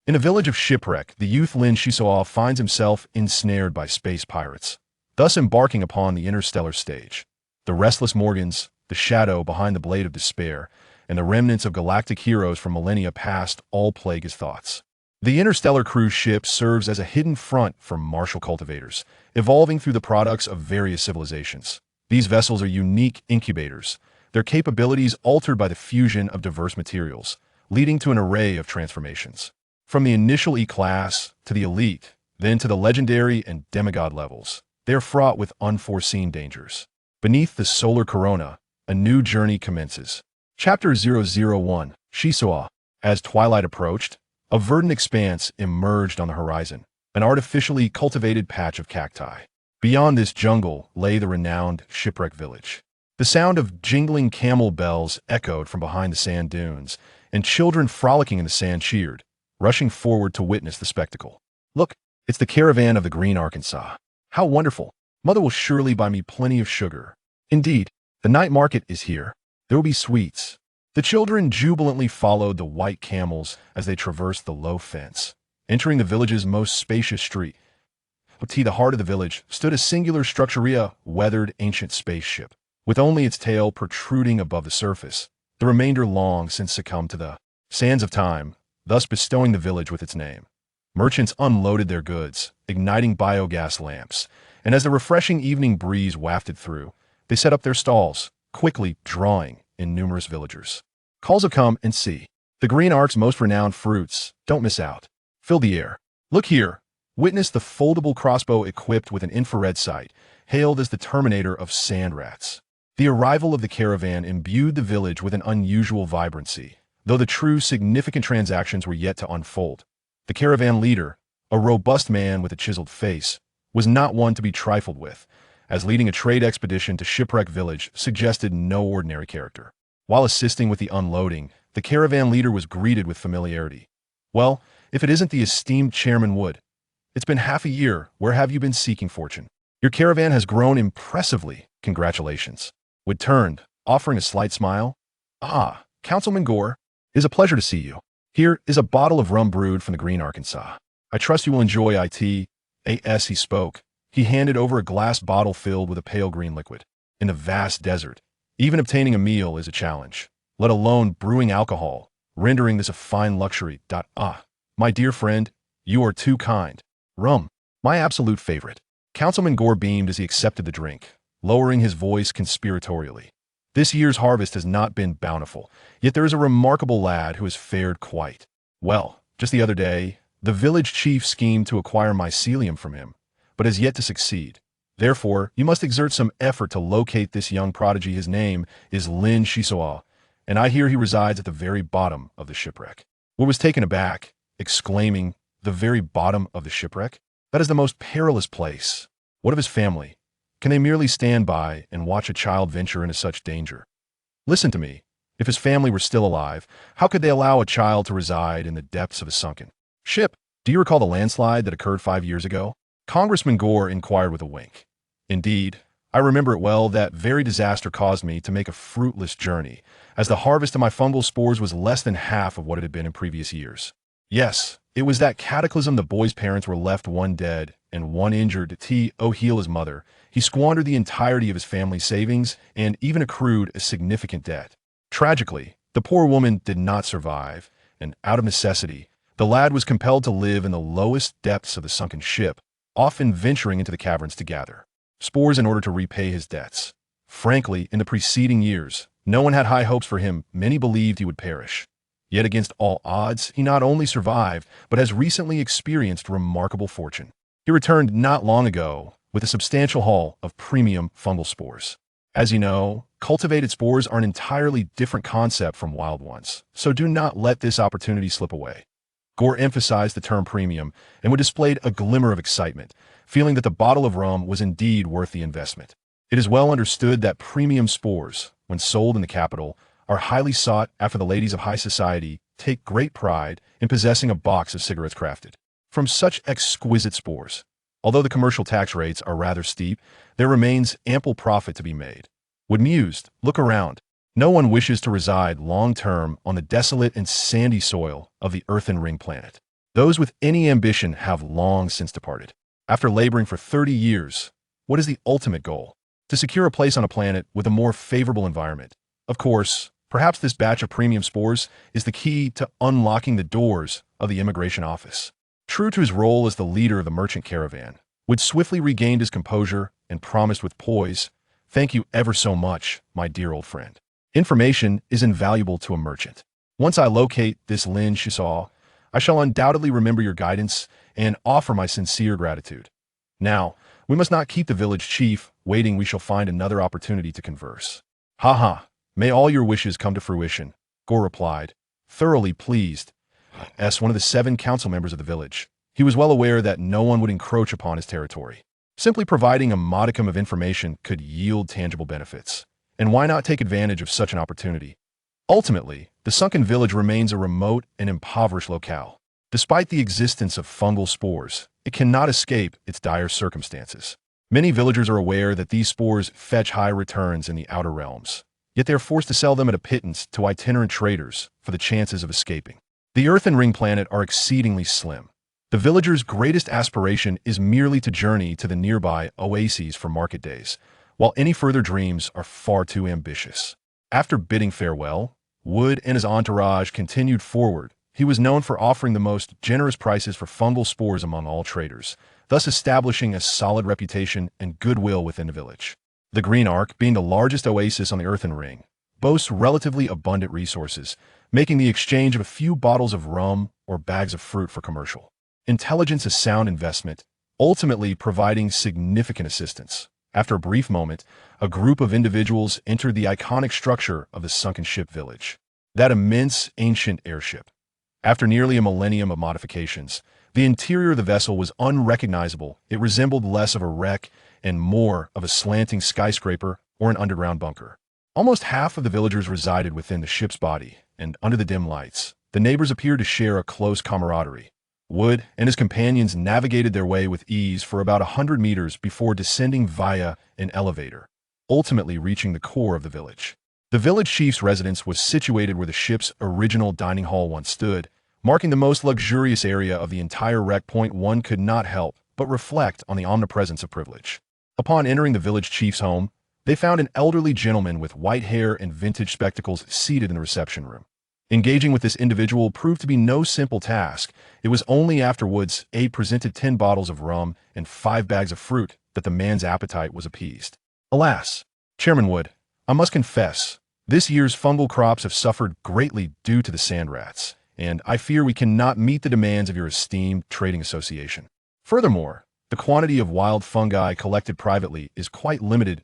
In a village of shipwreck, the youth Lin Xisuo finds himself ensnared by space pirates, thus embarking upon the interstellar stage. The restless Morgans, the shadow behind the blade of despair, and the remnants of galactic heroes from millennia past all plague his thoughts. The interstellar cruise ship serves as a hidden front for martial cultivators, evolving through the products of various civilizations. These vessels are unique incubators, their capabilities altered by the fusion of diverse materials, leading to an array of transformations. From the initial E-class to the elite, then to the legendary and demigod levels, they are fraught with unforeseen dangers. Beneath the solar corona, a new journey commences. Chapter 001, Xisuo. As twilight approached, a verdant expanse emerged on the horizon, an artificially cultivated patch of cacti. Beyond this jungle lay the renowned shipwreck village. The sound of jingling camel bells echoed from behind the sand dunes, and children frolicking in the sand cheered, rushing forward to witness the spectacle. Look, it's the caravan of the green Arkansas. How wonderful! Mother will surely buy me plenty of sugar. Indeed, the night market is here. There will be sweets. The children jubilantly followed the white camels as they traversed the low fence. Entering the village's most spacious street, to the heart of the village stood a singular structurea, weathered ancient spaceship, with only its tail protruding above the surface, the remainder long since succumbed to the sands of time, thus bestowing the village with its name. Merchants unloaded their goods, igniting biogas lamps, and as the refreshing evening breeze wafted through, they set up their stalls, quickly drawing in numerous villagers. Calls of come and see. The Green Ark's most renowned fruits. Don't miss out. Fill the air. Look here. Witness the foldable crossbow equipped with an infrared sight, hailed as the terminator of sand rats. The arrival of the caravan imbued the village with an unusual vibrancy, though the true significant transactions were yet to unfold. The caravan leader, a robust man with a chiseled face, was not one to be trifled with, as leading a trade expedition to Shipwreck Village suggested no ordinary character. While assisting with the unloading, the caravan leader was greeted with familiarity. Well, if it isn't the esteemed Chairman Wood. It's been half a year. Where have you been seeking fortune? Your caravan has grown impressively. Congratulations. Wood turned, offering a slight smile. Ah, Councilman Gore, it is a pleasure to see you. Here is a bottle of rum brewed from the Green Arkansas. I trust you will enjoy it. As he spoke, he handed over a glass bottle filled with a pale green liquid. In the vast desert, even obtaining a meal is a challenge, let alone brewing alcohol, rendering this a fine luxury. My dear friend, you are too kind. Rum, my absolute favorite. Councilman Gore beamed as he accepted the drink, lowering his voice conspiratorially. This year's harvest has not been bountiful, yet there is a remarkable lad who has fared quite well. Just the other day, the village chief schemed to acquire mycelium from him, but has yet to succeed. Therefore, you must exert some effort to locate this young prodigy. His name is Lin Xisuo, and I hear he resides at the very bottom of the shipwreck. Wood was taken aback, exclaiming, the very bottom of the shipwreck? That is the most perilous place. What of his family? Can they merely stand by and watch a child venture into such danger? Listen to me. If his family were still alive, how could they allow a child to reside in the depths of a sunken ship? Do you recall the landslide that occurred 5 years ago? Congressman Gore inquired with a wink. Indeed, I remember it well. That very disaster caused me to make a fruitless journey, as the harvest of my fungal spores was less than half of what it had been in previous years. Yes, it was that cataclysm. The boy's parents were left one dead and one injured. To heal his mother, he squandered the entirety of his family's savings and even accrued a significant debt. Tragically, the poor woman did not survive, and out of necessity, the lad was compelled to live in the lowest depths of the sunken ship, often venturing into the caverns to gather spores in order to repay his debts. Frankly, in the preceding years, no one had high hopes for him. Many believed he would perish. Yet against all odds, he not only survived, but has recently experienced remarkable fortune. He returned not long ago with a substantial haul of premium fungal spores. As you know, cultivated spores are an entirely different concept from wild ones, so do not let this opportunity slip away. Gore emphasized the term premium and would displayed a glimmer of excitement, feeling that the bottle of rum was indeed worth the investment. It is well understood that premium spores, when sold in the capital, are highly sought after. The ladies of high society take great pride in possessing a box of cigarettes crafted from such exquisite spores. Although the commercial tax rates are rather steep, there remains ample profit to be made. Wood mused, look around. No one wishes to reside long-term on the desolate and sandy soil of the earthen ring planet. Those with any ambition have long since departed. After laboring for 30 years, what is the ultimate goal? To secure a place on a planet with a more favorable environment. Of course, perhaps this batch of premium spores is the key to unlocking the doors of the immigration office. True to his role as the leader of the merchant caravan, Wood swiftly regained his composure and promised with poise, "Thank you ever so much, my dear old friend. Information is invaluable to a merchant. Once I locate this Lin Xisuo, I shall undoubtedly remember your guidance and offer my sincere gratitude. Now, we must not keep the village chief waiting. We shall find another opportunity to converse." "Haha, may all your wishes come to fruition," Gore replied, thoroughly pleased. As one of the 7 council members of the village, he was well aware that no one would encroach upon his territory. Simply providing a modicum of information could yield tangible benefits. And why not take advantage of such an opportunity? Ultimately, the sunken village remains a remote and impoverished locale. Despite the existence of fungal spores, it cannot escape its dire circumstances. Many villagers are aware that these spores fetch high returns in the outer realms, yet they are forced to sell them at a pittance to itinerant traders for the chances of escaping. The Earth and Ring planet are exceedingly slim. The villagers' greatest aspiration is merely to journey to the nearby oases for market days, while any further dreams are far too ambitious. After bidding farewell, Wood and his entourage continued forward. He was known for offering the most generous prices for fungal spores among all traders, thus establishing a solid reputation and goodwill within the village. The Green Ark, being the largest oasis on the Earthen Ring, boasts relatively abundant resources, making the exchange of a few bottles of rum or bags of fruit for commercial intelligence a sound investment, ultimately providing significant assistance. After a brief moment, a group of individuals entered the iconic structure of the sunken ship village. That immense, ancient airship. After nearly a millennium of modifications, the interior of the vessel was unrecognizable. It resembled less of a wreck and more of a slanting skyscraper or an underground bunker. Almost half of the villagers resided within the ship's body, and under the dim lights, the neighbors appeared to share a close camaraderie. Wood and his companions navigated their way with ease for about 100 meters before descending via an elevator, ultimately reaching the core of the village. The village chief's residence was situated where the ship's original dining hall once stood, marking the most luxurious area of the entire wreck. One could not help but reflect on the omnipresence of privilege. Upon entering the village chief's home, they found an elderly gentleman with white hair and vintage spectacles seated in the reception room. Engaging with this individual proved to be no simple task. It was only after Wood's aide presented 10 bottles of rum and 5 bags of fruit that the man's appetite was appeased. "Alas, Chairman Wood, I must confess, this year's fungal crops have suffered greatly due to the sand rats, and I fear we cannot meet the demands of your esteemed trading association. Furthermore, the quantity of wild fungi collected privately is quite limited.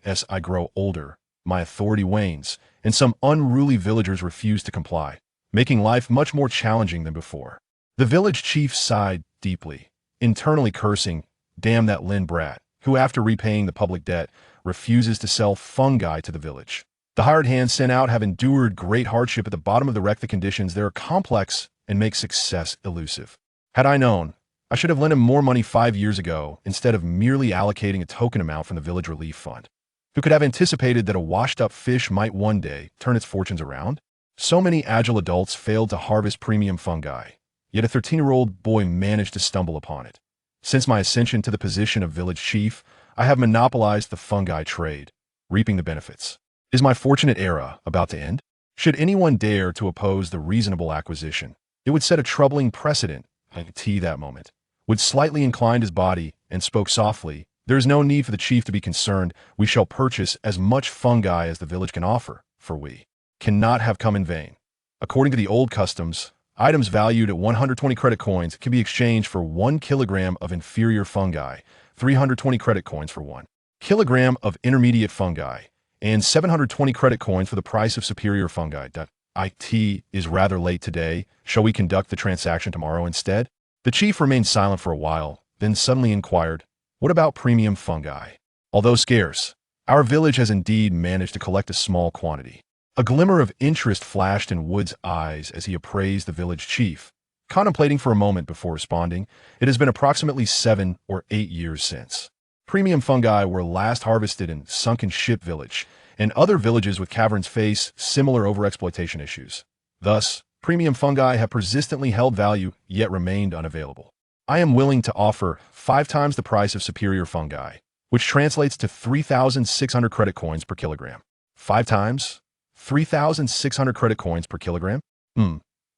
As I grow older, my authority wanes, and some unruly villagers refuse to comply, making life much more challenging than before." The village chief sighed deeply, internally cursing, "Damn that Lin brat, who after repaying the public debt, refuses to sell fungi to the village." The hired hands sent out have endured great hardship at the bottom of the wreck. The conditions there are complex and make success elusive. Had I known, I should have lent him more money 5 years ago instead of merely allocating a token amount from the village relief fund. Who could have anticipated that a washed-up fish might one day turn its fortunes around? So many agile adults failed to harvest premium fungi, yet a 13-year-old boy managed to stumble upon it. Since my ascension to the position of village chief, I have monopolized the fungi trade, reaping the benefits. Is my fortunate era about to end? Should anyone dare to oppose the reasonable acquisition, it would set a troubling precedent. That moment. Wood slightly inclined his body and spoke softly. "There is no need for the chief to be concerned. We shall purchase as much fungi as the village can offer, for we cannot have come in vain. According to the old customs, items valued at 120 credit coins can be exchanged for 1 kilogram of inferior fungi, 320 credit coins for 1 kilogram of intermediate fungi, and 720 credit coins for the price of superior fungi. It is rather late today. Shall we conduct the transaction tomorrow instead?" The chief remained silent for a while, then suddenly inquired, "What about premium fungi? Although scarce, our village has indeed managed to collect a small quantity." A glimmer of interest flashed in Wood's eyes as he appraised the village chief, contemplating for a moment before responding. "It has been approximately 7 or 8 years since premium fungi were last harvested in Sunken Ship Village, and other villages with caverns face similar overexploitation issues. Thus, Premium fungi have persistently held value, yet remained unavailable. I am willing to offer 5 times the price of superior fungi, which translates to 3,600 credit coins per kilogram. 5 times? 3,600 credit coins per kilogram?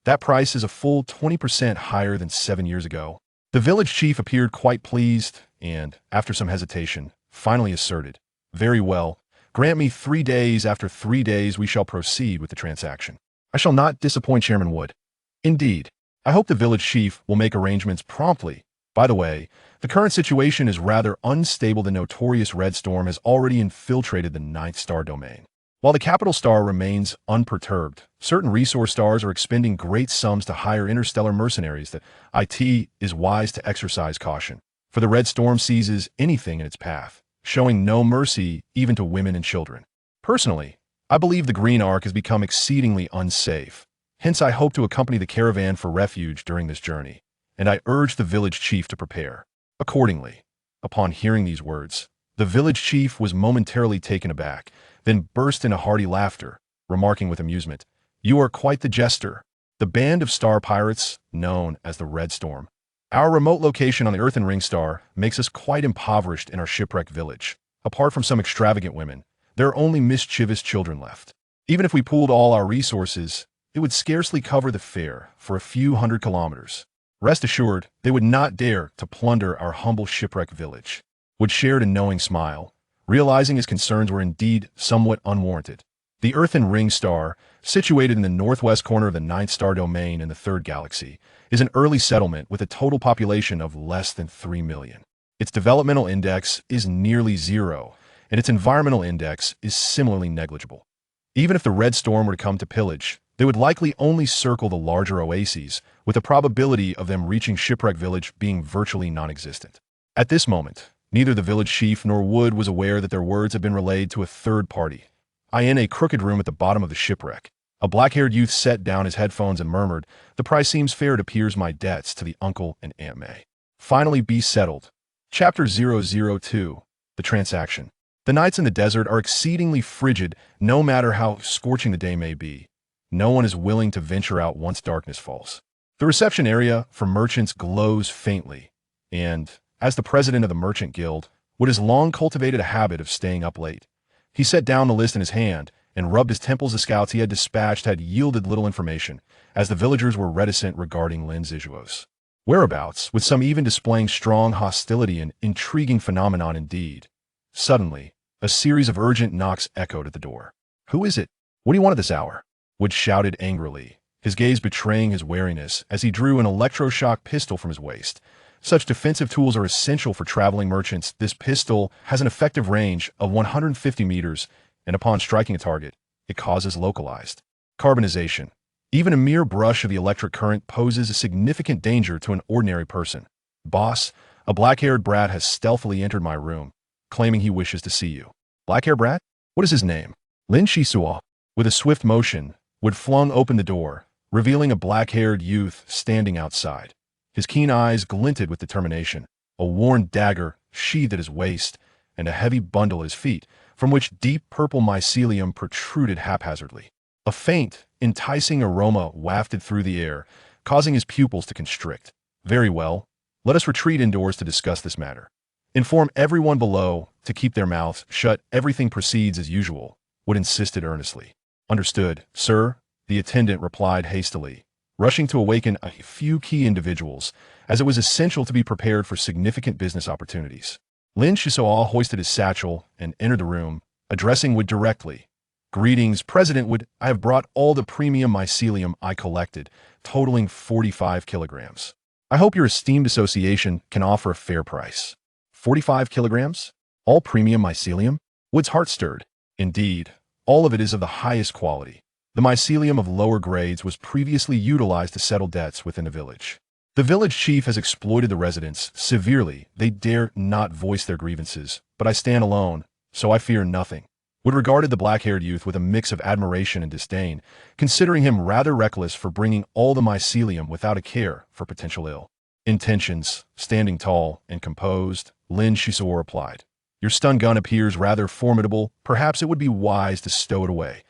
That price is a full 20% higher than 7 years ago. The village chief appeared quite pleased and, after some hesitation, finally asserted, "Very well. Grant me 3 days. After 3 days we shall proceed with the transaction." I shall not disappoint Chairman Wood. Indeed. I hope the village chief will make arrangements promptly. By the way, the current situation is rather unstable. The notorious Red Storm has already infiltrated the 9th star domain. While the capital star remains unperturbed, certain resource stars are expending great sums to hire interstellar mercenaries that it is wise to exercise caution. For the Red Storm seizes anything in its path, showing no mercy even to women and children. Personally, I believe the Green Ark has become exceedingly unsafe. Hence, I hope to accompany the caravan for refuge during this journey, and I urge the village chief to prepare. Accordingly, upon hearing these words, the village chief was momentarily taken aback, then burst into hearty laughter, remarking with amusement, "You are quite the jester." The band of star pirates, known as the Red Storm. Our remote location on the Earthen Ring Star makes us quite impoverished in our shipwrecked village. Apart from some extravagant women, there are only mischievous children left. Even if we pooled all our resources, it would scarcely cover the fare for a few hundred kilometers. Rest assured, they would not dare to plunder our humble shipwreck village. Wood shared a knowing smile, realizing his concerns were indeed somewhat unwarranted. The Earthen Ring Star, situated in the northwest corner of the 9th star domain in the 3rd galaxy, is an early settlement with a total population of less than 3 million. Its developmental index is nearly 0, and its environmental index is similarly negligible. Even if the Red Storm were to come to pillage, they would likely only circle the larger oases, with the probability of them reaching Shipwreck Village being virtually non-existent. At this moment, neither the village chief nor Wood was aware that their words had been relayed to a third party. In a crooked room at the bottom of the shipwreck, a black-haired youth set down his headphones and murmured, "The price seems fair. It appears my debts to the uncle and Aunt May finally be settled." Chapter 002. The Transaction. The nights in the desert are exceedingly frigid, no matter how scorching the day may be. No one is willing to venture out once darkness falls. The reception area for merchants glows faintly, and, as the president of the Merchant Guild, Wood has long cultivated a habit of staying up late. He set down the list in his hand and rubbed his temples. The scouts he had dispatched had yielded little information, as the villagers were reticent regarding Lin Xisuo's whereabouts, with some even displaying strong hostility, an intriguing phenomenon indeed. Suddenly, a series of urgent knocks echoed at the door. "Who is it? What do you want at this hour?" Wood shouted angrily, his gaze betraying his wariness as he drew an electroshock pistol from his waist. Such defensive tools are essential for traveling merchants. This pistol has an effective range of 150 meters, and upon striking a target, it causes localized carbonization. Even a mere brush of the electric current poses a significant danger to an ordinary person. "Boss, a black-haired brat has stealthily entered my room, claiming he wishes to see you." "Black-haired brat? What is his name?" "Lin Xisuo." With a swift motion, Wood flung open the door, revealing a black-haired youth standing outside. His keen eyes glinted with determination, a worn dagger sheathed at his waist, and a heavy bundle at his feet, from which deep purple mycelium protruded haphazardly. A faint, enticing aroma wafted through the air, causing his pupils to constrict. "Very well. Let us retreat indoors to discuss this matter. Inform everyone below to keep their mouths shut. Everything proceeds as usual," Wood insisted earnestly. "Understood, sir," the attendant replied hastily, rushing to awaken a few key individuals, as it was essential to be prepared for significant business opportunities. Lin Xisuo hoisted his satchel and entered the room, addressing Wood directly. "Greetings, President Wood. I have brought all the premium mycelium I collected, totaling 45 kilograms. I hope your esteemed association can offer a fair price." 45 kilograms? All premium mycelium? Wood's heart stirred. Indeed, all of it is of the highest quality. The mycelium of lower grades was previously utilized to settle debts within the village. The village chief has exploited the residents severely. They dare not voice their grievances, but I stand alone, so I fear nothing. Wood regarded the black-haired youth with a mix of admiration and disdain, considering him rather reckless for bringing all the mycelium without a care for potential ill intentions. Standing tall and composed, Lin Xisuo replied, "Your stun gun appears rather formidable. Perhaps it would be wise to stow it away.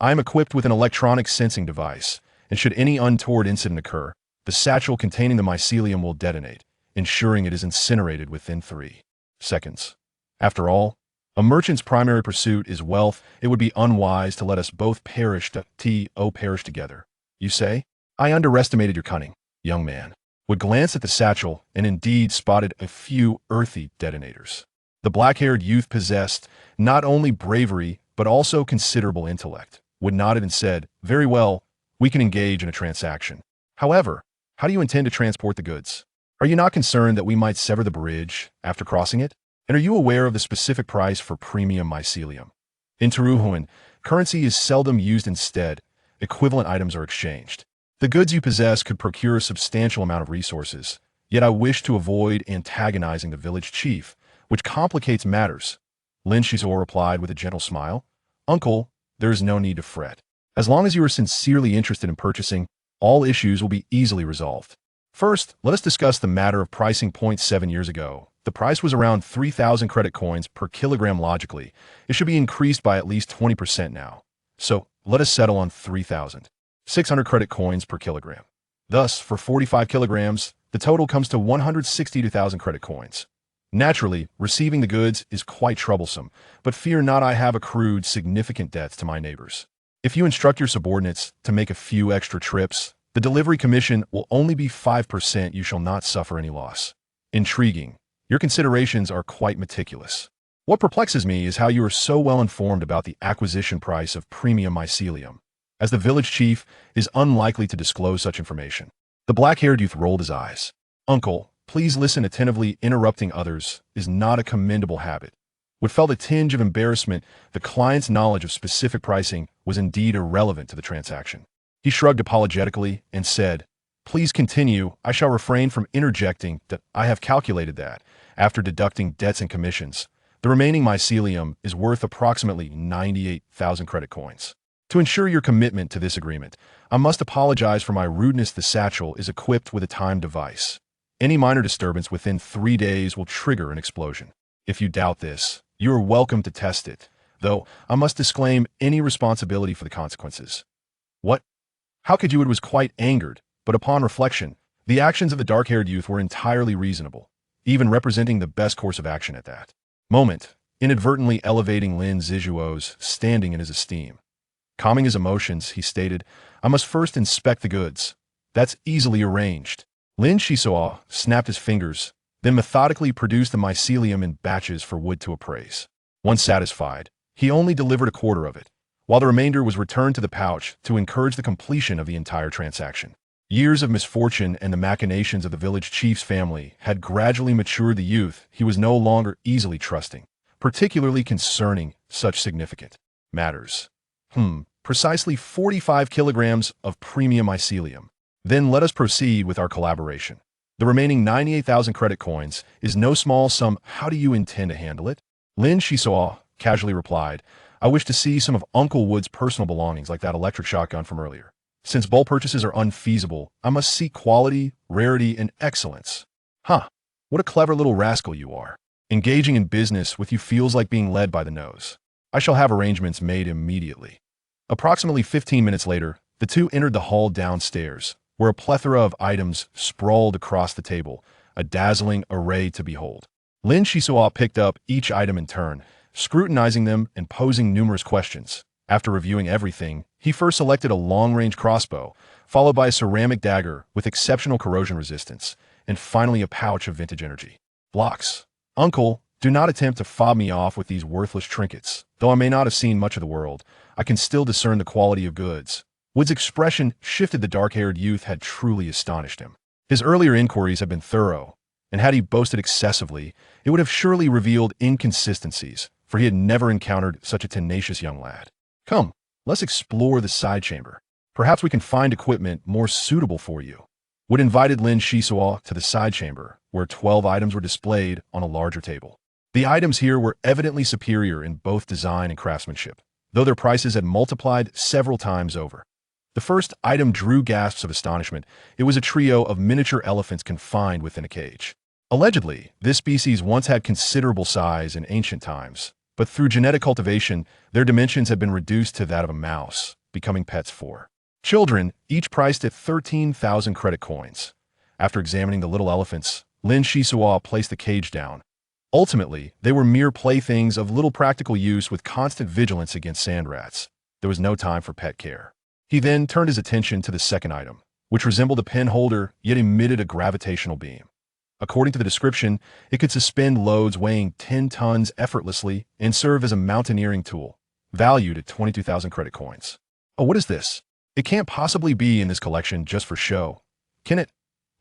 I am equipped with an electronic sensing device, and should any untoward incident occur, the satchel containing the mycelium will detonate, ensuring it is incinerated within 3 seconds. After all, a merchant's primary pursuit is wealth. It would be unwise to let us both perish together. You say? I underestimated your cunning, young man. Wood glanced at the satchel and indeed spotted a few earthy detonators. The black-haired youth possessed not only bravery, but also considerable intellect. Wood nodded and said, very well, we can engage in a transaction. However, how do you intend to transport the goods? Are you not concerned that we might sever the bridge after crossing it? And are you aware of the specific price for premium mycelium? In Teruhuan, currency is seldom used. Instead, equivalent items are exchanged. The goods you possess could procure a substantial amount of resources, yet I wish to avoid antagonizing the village chief, which complicates matters. Lin Xisuo replied with a gentle smile. Uncle, there is no need to fret. As long as you are sincerely interested in purchasing, all issues will be easily resolved. First, let us discuss the matter of pricing. 7 years ago, the price was around 3,000 credit coins per kilogram. Logically, it should be increased by at least 20% now. So, let us settle on 3,600 credit coins per kilogram. Thus, for 45 kilograms, the total comes to 162,000 credit coins. Naturally, receiving the goods is quite troublesome, but fear not, I have accrued significant debts to my neighbors. If you instruct your subordinates to make a few extra trips, the delivery commission will only be 5%. You shall not suffer any loss. Intriguing. Your considerations are quite meticulous. What perplexes me is how you are so well informed about the acquisition price of premium mycelium, as the village chief is unlikely to disclose such information. The black-haired youth rolled his eyes. Uncle, please listen attentively. Interrupting others is not a commendable habit. Wood felt a tinge of embarrassment. The client's knowledge of specific pricing was indeed irrelevant to the transaction. He shrugged apologetically and said, please continue. I shall refrain from interjecting that I have calculated that, after deducting debts and commissions, the remaining mycelium is worth approximately 98,000 credit coins. To ensure your commitment to this agreement, I must apologize for my rudeness. The satchel is equipped with a timed device. Any minor disturbance within 3 days will trigger an explosion. If you doubt this, you are welcome to test it, though I must disclaim any responsibility for the consequences. What? How could you? It was quite angered, but upon reflection, the actions of the dark-haired youth were entirely reasonable, even representing the best course of action at that moment, inadvertently elevating Lin Xisuo's standing in his esteem. Calming his emotions, he stated, I must first inspect the goods. That's easily arranged. Lin Xisuo snapped his fingers, then methodically produced the mycelium in batches for Wood to appraise. Once satisfied, he only delivered a quarter of it, while the remainder was returned to the pouch to encourage the completion of the entire transaction. Years of misfortune and the machinations of the village chief's family had gradually matured the youth. He was no longer easily trusting, particularly concerning such significant matters. Precisely 45 kilograms of premium mycelium. Then let us proceed with our collaboration. The remaining 98,000 credit coins is no small sum. How do you intend to handle it? Lin Xisuo casually replied, I wish to see some of Uncle Wood's personal belongings, like that electric shotgun from earlier. Since bulk purchases are unfeasible, I must seek quality, rarity, and excellence. What a clever little rascal you are. Engaging in business with you feels like being led by the nose. I shall have arrangements made immediately. Approximately 15 minutes later, the two entered the hall downstairs, where a plethora of items sprawled across the table, a dazzling array to behold. Lin Xisuo picked up each item in turn, scrutinizing them and posing numerous questions. After reviewing everything, he first selected a long-range crossbow, followed by a ceramic dagger with exceptional corrosion resistance, and finally a pouch of vintage energy blocks. Uncle, do not attempt to fob me off with these worthless trinkets. Though I may not have seen much of the world, I can still discern the quality of goods. Wood's expression shifted. The dark-haired youth had truly astonished him. His earlier inquiries had been thorough, and had he boasted excessively, it would have surely revealed inconsistencies, for he had never encountered such a tenacious young lad. Come, let's explore the side chamber. Perhaps we can find equipment more suitable for you. Wood invited Lin Xisuo to the side chamber, where 12 items were displayed on a larger table. The items here were evidently superior in both design and craftsmanship, though their prices had multiplied several times over. The first item drew gasps of astonishment. It was a trio of miniature elephants confined within a cage. Allegedly, this species once had considerable size in ancient times, but through genetic cultivation, their dimensions had been reduced to that of a mouse, becoming pets for Children, each priced at 13,000 credit coins. After examining the little elephants, Lin Xisuo placed the cage down. Ultimately, they were mere playthings of little practical use with constant vigilance against sand rats. There was no time for pet care. He then turned his attention to the second item, which resembled a pen holder yet emitted a gravitational beam. According to the description, it could suspend loads weighing 10 tons effortlessly and serve as a mountaineering tool, valued at 22,000 credit coins. Oh, what is this? It can't possibly be in this collection just for show. Can it?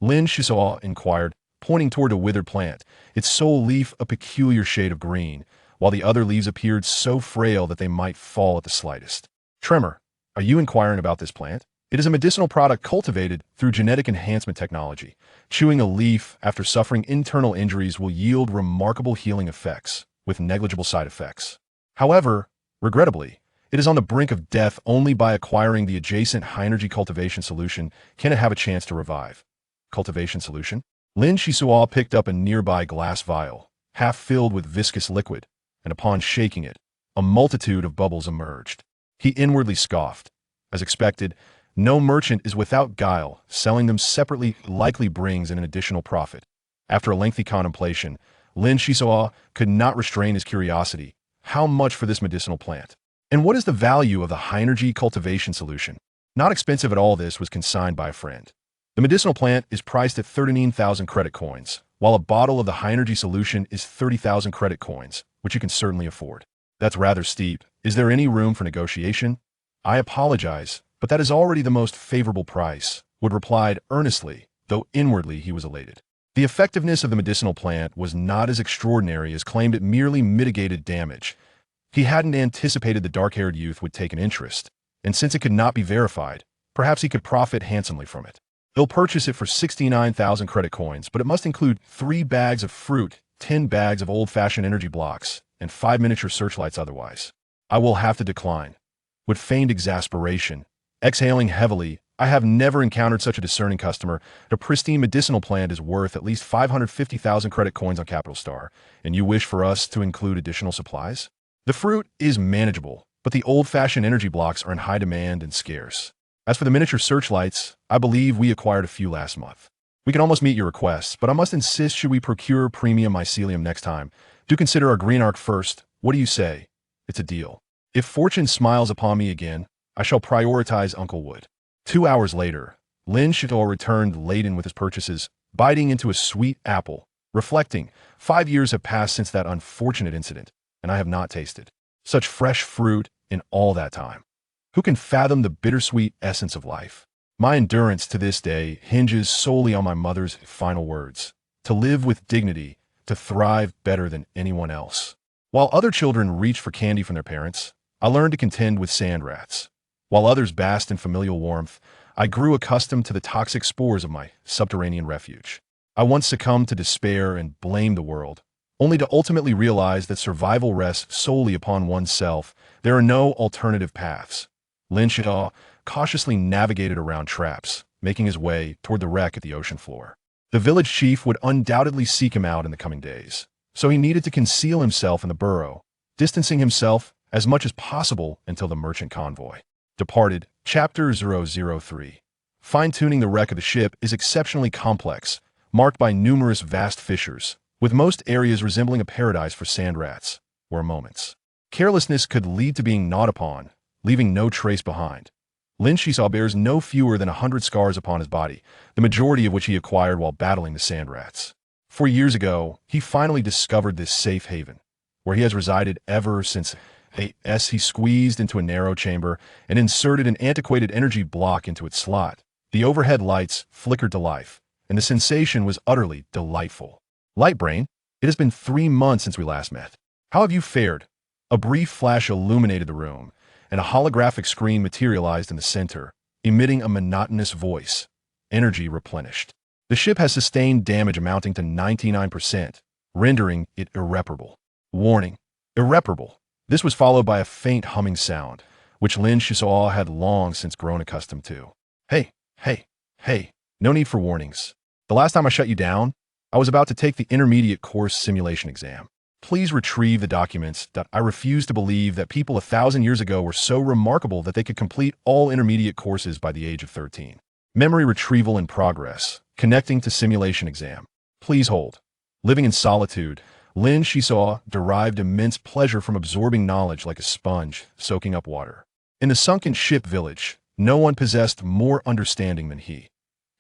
Lin Xisuo inquired, pointing toward a withered plant, its sole leaf a peculiar shade of green, while the other leaves appeared so frail that they might fall at the slightest. Tremor, are you inquiring about this plant? It is a medicinal product cultivated through genetic enhancement technology. Chewing a leaf after suffering internal injuries will yield remarkable healing effects, with negligible side effects. However, regrettably, it is on the brink of death. Only by acquiring the adjacent high-energy cultivation solution can it have a chance to revive. Cultivation solution? Lin Xisuo picked up a nearby glass vial, half filled with viscous liquid, and upon shaking it, a multitude of bubbles emerged. He inwardly scoffed. As expected, no merchant is without guile. Selling them separately likely brings in an additional profit. After a lengthy contemplation, Lin Xisuo could not restrain his curiosity. How much for this medicinal plant? And what is the value of the high-energy cultivation solution? Not expensive at all. This was consigned by a friend. The medicinal plant is priced at 39,000 credit coins, while a bottle of the high-energy solution is 30,000 credit coins, which you can certainly afford. That's rather steep. Is there any room for negotiation? I apologize, but that is already the most favorable price, Wood replied earnestly, though inwardly he was elated. The effectiveness of the medicinal plant was not as extraordinary as claimed. It merely mitigated damage. He hadn't anticipated the dark-haired youth would take an interest, and since it could not be verified, perhaps he could profit handsomely from it. He'll purchase it for 69,000 credit coins, but it must include 3 bags of fruit, 10 bags of old-fashioned energy blocks, and 5 miniature searchlights otherwise. I will have to decline. With feigned exasperation, exhaling heavily, I have never encountered such a discerning customer. The pristine medicinal plant is worth at least 550,000 credit coins on Capital Star, and you wish for us to include additional supplies? The fruit is manageable, but the old-fashioned energy blocks are in high demand and scarce. As for the miniature searchlights, I believe we acquired a few last month. We can almost meet your requests, but I must insist, should we procure premium mycelium next time, do consider our green arc first. What do you say? It's a deal. If fortune smiles upon me again, I shall prioritize Uncle Wood. 2 hours later, Lin Xisuo returned laden with his purchases, biting into a sweet apple, reflecting, 5 years have passed since that unfortunate incident, and I have not tasted such fresh fruit in all that time. Who can fathom the bittersweet essence of life? My endurance to this day hinges solely on my mother's final words: to live with dignity, to thrive better than anyone else. While other children reached for candy from their parents, I learned to contend with sand rats. While others basked in familial warmth, I grew accustomed to the toxic spores of my subterranean refuge. I once succumbed to despair and blamed the world, only to ultimately realize that survival rests solely upon oneself. There are no alternative paths. Lin Xisuo cautiously navigated around traps, making his way toward the wreck at the ocean floor. The village chief would undoubtedly seek him out in the coming days, so he needed to conceal himself in the burrow, distancing himself as much as possible until the merchant convoy departed. Chapter 003. Fine-tuning the wreck of the ship is exceptionally complex, marked by numerous vast fissures, with most areas resembling a paradise for sand rats, where moments carelessness could lead to being gnawed upon, leaving no trace behind. Lin Xisuo bears no fewer than 100 scars upon his body, the majority of which he acquired while battling the sand rats. 4 years ago, he finally discovered this safe haven, where he has resided ever since. He squeezed into a narrow chamber and inserted an antiquated energy block into its slot. The overhead lights flickered to life, and the sensation was utterly delightful. Lightbrain, it has been 3 months since we last met. How have you fared? A brief flash illuminated the room, and a holographic screen materialized in the center, emitting a monotonous voice. Energy replenished. The ship has sustained damage amounting to 99%, rendering it irreparable. Warning: irreparable. This was followed by a faint humming sound, which Lin Xisuo had long since grown accustomed to. Hey, no need for warnings. The last time I shut you down, I was about to take the intermediate course simulation exam. Please retrieve the documents. I refuse to believe that people 1,000 years ago were so remarkable that they could complete all intermediate courses by the age of 13. Memory retrieval in progress. Connecting to simulation exam. Please hold. Living in solitude, Lin Xisuo derived immense pleasure from absorbing knowledge like a sponge, soaking up water. In the sunken ship village, no one possessed more understanding than he.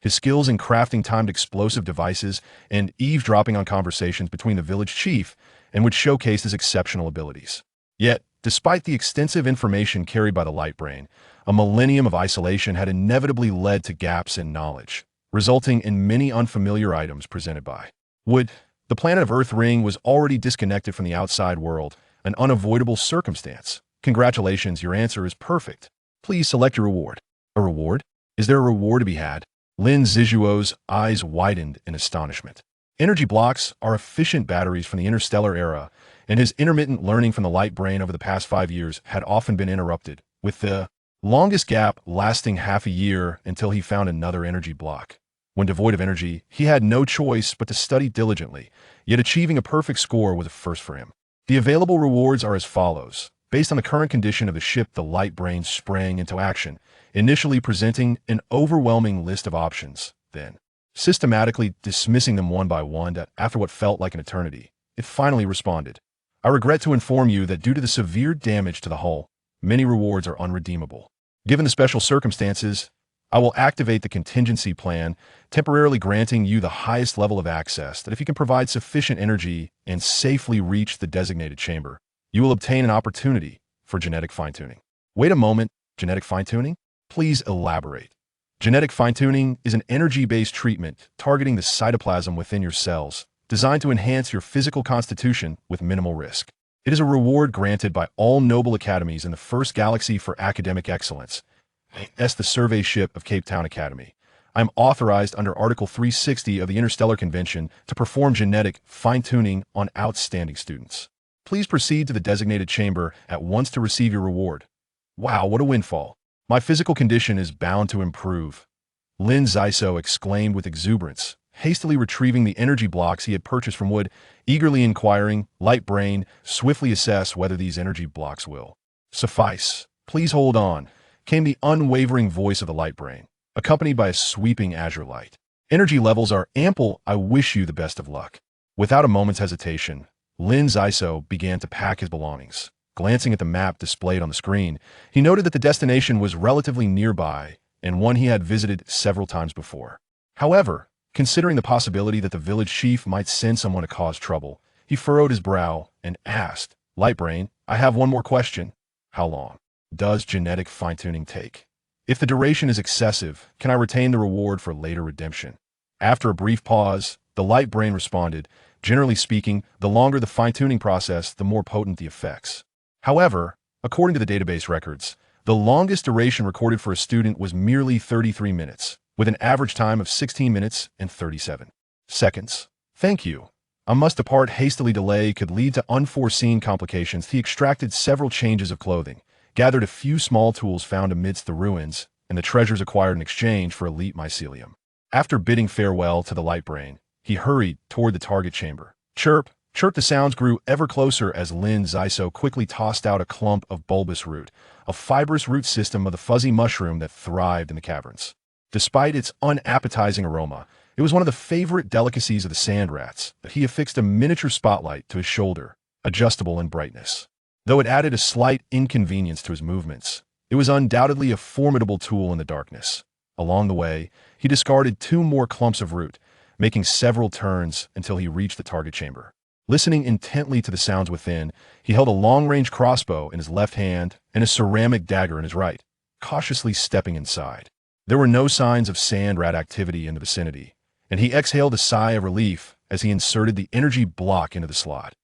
His skills in crafting timed explosive devices and eavesdropping on conversations between the village chief and would showcase his exceptional abilities. Yet, despite the extensive information carried by the light brain, a millennium of isolation had inevitably led to gaps in knowledge, resulting in many unfamiliar items presented by Wood. The planet of Earth Ring was already disconnected from the outside world, an unavoidable circumstance. Congratulations, your answer is perfect. Please select your reward. A reward? Is there a reward to be had? Lin Xisuo's eyes widened in astonishment. Energy blocks are efficient batteries from the interstellar era, and his intermittent learning from the light brain over the past 5 years had often been interrupted, with the longest gap lasting half a year until he found another energy block. When devoid of energy, he had no choice but to study diligently, yet achieving a perfect score was a first for him. The available rewards are as follows. Based on the current condition of the ship, the light brain sprang into action, initially presenting an overwhelming list of options, then systematically dismissing them one by one. After what felt like an eternity, it finally responded. I regret to inform you that due to the severe damage to the hull, many rewards are unredeemable. Given the special circumstances, I will activate the contingency plan, temporarily granting you the highest level of access that if you can provide sufficient energy and safely reach the designated chamber, you will obtain an opportunity for genetic fine-tuning. Wait a moment, genetic fine-tuning? Please elaborate. Genetic fine-tuning is an energy-based treatment targeting the cytoplasm within your cells, designed to enhance your physical constitution with minimal risk. It is a reward granted by all noble academies in the first galaxy for academic excellence. The survey ship of Cape Town Academy. I am authorized under Article 360 of the Interstellar Convention to perform genetic fine-tuning on outstanding students. Please proceed to the designated chamber at once to receive your reward. Wow, what a windfall. My physical condition is bound to improve. Lin Xisuo exclaimed with exuberance, hastily retrieving the energy blocks he had purchased from Wood, eagerly inquiring, light brain, swiftly assess whether these energy blocks will suffice. Please hold on, came the unwavering voice of the light brain, accompanied by a sweeping azure light. Energy levels are ample. I wish you the best of luck. Without a moment's hesitation, Lin Xisuo began to pack his belongings. Glancing at the map displayed on the screen, he noted that the destination was relatively nearby and one he had visited several times before. However, considering the possibility that the village chief might send someone to cause trouble, he furrowed his brow and asked, Lightbrain, I have one more question. How long does genetic fine-tuning take? If the duration is excessive, can I retain the reward for later redemption? After a brief pause, the light brain responded, generally speaking, the longer the fine-tuning process, the more potent the effects. However, according to the database records, the longest duration recorded for a student was merely 33 minutes, with an average time of 16 minutes and 37 seconds. Thank you. I must depart. Hastily delay could lead to unforeseen complications. He extracted several changes of clothing, gathered a few small tools found amidst the ruins, and the treasures acquired in exchange for elite mycelium. After bidding farewell to the light brain, he hurried toward the target chamber. Chirp, chirp, the sounds grew ever closer as Lin Xisuo quickly tossed out a clump of bulbous root, a fibrous root system of the fuzzy mushroom that thrived in the caverns. Despite its unappetizing aroma, it was one of the favorite delicacies of the sand rats. He affixed a miniature spotlight to his shoulder, adjustable in brightness. Though it added a slight inconvenience to his movements, it was undoubtedly a formidable tool in the darkness. Along the way, he discarded 2 more clumps of root, making several turns until he reached the target chamber. Listening intently to the sounds within, he held a long-range crossbow in his left hand and a ceramic dagger in his right, cautiously stepping inside. There were no signs of sand rat activity in the vicinity, and he exhaled a sigh of relief as he inserted the energy block into the slot.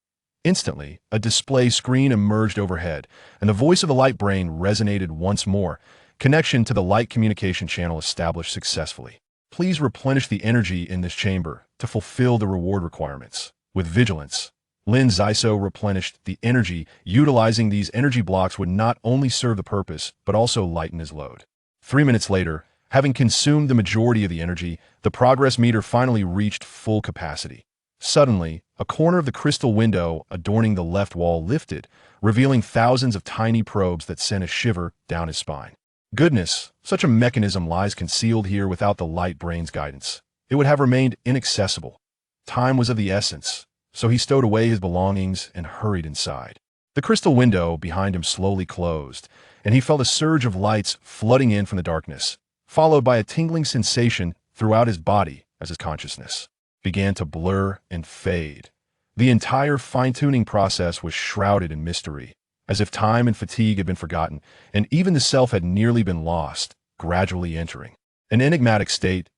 Instantly, a display screen emerged overhead, and the voice of the light brain resonated once more. Connection to the light communication channel established successfully. Please replenish the energy in this chamber to fulfill the reward requirements. With vigilance, Lin Xisuo replenished the energy. Utilizing these energy blocks would not only serve the purpose, but also lighten his load. 3 minutes later, having consumed the majority of the energy, the progress meter finally reached full capacity. Suddenly, a corner of the crystal window adorning the left wall lifted, revealing thousands of tiny probes that sent a shiver down his spine. Goodness, such a mechanism lies concealed here without the light brain's guidance. It would have remained inaccessible. Time was of the essence, so he stowed away his belongings and hurried inside. The crystal window behind him slowly closed, and he felt a surge of lights flooding in from the darkness, followed by a tingling sensation throughout his body as his consciousness began to blur and fade. The entire fine-tuning process was shrouded in mystery, as if time and fatigue had been forgotten, and even the self had nearly been lost, gradually entering an enigmatic state.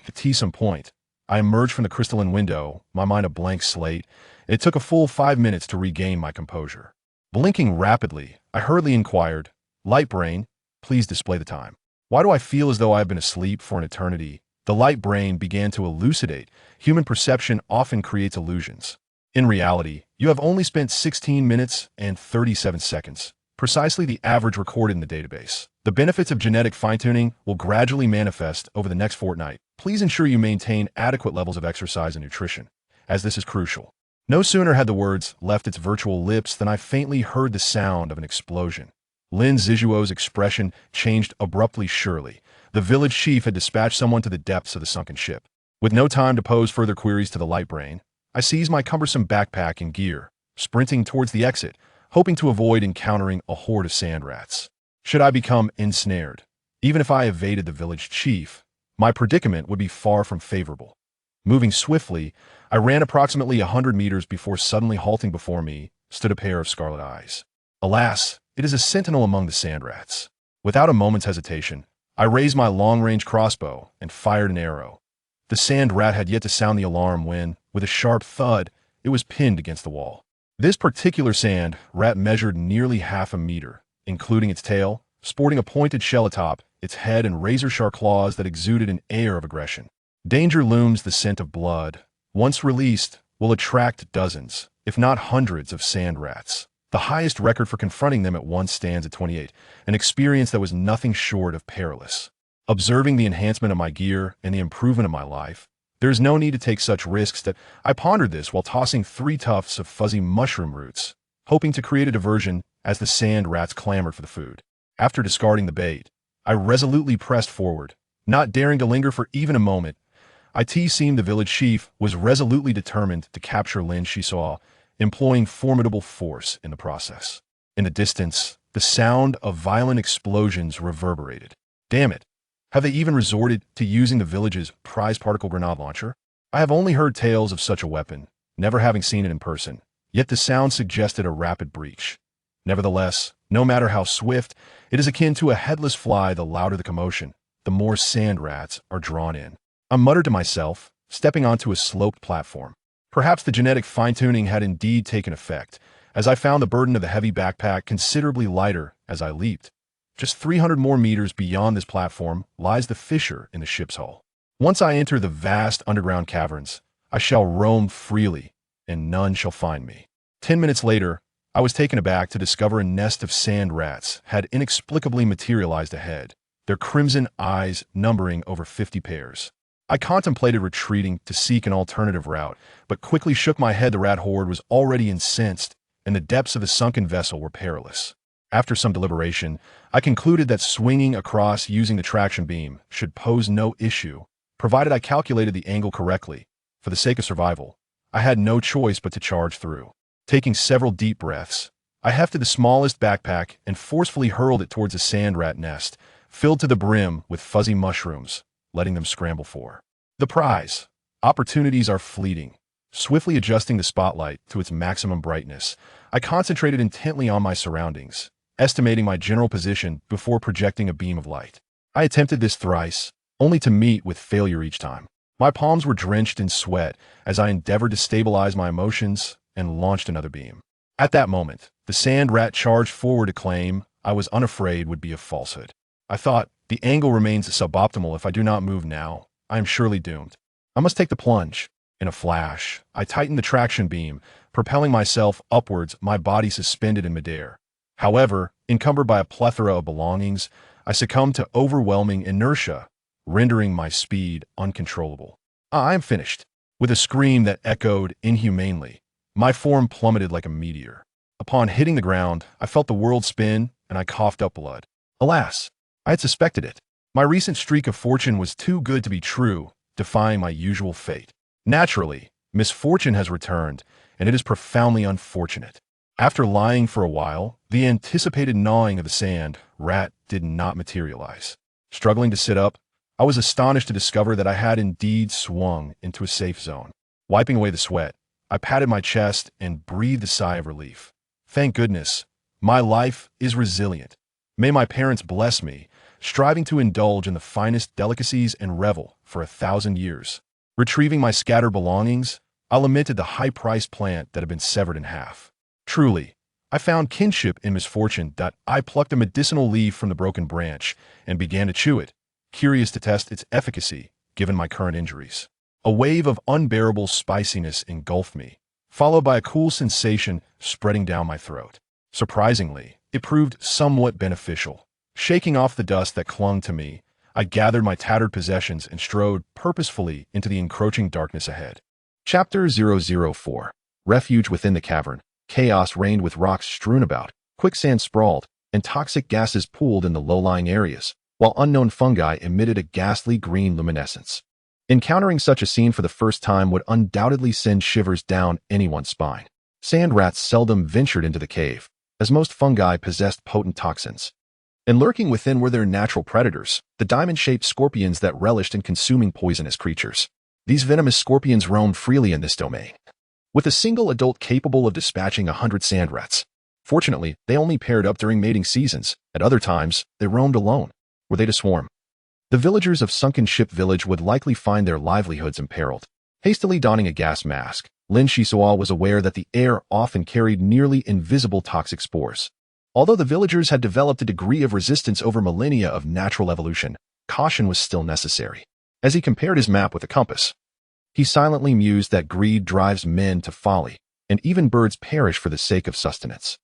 At some point, I emerged from the crystalline window, my mind a blank slate. It took a full 5 minutes to regain my composure. Blinking rapidly, I hurriedly inquired, "Light brain, please display the time." Why do I feel as though I have been asleep for an eternity? The light brain began to elucidate. Human perception often creates illusions. In reality, you have only spent 16 minutes and 37 seconds, precisely the average recorded in the database. The benefits of genetic fine-tuning will gradually manifest over the next fortnight. Please ensure you maintain adequate levels of exercise and nutrition, as this is crucial. No sooner had the words left its virtual lips than I faintly heard the sound of an explosion. Lin Xisuo's expression changed abruptly. Surely, the village chief had dispatched someone to the depths of the sunken ship. With no time to pose further queries to the light brain, I seized my cumbersome backpack and gear, sprinting towards the exit, hoping to avoid encountering a horde of sand rats. Should I become ensnared, even if I evaded the village chief, my predicament would be far from favorable. Moving swiftly, I ran approximately 100 meters before suddenly halting. Before me stood a pair of scarlet eyes. Alas, it is a sentinel among the sand rats. Without a moment's hesitation, I raised my long-range crossbow and fired an arrow. The sand rat had yet to sound the alarm when, with a sharp thud, it was pinned against the wall. This particular sand rat measured nearly half a meter, including its tail, sporting a pointed shell atop its head and razor-sharp claws that exuded an air of aggression. Danger looms. The scent of blood, once released, will attract dozens, if not hundreds, of sand rats. The highest record for confronting them at once stands at 28, an experience that was nothing short of perilous. Observing the enhancement of my gear and the improvement of my life, there is no need to take such risks. That I pondered this while tossing 3 tufts of fuzzy mushroom roots, hoping to create a diversion as the sand rats clamored for the food. After discarding the bait, I resolutely pressed forward, not daring to linger for even a moment. It seemed the village chief was resolutely determined to capture Lin Xisuo, employing formidable force in the process. In the distance, the sound of violent explosions reverberated. Damn it! Have they even resorted to using the village's prize particle grenade launcher? I have only heard tales of such a weapon, never having seen it in person, yet the sound suggested a rapid breach. Nevertheless, no matter how swift, it is akin to a headless fly. The louder the commotion, the more sand rats are drawn in. I muttered to myself, stepping onto a sloped platform. Perhaps the genetic fine-tuning had indeed taken effect, as I found the burden of the heavy backpack considerably lighter as I leaped. Just 300 more meters beyond this platform lies the fissure in the ship's hull. Once I enter the vast underground caverns, I shall roam freely, and none shall find me. 10 minutes later, I was taken aback to discover a nest of sand rats had inexplicably materialized ahead, their crimson eyes numbering over 50 pairs. I contemplated retreating to seek an alternative route, but quickly shook my head. The rat horde was already incensed, and the depths of the sunken vessel were perilous. After some deliberation, I concluded that swinging across using the traction beam should pose no issue, provided I calculated the angle correctly. For the sake of survival, I had no choice but to charge through. Taking several deep breaths, I hefted the smallest backpack and forcefully hurled it towards a sand rat nest, filled to the brim with fuzzy mushrooms, letting them scramble for the prize. Opportunities are fleeting. Swiftly adjusting the spotlight to its maximum brightness, I concentrated intently on my surroundings, estimating my general position before projecting a beam of light. I attempted this thrice, only to meet with failure each time. My palms were drenched in sweat as I endeavored to stabilize my emotions and launched another beam. At that moment, the sand rat charged forward. A claim I was unafraid would be a falsehood. I thought, the angle remains suboptimal. If I do not move now, I am surely doomed. I must take the plunge. In a flash, I tightened the traction beam, propelling myself upwards, my body suspended in midair. However, encumbered by a plethora of belongings, I succumbed to overwhelming inertia, rendering my speed uncontrollable. I am finished. With a scream that echoed inhumanely, my form plummeted like a meteor. Upon hitting the ground, I felt the world spin, and I coughed up blood. Alas, I had suspected it. My recent streak of fortune was too good to be true, defying my usual fate. Naturally, misfortune has returned, and it is profoundly unfortunate. After lying for a while, the anticipated gnawing of the sand rat did not materialize. Struggling to sit up, I was astonished to discover that I had indeed swung into a safe zone. Wiping away the sweat, I patted my chest and breathed a sigh of relief. Thank goodness, my life is resilient. May my parents bless me, striving to indulge in the finest delicacies and revel for 1,000 years. Retrieving my scattered belongings, I lamented the high-priced plant that had been severed in half. Truly, I found kinship in misfortune that I plucked a medicinal leaf from the broken branch and began to chew it, curious to test its efficacy given my current injuries. A wave of unbearable spiciness engulfed me, followed by a cool sensation spreading down my throat. Surprisingly, it proved somewhat beneficial. Shaking off the dust that clung to me, I gathered my tattered possessions and strode purposefully into the encroaching darkness ahead. Chapter 004. Refuge within the cavern. Chaos reigned with rocks strewn about, quicksand sprawled, and toxic gases pooled in the low-lying areas, while unknown fungi emitted a ghastly green luminescence. Encountering such a scene for the first time would undoubtedly send shivers down anyone's spine. Sand rats seldom ventured into the cave, as most fungi possessed potent toxins. And lurking within were their natural predators, the diamond-shaped scorpions that relished in consuming poisonous creatures. These venomous scorpions roamed freely in this domain, with a single adult capable of dispatching 100 sand rats. Fortunately, they only paired up during mating seasons. At other times, they roamed alone, were they to swarm. The villagers of Sunken Ship Village would likely find their livelihoods imperiled. Hastily donning a gas mask, Lin Xisuo was aware that the air often carried nearly invisible toxic spores. Although the villagers had developed a degree of resistance over millennia of natural evolution, caution was still necessary. As he compared his map with a compass, he silently mused that greed drives men to folly, and even birds perish for the sake of sustenance.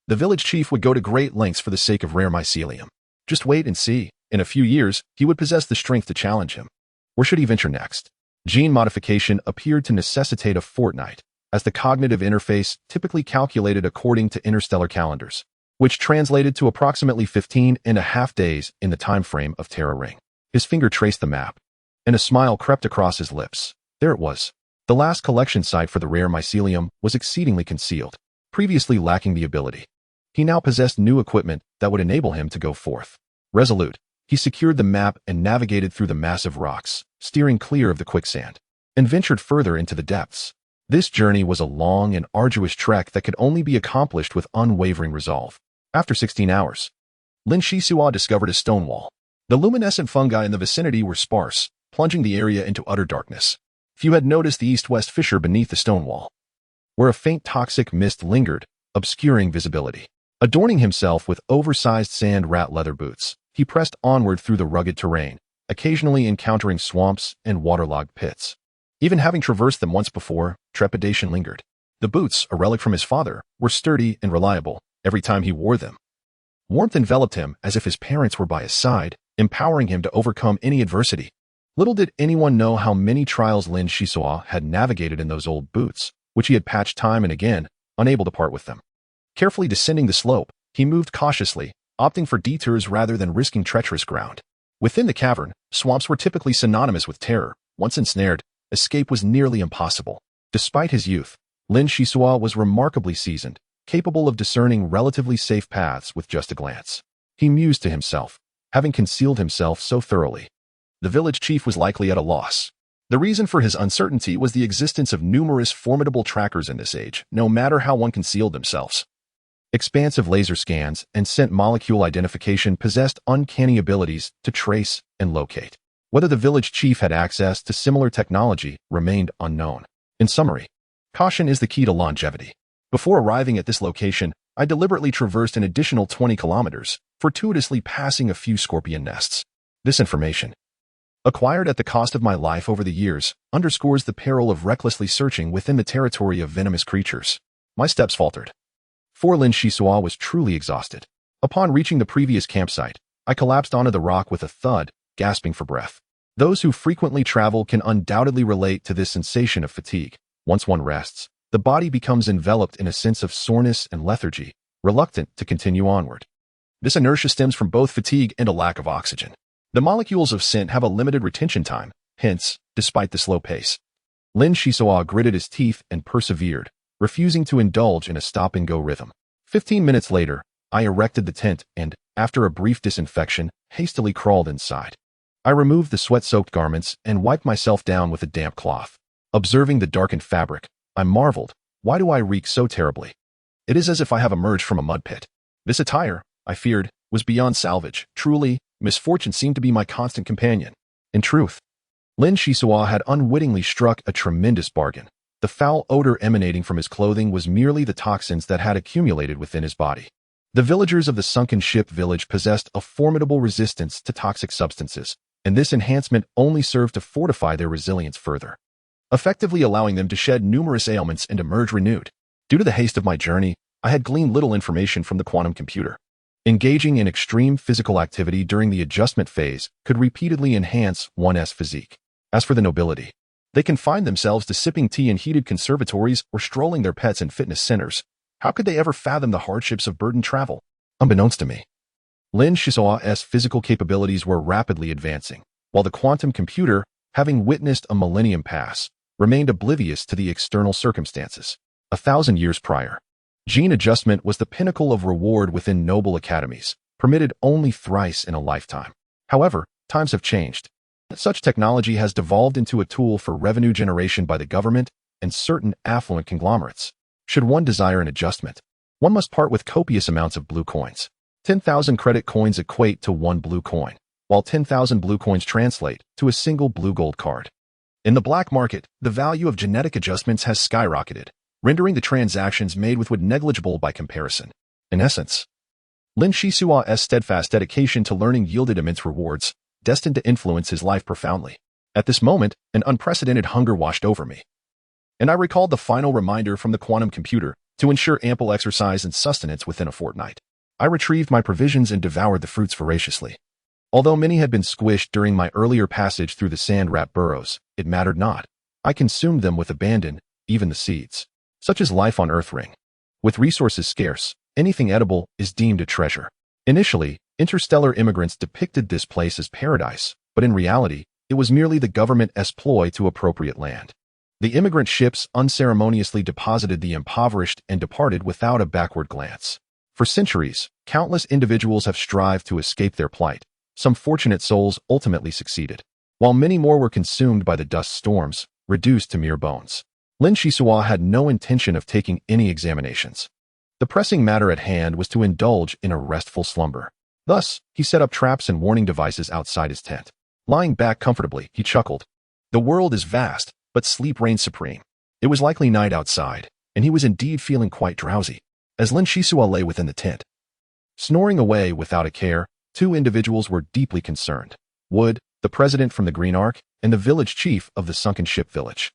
The village chief would go to great lengths for the sake of rare mycelium. Just wait and see. In a few years, he would possess the strength to challenge him. Where should he venture next? Gene modification appeared to necessitate a fortnight, as the cognitive interface typically calculated according to interstellar calendars, which translated to approximately 15.5 days in the time frame of Terra Ring. His finger traced the map, and a smile crept across his lips. There it was. The last collection site for the rare mycelium was exceedingly concealed, previously lacking the ability. He now possessed new equipment that would enable him to go forth. Resolute, he secured the map and navigated through the massive rocks, steering clear of the quicksand, and ventured further into the depths. This journey was a long and arduous trek that could only be accomplished with unwavering resolve. After 16 hours, Lin Xisuo discovered a stone wall. The luminescent fungi in the vicinity were sparse, plunging the area into utter darkness. Few had noticed the east-west fissure beneath the stone wall, where a faint toxic mist lingered, obscuring visibility. Adorning himself with oversized sand rat leather boots, he pressed onward through the rugged terrain, occasionally encountering swamps and waterlogged pits. Even having traversed them once before, trepidation lingered. The boots, a relic from his father, were sturdy and reliable every time he wore them. Warmth enveloped him as if his parents were by his side, empowering him to overcome any adversity. Little did anyone know how many trials Lin Xisuo had navigated in those old boots, which he had patched time and again, unable to part with them. Carefully descending the slope, he moved cautiously, opting for detours rather than risking treacherous ground. Within the cavern, swamps were typically synonymous with terror. Once ensnared, escape was nearly impossible. Despite his youth, Lin Xisuo was remarkably seasoned, capable of discerning relatively safe paths with just a glance. He mused to himself, having concealed himself so thoroughly. The village chief was likely at a loss. The reason for his uncertainty was the existence of numerous formidable trackers in this age, no matter how one concealed themselves. Expansive laser scans and scent molecule identification possessed uncanny abilities to trace and locate. Whether the village chief had access to similar technology remained unknown. In summary, caution is the key to longevity. Before arriving at this location, I deliberately traversed an additional 20 kilometers, fortuitously passing a few scorpion nests. This information, acquired at the cost of my life over the years, underscores the peril of recklessly searching within the territory of venomous creatures. My steps faltered. For Lin Xisuo was truly exhausted. Upon reaching the previous campsite, I collapsed onto the rock with a thud, gasping for breath. Those who frequently travel can undoubtedly relate to this sensation of fatigue. Once one rests, the body becomes enveloped in a sense of soreness and lethargy, reluctant to continue onward. This inertia stems from both fatigue and a lack of oxygen. The molecules of scent have a limited retention time, hence, despite the slow pace. Lin Xisuo gritted his teeth and persevered, refusing to indulge in a stop-and-go rhythm. 15 minutes later, I erected the tent and, after a brief disinfection, hastily crawled inside. I removed the sweat-soaked garments and wiped myself down with a damp cloth. Observing the darkened fabric, I marveled, why do I reek so terribly? It is as if I have emerged from a mud pit. This attire, I feared, was beyond salvage. Truly, misfortune seemed to be my constant companion. In truth, Lin Xisuo had unwittingly struck a tremendous bargain. The foul odor emanating from his clothing was merely the toxins that had accumulated within his body. The villagers of the sunken ship village possessed a formidable resistance to toxic substances, and this enhancement only served to fortify their resilience further, effectively allowing them to shed numerous ailments and emerge renewed. Due to the haste of my journey, I had gleaned little information from the quantum computer. Engaging in extreme physical activity during the adjustment phase could repeatedly enhance one's physique. As for the nobility, they confined themselves to sipping tea in heated conservatories or strolling their pets in fitness centers. How could they ever fathom the hardships of burdened travel? Unbeknownst to me, Lin Xisuo's physical capabilities were rapidly advancing, while the quantum computer, having witnessed a millennium pass, remained oblivious to the external circumstances. 1,000 years prior, gene adjustment was the pinnacle of reward within noble academies, permitted only thrice in a lifetime. However, times have changed. Such technology has devolved into a tool for revenue generation by the government and certain affluent conglomerates. Should one desire an adjustment, one must part with copious amounts of blue coins. 10,000 credit coins equate to 1 blue coin, while 10,000 blue coins translate to a single blue gold card. In the black market, the value of genetic adjustments has skyrocketed, rendering the transactions made with wood negligible by comparison. In essence, Lin Xisuo's steadfast dedication to learning yielded immense rewards, destined to influence his life profoundly. At this moment, an unprecedented hunger washed over me, and I recalled the final reminder from the quantum computer to ensure ample exercise and sustenance within a fortnight. I retrieved my provisions and devoured the fruits voraciously. Although many had been squished during my earlier passage through the sand-wrapped burrows, it mattered not. I consumed them with abandon, even the seeds. Such is life on Earthring. With resources scarce, anything edible is deemed a treasure. Initially, interstellar immigrants depicted this place as paradise, but in reality, it was merely the government's ploy to appropriate land. The immigrant ships unceremoniously deposited the impoverished and departed without a backward glance. For centuries, countless individuals have strived to escape their plight. Some fortunate souls ultimately succeeded, while many more were consumed by the dust storms, reduced to mere bones. Lin Xisuo had no intention of taking any examinations. The pressing matter at hand was to indulge in a restful slumber. Thus, he set up traps and warning devices outside his tent. Lying back comfortably, he chuckled. The world is vast, but sleep reigns supreme. It was likely night outside, and he was indeed feeling quite drowsy, as Lin Xisuo lay within the tent. Snoring away without a care, two individuals were deeply concerned. Wood, the president from the Green Ark, and the village chief of the sunken ship village.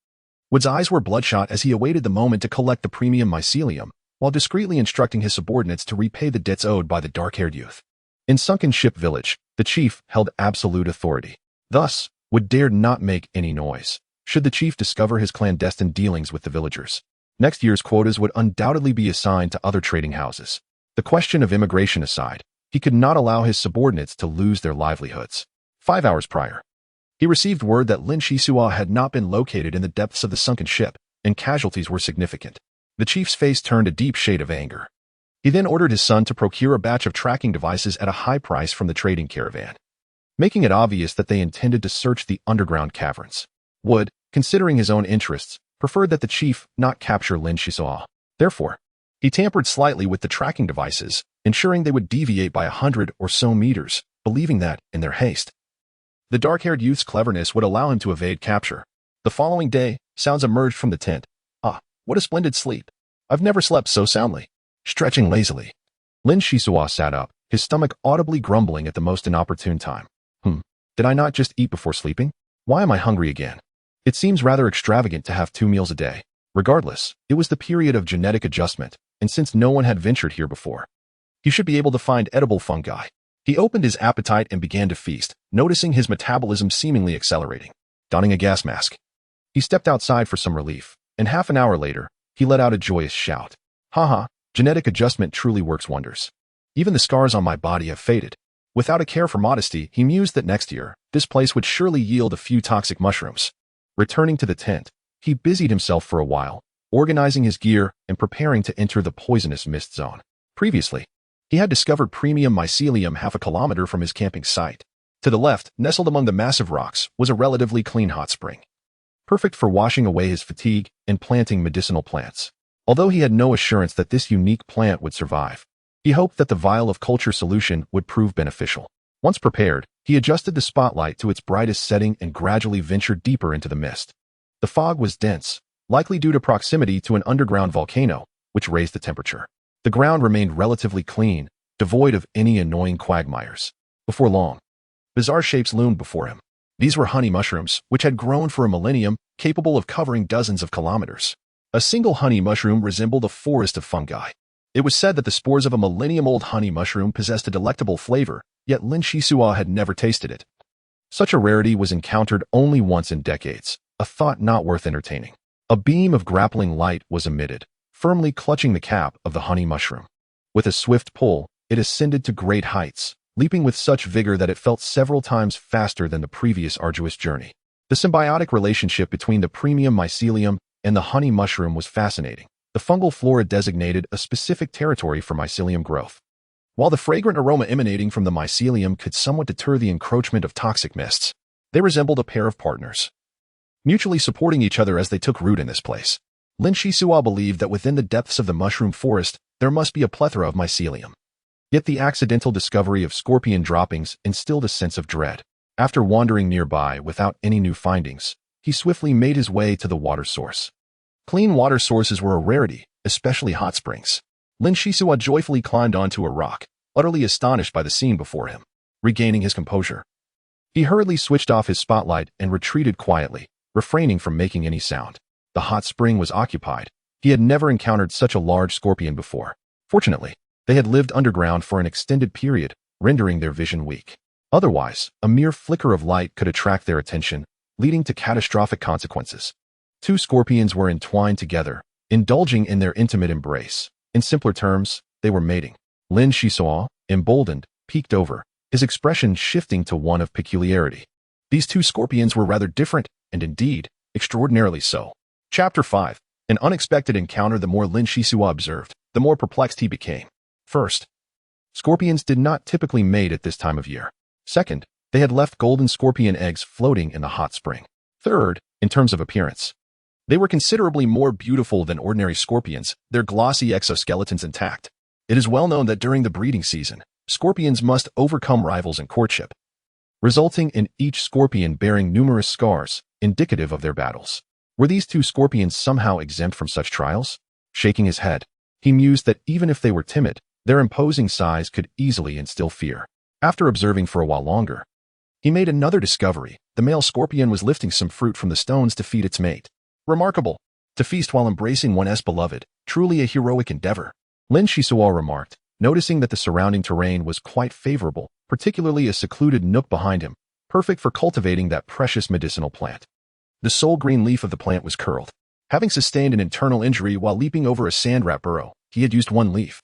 Wood's eyes were bloodshot as he awaited the moment to collect the premium mycelium, while discreetly instructing his subordinates to repay the debts owed by the dark-haired youth. In sunken ship village, the chief held absolute authority. Thus, Wood dared not make any noise, should the chief discover his clandestine dealings with the villagers. Next year's quotas would undoubtedly be assigned to other trading houses. The question of immigration aside, he could not allow his subordinates to lose their livelihoods. 5 hours prior, he received word that Lin Xisuo had not been located in the depths of the sunken ship, and casualties were significant. The chief's face turned a deep shade of anger. He then ordered his son to procure a batch of tracking devices at a high price from the trading caravan, making it obvious that they intended to search the underground caverns. Wood, considering his own interests, preferred that the chief not capture Lin Xisuo. Therefore, he tampered slightly with the tracking devices, ensuring they would deviate by 100 or so meters, believing that, in their haste, the dark-haired youth's cleverness would allow him to evade capture. The following day, sounds emerged from the tent. Ah, what a splendid sleep. I've never slept so soundly. Stretching lazily, Lin Xisuo sat up, his stomach audibly grumbling at the most inopportune time. Did I not just eat before sleeping? Why am I hungry again? It seems rather extravagant to have 2 meals a day. Regardless, it was the period of genetic adjustment, and since no one had ventured here before, he should be able to find edible fungi. He opened his appetite and began to feast, noticing his metabolism seemingly accelerating. Donning a gas mask, he stepped outside for some relief, and half an hour later, he let out a joyous shout. Haha, genetic adjustment truly works wonders. Even the scars on my body have faded. Without a care for modesty, he mused that next year, this place would surely yield a few toxic mushrooms. Returning to the tent, he busied himself for a while, organizing his gear and preparing to enter the poisonous mist zone. Previously, he had discovered premium mycelium half a kilometer from his camping site. To the left, nestled among the massive rocks, was a relatively clean hot spring, perfect for washing away his fatigue and planting medicinal plants. Although he had no assurance that this unique plant would survive, he hoped that the vial of culture solution would prove beneficial. Once prepared, he adjusted the spotlight to its brightest setting and gradually ventured deeper into the mist. The fog was dense, likely due to proximity to an underground volcano, which raised the temperature. The ground remained relatively clean, devoid of any annoying quagmires. Before long, bizarre shapes loomed before him. These were honey mushrooms, which had grown for a millennium, capable of covering dozens of kilometers. A single honey mushroom resembled a forest of fungi. It was said that the spores of a millennium-old honey mushroom possessed a delectable flavor, yet Lin Xisuo had never tasted it. Such a rarity was encountered only once in decades, a thought not worth entertaining. A beam of grappling light was emitted, firmly clutching the cap of the honey mushroom. With a swift pull, it ascended to great heights, leaping with such vigor that it felt several times faster than the previous arduous journey. The symbiotic relationship between the premium mycelium and the honey mushroom was fascinating. The fungal flora designated a specific territory for mycelium growth, while the fragrant aroma emanating from the mycelium could somewhat deter the encroachment of toxic mists. They resembled a pair of partners, mutually supporting each other as they took root in this place. Lin Xisuo believed that within the depths of the mushroom forest, there must be a plethora of mycelium. Yet the accidental discovery of scorpion droppings instilled a sense of dread. After wandering nearby without any new findings, he swiftly made his way to the water source. Clean water sources were a rarity, especially hot springs. Lin Xisuo joyfully climbed onto a rock, utterly astonished by the scene before him. Regaining his composure, he hurriedly switched off his spotlight and retreated quietly, refraining from making any sound. The hot spring was occupied. He had never encountered such a large scorpion before. Fortunately, they had lived underground for an extended period, rendering their vision weak. Otherwise, a mere flicker of light could attract their attention, leading to catastrophic consequences. Two scorpions were entwined together, indulging in their intimate embrace. In simpler terms, they were mating. Lin Xisuo, emboldened, peeked over, his expression shifting to one of peculiarity. These two scorpions were rather different, and indeed, extraordinarily so. Chapter 5. An unexpected encounter. The more Lin Xisuo observed, the more perplexed he became. First, scorpions did not typically mate at this time of year. Second, they had left golden scorpion eggs floating in the hot spring. Third, in terms of appearance, they were considerably more beautiful than ordinary scorpions, their glossy exoskeletons intact. It is well known that during the breeding season, scorpions must overcome rivals in courtship, resulting in each scorpion bearing numerous scars, indicative of their battles. Were these two scorpions somehow exempt from such trials? Shaking his head, he mused that even if they were timid, their imposing size could easily instill fear. After observing for a while longer, he made another discovery. The male scorpion was lifting some fruit from the stones to feed its mate. Remarkable. To feast while embracing one's beloved, truly a heroic endeavor. Lin Xisuo remarked, noticing that the surrounding terrain was quite favorable, particularly a secluded nook behind him, perfect for cultivating that precious medicinal plant. The sole green leaf of the plant was curled. Having sustained an internal injury while leaping over a sand rat burrow, he had used one leaf,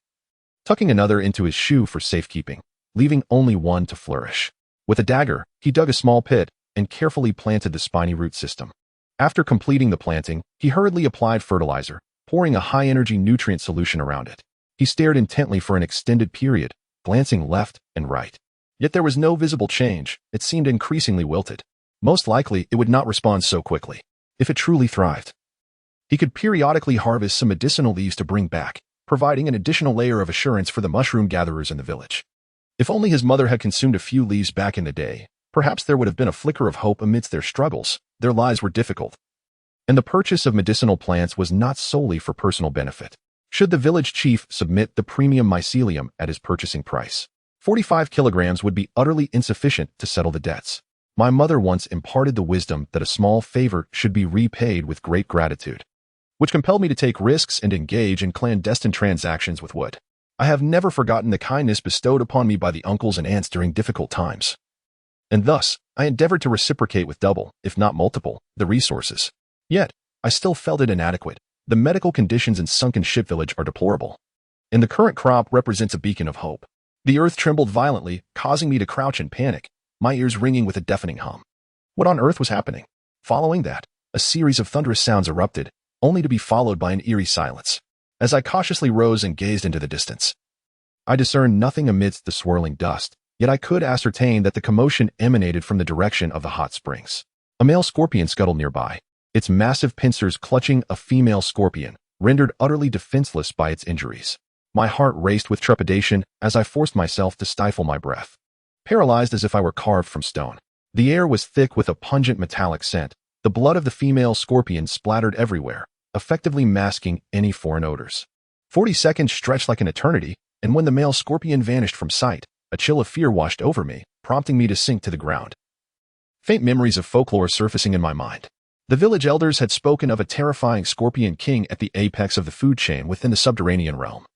tucking another into his shoe for safekeeping, leaving only one to flourish. With a dagger, he dug a small pit and carefully planted the spiny root system. After completing the planting, he hurriedly applied fertilizer, pouring a high-energy nutrient solution around it. He stared intently for an extended period, glancing left and right. Yet there was no visible change. It seemed increasingly wilted. Most likely, it would not respond so quickly. If it truly thrived, he could periodically harvest some medicinal leaves to bring back, providing an additional layer of assurance for the mushroom gatherers in the village. If only his mother had consumed a few leaves back in the day, perhaps there would have been a flicker of hope amidst their struggles. Their lives were difficult, and the purchase of medicinal plants was not solely for personal benefit. Should the village chief submit the premium mycelium at his purchasing price, 45 kilograms would be utterly insufficient to settle the debts. My mother once imparted the wisdom that a small favor should be repaid with great gratitude, which compelled me to take risks and engage in clandestine transactions with wood. I have never forgotten the kindness bestowed upon me by the uncles and aunts during difficult times. And thus, I endeavored to reciprocate with double, if not multiple, the resources. Yet, I still felt it inadequate. The medical conditions in sunken ship village are deplorable. And the current crop represents a beacon of hope. The earth trembled violently, causing me to crouch in panic, my ears ringing with a deafening hum. What on earth was happening? Following that, a series of thunderous sounds erupted, only to be followed by an eerie silence. As I cautiously rose and gazed into the distance, I discerned nothing amidst the swirling dust, yet I could ascertain that the commotion emanated from the direction of the hot springs. A male scorpion scuttled nearby, its massive pincers clutching a female scorpion, rendered utterly defenseless by its injuries. My heart raced with trepidation as I forced myself to stifle my breath. Paralyzed as if I were carved from stone. The air was thick with a pungent metallic scent. The blood of the female scorpion splattered everywhere, effectively masking any foreign odors. 40 seconds stretched like an eternity, and when the male scorpion vanished from sight, a chill of fear washed over me, prompting me to sink to the ground. Faint memories of folklore surfacing in my mind. The village elders had spoken of a terrifying scorpion king at the apex of the food chain within the subterranean realm.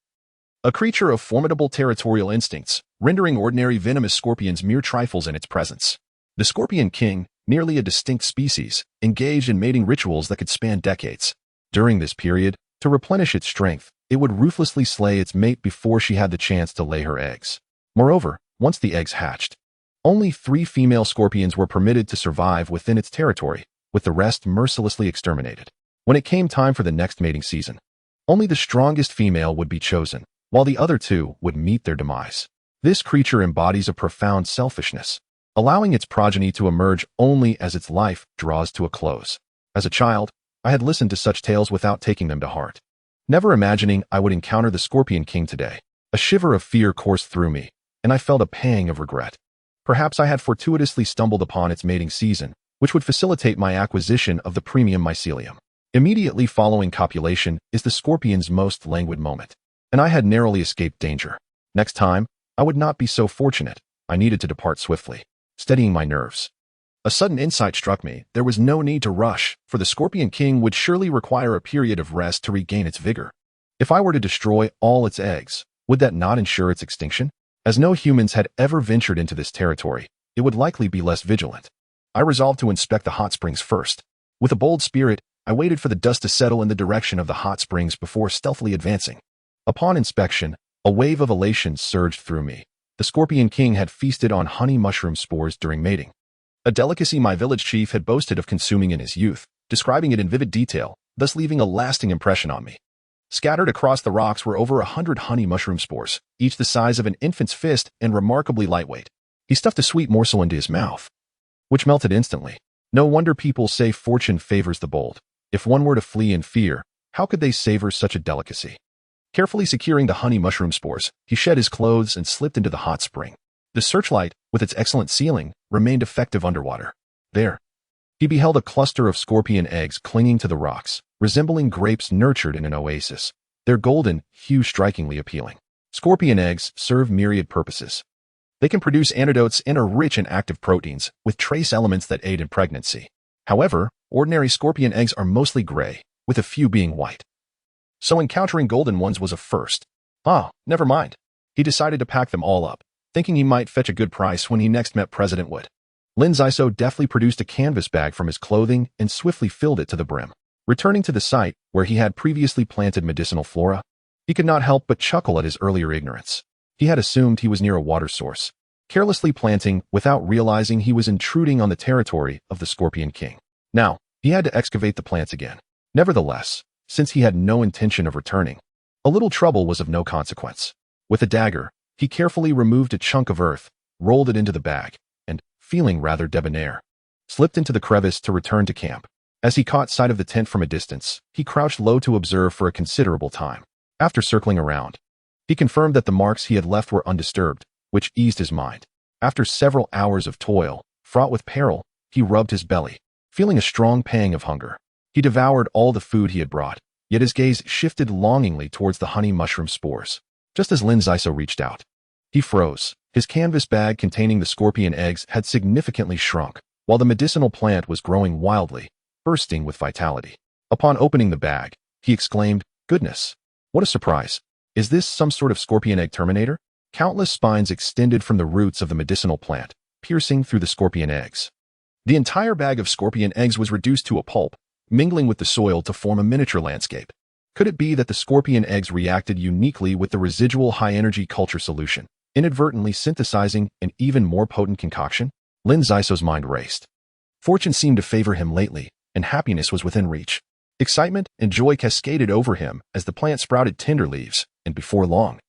A creature of formidable territorial instincts, rendering ordinary venomous scorpions mere trifles in its presence. The Scorpion King, nearly a distinct species, engaged in mating rituals that could span decades. During this period, to replenish its strength, it would ruthlessly slay its mate before she had the chance to lay her eggs. Moreover, once the eggs hatched, only 3 female scorpions were permitted to survive within its territory, with the rest mercilessly exterminated. When it came time for the next mating season, only the strongest female would be chosen, while the other 2 would meet their demise. This creature embodies a profound selfishness, allowing its progeny to emerge only as its life draws to a close. As a child, I had listened to such tales without taking them to heart, never imagining I would encounter the Scorpion King today. A shiver of fear coursed through me, and I felt a pang of regret. Perhaps I had fortuitously stumbled upon its mating season, which would facilitate my acquisition of the premium mycelium. Immediately following copulation is the scorpion's most languid moment, and I had narrowly escaped danger. Next time, I would not be so fortunate. I needed to depart swiftly, steadying my nerves. A sudden insight struck me. There was no need to rush, for the Scorpion King would surely require a period of rest to regain its vigor. If I were to destroy all its eggs, would that not ensure its extinction? As no humans had ever ventured into this territory, it would likely be less vigilant. I resolved to inspect the hot springs first. With a bold spirit, I waited for the dust to settle in the direction of the hot springs before stealthily advancing. Upon inspection, a wave of elation surged through me. The Scorpion King had feasted on honey mushroom spores during mating, a delicacy my village chief had boasted of consuming in his youth, describing it in vivid detail, thus leaving a lasting impression on me. Scattered across the rocks were over 100 honey mushroom spores, each the size of an infant's fist and remarkably lightweight. He stuffed a sweet morsel into his mouth, which melted instantly. No wonder people say fortune favors the bold. If one were to flee in fear, how could they savor such a delicacy? Carefully securing the honey mushroom spores, he shed his clothes and slipped into the hot spring. The searchlight, with its excellent sealing, remained effective underwater. There, he beheld a cluster of scorpion eggs clinging to the rocks, resembling grapes nurtured in an oasis, their golden hue strikingly appealing. Scorpion eggs serve myriad purposes. They can produce antidotes and are rich in active proteins, with trace elements that aid in pregnancy. However, ordinary scorpion eggs are mostly gray, with a few being white. So encountering golden ones was a first. Never mind. He decided to pack them all up, thinking he might fetch a good price when he next met President Wood. Lin Xisuo deftly produced a canvas bag from his clothing and swiftly filled it to the brim. Returning to the site where he had previously planted medicinal flora, he could not help but chuckle at his earlier ignorance. He had assumed he was near a water source, carelessly planting without realizing he was intruding on the territory of the Scorpion King. Now, he had to excavate the plants again. Nevertheless, since he had no intention of returning, a little trouble was of no consequence. With a dagger, he carefully removed a chunk of earth, rolled it into the bag, and, feeling rather debonair, slipped into the crevice to return to camp. As he caught sight of the tent from a distance, he crouched low to observe for a considerable time. After circling around, he confirmed that the marks he had left were undisturbed, which eased his mind. After several hours of toil, fraught with peril, he rubbed his belly, feeling a strong pang of hunger. He devoured all the food he had brought, yet his gaze shifted longingly towards the honey mushroom spores. Just as Lin Xisuo reached out, he froze. His canvas bag containing the scorpion eggs had significantly shrunk, while the medicinal plant was growing wildly, bursting with vitality. Upon opening the bag, he exclaimed, "Goodness! What a surprise! Is this some sort of scorpion egg terminator? Countless spines extended from the roots of the medicinal plant, piercing through the scorpion eggs. The entire bag of scorpion eggs was reduced to a pulp, mingling with the soil to form a miniature landscape. Could it be that the scorpion eggs reacted uniquely with the residual high-energy culture solution, inadvertently synthesizing an even more potent concoction? Lin Xisuo's mind raced. Fortune seemed to favor him lately, and happiness was within reach. Excitement and joy cascaded over him as the plant sprouted tender leaves, and before long,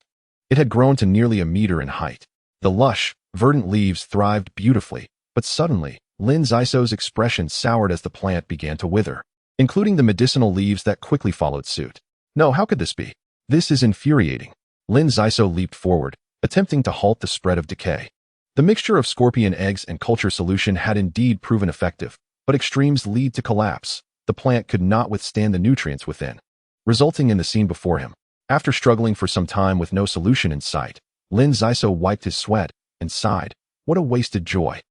it had grown to nearly a meter in height. The lush, verdant leaves thrived beautifully, but suddenly, Lin Xisuo's expression soured as the plant began to wither, including the medicinal leaves that quickly followed suit. No, how could this be? This is infuriating. Lin Xisuo leaped forward, attempting to halt the spread of decay. The mixture of scorpion eggs and culture solution had indeed proven effective, but extremes lead to collapse. The plant could not withstand the nutrients within, resulting in the scene before him. After struggling for some time with no solution in sight, Lin Xisuo wiped his sweat and sighed. What a wasted joy.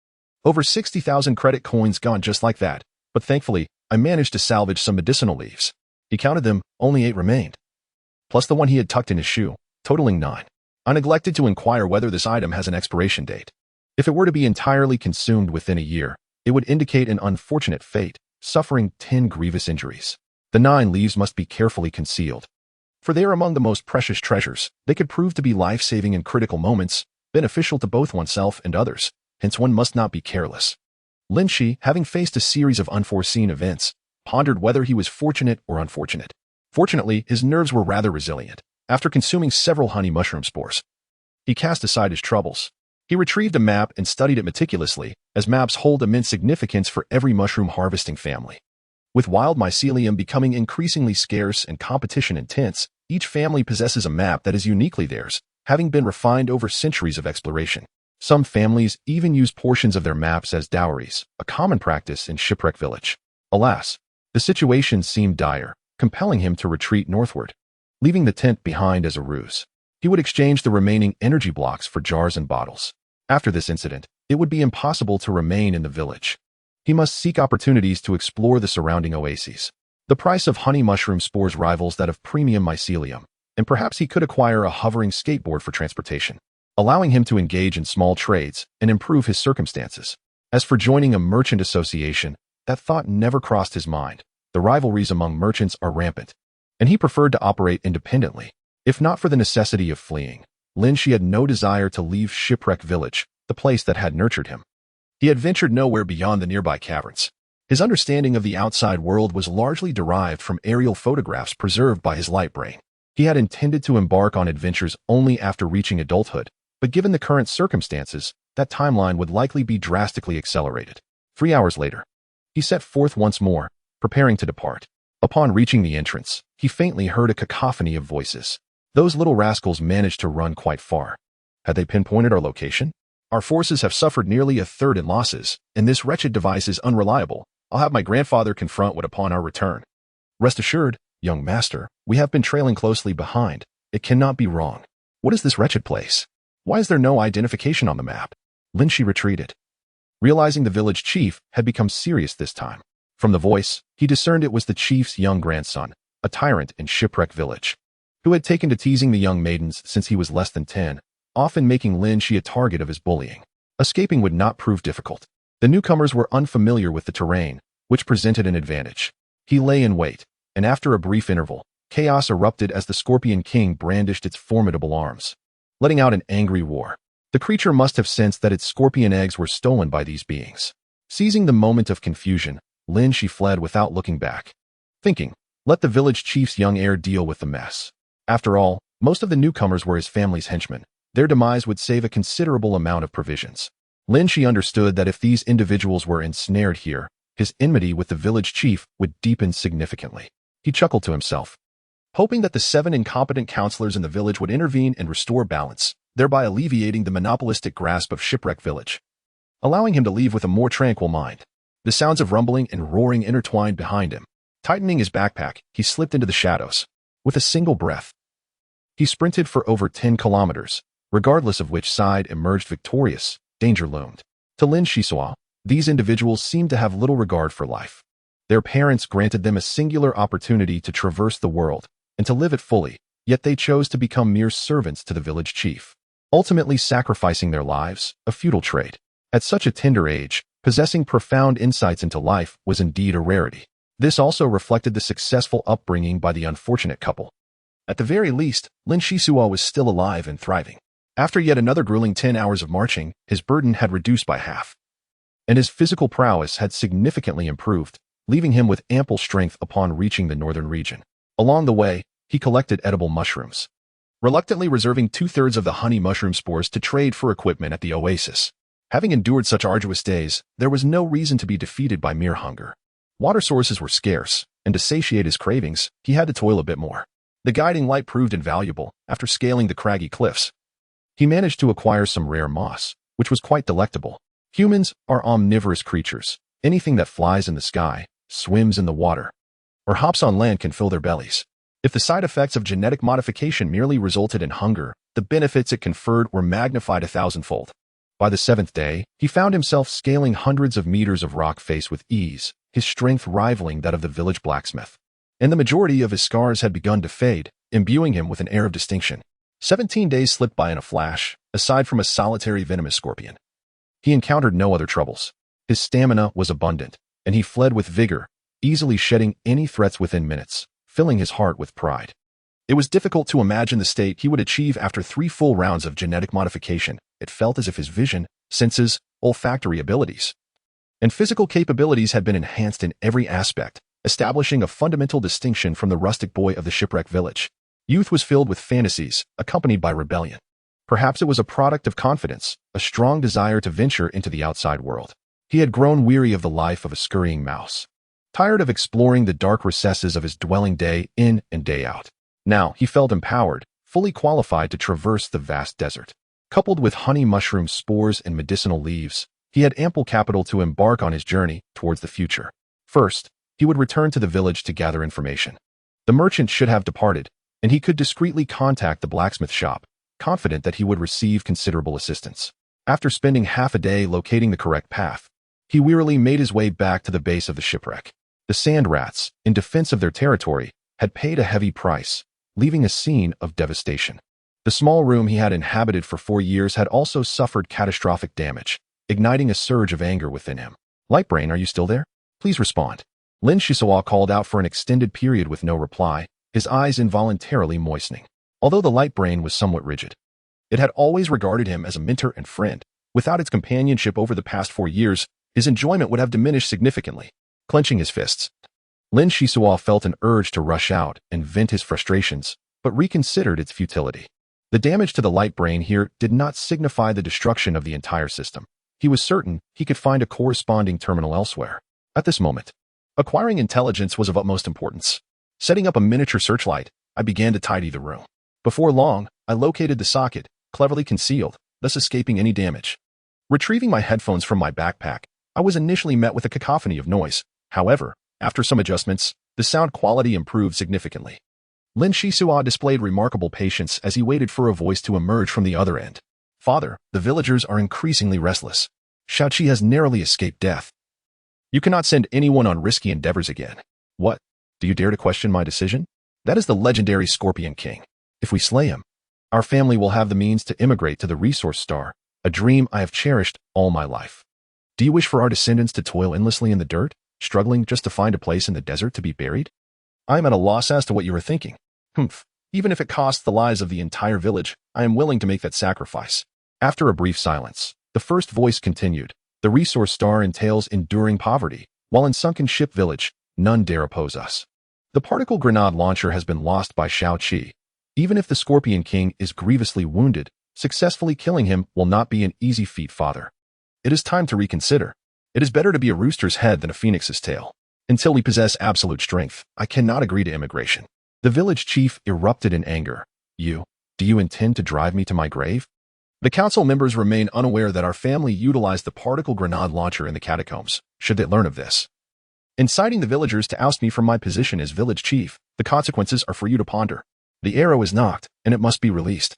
Over 60,000 credit coins gone just like that, but thankfully, I managed to salvage some medicinal leaves. He counted them, only 8 remained, plus the one he had tucked in his shoe, totaling 9. I neglected to inquire whether this item has an expiration date. If it were to be entirely consumed within a year, it would indicate an unfortunate fate, suffering 10 grievous injuries. The 9 leaves must be carefully concealed, for they are among the most precious treasures. They could prove to be life-saving in critical moments, beneficial to both oneself and others, hence one must not be careless. Lin Xi, having faced a series of unforeseen events, pondered whether he was fortunate or unfortunate. Fortunately, his nerves were rather resilient. After consuming several honey mushroom spores, he cast aside his troubles. He retrieved a map and studied it meticulously, as maps hold immense significance for every mushroom harvesting family. With wild mycelium becoming increasingly scarce and competition intense, each family possesses a map that is uniquely theirs, having been refined over centuries of exploration. Some families even use portions of their maps as dowries, a common practice in Shipwreck Village. Alas, the situation seemed dire, compelling him to retreat northward, leaving the tent behind as a ruse. He would exchange the remaining energy blocks for jars and bottles. After this incident, it would be impossible to remain in the village. He must seek opportunities to explore the surrounding oases. The price of honey mushroom spores rivals that of premium mycelium, and perhaps he could acquire a hovering skateboard for transportation, allowing him to engage in small trades and improve his circumstances. As for joining a merchant association, that thought never crossed his mind. The rivalries among merchants are rampant, and he preferred to operate independently. If not for the necessity of fleeing, Lin Xi had no desire to leave Shipwreck Village, the place that had nurtured him. He had ventured nowhere beyond the nearby caverns. His understanding of the outside world was largely derived from aerial photographs preserved by his light brain. He had intended to embark on adventures only after reaching adulthood, but given the current circumstances, that timeline would likely be drastically accelerated. 3 hours later, he set forth once more, preparing to depart. Upon reaching the entrance, he faintly heard a cacophony of voices. Those little rascals managed to run quite far. Had they pinpointed our location? Our forces have suffered nearly a third in losses, and this wretched device is unreliable. I'll have my grandfather confront what upon our return. Rest assured, young master, we have been trailing closely behind. It cannot be wrong. What is this wretched place? Why is there no identification on the map? Lin Xi retreated, realizing the village chief had become serious this time. From the voice, he discerned it was the chief's young grandson, a tyrant in Shipwreck Village, who had taken to teasing the young maidens since he was less than 10, often making Lin Xi a target of his bullying. Escaping would not prove difficult. The newcomers were unfamiliar with the terrain, which presented an advantage. He lay in wait, and after a brief interval, chaos erupted as the Scorpion King brandished its formidable arms, letting out an angry roar. The creature must have sensed that its scorpion eggs were stolen by these beings. Seizing the moment of confusion, Lin Xi fled without looking back, thinking, let the village chief's young heir deal with the mess. After all, most of the newcomers were his family's henchmen. Their demise would save a considerable amount of provisions. Lin Xi understood that if these individuals were ensnared here, his enmity with the village chief would deepen significantly. He chuckled to himself, hoping that the 7 incompetent counselors in the village would intervene and restore balance, thereby alleviating the monopolistic grasp of Shipwreck Village, allowing him to leave with a more tranquil mind. The sounds of rumbling and roaring intertwined behind him. Tightening his backpack, he slipped into the shadows. With a single breath, he sprinted for over 10 kilometers, regardless of which side emerged victorious. Danger loomed. To Lin Xisuo, these individuals seemed to have little regard for life. Their parents granted them a singular opportunity to traverse the world and to live it fully, yet they chose to become mere servants to the village chief, ultimately sacrificing their lives, a futile trait. At such a tender age, possessing profound insights into life was indeed a rarity. This also reflected the successful upbringing by the unfortunate couple. At the very least, Lin Xisuo was still alive and thriving. After yet another grueling 10 hours of marching, his burden had reduced by half, and his physical prowess had significantly improved, leaving him with ample strength upon reaching the northern region. Along the way, he collected edible mushrooms, reluctantly reserving 2/3 of the honey mushroom spores to trade for equipment at the oasis. Having endured such arduous days, there was no reason to be defeated by mere hunger. Water sources were scarce, and to satiate his cravings, he had to toil a bit more. The guiding light proved invaluable. After scaling the craggy cliffs, he managed to acquire some rare moss, which was quite delectable. Humans are omnivorous creatures. Anything that flies in the sky, swims in the water, or hops on land can fill their bellies. If the side effects of genetic modification merely resulted in hunger, the benefits it conferred were magnified 1,000-fold. By the 7th day, he found himself scaling hundreds of meters of rock face with ease, his strength rivaling that of the village blacksmith. And the majority of his scars had begun to fade, imbuing him with an air of distinction. 17 days slipped by in a flash, aside from a solitary venomous scorpion. He encountered no other troubles. His stamina was abundant, and he fled with vigor, easily shedding any threats within minutes, filling his heart with pride. It was difficult to imagine the state he would achieve after 3 full rounds of genetic modification. It felt as if his vision, senses, olfactory abilities, and physical capabilities had been enhanced in every aspect, establishing a fundamental distinction from the rustic boy of the shipwreck village. Youth was filled with fantasies, accompanied by rebellion. Perhaps it was a product of confidence, a strong desire to venture into the outside world. He had grown weary of the life of a scurrying mouse, tired of exploring the dark recesses of his dwelling day in and day out. Now he felt empowered, fully qualified to traverse the vast desert. Coupled with honey mushroom spores and medicinal leaves, he had ample capital to embark on his journey towards the future. First, he would return to the village to gather information. The merchant should have departed, and he could discreetly contact the blacksmith shop, confident that he would receive considerable assistance. After spending half a day locating the correct path, he wearily made his way back to the base of the shipwreck. The sand rats, in defense of their territory, had paid a heavy price, leaving a scene of devastation. The small room he had inhabited for 4 years had also suffered catastrophic damage, igniting a surge of anger within him. Lightbrain, are you still there? Please respond. Lin Xisuo called out for an extended period with no reply, his eyes involuntarily moistening. Although the Lightbrain was somewhat rigid, it had always regarded him as a mentor and friend. Without its companionship over the past 4 years, his enjoyment would have diminished significantly. Clenching his fists, Lin Xisuo felt an urge to rush out and vent his frustrations, but reconsidered its futility. The damage to the Lightbrain here did not signify the destruction of the entire system. He was certain he could find a corresponding terminal elsewhere. At this moment, acquiring intelligence was of utmost importance. Setting up a miniature searchlight, I began to tidy the room. Before long, I located the socket, cleverly concealed, thus escaping any damage. Retrieving my headphones from my backpack, I was initially met with a cacophony of noise. However, after some adjustments, the sound quality improved significantly. Lin Xisuo displayed remarkable patience as he waited for a voice to emerge from the other end. Father, the villagers are increasingly restless. Xiaoqi has narrowly escaped death. You cannot send anyone on risky endeavors again. What? Do you dare to question my decision? That is the legendary Scorpion King. If we slay him, our family will have the means to immigrate to the Resource Star, a dream I have cherished all my life. Do you wish for our descendants to toil endlessly in the dirt, struggling just to find a place in the desert to be buried? I am at a loss as to what you are thinking. Even if it costs the lives of the entire village, I am willing to make that sacrifice. After a brief silence, the first voice continued. The Resource Star entails enduring poverty, while in Sunken Ship Village, none dare oppose us. The particle grenade launcher has been lost by Xiaoqi. Even if the Scorpion King is grievously wounded, successfully killing him will not be an easy feat, father. It is time to reconsider. It is better to be a rooster's head than a phoenix's tail. Until we possess absolute strength, I cannot agree to immigration. The village chief erupted in anger. Do you intend to drive me to my grave? The council members remain unaware that our family utilized the particle grenade launcher in the catacombs, should they learn of this. Inciting the villagers to oust me from my position as village chief, the consequences are for you to ponder. The arrow is knocked, and it must be released.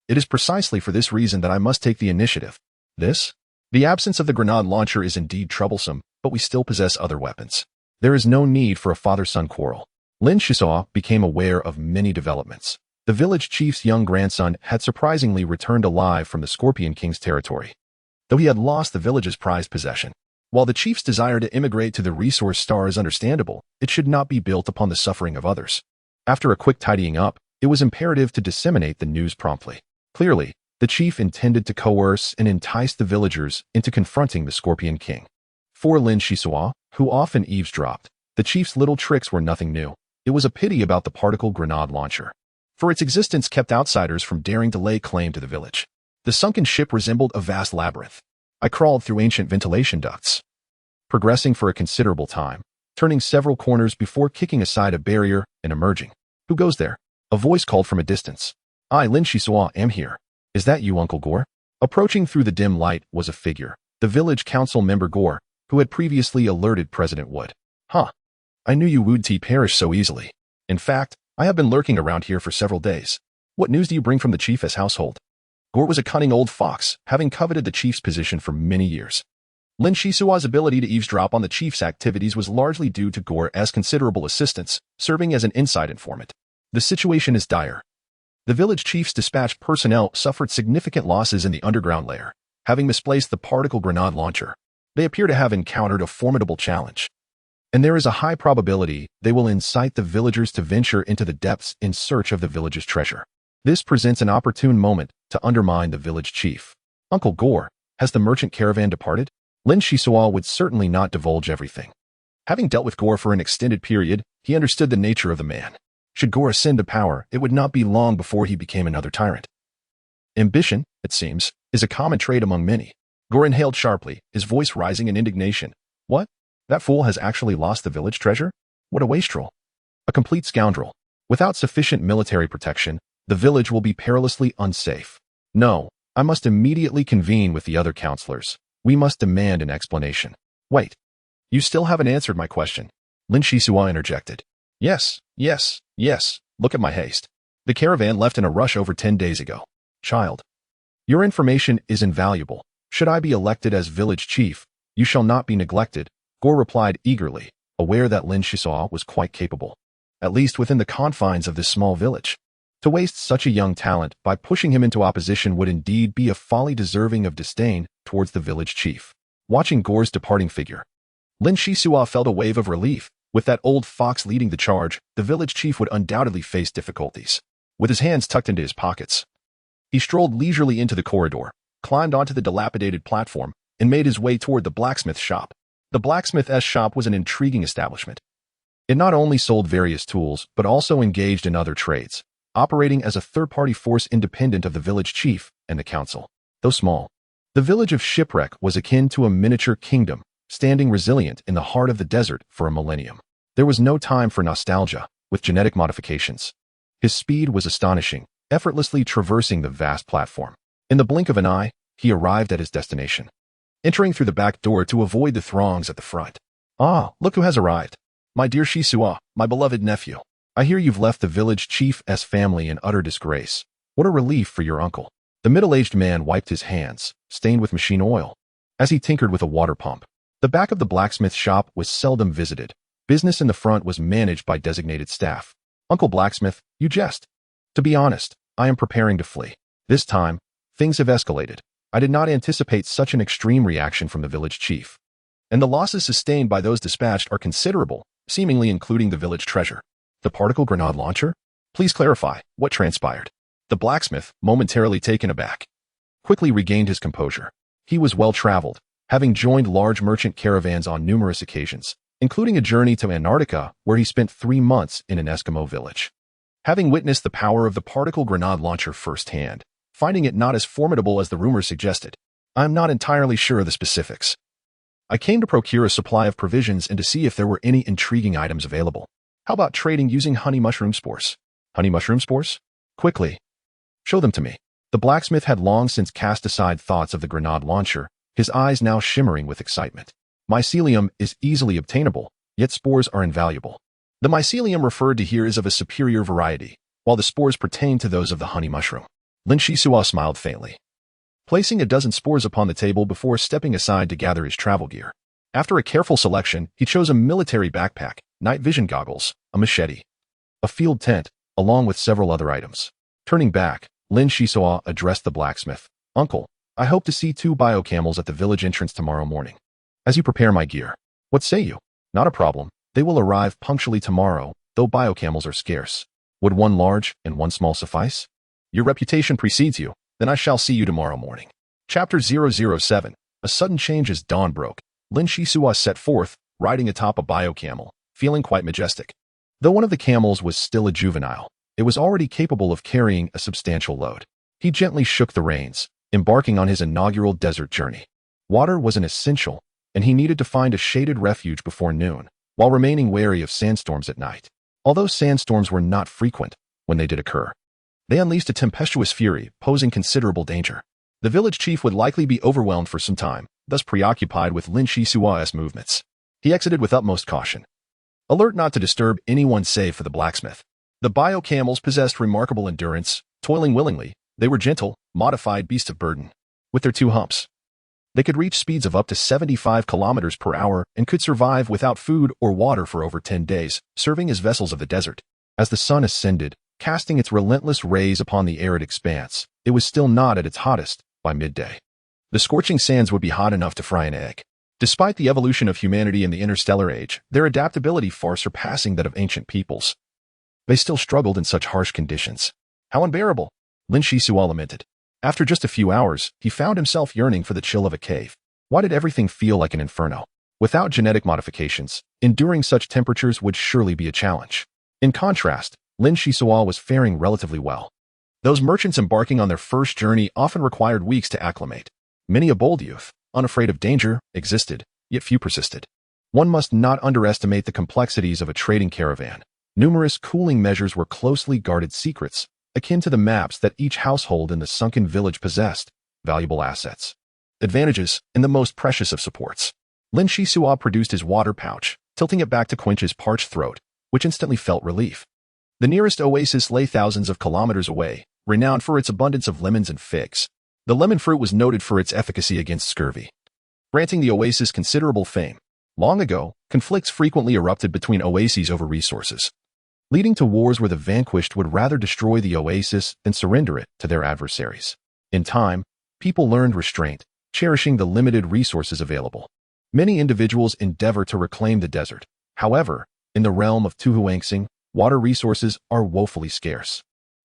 It is precisely for this reason that I must take the initiative. The absence of the grenade launcher is indeed troublesome, but we still possess other weapons. There is no need for a father-son quarrel. Lin Xisuo became aware of many developments. The village chief's young grandson had surprisingly returned alive from the Scorpion King's territory, though he had lost the village's prized possession. While the chief's desire to immigrate to the resource star is understandable, it should not be built upon the suffering of others. After a quick tidying up, it was imperative to disseminate the news promptly. Clearly, the chief intended to coerce and entice the villagers into confronting the Scorpion King. For Lin Xisuo, who often eavesdropped, the chief's little tricks were nothing new. It was a pity about the particle grenade launcher, for its existence kept outsiders from daring to lay claim to the village. The sunken ship resembled a vast labyrinth. I crawled through ancient ventilation ducts, progressing for a considerable time, turning several corners before kicking aside a barrier and emerging. Who goes there? A voice called from a distance. I, Lin Xisuo, am here. Is that you, Uncle Gore? Approaching through the dim light was a figure, the village council member Gore, who had previously alerted President Wood. Huh. I knew you would perish so easily. In fact, I have been lurking around here for several days. What news do you bring from the chief's household? Gore was a cunning old fox, having coveted the chief's position for many years. Lin Xisuo's ability to eavesdrop on the chief's activities was largely due to Gore's considerable assistance, serving as an inside informant. The situation is dire. The village chief's dispatched personnel suffered significant losses in the underground lair, having misplaced the particle grenade launcher. They appear to have encountered a formidable challenge, and there is a high probability they will incite the villagers to venture into the depths in search of the village's treasure. This presents an opportune moment to undermine the village chief. Uncle Gore, has the merchant caravan departed? Lin Xisuo would certainly not divulge everything. Having dealt with Gore for an extended period, he understood the nature of the man. Should Gore ascend to power, it would not be long before he became another tyrant. Ambition, it seems, is a common trait among many. Gore inhaled sharply, his voice rising in indignation. What? That fool has actually lost the village treasure? What a wastrel. A complete scoundrel. Without sufficient military protection, the village will be perilously unsafe. No, I must immediately convene with the other counselors. We must demand an explanation. Wait. You still haven't answered my question. Lin Xisuo interjected. Yes. Look at my haste. The caravan left in a rush over 10 days ago. Child. Your information is invaluable. Should I be elected as village chief, you shall not be neglected, Gore replied eagerly, aware that Lin Xisuo was quite capable, at least within the confines of this small village. To waste such a young talent by pushing him into opposition would indeed be a folly deserving of disdain towards the village chief. Watching Gore's departing figure, Lin Xisuo felt a wave of relief. With that old fox leading the charge, the village chief would undoubtedly face difficulties. With his hands tucked into his pockets, he strolled leisurely into the corridor, climbed onto the dilapidated platform, and made his way toward the blacksmith shop. The blacksmith's shop was an intriguing establishment. It not only sold various tools, but also engaged in other trades, operating as a third-party force independent of the village chief and the council. Though small, the village of Shipwreck was akin to a miniature kingdom, standing resilient in the heart of the desert for a millennium. There was no time for nostalgia, with genetic modifications. His speed was astonishing, effortlessly traversing the vast platform. In the blink of an eye, he arrived at his destination, entering through the back door to avoid the throngs at the front. Ah, look who has arrived. My dear Xisuo, my beloved nephew. I hear you've left the village chief's family in utter disgrace. What a relief for your uncle. The middle-aged man wiped his hands, stained with machine oil, as he tinkered with a water pump. The back of the blacksmith shop was seldom visited. Business in the front was managed by designated staff. Uncle Blacksmith, you jest. To be honest, I am preparing to flee. This time, things have escalated. I did not anticipate such an extreme reaction from the village chief. And the losses sustained by those dispatched are considerable, seemingly including the village treasure. The particle grenade launcher? Please clarify, what transpired? The blacksmith, momentarily taken aback, quickly regained his composure. He was well-traveled, having joined large merchant caravans on numerous occasions, including a journey to Antarctica where he spent 3 months in an Eskimo village. Having witnessed the power of the particle grenade launcher firsthand, finding it not as formidable as the rumors suggested, I am not entirely sure of the specifics. I came to procure a supply of provisions and to see if there were any intriguing items available. How about trading using honey mushroom spores? Honey mushroom spores? Quickly. Show them to me. The blacksmith had long since cast aside thoughts of the grenade launcher, his eyes now shimmering with excitement. Mycelium is easily obtainable, yet spores are invaluable. The mycelium referred to here is of a superior variety, while the spores pertain to those of the honey mushroom. Lin Xisuo smiled faintly, placing a dozen spores upon the table before stepping aside to gather his travel gear. After a careful selection, he chose a military backpack, night vision goggles, a machete, a field tent, along with several other items. Turning back, Lin Xisuo addressed the blacksmith. "Uncle, I hope to see 2 bio-camels at the village entrance tomorrow morning. As you prepare my gear, what say you?" "Not a problem. They will arrive punctually tomorrow, though bio-camels are scarce. Would 1 large and 1 small suffice?" "Your reputation precedes you. Then I shall see you tomorrow morning." Chapter 007. A sudden change as dawn broke. Lin Xisuo set forth, riding atop a bio-camel, feeling quite majestic. Though one of the camels was still a juvenile, it was already capable of carrying a substantial load. He gently shook the reins, embarking on his inaugural desert journey. Water was an essential, and he needed to find a shaded refuge before noon, while remaining wary of sandstorms at night. Although sandstorms were not frequent, when they did occur, they unleashed a tempestuous fury, posing considerable danger. The village chief would likely be overwhelmed for some time, thus preoccupied with Lin Xisuo's movements. He exited with utmost caution, alert not to disturb anyone save for the blacksmith. The bio-camels possessed remarkable endurance, toiling willingly. They were gentle, modified beasts of burden. With their 2 humps, they could reach speeds of up to 75 kilometers per hour and could survive without food or water for over 10 days, serving as vessels of the desert. As the sun ascended, casting its relentless rays upon the arid expanse, it was still not at its hottest by midday. The scorching sands would be hot enough to fry an egg. Despite the evolution of humanity in the interstellar age, their adaptability far surpassing that of ancient peoples, they still struggled in such harsh conditions. "How unbearable!" Lin Xisuo lamented. After just a few hours, he found himself yearning for the chill of a cave. Why did everything feel like an inferno? Without genetic modifications, enduring such temperatures would surely be a challenge. In contrast, Lin Xisuo was faring relatively well. Those merchants embarking on their first journey often required weeks to acclimate. Many a bold youth, unafraid of danger, existed, yet few persisted. One must not underestimate the complexities of a trading caravan. Numerous cooling measures were closely guarded secrets, akin to the maps that each household in the sunken village possessed, valuable assets, advantages, and the most precious of supports. Lin Xisuo produced his water pouch, tilting it back to quench his parched throat, which instantly felt relief. The nearest oasis lay thousands of kilometers away, renowned for its abundance of lemons and figs. The lemon fruit was noted for its efficacy against scurvy, granting the oasis considerable fame. Long ago, conflicts frequently erupted between oases over resources, leading to wars where the vanquished would rather destroy the oasis than surrender it to their adversaries. In time, people learned restraint, cherishing the limited resources available. Many individuals endeavor to reclaim the desert. However, in the realm of Tuhuangxing, water resources are woefully scarce.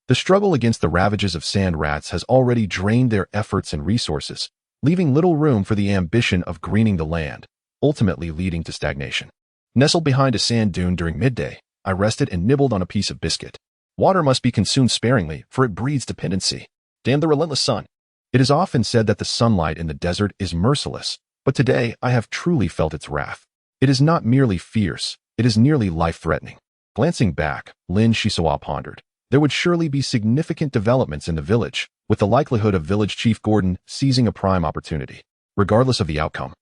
The struggle against the ravages of sand rats has already drained their efforts and resources, leaving little room for the ambition of greening the land, ultimately leading to stagnation. Nestled behind a sand dune during midday, I rested and nibbled on a piece of biscuit. Water must be consumed sparingly, for it breeds dependency. Damn the relentless sun. It is often said that the sunlight in the desert is merciless, but today I have truly felt its wrath. It is not merely fierce, it is nearly life-threatening. Glancing back, Lin Xisuo pondered. There would surely be significant developments in the village, with the likelihood of village chief Gordon seizing a prime opportunity. Regardless of the outcome,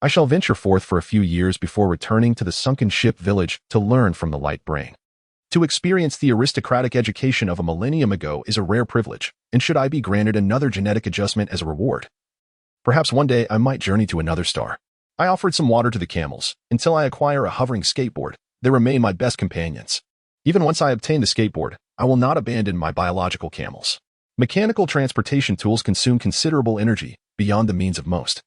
I shall venture forth for a few years before returning to the sunken ship village to learn from the light brain. To experience the aristocratic education of a millennium ago is a rare privilege, and should I be granted another genetic adjustment as a reward, perhaps one day I might journey to another star. I offered some water to the camels. Until I acquire a hovering skateboard, they remain my best companions. Even once I obtain the skateboard, I will not abandon my biological camels. Mechanical transportation tools consume considerable energy, beyond the means of most.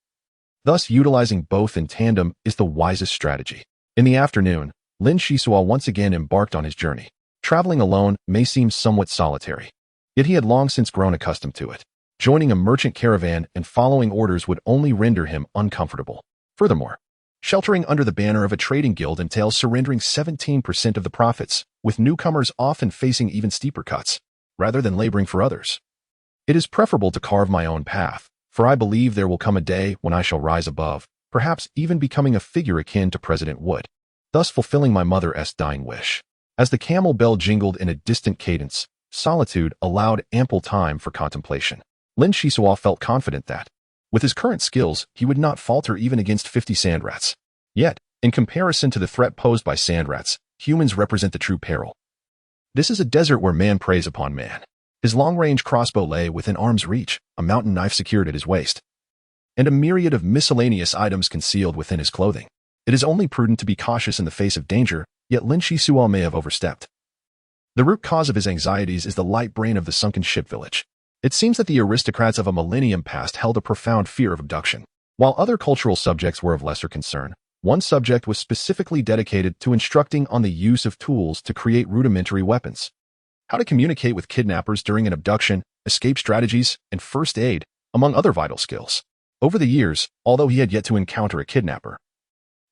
Thus, utilizing both in tandem is the wisest strategy. In the afternoon, Lin Xisuo once again embarked on his journey. Traveling alone may seem somewhat solitary, yet he had long since grown accustomed to it. Joining a merchant caravan and following orders would only render him uncomfortable. Furthermore, sheltering under the banner of a trading guild entails surrendering 17% of the profits, with newcomers often facing even steeper cuts, rather than laboring for others. It is preferable to carve my own path, for I believe there will come a day when I shall rise above, perhaps even becoming a figure akin to President Wood, thus fulfilling my mother's dying wish. As the camel bell jingled in a distant cadence, solitude allowed ample time for contemplation. Lin Xisuo felt confident that, with his current skills, he would not falter even against 50 sand rats. Yet, in comparison to the threat posed by sand rats, humans represent the true peril. This is a desert where man preys upon man. His long-range crossbow lay within arm's reach, a mountain knife secured at his waist, and a myriad of miscellaneous items concealed within his clothing. It is only prudent to be cautious in the face of danger, yet Lin Xisuo may have overstepped. The root cause of his anxieties is the light brain of the sunken ship village. It seems that the aristocrats of a millennium past held a profound fear of abduction. While other cultural subjects were of lesser concern, one subject was specifically dedicated to instructing on the use of tools to create rudimentary weapons. How to communicate with kidnappers during an abduction, escape strategies, and first aid, among other vital skills. Over the years, although he had yet to encounter a kidnapper,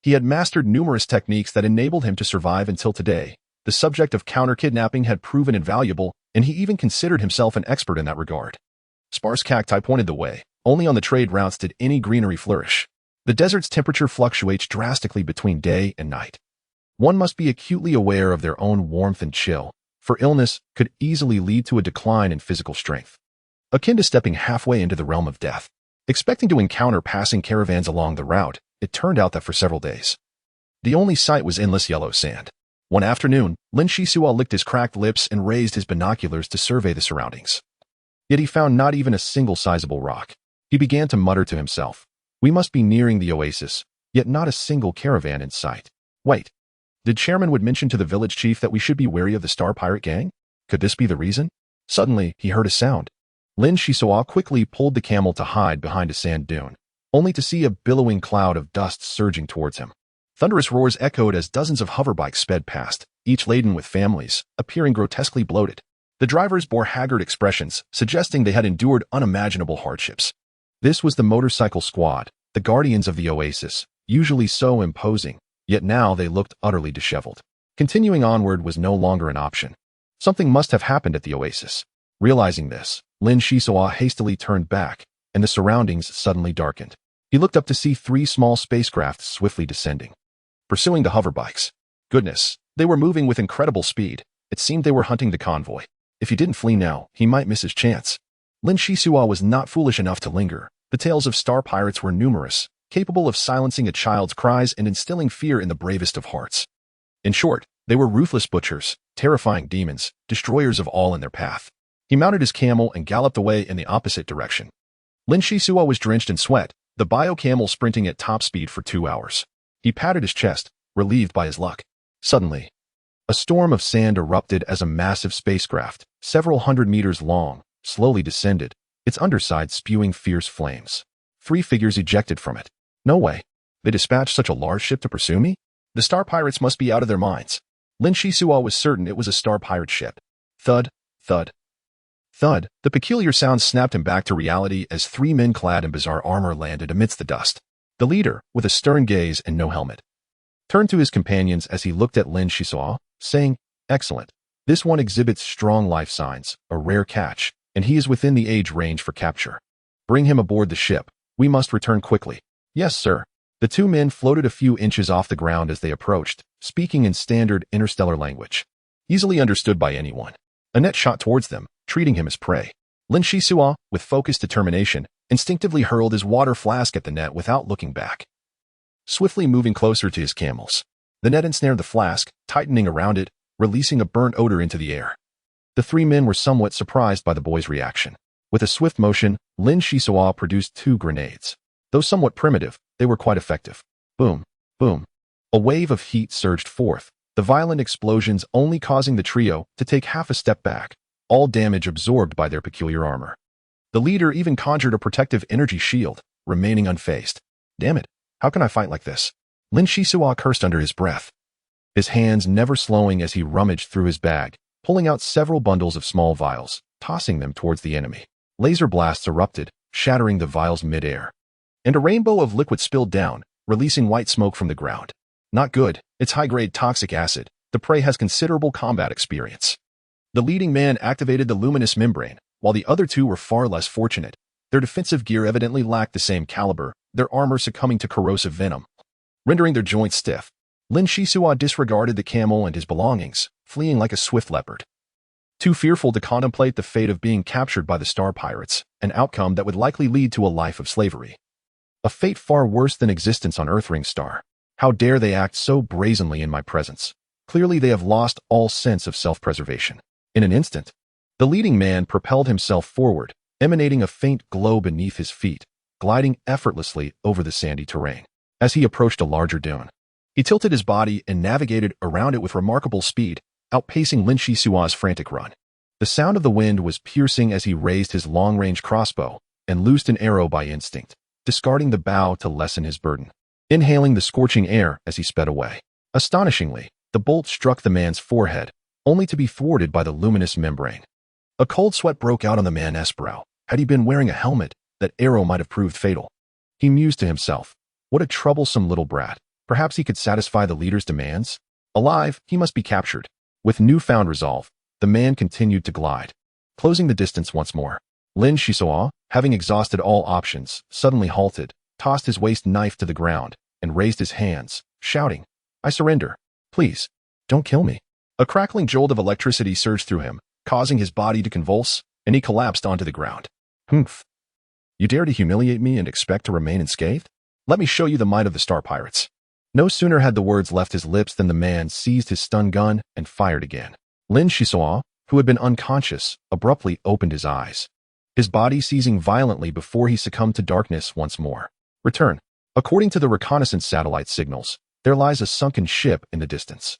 he had mastered numerous techniques that enabled him to survive until today. The subject of counter-kidnapping had proven invaluable, and he even considered himself an expert in that regard. Sparse cacti pointed the way. Only on the trade routes did any greenery flourish. The desert's temperature fluctuates drastically between day and night. One must be acutely aware of their own warmth and chill, for illness could easily lead to a decline in physical strength, akin to stepping halfway into the realm of death. Expecting to encounter passing caravans along the route, it turned out that for several days, the only sight was endless yellow sand. One afternoon, Lin Xisuo licked his cracked lips and raised his binoculars to survey the surroundings. Yet he found not even a single sizable rock. He began to mutter to himself, "We must be nearing the oasis, yet not a single caravan in sight. Wait, did Chairman Wood mention to the village chief that we should be wary of the Star Pirate gang? Could this be the reason?" Suddenly, he heard a sound. Lin Xisuo quickly pulled the camel to hide behind a sand dune, only to see a billowing cloud of dust surging towards him. Thunderous roars echoed as dozens of hoverbikes sped past, each laden with families, appearing grotesquely bloated. The drivers bore haggard expressions, suggesting they had endured unimaginable hardships. This was the motorcycle squad, the guardians of the oasis, usually so imposing, yet now they looked utterly disheveled. Continuing onward was no longer an option. Something must have happened at the oasis. Realizing this, Lin Xisuo hastily turned back, and the surroundings suddenly darkened. He looked up to see 3 small spacecraft swiftly descending, pursuing the hoverbikes. Goodness, they were moving with incredible speed. It seemed they were hunting the convoy. If he didn't flee now, he might miss his chance. Lin Xisuo was not foolish enough to linger. The tales of star pirates were numerous, capable of silencing a child's cries and instilling fear in the bravest of hearts. In short, they were ruthless butchers, terrifying demons, destroyers of all in their path. He mounted his camel and galloped away in the opposite direction. Lin Xisuo was drenched in sweat, the bio-camel sprinting at top speed for 2 hours. He patted his chest, relieved by his luck. Suddenly, a storm of sand erupted as a massive spacecraft, several hundred meters long, slowly descended, its underside spewing fierce flames. 3 figures ejected from it. No way. They dispatched such a large ship to pursue me? The star pirates must be out of their minds. Lin Xisuo was certain it was a star pirate ship. Thud, thud, thud. The peculiar sound snapped him back to reality as 3 men clad in bizarre armor landed amidst the dust. The leader, with a stern gaze and no helmet, turned to his companions as he looked at Lin Xisuo, saying, "Excellent. This one exhibits strong life signs, a rare catch, and he is within the age range for capture. Bring him aboard the ship. We must return quickly." "Yes, sir." The 2 men floated a few inches off the ground as they approached, speaking in standard interstellar language, easily understood by anyone. A net shot towards them, treating him as prey. Lin Xisuo, with focused determination, instinctively hurled his water flask at the net without looking back. Swiftly moving closer to his camels, the net ensnared the flask, tightening around it, releasing a burnt odor into the air. The 3 men were somewhat surprised by the boy's reaction. With a swift motion, Lin Xisuo produced 2 grenades. Though somewhat primitive, they were quite effective. Boom, boom. A wave of heat surged forth, the violent explosions only causing the trio to take half a step back, all damage absorbed by their peculiar armor. The leader even conjured a protective energy shield, remaining unfazed. "Damn it, how can I fight like this?" Lin Xisuo cursed under his breath, his hands never slowing as he rummaged through his bag, pulling out several bundles of small vials, tossing them towards the enemy. Laser blasts erupted, shattering the vials mid-air, and a rainbow of liquid spilled down, releasing white smoke from the ground. Not good. It's high-grade toxic acid. The prey has considerable combat experience. The leading man activated the luminous membrane, while the other 2 were far less fortunate. Their defensive gear evidently lacked the same caliber, their armor succumbing to corrosive venom, rendering their joints stiff. Lin Xisuo disregarded the camel and his belongings, fleeing like a swift leopard, too fearful to contemplate the fate of being captured by the star pirates, an outcome that would likely lead to a life of slavery. A fate far worse than existence on Earthring Star. How dare they act so brazenly in my presence? Clearly they have lost all sense of self-preservation. In an instant, the leading man propelled himself forward, emanating a faint glow beneath his feet, gliding effortlessly over the sandy terrain. As he approached a larger dune, he tilted his body and navigated around it with remarkable speed, outpacing Lin Xisuo's frantic run. The sound of the wind was piercing as he raised his long-range crossbow and loosed an arrow by instinct, discarding the bow to lessen his burden, inhaling the scorching air as he sped away. Astonishingly, the bolt struck the man's forehead, only to be thwarted by the luminous membrane. A cold sweat broke out on the man's brow. Had he been wearing a helmet, that arrow might have proved fatal. He mused to himself, what a troublesome little brat. Perhaps he could satisfy the leader's demands? Alive, he must be captured. With newfound resolve, the man continued to glide, closing the distance once more. Lin Xisuo, having exhausted all options, suddenly halted, tossed his waist knife to the ground, and raised his hands, shouting, I surrender. Please, don't kill me. A crackling jolt of electricity surged through him, causing his body to convulse, and he collapsed onto the ground. Humph. You dare to humiliate me and expect to remain unscathed? Let me show you the might of the Star Pirates. No sooner had the words left his lips than the man seized his stun gun and fired again. Lin Xisuo, who had been unconscious, abruptly opened his eyes, his body seizing violently before he succumbed to darkness once more. Return. According to the reconnaissance satellite signals, there lies a sunken ship in the distance.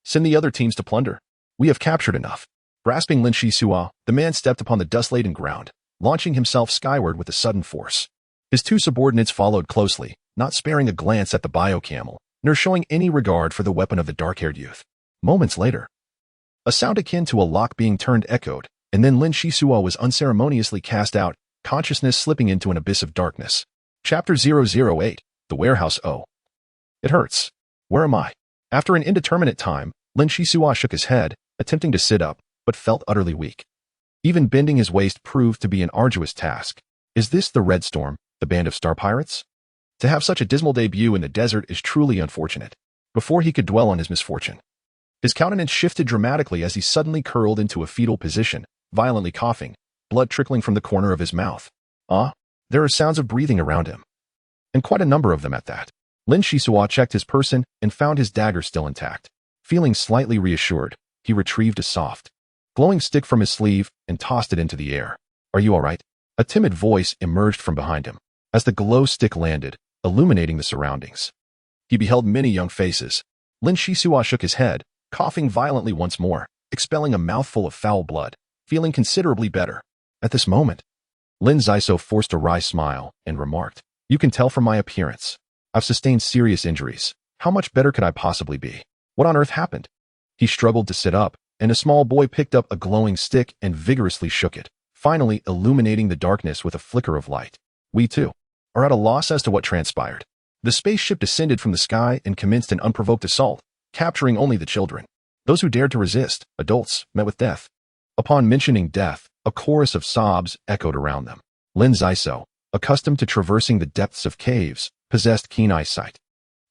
Send the other teams to plunder. We have captured enough. Grasping Lin Xisuo, the man stepped upon the dust-laden ground, launching himself skyward with a sudden force. His two subordinates followed closely, not sparing a glance at the biocamel, nor showing any regard for the weapon of the dark-haired youth. Moments later, a sound akin to a lock being turned echoed, and then Lin Xisuo was unceremoniously cast out, consciousness slipping into an abyss of darkness. Chapter 008, The Warehouse O. It hurts. Where am I? After an indeterminate time, Lin Xisuo shook his head, attempting to sit up, but felt utterly weak. Even bending his waist proved to be an arduous task. Is this the Red Storm, the band of star pirates? To have such a dismal debut in the desert is truly unfortunate. Before he could dwell on his misfortune, his countenance shifted dramatically as he suddenly curled into a fetal position, violently coughing, blood trickling from the corner of his mouth. There are sounds of breathing around him, and quite a number of them at that. Lin Xisuo checked his person and found his dagger still intact. Feeling slightly reassured, he retrieved a soft, glowing stick from his sleeve and tossed it into the air. Are you all right? A timid voice emerged from behind him as the glow stick landed, illuminating the surroundings. He beheld many young faces. Lin Xisuo shook his head, coughing violently once more, expelling a mouthful of foul blood, feeling considerably better. At this moment, Lin Xisuo forced a wry smile and remarked, You can tell from my appearance. I've sustained serious injuries. How much better could I possibly be? What on earth happened? He struggled to sit up, and a small boy picked up a glowing stick and vigorously shook it, finally illuminating the darkness with a flicker of light. We, too, are at a loss as to what transpired. The spaceship descended from the sky and commenced an unprovoked assault, capturing only the children. Those who dared to resist, adults, met with death. Upon mentioning death, a chorus of sobs echoed around them. Lin Xisuo, accustomed to traversing the depths of caves, possessed keen eyesight.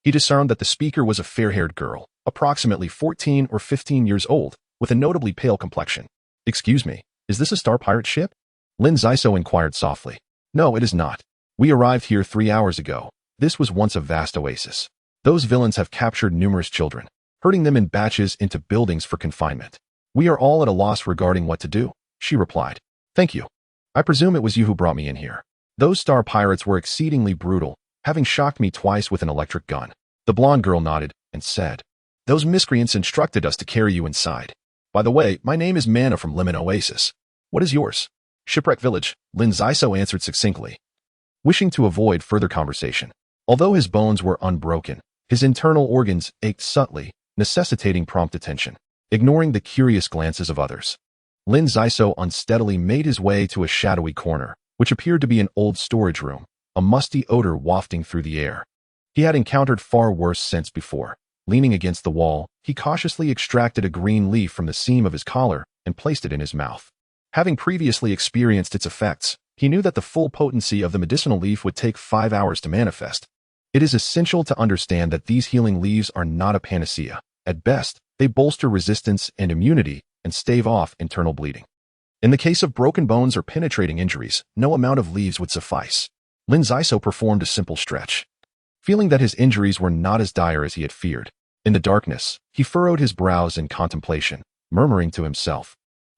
He discerned that the speaker was a fair-haired girl, approximately 14 or 15 years old, with a notably pale complexion. Excuse me, is this a star pirate ship? Lin Xisuo inquired softly. No, it is not. We arrived here 3 hours ago. This was once a vast oasis. Those villains have captured numerous children, herding them in batches into buildings for confinement. We are all at a loss regarding what to do, she replied. Thank you. I presume it was you who brought me in here. Those star pirates were exceedingly brutal, having shocked me twice with an electric gun. The blonde girl nodded and said, Those miscreants instructed us to carry you inside. By the way, my name is Mana from Lemon Oasis. What is yours? Shipwreck Village, Lin Xisuo answered succinctly, wishing to avoid further conversation. Although his bones were unbroken, his internal organs ached subtly, necessitating prompt attention. Ignoring the curious glances of others, Lin Xisuo unsteadily made his way to a shadowy corner, which appeared to be an old storage room, a musty odor wafting through the air. He had encountered far worse scents before. Leaning against the wall, he cautiously extracted a green leaf from the seam of his collar and placed it in his mouth. Having previously experienced its effects, he knew that the full potency of the medicinal leaf would take 5 hours to manifest. It is essential to understand that these healing leaves are not a panacea. At best, they bolster resistance and immunity and stave off internal bleeding. In the case of broken bones or penetrating injuries, no amount of leaves would suffice. Lin Xisuo performed a simple stretch, feeling that his injuries were not as dire as he had feared. In the darkness, he furrowed his brows in contemplation, murmuring to himself,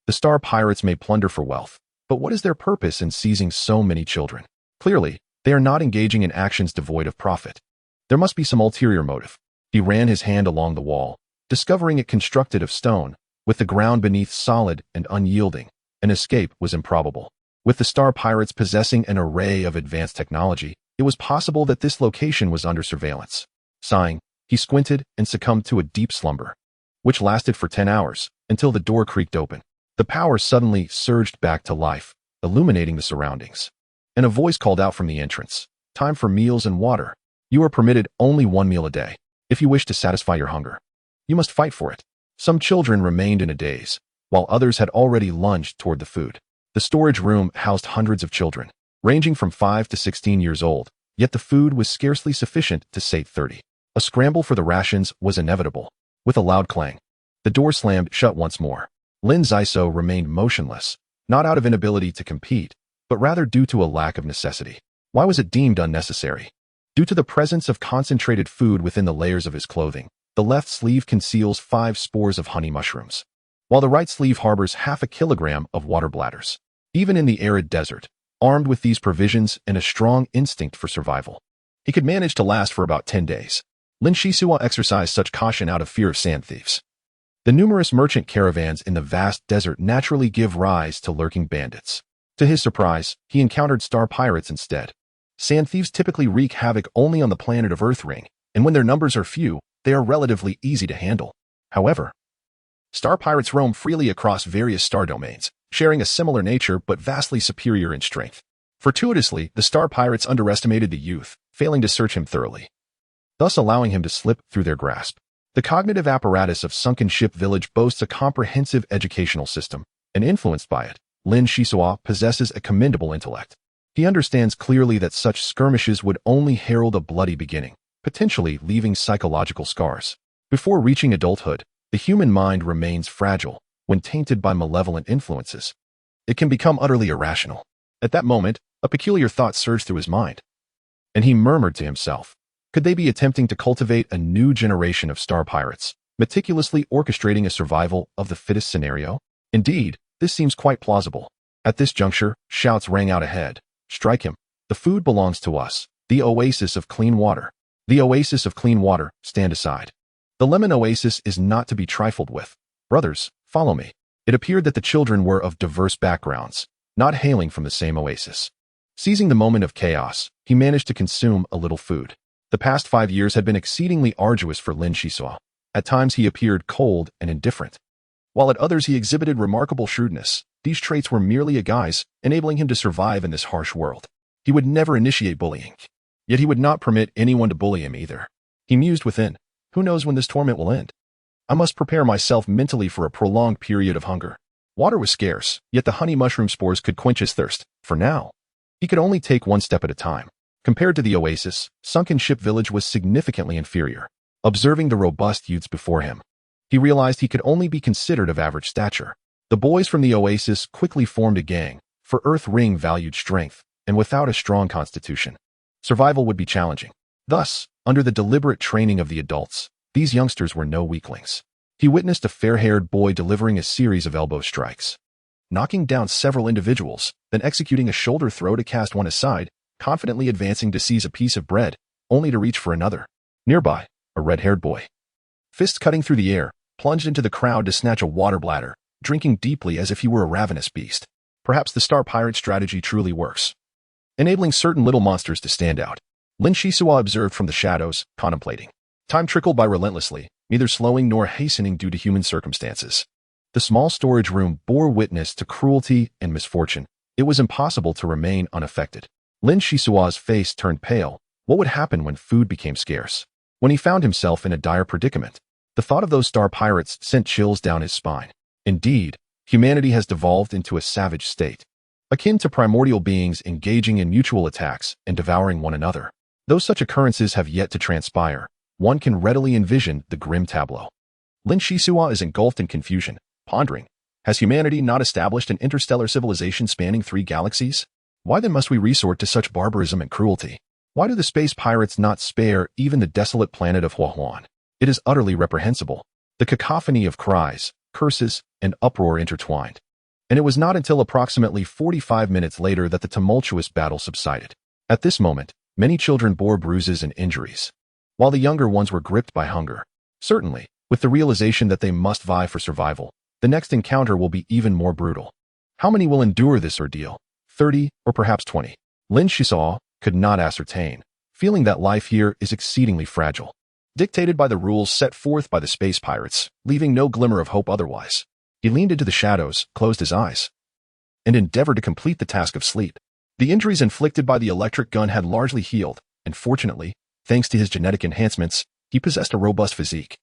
The star pirates may plunder for wealth, but what is their purpose in seizing so many children? Clearly, they are not engaging in actions devoid of profit. There must be some ulterior motive. He ran his hand along the wall, discovering it constructed of stone, With the ground beneath solid and unyielding, an escape was improbable. With the Star Pirates possessing an array of advanced technology, it was possible that this location was under surveillance. Sighing, he squinted and succumbed to a deep slumber, which lasted for 10 hours, until the door creaked open. The power suddenly surged back to life, illuminating the surroundings. And a voice called out from the entrance, "Time for meals and water. You are permitted only 1 meal a day. If you wish to satisfy your hunger, you must fight for it." Some children remained in a daze, while others had already lunged toward the food. The storage room housed hundreds of children, ranging from 5 to 16 years old, yet the food was scarcely sufficient to sate 30. A scramble for the rations was inevitable. With a loud clang, the door slammed shut once more. Lin Xisuo remained motionless, not out of inability to compete, but rather due to a lack of necessity. Why was it deemed unnecessary? Due to the presence of concentrated food within the layers of his clothing, the left sleeve conceals 5 spores of honey mushrooms, while the right sleeve harbors half a kilogram of water bladders. Even in the arid desert, armed with these provisions and a strong instinct for survival, he could manage to last for about 10 days. Lin Xisuo exercised such caution out of fear of sand thieves. The numerous merchant caravans in the vast desert naturally give rise to lurking bandits. To his surprise, he encountered star pirates instead. Sand thieves typically wreak havoc only on the planet of Earthring, and when their numbers are few, they are relatively easy to handle. However, star pirates roam freely across various star domains, sharing a similar nature but vastly superior in strength. Fortuitously, the star pirates underestimated the youth, failing to search him thoroughly, thus allowing him to slip through their grasp. The cognitive apparatus of Sunken Ship Village boasts a comprehensive educational system, and influenced by it, Lin Xisuo possesses a commendable intellect. He understands clearly that such skirmishes would only herald a bloody beginning, potentially leaving psychological scars. Before reaching adulthood, the human mind remains fragile when tainted by malevolent influences. It can become utterly irrational. At that moment, a peculiar thought surged through his mind, and he murmured to himself, could they be attempting to cultivate a new generation of star pirates, meticulously orchestrating a survival of the fittest scenario? Indeed, this seems quite plausible. At this juncture, shouts rang out ahead. Strike him. The food belongs to us. The oasis of clean water. The oasis of clean water, stand aside. The lemon oasis is not to be trifled with. Brothers, follow me. It appeared that the children were of diverse backgrounds, not hailing from the same oasis. Seizing the moment of chaos, he managed to consume a little food. The past 5 years had been exceedingly arduous for Lin Xisuo. At times he appeared cold and indifferent, while at others he exhibited remarkable shrewdness. These traits were merely a guise, enabling him to survive in this harsh world. He would never initiate bullying, yet he would not permit anyone to bully him either. He mused within, who knows when this torment will end? I must prepare myself mentally for a prolonged period of hunger. Water was scarce, yet the honey mushroom spores could quench his thirst. For now, he could only take one step at a time. Compared to the oasis, Sunken Ship Village was significantly inferior. Observing the robust youths before him, he realized he could only be considered of average stature. The boys from the oasis quickly formed a gang, for Earth Ring valued strength, and without a strong constitution, survival would be challenging. Thus, under the deliberate training of the adults, these youngsters were no weaklings. He witnessed a fair-haired boy delivering a series of elbow strikes, knocking down several individuals, then executing a shoulder throw to cast one aside, confidently advancing to seize a piece of bread, only to reach for another. Nearby, a red-haired boy, fists cutting through the air, plunged into the crowd to snatch a water bladder, drinking deeply as if he were a ravenous beast. Perhaps the star pirate strategy truly works, enabling certain little monsters to stand out. Lin Xisuo observed from the shadows, contemplating. Time trickled by relentlessly, neither slowing nor hastening due to human circumstances. The small storage room bore witness to cruelty and misfortune. It was impossible to remain unaffected. Lin Xisuo's face turned pale. What would happen when food became scarce? When he found himself in a dire predicament, the thought of those star pirates sent chills down his spine. Indeed, humanity has devolved into a savage state, akin to primordial beings engaging in mutual attacks and devouring one another. Though such occurrences have yet to transpire, one can readily envision the grim tableau. Lin Xisuo is engulfed in confusion, pondering, has humanity not established an interstellar civilization spanning 3 galaxies? Why then must we resort to such barbarism and cruelty? Why do the space pirates not spare even the desolate planet of Huahuan? It is utterly reprehensible. The cacophony of cries, curses, and uproar intertwined. And it was not until approximately 45 minutes later that the tumultuous battle subsided. At this moment, many children bore bruises and injuries, while the younger ones were gripped by hunger. Certainly, with the realization that they must vie for survival, the next encounter will be even more brutal. How many will endure this ordeal? 30 or perhaps 20? Lin Xisuo could not ascertain, feeling that life here is exceedingly fragile, dictated by the rules set forth by the space pirates, leaving no glimmer of hope otherwise. He leaned into the shadows, closed his eyes, and endeavored to complete the task of sleep. The injuries inflicted by the electric gun had largely healed, and fortunately, thanks to his genetic enhancements, he possessed a robust physique.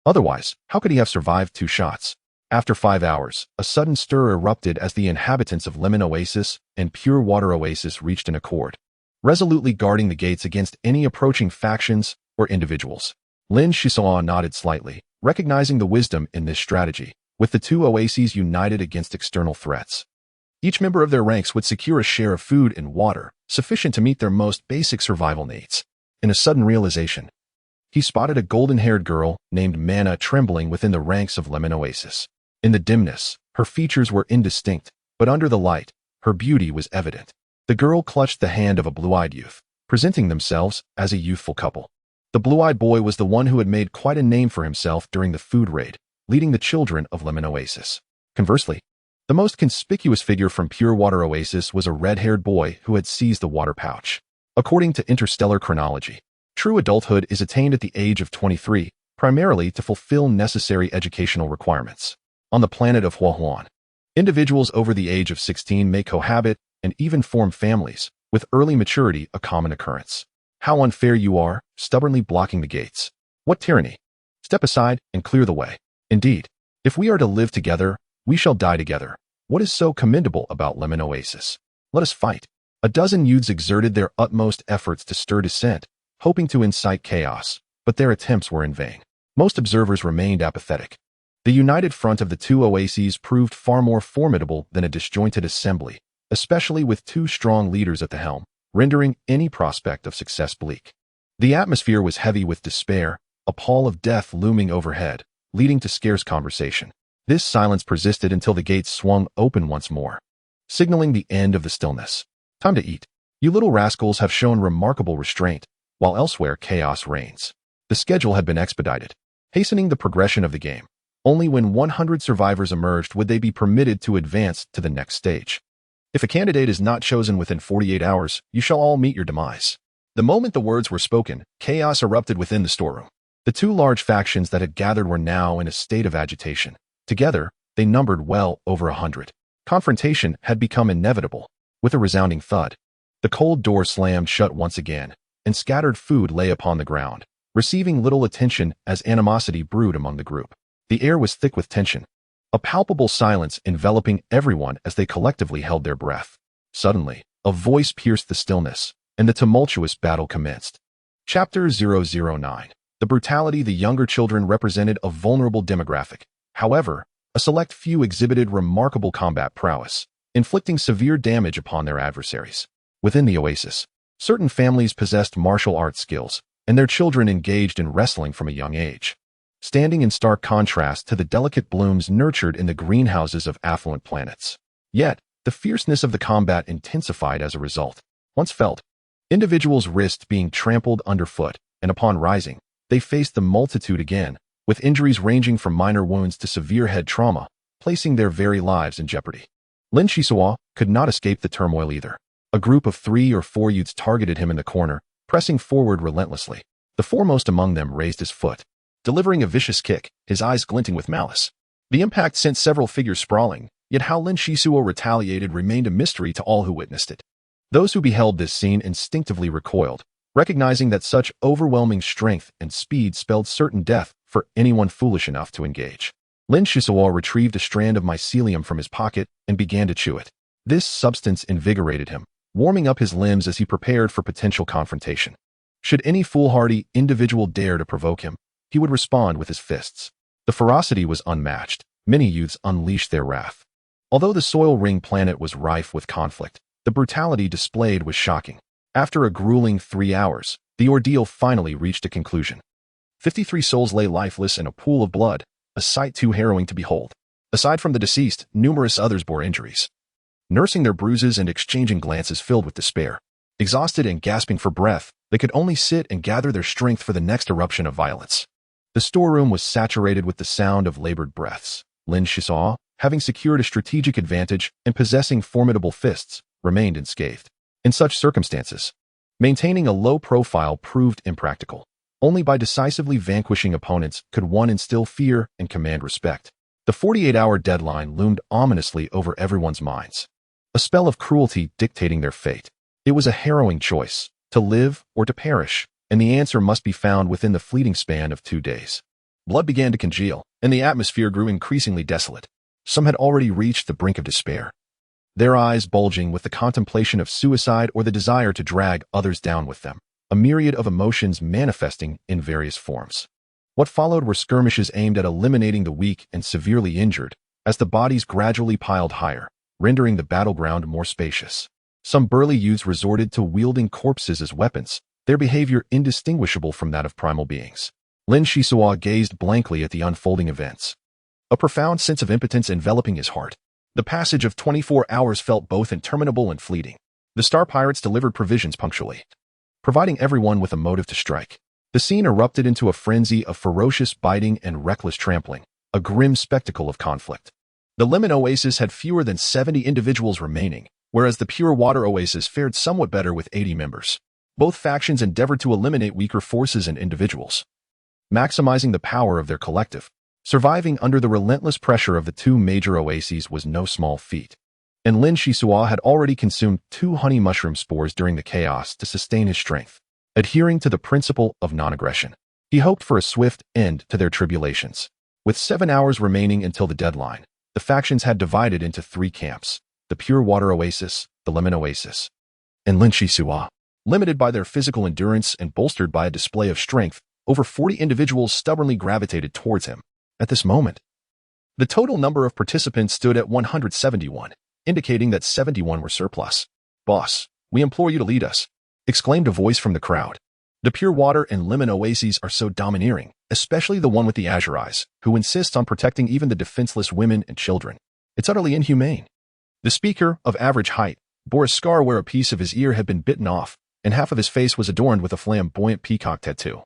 Otherwise, how could he have survived 2 shots? After 5 hours, a sudden stir erupted as the inhabitants of Lemon Oasis and Pure Water Oasis reached an accord, resolutely guarding the gates against any approaching factions or individuals. Lin Xisuo nodded slightly, recognizing the wisdom in this strategy, with the 2 oases united against external threats. Each member of their ranks would secure a share of food and water, sufficient to meet their most basic survival needs. In a sudden realization, he spotted a golden-haired girl named Mana trembling within the ranks of Lemon Oasis. In the dimness, her features were indistinct, but under the light, her beauty was evident. The girl clutched the hand of a blue-eyed youth, presenting themselves as a youthful couple. The blue-eyed boy was the one who had made quite a name for himself during the food raid, leading the children of Lemon Oasis. Conversely, the most conspicuous figure from Pure Water Oasis was a red-haired boy who had seized the water pouch. According to interstellar chronology, true adulthood is attained at the age of 23, primarily to fulfill necessary educational requirements. On the planet of Huahuan, individuals over the age of 16 may cohabit and even form families, with early maturity a common occurrence. How unfair you are, stubbornly blocking the gates. What tyranny! Step aside and clear the way. Indeed, if we are to live together, we shall die together. What is so commendable about Lemon Oasis? Let us fight. A dozen youths exerted their utmost efforts to stir dissent, hoping to incite chaos, but their attempts were in vain. Most observers remained apathetic. The united front of the 2 oases proved far more formidable than a disjointed assembly, especially with 2 strong leaders at the helm, rendering any prospect of success bleak. The atmosphere was heavy with despair, a pall of death looming overhead, leading to scarce conversation. This silence persisted until the gates swung open once more, signaling the end of the stillness. Time to eat. You little rascals have shown remarkable restraint, while elsewhere chaos reigns. The schedule had been expedited, hastening the progression of the game. Only when 100 survivors emerged would they be permitted to advance to the next stage. If a candidate is not chosen within 48 hours, you shall all meet your demise. The moment the words were spoken, chaos erupted within the storeroom. The 2 large factions that had gathered were now in a state of agitation. Together, they numbered well over 100. Confrontation had become inevitable. With a resounding thud, the cold door slammed shut once again, and scattered food lay upon the ground, receiving little attention as animosity brewed among the group. The air was thick with tension, a palpable silence enveloping everyone as they collectively held their breath. Suddenly, a voice pierced the stillness, and the tumultuous battle commenced. Chapter 009. The brutality the younger children represented a vulnerable demographic. However, a select few exhibited remarkable combat prowess, inflicting severe damage upon their adversaries. Within the oasis, certain families possessed martial arts skills, and their children engaged in wrestling from a young age, standing in stark contrast to the delicate blooms nurtured in the greenhouses of affluent planets. Yet, the fierceness of the combat intensified as a result. Once felt, individuals risked being trampled underfoot, and upon rising, they faced the multitude again, with injuries ranging from minor wounds to severe head trauma, placing their very lives in jeopardy. Lin Xisuo could not escape the turmoil either. A group of 3 or 4 youths targeted him in the corner, pressing forward relentlessly. The foremost among them raised his foot, delivering a vicious kick, his eyes glinting with malice. The impact sent several figures sprawling, yet how Lin Xisuo retaliated remained a mystery to all who witnessed it. Those who beheld this scene instinctively recoiled, recognizing that such overwhelming strength and speed spelled certain death for anyone foolish enough to engage. Lin Xisuo retrieved a strand of mycelium from his pocket and began to chew it. This substance invigorated him, warming up his limbs as he prepared for potential confrontation. Should any foolhardy individual dare to provoke him, he would respond with his fists. The ferocity was unmatched. Many youths unleashed their wrath. Although the soil ring planet was rife with conflict, the brutality displayed was shocking. After a grueling 3 hours, the ordeal finally reached a conclusion. 53 souls lay lifeless in a pool of blood, a sight too harrowing to behold. Aside from the deceased, numerous others bore injuries, nursing their bruises and exchanging glances filled with despair. Exhausted and gasping for breath, they could only sit and gather their strength for the next eruption of violence. The storeroom was saturated with the sound of labored breaths. Lin Xisuo, having secured a strategic advantage and possessing formidable fists, remained unscathed. In such circumstances, maintaining a low profile proved impractical. Only by decisively vanquishing opponents could one instill fear and command respect. The 48-hour deadline loomed ominously over everyone's minds. A spell of cruelty dictating their fate. It was a harrowing choice, to live or to perish, and the answer must be found within the fleeting span of 2 days. Blood began to congeal, and the atmosphere grew increasingly desolate. Some had already reached the brink of despair, their eyes bulging with the contemplation of suicide or the desire to drag others down with them, a myriad of emotions manifesting in various forms. What followed were skirmishes aimed at eliminating the weak and severely injured, as the bodies gradually piled higher, rendering the battleground more spacious. Some burly youths resorted to wielding corpses as weapons, their behavior indistinguishable from that of primal beings. Lin Xisuo gazed blankly at the unfolding events, a profound sense of impotence enveloping his heart. The passage of 24 hours felt both interminable and fleeting. The Star Pirates delivered provisions punctually, providing everyone with a motive to strike. The scene erupted into a frenzy of ferocious biting and reckless trampling, a grim spectacle of conflict. The Lemon Oasis had fewer than 70 individuals remaining, whereas the Pure Water Oasis fared somewhat better with 80 members. Both factions endeavored to eliminate weaker forces and individuals, maximizing the power of their collective. Surviving under the relentless pressure of the 2 major oases was no small feat, and Lin Xisuo had already consumed 2 honey mushroom spores during the chaos to sustain his strength. Adhering to the principle of non-aggression, he hoped for a swift end to their tribulations. With 7 hours remaining until the deadline, the factions had divided into 3 camps: the Pure Water Oasis, the Lemon Oasis, and Lin Xisuo. Limited by their physical endurance and bolstered by a display of strength, over 40 individuals stubbornly gravitated towards him. At this moment, the total number of participants stood at 171, indicating that 71 were surplus. "Boss, we implore you to lead us," exclaimed a voice from the crowd. "The Pure Water and Lemon Oases are so domineering, especially the one with the azure eyes, who insists on protecting even the defenseless women and children. It's utterly inhumane." The speaker, of average height, bore a scar where a piece of his ear had been bitten off, and half of his face was adorned with a flamboyant peacock tattoo,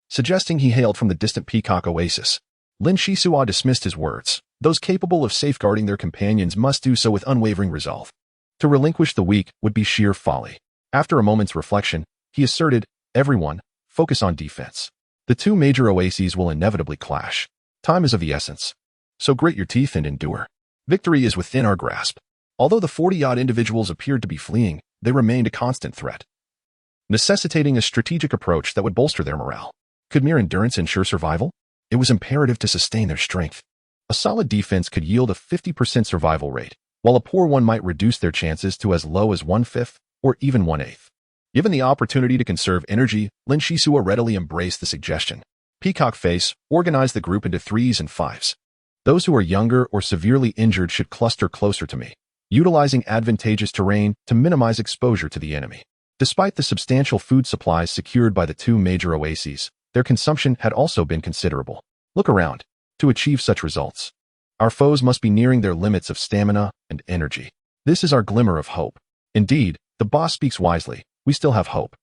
suggesting he hailed from the distant Peacock Oasis. Lin Xisuo dismissed his words. Those capable of safeguarding their companions must do so with unwavering resolve. To relinquish the weak would be sheer folly. After a moment's reflection, he asserted, "Everyone, focus on defense. The 2 major oases will inevitably clash. Time is of the essence. So grit your teeth and endure. Victory is within our grasp." Although the 40-odd individuals appeared to be fleeing, they remained a constant threat, necessitating a strategic approach that would bolster their morale. Could mere endurance ensure survival? It was imperative to sustain their strength. A solid defense could yield a 50% survival rate, while a poor one might reduce their chances to as low as 1/5 or even 1/8. Given the opportunity to conserve energy, Lin Xisuo readily embraced the suggestion. Peacock Face organized the group into 3s and 5s. Those who are younger or severely injured should cluster closer to me, utilizing advantageous terrain to minimize exposure to the enemy. Despite the substantial food supplies secured by the 2 major oases, their consumption had also been considerable. Look around. To achieve such results, our foes must be nearing their limits of stamina and energy. This is our glimmer of hope. Indeed, the boss speaks wisely. We still have hope.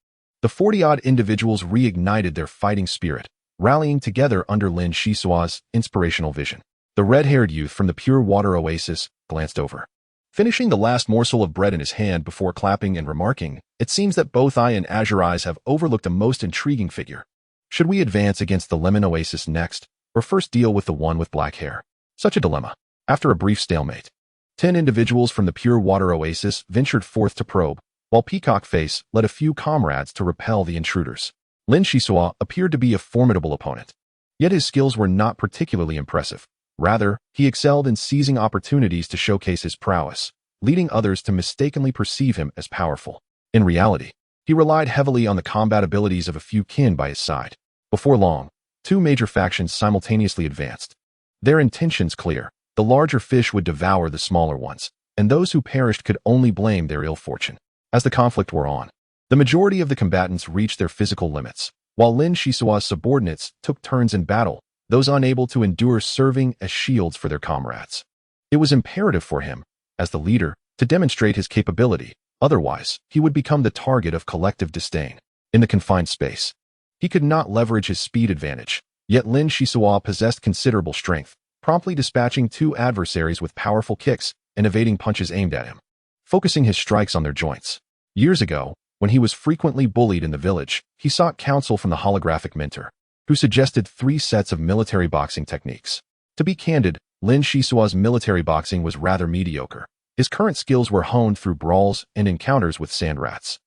The 40-odd individuals reignited their fighting spirit, rallying together under Lin Xisuo's inspirational vision. The red-haired youth from the Pure Water Oasis glanced over, finishing the last morsel of bread in his hand before clapping and remarking, "It seems that both I and Azure Eyes have overlooked a most intriguing figure. Should we advance against the Lemon Oasis next, or first deal with the one with black hair?" Such a dilemma. After a brief stalemate, 10 individuals from the Pure Water Oasis ventured forth to probe, while Peacock Face led a few comrades to repel the intruders. Lin Xisuo appeared to be a formidable opponent, yet his skills were not particularly impressive. Rather, he excelled in seizing opportunities to showcase his prowess, leading others to mistakenly perceive him as powerful. In reality, he relied heavily on the combat abilities of a few kin by his side. Before long, 2 major factions simultaneously advanced. Their intentions clear: the larger fish would devour the smaller ones, and those who perished could only blame their ill fortune. As the conflict wore on, the majority of the combatants reached their physical limits, while Lin Xisuo's subordinates took turns in battle, those unable to endure serving as shields for their comrades. It was imperative for him, as the leader, to demonstrate his capability. Otherwise, he would become the target of collective disdain. In the confined space, he could not leverage his speed advantage, yet Lin Xisuo possessed considerable strength, promptly dispatching two adversaries with powerful kicks and evading punches aimed at him, focusing his strikes on their joints. Years ago, when he was frequently bullied in the village, he sought counsel from the holographic mentor, who suggested 3 sets of military boxing techniques. To be candid, Lin Xisuo's military boxing was rather mediocre. His current skills were honed through brawls and encounters with sand rats.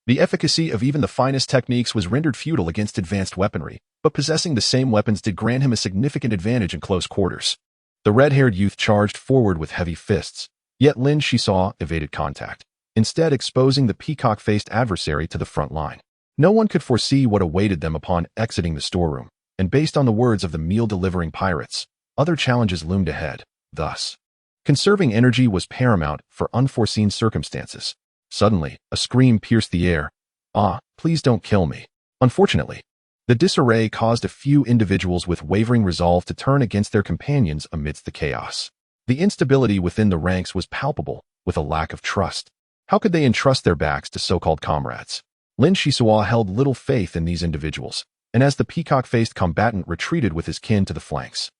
The efficacy of even the finest techniques was rendered futile against advanced weaponry, but possessing the same weapons did grant him a significant advantage in close quarters. The red-haired youth charged forward with heavy fists, yet Lin Xisuo evaded contact, instead exposing the peacock-faced adversary to the front line. No one could foresee what awaited them upon exiting the storeroom, and based on the words of the meal-delivering pirates, other challenges loomed ahead. Thus, conserving energy was paramount for unforeseen circumstances. Suddenly, a scream pierced the air. "Ah, please don't kill me." Unfortunately, the disarray caused a few individuals with wavering resolve to turn against their companions amidst the chaos. The instability within the ranks was palpable, with a lack of trust. How could they entrust their backs to so-called comrades? Lin Xisuo held little faith in these individuals, and as the peacock-faced combatant retreated with his kin to the flanks,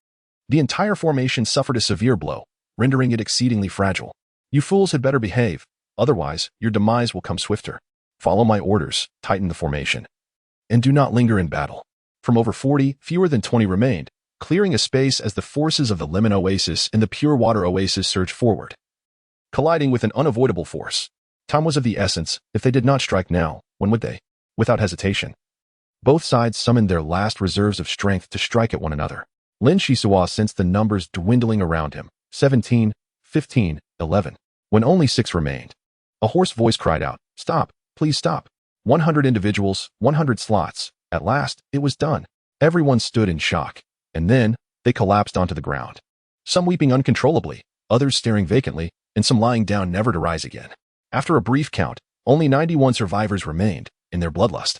the entire formation suffered a severe blow, rendering it exceedingly fragile. "You fools had better behave. Otherwise, your demise will come swifter. Follow my orders, tighten the formation, and do not linger in battle." From over 40, fewer than 20 remained, clearing a space as the forces of the Lemon Oasis and the Pure Water Oasis surged forward, colliding with an unavoidable force. Time was of the essence. If they did not strike now, when would they? Without hesitation, both sides summoned their last reserves of strength to strike at one another. Lin Xisuo sensed the numbers dwindling around him. 17, 15, 11. When only 6 remained, a hoarse voice cried out, "Stop, please stop. 100 individuals, 100 slots." At last, it was done. Everyone stood in shock, and then they collapsed onto the ground. Some weeping uncontrollably, others staring vacantly, and some lying down never to rise again. After a brief count, only 91 survivors remained, in their bloodlust.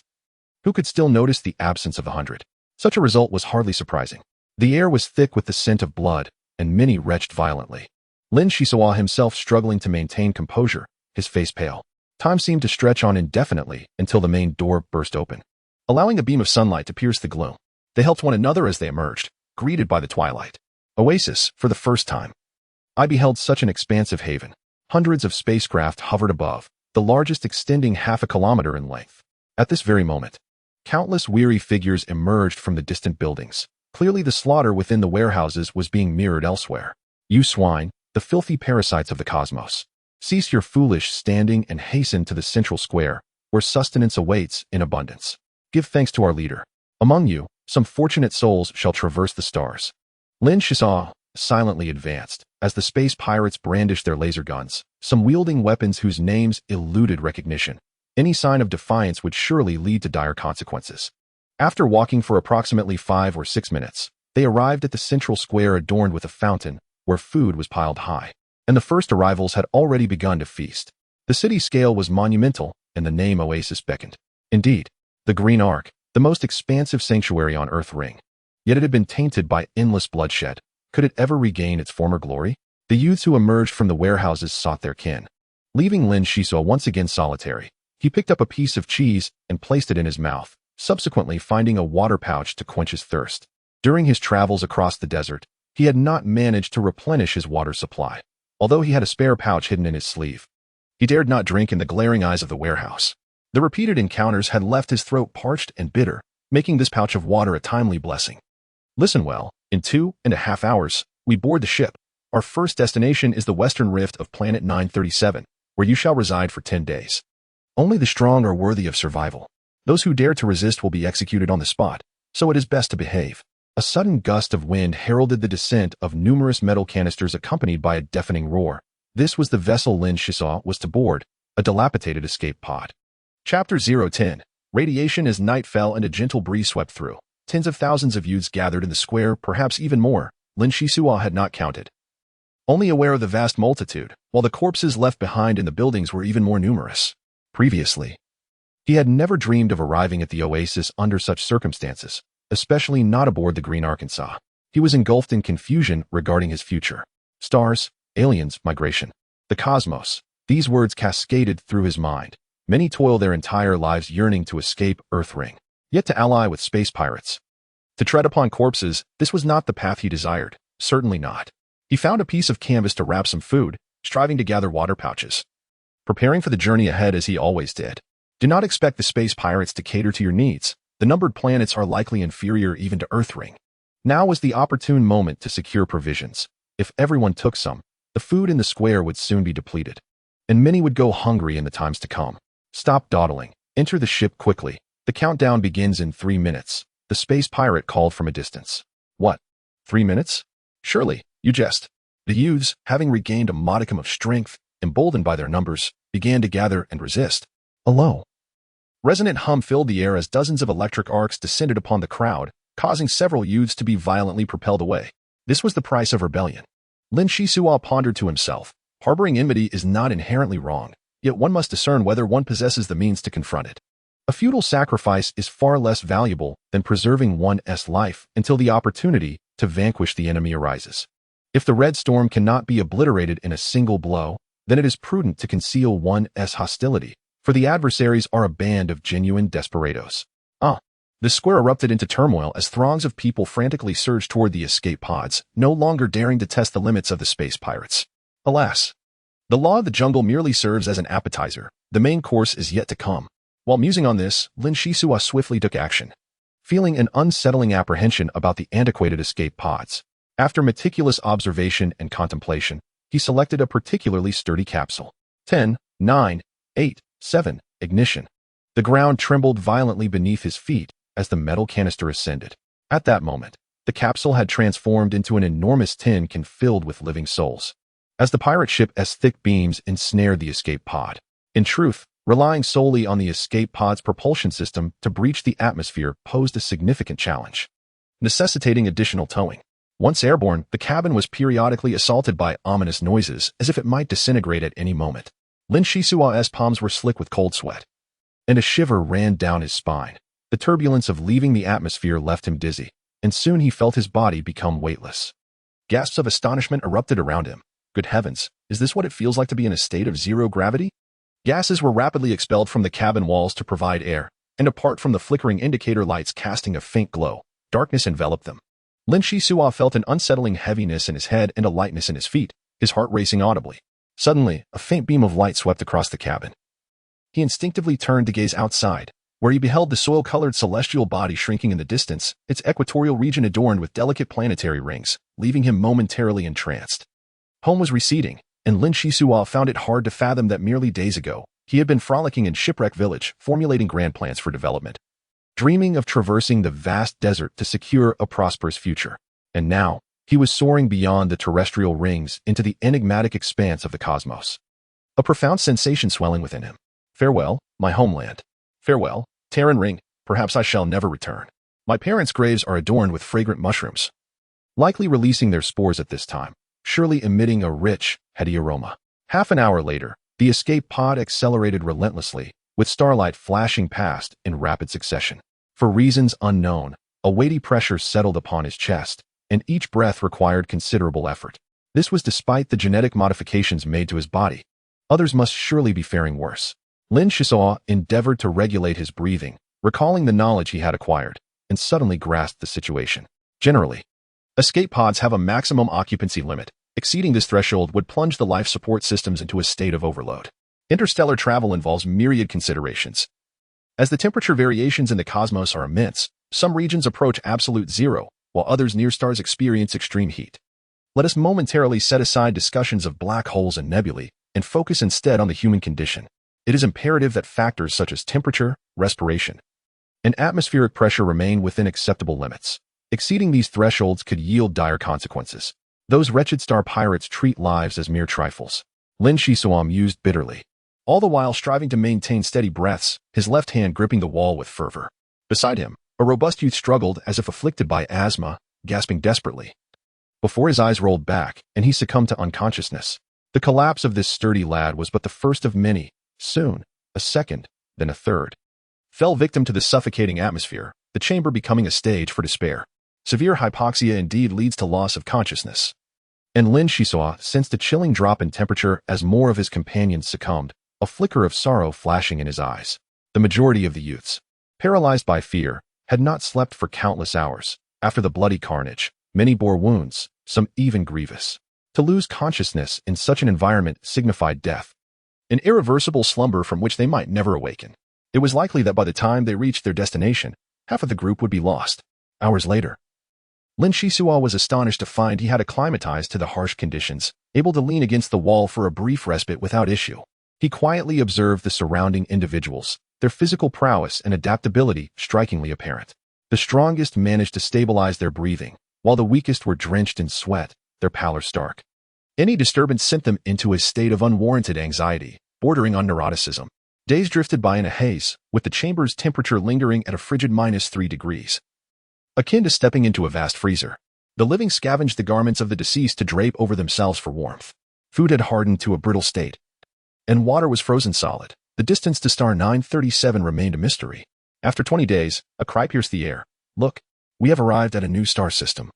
Who could still notice the absence of 100? Such a result was hardly surprising. The air was thick with the scent of blood, and many retched violently. Lin Xisuo himself struggling to maintain composure, his face pale. Time seemed to stretch on indefinitely until the main door burst open, allowing a beam of sunlight to pierce the gloom. They helped one another as they emerged, greeted by the twilight. Oasis, for the first time, I beheld such an expansive haven. Hundreds of spacecraft hovered above, the largest extending half a kilometer in length. At this very moment, countless weary figures emerged from the distant buildings. Clearly the slaughter within the warehouses was being mirrored elsewhere. "You swine, the filthy parasites of the cosmos. Cease your foolish standing and hasten to the central square, where sustenance awaits in abundance. Give thanks to our leader. Among you, some fortunate souls shall traverse the stars." Lin Xisuo silently advanced, as the space pirates brandished their laser guns, some wielding weapons whose names eluded recognition. Any sign of defiance would surely lead to dire consequences. After walking for approximately 5 or 6 minutes, they arrived at the central square adorned with a fountain, where food was piled high, and the first arrivals had already begun to feast. The city scale was monumental, and the name Oasis beckoned. Indeed, the Green Ark, the most expansive sanctuary on Earth Ring. Yet it had been tainted by endless bloodshed. Could it ever regain its former glory? The youths who emerged from the warehouses sought their kin. Leaving Lin Xisuo once again solitary, he picked up a piece of cheese and placed it in his mouth, subsequently finding a water pouch to quench his thirst. During his travels across the desert, he had not managed to replenish his water supply, although he had a spare pouch hidden in his sleeve. He dared not drink in the glaring eyes of the warehouse. The repeated encounters had left his throat parched and bitter, making this pouch of water a timely blessing. "Listen well, in 2.5 hours, we board the ship. Our first destination is the western rift of planet 937, where you shall reside for 10 days. Only the strong are worthy of survival. Those who dare to resist will be executed on the spot, so it is best to behave." A sudden gust of wind heralded the descent of numerous metal canisters accompanied by a deafening roar. This was the vessel Lin Xisuo was to board, a dilapidated escape pod. Chapter 010. Radiation as night fell and a gentle breeze swept through. Tens of thousands of youths gathered in the square, perhaps even more. Lin Xisuo had not counted. Only aware of the vast multitude, while the corpses left behind in the buildings were even more numerous. Previously, he had never dreamed of arriving at the Oasis under such circumstances, especially not aboard the Green Arkansas. He was engulfed in confusion regarding his future. Stars, aliens, migration, the cosmos. These words cascaded through his mind. Many toil their entire lives yearning to escape Earth Ring, yet to ally with space pirates. To tread upon corpses, this was not the path he desired. Certainly not. He found a piece of canvas to wrap some food, striving to gather water pouches. Preparing for the journey ahead as he always did. Do not expect the space pirates to cater to your needs. The numbered planets are likely inferior even to Earthring. Now was the opportune moment to secure provisions. If everyone took some, the food in the square would soon be depleted, and many would go hungry in the times to come. Stop dawdling. Enter the ship quickly. The countdown begins in 3 minutes. The space pirate called from a distance. What? 3 minutes? Surely, you jest. The youths, having regained a modicum of strength, emboldened by their numbers, began to gather and resist. A low, resonant hum filled the air as dozens of electric arcs descended upon the crowd, causing several youths to be violently propelled away. This was the price of rebellion. Lin Xisuo pondered to himself. Harboring enmity is not inherently wrong, yet one must discern whether one possesses the means to confront it. A futile sacrifice is far less valuable than preserving one's life until the opportunity to vanquish the enemy arises. If the red storm cannot be obliterated in a single blow, then it is prudent to conceal one's hostility, for the adversaries are a band of genuine desperados. The square erupted into turmoil as throngs of people frantically surged toward the escape pods, no longer daring to test the limits of the space pirates. Alas, the law of the jungle merely serves as an appetizer. The main course is yet to come. While musing on this, Lin Xisuo swiftly took action, feeling an unsettling apprehension about the antiquated escape pods. After meticulous observation and contemplation, he selected a particularly sturdy capsule. 10, 9, 8, 7, ignition. The ground trembled violently beneath his feet as the metal canister ascended. At that moment, the capsule had transformed into an enormous tin can filled with living souls. As the pirate ship's thick beams ensnared the escape pod. In truth, relying solely on the escape pod's propulsion system to breach the atmosphere posed a significant challenge, necessitating additional towing. Once airborne, the cabin was periodically assaulted by ominous noises as if it might disintegrate at any moment. Lin Xisuo's palms were slick with cold sweat, and a shiver ran down his spine. The turbulence of leaving the atmosphere left him dizzy, and soon he felt his body become weightless. Gasps of astonishment erupted around him. Good heavens, is this what it feels like to be in a state of zero gravity? Gases were rapidly expelled from the cabin walls to provide air, and apart from the flickering indicator lights casting a faint glow, darkness enveloped them. Lin Xisuo felt an unsettling heaviness in his head and a lightness in his feet, his heart racing audibly. Suddenly, a faint beam of light swept across the cabin. He instinctively turned to gaze outside, where he beheld the soil-colored celestial body shrinking in the distance, its equatorial region adorned with delicate planetary rings, leaving him momentarily entranced. Home was receding, and Lin Xisuo found it hard to fathom that merely days ago, he had been frolicking in Shipwreck Village, formulating grand plans for development, dreaming of traversing the vast desert to secure a prosperous future. And now, he was soaring beyond the terrestrial rings into the enigmatic expanse of the cosmos. A profound sensation swelling within him. Farewell, my homeland. Farewell, Terran Ring, perhaps I shall never return. My parents' graves are adorned with fragrant mushrooms, likely releasing their spores at this time, surely emitting a rich, heady aroma. Half an hour later, the escape pod accelerated relentlessly, with starlight flashing past in rapid succession. For reasons unknown, a weighty pressure settled upon his chest, and each breath required considerable effort. This was despite the genetic modifications made to his body. Others must surely be faring worse. Lin Xisuo endeavored to regulate his breathing, recalling the knowledge he had acquired, and suddenly grasped the situation. Generally, escape pods have a maximum occupancy limit. Exceeding this threshold would plunge the life support systems into a state of overload. Interstellar travel involves myriad considerations. As the temperature variations in the cosmos are immense, some regions approach absolute zero, while others near stars experience extreme heat. Let us momentarily set aside discussions of black holes and nebulae, and focus instead on the human condition. It is imperative that factors such as temperature, respiration, and atmospheric pressure remain within acceptable limits. Exceeding these thresholds could yield dire consequences. Those wretched star pirates treat lives as mere trifles. Lin Xisuo mused bitterly, all the while striving to maintain steady breaths, his left hand gripping the wall with fervor. Beside him, a robust youth struggled as if afflicted by asthma, gasping desperately. Before his eyes rolled back, and he succumbed to unconsciousness. The collapse of this sturdy lad was but the first of many. Soon, a second, then a third, fell victim to the suffocating atmosphere, the chamber becoming a stage for despair. Severe hypoxia indeed leads to loss of consciousness. And Lin Xisuo sensed a chilling drop in temperature as more of his companions succumbed, a flicker of sorrow flashing in his eyes. The majority of the youths, paralyzed by fear, had not slept for countless hours. After the bloody carnage, many bore wounds, some even grievous. To lose consciousness in such an environment signified death, an irreversible slumber from which they might never awaken. It was likely that by the time they reached their destination, half of the group would be lost. Hours later, Lin Xisuo was astonished to find he had acclimatized to the harsh conditions, able to lean against the wall for a brief respite without issue. He quietly observed the surrounding individuals, their physical prowess and adaptability strikingly apparent. The strongest managed to stabilize their breathing, while the weakest were drenched in sweat, their pallor stark. Any disturbance sent them into a state of unwarranted anxiety, bordering on neuroticism. Days drifted by in a haze, with the chamber's temperature lingering at a frigid -3 degrees. Akin to stepping into a vast freezer. The living scavenged the garments of the deceased to drape over themselves for warmth. Food had hardened to a brittle state, and water was frozen solid. The distance to star 937 remained a mystery. After 20 days, a cry pierced the air. "Look, we have arrived at a new star system.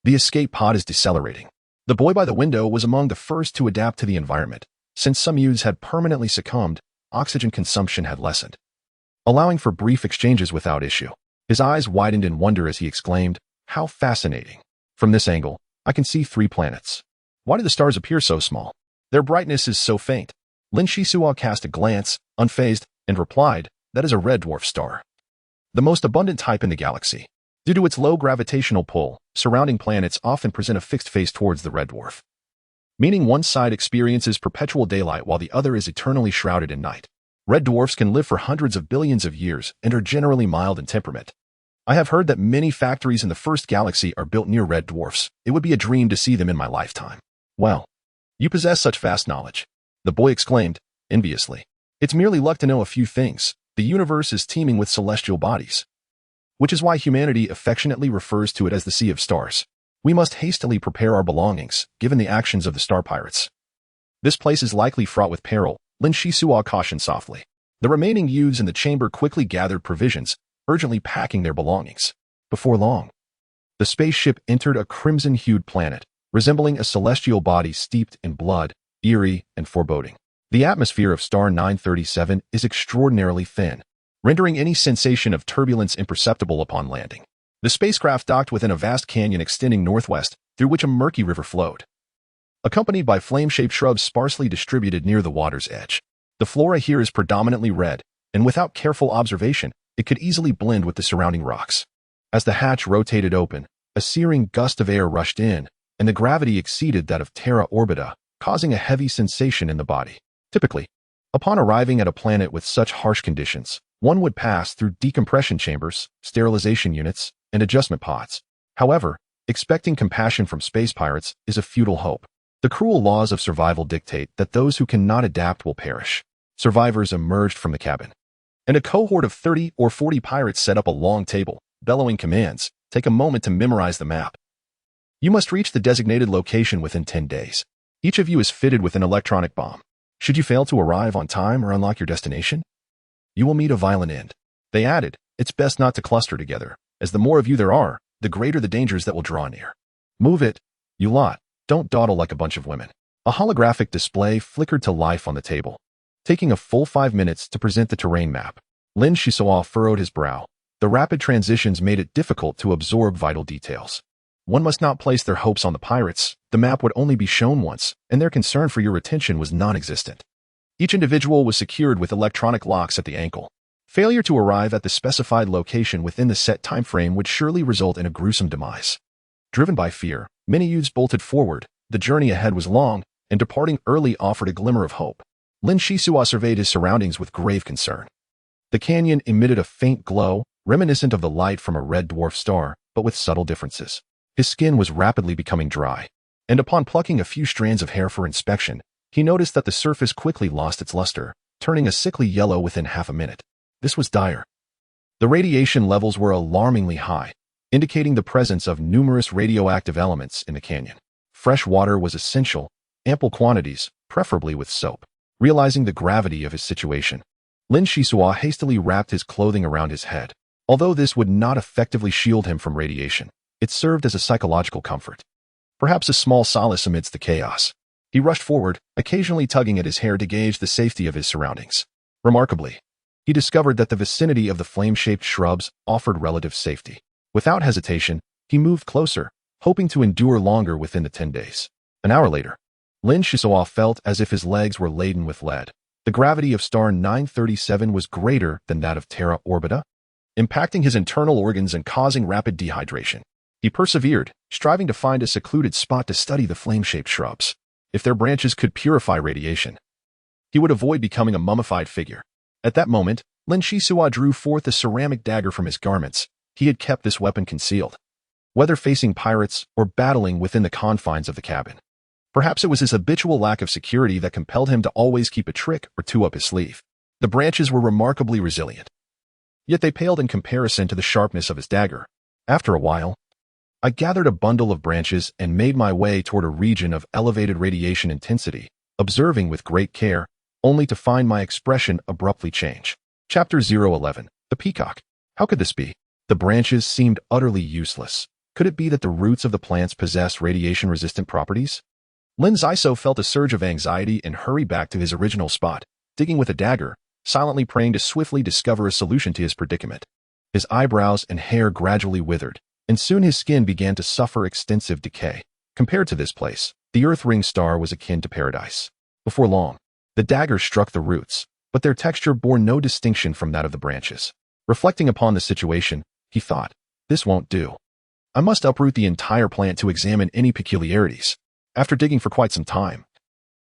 The escape pod is decelerating." The boy by the window was among the first to adapt to the environment. Since some youths had permanently succumbed, oxygen consumption had lessened, allowing for brief exchanges without issue. His eyes widened in wonder as he exclaimed, "How fascinating. From this angle, I can see 3 planets. Why do the stars appear so small? Their brightness is so faint." Lin Xisuo cast a glance, unfazed, and replied, "That is a red dwarf star, the most abundant type in the galaxy. Due to its low gravitational pull, surrounding planets often present a fixed face towards the red dwarf, meaning one side experiences perpetual daylight while the other is eternally shrouded in night. Red dwarfs can live for hundreds of billions of years and are generally mild in temperament. I have heard that many factories in the first galaxy are built near red dwarfs. It would be a dream to see them in my lifetime." "Well, you possess such vast knowledge," the boy exclaimed, enviously. "It's merely luck to know a few things. The universe is teeming with celestial bodies, which is why humanity affectionately refers to it as the Sea of Stars. We must hastily prepare our belongings, given the actions of the star pirates. This place is likely fraught with peril," Lin Xisuo cautioned softly. The remaining youths in the chamber quickly gathered provisions, urgently packing their belongings. Before long, the spaceship entered a crimson-hued planet, resembling a celestial body steeped in blood, eerie and foreboding. The atmosphere of star 937 is extraordinarily thin, rendering any sensation of turbulence imperceptible upon landing. The spacecraft docked within a vast canyon extending northwest, through which a murky river flowed, accompanied by flame-shaped shrubs sparsely distributed near the water's edge. The flora here is predominantly red, and without careful observation, it could easily blend with the surrounding rocks. As the hatch rotated open, a searing gust of air rushed in, and the gravity exceeded that of Terra Orbita, causing a heavy sensation in the body. Typically, upon arriving at a planet with such harsh conditions, one would pass through decompression chambers, sterilization units, and adjustment pods. However, expecting compassion from space pirates is a futile hope. The cruel laws of survival dictate that those who cannot adapt will perish. Survivors emerged from the cabin, and a cohort of 30 or 40 pirates set up a long table, bellowing commands. "Take a moment to memorize the map. You must reach the designated location within 10 days. Each of you is fitted with an electronic bomb. Should you fail to arrive on time or unlock your destination, you will meet a violent end." They added, "It's best not to cluster together, as the more of you there are, the greater the dangers that will draw near. Move it, you lot. Don't dawdle like a bunch of women." A holographic display flickered to life on the table, taking a full 5 minutes to present the terrain map. Lin Xisuo furrowed his brow. The rapid transitions made it difficult to absorb vital details. One must not place their hopes on the pirates. The map would only be shown once, and their concern for your attention was non-existent. Each individual was secured with electronic locks at the ankle. Failure to arrive at the specified location within the set time frame would surely result in a gruesome demise. Driven by fear, many youths bolted forward. The journey ahead was long, and departing early offered a glimmer of hope. Lin Xisuo surveyed his surroundings with grave concern. The canyon emitted a faint glow, reminiscent of the light from a red dwarf star, but with subtle differences. His skin was rapidly becoming dry, and upon plucking a few strands of hair for inspection, he noticed that the surface quickly lost its luster, turning a sickly yellow within half a minute. This was dire. The radiation levels were alarmingly high, indicating the presence of numerous radioactive elements in the canyon. Fresh water was essential, ample quantities, preferably with soap. Realizing the gravity of his situation, Lin Xisuo hastily wrapped his clothing around his head. Although this would not effectively shield him from radiation, it served as a psychological comfort, perhaps a small solace amidst the chaos. He rushed forward, occasionally tugging at his hair to gauge the safety of his surroundings. Remarkably, he discovered that the vicinity of the flame-shaped shrubs offered relative safety. Without hesitation, he moved closer, hoping to endure longer within the 10 days. An hour later, Lin Xisuo felt as if his legs were laden with lead. The gravity of star 937 was greater than that of Terra Orbita, impacting his internal organs and causing rapid dehydration. He persevered, striving to find a secluded spot to study the flame-shaped shrubs. If their branches could purify radiation, he would avoid becoming a mummified figure. At that moment, Lin Xisuo drew forth a ceramic dagger from his garments. He had kept this weapon concealed, whether facing pirates or battling within the confines of the cabin. Perhaps it was his habitual lack of security that compelled him to always keep a trick or two up his sleeve. The branches were remarkably resilient, yet they paled in comparison to the sharpness of his dagger. After a while, I gathered a bundle of branches and made my way toward a region of elevated radiation intensity, observing with great care, only to find my expression abruptly change. Chapter 011. The Peacock. How could this be? The branches seemed utterly useless. Could it be that the roots of the plants possessed radiation-resistant properties? Lin Xisuo felt a surge of anxiety and hurried back to his original spot, digging with a dagger, silently praying to swiftly discover a solution to his predicament. His eyebrows and hair gradually withered, and soon his skin began to suffer extensive decay. Compared to this place, the Earth-ring star was akin to paradise. Before long, the dagger struck the roots, but their texture bore no distinction from that of the branches. Reflecting upon the situation, he thought, "This won't do. I must uproot the entire plant to examine any peculiarities." After digging for quite some time,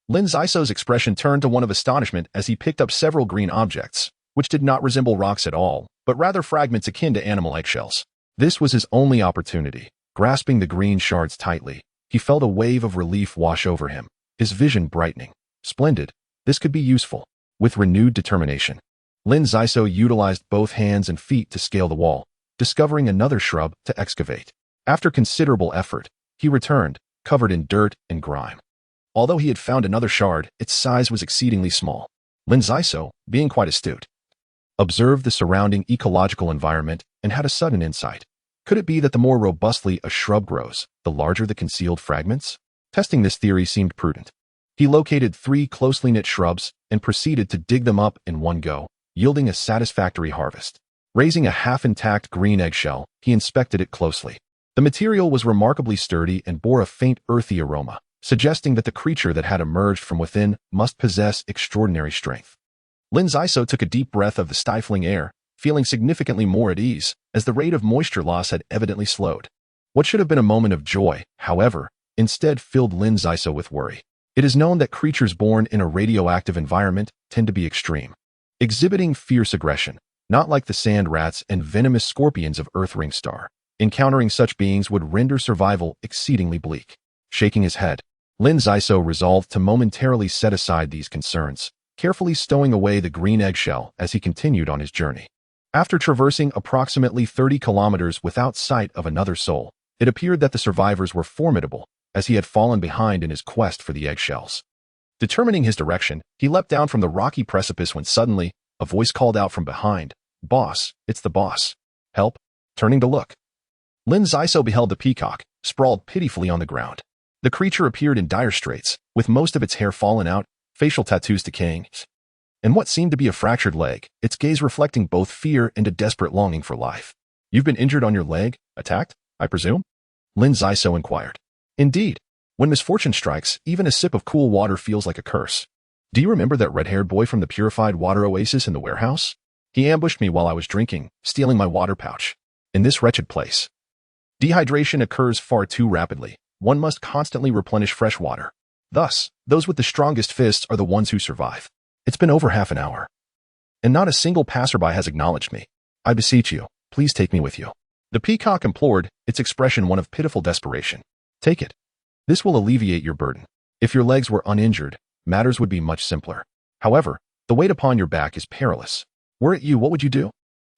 Lin Xisuo's expression turned to one of astonishment as he picked up several green objects, which did not resemble rocks at all, but rather fragments akin to animal eggshells. This was his only opportunity. Grasping the green shards tightly, he felt a wave of relief wash over him, his vision brightening. Splendid. This could be useful. With renewed determination, Lin Xisuo utilized both hands and feet to scale the wall, discovering another shrub to excavate. After considerable effort, he returned, covered in dirt and grime. Although he had found another shard, its size was exceedingly small. Lin Xisuo, being quite astute, observed the surrounding ecological environment and had a sudden insight. Could it be that the more robustly a shrub grows, the larger the concealed fragments? Testing this theory seemed prudent. He located 3 closely knit shrubs and proceeded to dig them up in one go, yielding a satisfactory harvest. Raising a half-intact green eggshell, he inspected it closely. The material was remarkably sturdy and bore a faint earthy aroma, suggesting that the creature that had emerged from within must possess extraordinary strength. Lin Xisuo took a deep breath of the stifling air, feeling significantly more at ease, as the rate of moisture loss had evidently slowed. What should have been a moment of joy, however, instead filled Lin Xisuo with worry. It is known that creatures born in a radioactive environment tend to be extreme, exhibiting fierce aggression, not like the sand rats and venomous scorpions of Earth-ring star. Encountering such beings would render survival exceedingly bleak. Shaking his head, Lin Xisuo resolved to momentarily set aside these concerns, carefully stowing away the green eggshell as he continued on his journey. After traversing approximately 30 kilometers without sight of another soul, it appeared that the survivors were formidable, as he had fallen behind in his quest for the eggshells. Determining his direction, he leapt down from the rocky precipice when suddenly, a voice called out from behind, "Boss, it's the boss. Help." Turning to look, Lin Xisuo beheld the peacock, sprawled pitifully on the ground. The creature appeared in dire straits, with most of its hair fallen out, facial tattoos decaying, and what seemed to be a fractured leg, its gaze reflecting both fear and a desperate longing for life. "You've been injured on your leg? Attacked, I presume?" Lin Xisuo inquired. "Indeed. When misfortune strikes, even a sip of cool water feels like a curse. Do you remember that red-haired boy from the purified water oasis in the warehouse? He ambushed me while I was drinking, stealing my water pouch. In this wretched place, dehydration occurs far too rapidly. One must constantly replenish fresh water. Thus, those with the strongest fists are the ones who survive. It's been over half an hour, and not a single passerby has acknowledged me. I beseech you, please take me with you." The peacock implored, its expression one of pitiful desperation. "Take it. This will alleviate your burden. If your legs were uninjured, matters would be much simpler. However, the weight upon your back is perilous. Were it you, what would you do?"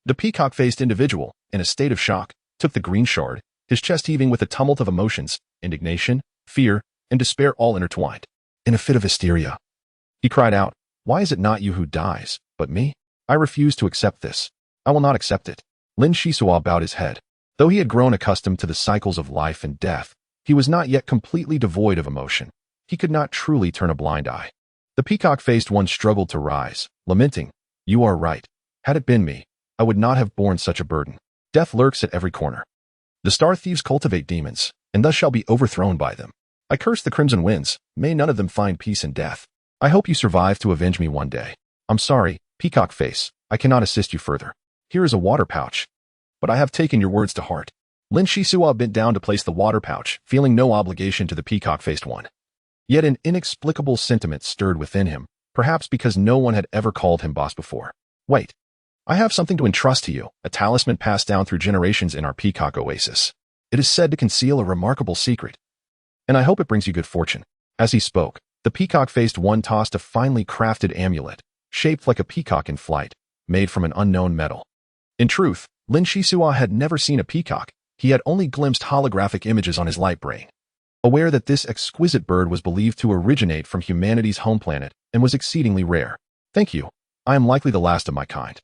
The peacock-faced individual, in a state of shock, took the green shard, his chest heaving with a tumult of emotions, indignation, fear, and despair all intertwined. In a fit of hysteria, he cried out, "Why is it not you who dies, but me? I refuse to accept this. I will not accept it." Lin Xisuo bowed his head. Though he had grown accustomed to the cycles of life and death, he was not yet completely devoid of emotion. He could not truly turn a blind eye. The peacock-faced one struggled to rise, lamenting, "You are right. Had it been me, I would not have borne such a burden. Death lurks at every corner. The star thieves cultivate demons. and thus shall be overthrown by them. I curse the crimson winds, may none of them find peace in death. I hope you survive to avenge me one day. I'm sorry, Peacock Face, I cannot assist you further. Here is a water pouch. But I have taken your words to heart. Lin Xisuo bent down to place the water pouch, feeling no obligation to the peacock-faced one. Yet an inexplicable sentiment stirred within him, perhaps because no one had ever called him boss before. Wait. I have something to entrust to you, a talisman passed down through generations in our peacock oasis. It is said to conceal a remarkable secret. And I hope it brings you good fortune. As he spoke, the peacock-faced one tossed a finely crafted amulet, shaped like a peacock in flight, made from an unknown metal. In truth, Lin Xisuo had never seen a peacock. He had only glimpsed holographic images on his light brain. Aware that this exquisite bird was believed to originate from humanity's home planet and was exceedingly rare. Thank you. I am likely the last of my kind.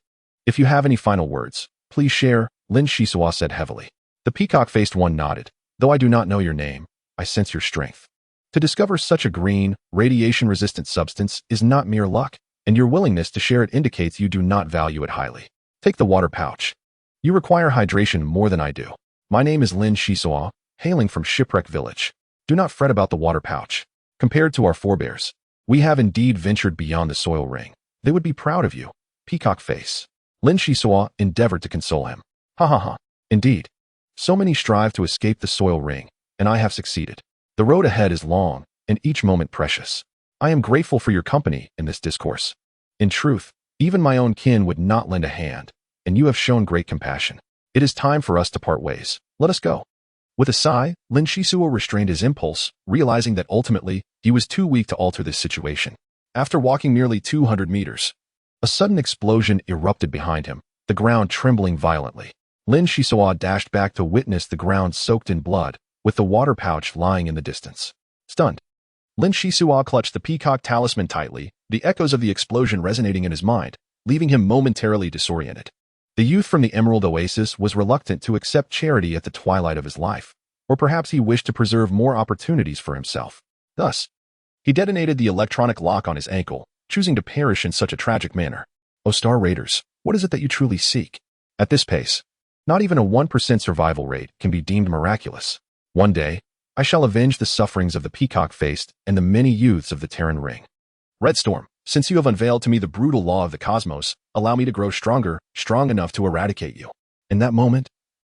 If you have any final words, please share, Lin Xisuo said heavily. The peacock-faced one nodded. Though I do not know your name, I sense your strength. To discover such a green, radiation-resistant substance is not mere luck, and your willingness to share it indicates you do not value it highly. Take the water pouch. You require hydration more than I do. My name is Lin Xisuo, hailing from Shipwreck Village. Do not fret about the water pouch. Compared to our forebears, we have indeed ventured beyond the soil ring. They would be proud of you. Peacock Face. Lin Xisuo endeavored to console him. Ha ha ha. Indeed. So many strive to escape the soil ring, and I have succeeded. The road ahead is long, and each moment precious. I am grateful for your company in this discourse. In truth, even my own kin would not lend a hand, and you have shown great compassion. It is time for us to part ways. Let us go. With a sigh, Lin Xisuo restrained his impulse, realizing that ultimately, he was too weak to alter this situation. After walking nearly 200 meters, a sudden explosion erupted behind him, the ground trembling violently. Lin Xisuo dashed back to witness the ground soaked in blood, with the water pouch lying in the distance. Stunned, Lin Xisuo clutched the peacock talisman tightly, the echoes of the explosion resonating in his mind, leaving him momentarily disoriented. The youth from the Emerald Oasis was reluctant to accept charity at the twilight of his life, or perhaps he wished to preserve more opportunities for himself. Thus, he detonated the electronic lock on his ankle, choosing to perish in such a tragic manner. O Star Raiders, what is it that you truly seek? At this pace, not even a 1% survival rate can be deemed miraculous. One day, I shall avenge the sufferings of the peacock-faced and the many youths of the Terran Ring. Red Storm, since you have unveiled to me the brutal law of the cosmos, allow me to grow stronger, strong enough to eradicate you. In that moment,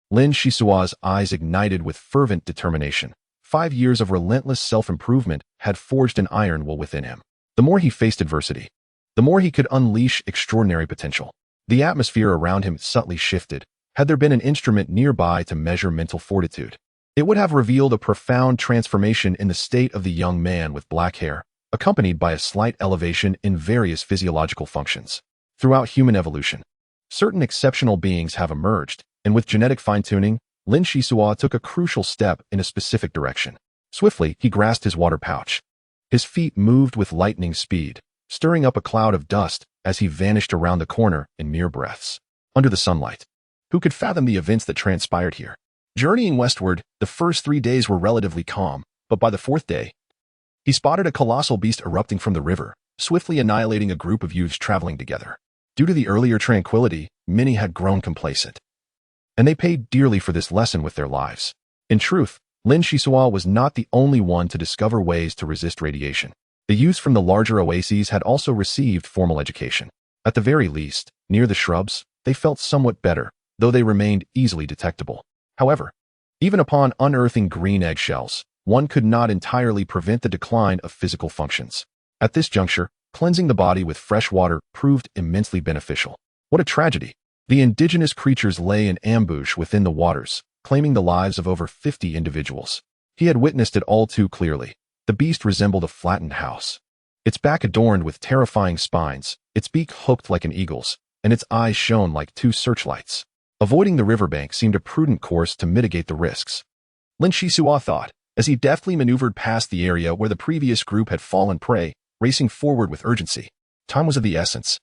Lin Xisuo's eyes ignited with fervent determination. 5 years of relentless self-improvement had forged an iron will within him. The more he faced adversity, the more he could unleash extraordinary potential. The atmosphere around him subtly shifted. Had there been an instrument nearby to measure mental fortitude, it would have revealed a profound transformation in the state of the young man with black hair, accompanied by a slight elevation in various physiological functions. Throughout human evolution, certain exceptional beings have emerged, and with genetic fine-tuning, Lin Xisuo took a crucial step in a specific direction. Swiftly, he grasped his water pouch. His feet moved with lightning speed, stirring up a cloud of dust as he vanished around the corner in mere breaths. Under the sunlight, who could fathom the events that transpired here? Journeying westward, the first 3 days were relatively calm, but by the 4th day, he spotted a colossal beast erupting from the river, swiftly annihilating a group of youths traveling together. Due to the earlier tranquility, many had grown complacent, and they paid dearly for this lesson with their lives. In truth, Lin Xisuo was not the only one to discover ways to resist radiation. The youths from the larger oases had also received formal education. At the very least, near the shrubs, they felt somewhat better, though they remained easily detectable. However, even upon unearthing green eggshells, one could not entirely prevent the decline of physical functions. At this juncture, cleansing the body with fresh water proved immensely beneficial. What a tragedy! The indigenous creatures lay in ambush within the waters, claiming the lives of over 50 individuals. He had witnessed it all too clearly. The beast resembled a flattened house. Its back adorned with terrifying spines, its beak hooked like an eagle's, and its eyes shone like 2 searchlights. Avoiding the riverbank seemed a prudent course to mitigate the risks. Lin Xisuo thought, as he deftly maneuvered past the area where the previous group had fallen prey, racing forward with urgency. Time was of the essence.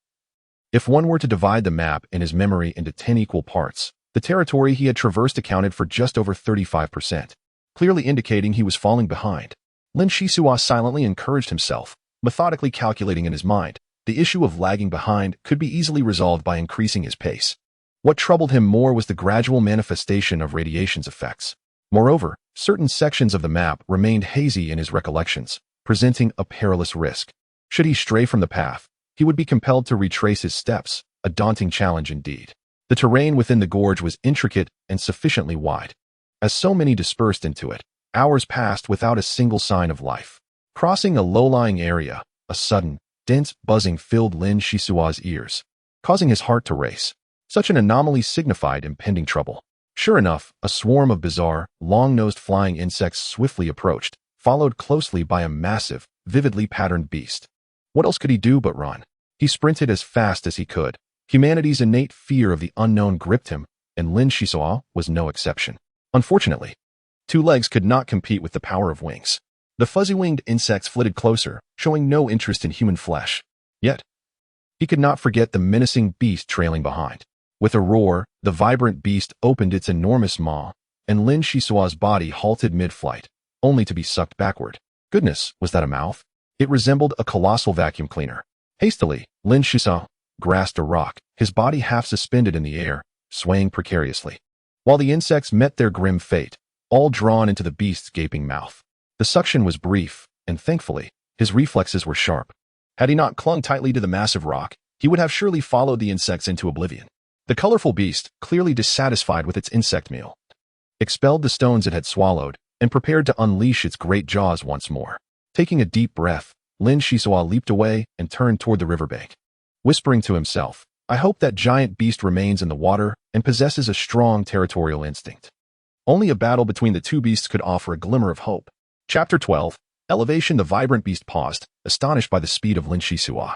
If one were to divide the map in his memory into 10 equal parts, the territory he had traversed accounted for just over 35%, clearly indicating he was falling behind. Lin Xisuo silently encouraged himself, methodically calculating in his mind. The issue of lagging behind could be easily resolved by increasing his pace. What troubled him more was the gradual manifestation of radiation's effects. Moreover, certain sections of the map remained hazy in his recollections, presenting a perilous risk. Should he stray from the path, he would be compelled to retrace his steps, a daunting challenge indeed. The terrain within the gorge was intricate and sufficiently wide. As so many dispersed into it, hours passed without a single sign of life. Crossing a low-lying area, a sudden, dense buzzing filled Lin Xisuo's ears, causing his heart to race. Such an anomaly signified impending trouble. Sure enough, a swarm of bizarre, long-nosed flying insects swiftly approached, followed closely by a massive, vividly patterned beast. What else could he do but run? He sprinted as fast as he could. Humanity's innate fear of the unknown gripped him, and Lin Xisuo was no exception. Unfortunately, two legs could not compete with the power of wings. The fuzzy-winged insects flitted closer, showing no interest in human flesh. Yet, he could not forget the menacing beast trailing behind. With a roar, the vibrant beast opened its enormous maw, and Lin Xisuo's body halted mid-flight, only to be sucked backward. Goodness, was that a mouth? It resembled a colossal vacuum cleaner. Hastily, Lin Xisuo grasped a rock, his body half suspended in the air, swaying precariously. While the insects met their grim fate, all drawn into the beast's gaping mouth. The suction was brief, and thankfully, his reflexes were sharp. Had he not clung tightly to the massive rock, he would have surely followed the insects into oblivion. The colorful beast, clearly dissatisfied with its insect meal, expelled the stones it had swallowed and prepared to unleash its great jaws once more. Taking a deep breath, Lin Xisuo leaped away and turned toward the riverbank. Whispering to himself, I hope that giant beast remains in the water and possesses a strong territorial instinct. Only a battle between the two beasts could offer a glimmer of hope. Chapter 12. Elevation. The vibrant beast paused, astonished by the speed of Lin Xisuo,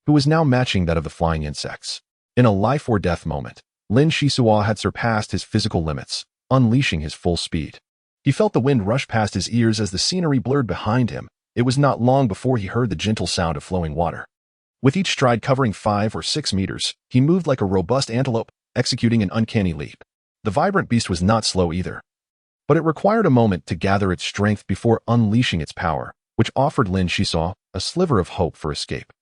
who was now matching that of the flying insects. In a life-or-death moment, Lin Xisuo had surpassed his physical limits, unleashing his full speed. He felt the wind rush past his ears as the scenery blurred behind him. It was not long before he heard the gentle sound of flowing water. With each stride covering 5 or 6 meters, he moved like a robust antelope, executing an uncanny leap. The vibrant beast was not slow either, but it required a moment to gather its strength before unleashing its power, which offered Lin Xisuo a sliver of hope for escape.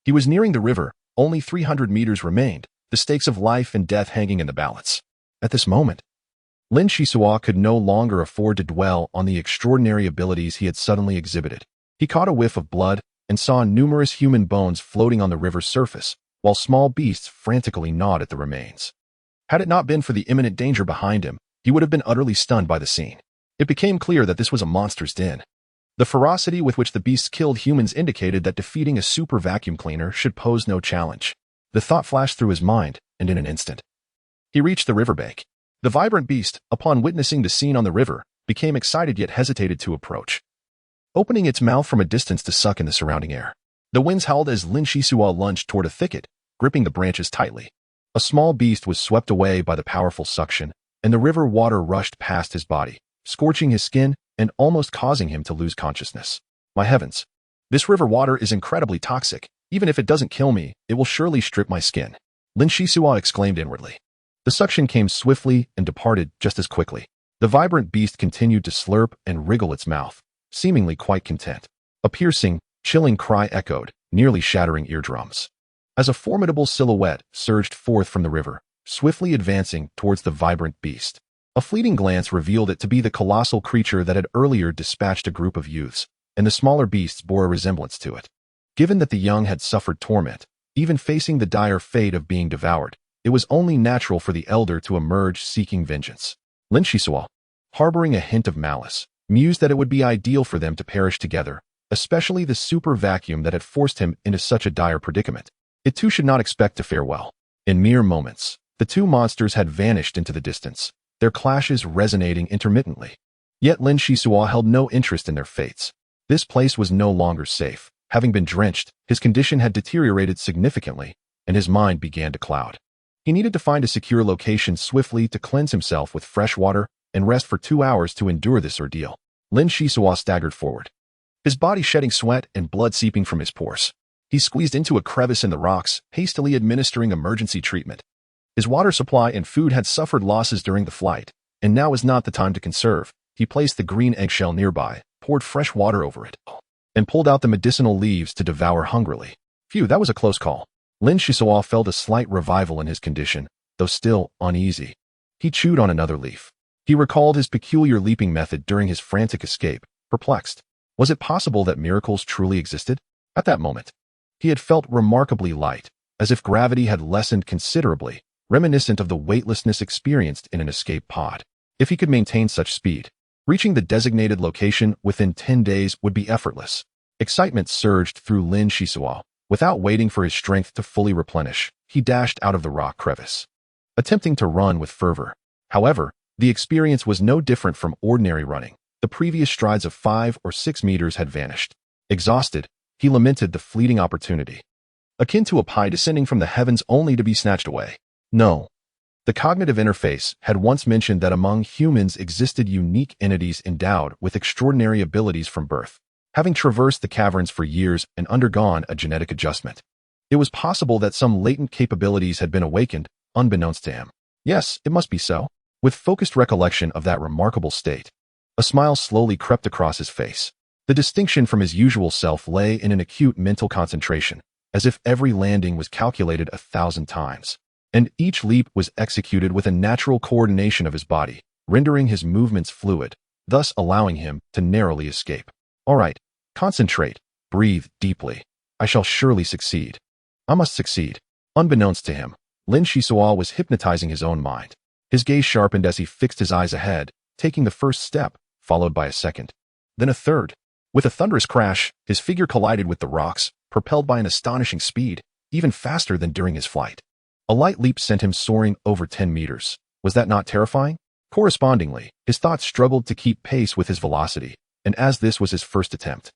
He was nearing the river. Only 300 meters remained, the stakes of life and death hanging in the balance. At this moment, Lin Xisuo could no longer afford to dwell on the extraordinary abilities he had suddenly exhibited. He caught a whiff of blood and saw numerous human bones floating on the river's surface, while small beasts frantically gnawed at the remains. Had it not been for the imminent danger behind him, he would have been utterly stunned by the scene. It became clear that this was a monster's den. The ferocity with which the beasts killed humans indicated that defeating a super vacuum cleaner should pose no challenge. The thought flashed through his mind, and in an instant, he reached the riverbank. The vibrant beast, upon witnessing the scene on the river, became excited yet hesitated to approach, opening its mouth from a distance to suck in the surrounding air. The winds howled as Lin Xisuo lunged toward a thicket, gripping the branches tightly. A small beast was swept away by the powerful suction, and the river water rushed past his body, scorching his skin and almost causing him to lose consciousness. My heavens! This river water is incredibly toxic. Even if it doesn't kill me, it will surely strip my skin. Lin Xisuo exclaimed inwardly. The suction came swiftly and departed just as quickly. The vibrant beast continued to slurp and wriggle its mouth, seemingly quite content. A piercing, chilling cry echoed, nearly shattering eardrums, as a formidable silhouette surged forth from the river, swiftly advancing towards the vibrant beast. A fleeting glance revealed it to be the colossal creature that had earlier dispatched a group of youths, and the smaller beasts bore a resemblance to it. Given that the young had suffered torment, even facing the dire fate of being devoured, it was only natural for the elder to emerge seeking vengeance. Lin Xisuo, harboring a hint of malice, mused that it would be ideal for them to perish together, especially the super vacuum that had forced him into such a dire predicament. It too should not expect to fare well. In mere moments, the two monsters had vanished into the distance, their clashes resonating intermittently. Yet Lin Xisuo held no interest in their fates. This place was no longer safe. Having been drenched, his condition had deteriorated significantly, and his mind began to cloud. He needed to find a secure location swiftly to cleanse himself with fresh water and rest for 2 hours to endure this ordeal. Lin Xisuo staggered forward, his body shedding sweat and blood seeping from his pores. He squeezed into a crevice in the rocks, hastily administering emergency treatment. His water supply and food had suffered losses during the flight, and now was not the time to conserve. He placed the green eggshell nearby, poured fresh water over it, and pulled out the medicinal leaves to devour hungrily. Phew, that was a close call. Lin Xisuo felt a slight revival in his condition, though still uneasy. He chewed on another leaf, He recalled his peculiar leaping method during his frantic escape, perplexed. Was it possible that miracles truly existed? At that moment, he had felt remarkably light, as if gravity had lessened considerably, reminiscent of the weightlessness experienced in an escape pod. If he could maintain such speed, reaching the designated location within 10 days would be effortless. Excitement surged through Lin Xisuo. Without waiting for his strength to fully replenish, he dashed out of the rock crevice, attempting to run with fervor. However, the experience was no different from ordinary running. The previous strides of 5 or 6 meters had vanished. Exhausted, he lamented the fleeting opportunity, akin to a pie descending from the heavens only to be snatched away. No. The cognitive interface had once mentioned that among humans existed unique entities endowed with extraordinary abilities from birth, having traversed the caverns for years and undergone a genetic adjustment. It was possible that some latent capabilities had been awakened, unbeknownst to him. Yes, it must be so. With focused recollection of that remarkable state, a smile slowly crept across his face. The distinction from his usual self lay in an acute mental concentration, as if every landing was calculated 1,000 times, and each leap was executed with a natural coordination of his body, rendering his movements fluid, thus allowing him to narrowly escape. All right, concentrate, breathe deeply. I shall surely succeed. I must succeed. Unbeknownst to him, Lin Xisuo was hypnotizing his own mind. His gaze sharpened as he fixed his eyes ahead, taking the first step, followed by a second, then a third. With a thunderous crash, his figure collided with the rocks, propelled by an astonishing speed, even faster than during his flight. A light leap sent him soaring over 10 meters. Was that not terrifying? Correspondingly, his thoughts struggled to keep pace with his velocity, and as this was his first attempt,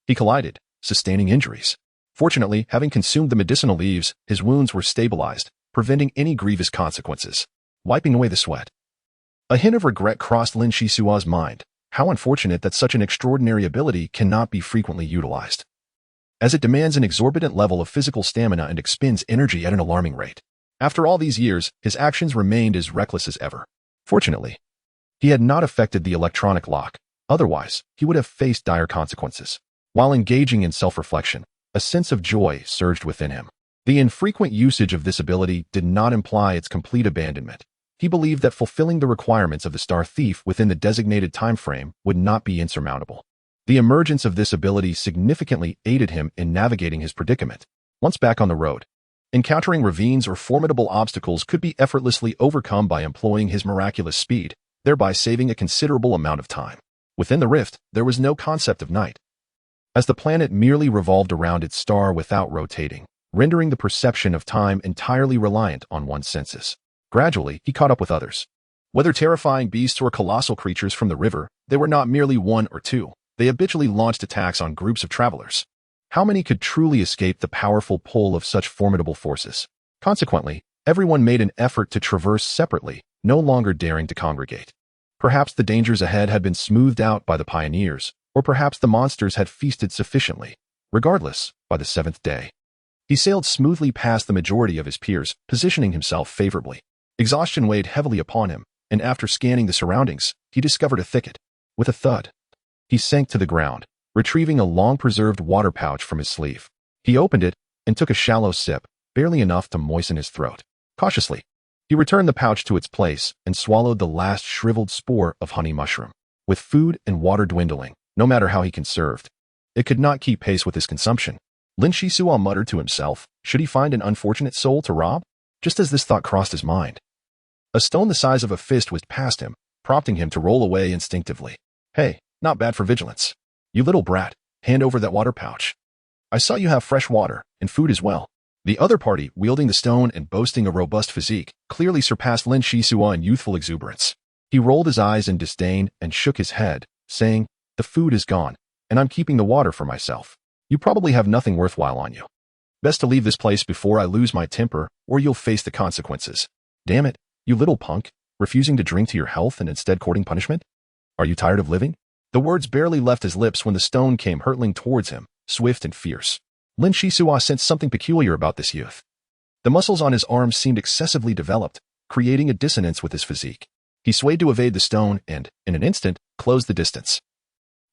he collided, sustaining injuries. Fortunately, having consumed the medicinal leaves, his wounds were stabilized, preventing any grievous consequences. Wiping away the sweat, a hint of regret crossed Lin Xisuo's mind. How unfortunate that such an extraordinary ability cannot be frequently utilized, as it demands an exorbitant level of physical stamina and expends energy at an alarming rate. After all these years, his actions remained as reckless as ever. Fortunately, he had not affected the electronic lock. Otherwise, he would have faced dire consequences. While engaging in self-reflection, a sense of joy surged within him. The infrequent usage of this ability did not imply its complete abandonment. He believed that fulfilling the requirements of the Star Thief within the designated time frame would not be insurmountable. The emergence of this ability significantly aided him in navigating his predicament. Once back on the road, encountering ravines or formidable obstacles could be effortlessly overcome by employing his miraculous speed, thereby saving a considerable amount of time. Within the rift, there was no concept of night, as the planet merely revolved around its star without rotating, rendering the perception of time entirely reliant on one's senses. Gradually, he caught up with others. Whether terrifying beasts or colossal creatures from the river, they were not merely one or two. They habitually launched attacks on groups of travelers. How many could truly escape the powerful pull of such formidable forces? Consequently, everyone made an effort to traverse separately, no longer daring to congregate. Perhaps the dangers ahead had been smoothed out by the pioneers, or perhaps the monsters had feasted sufficiently. Regardless, by the 7th day, he sailed smoothly past the majority of his peers, positioning himself favorably. Exhaustion weighed heavily upon him, and after scanning the surroundings, he discovered a thicket. With a thud, he sank to the ground, retrieving a long-preserved water pouch from his sleeve. He opened it and took a shallow sip, barely enough to moisten his throat. Cautiously, he returned the pouch to its place and swallowed the last shriveled spore of honey mushroom. With food and water dwindling, no matter how he conserved, it could not keep pace with his consumption. Lin Xisuo muttered to himself, should he find an unfortunate soul to rob? Just as this thought crossed his mind, a stone the size of a fist whizzed past him, prompting him to roll away instinctively. Hey, not bad for vigilance. You little brat, hand over that water pouch. I saw you have fresh water, and food as well. The other party, wielding the stone and boasting a robust physique, clearly surpassed Lin Xisuo in youthful exuberance. He rolled his eyes in disdain and shook his head, saying, the food is gone, and I'm keeping the water for myself. You probably have nothing worthwhile on you. Best to leave this place before I lose my temper, or you'll face the consequences. Damn it, you little punk, refusing to drink to your health and instead courting punishment? Are you tired of living? The words barely left his lips when the stone came hurtling towards him, swift and fierce. Lin Xisuo sensed something peculiar about this youth. The muscles on his arms seemed excessively developed, creating a dissonance with his physique. He swayed to evade the stone and, in an instant, closed the distance,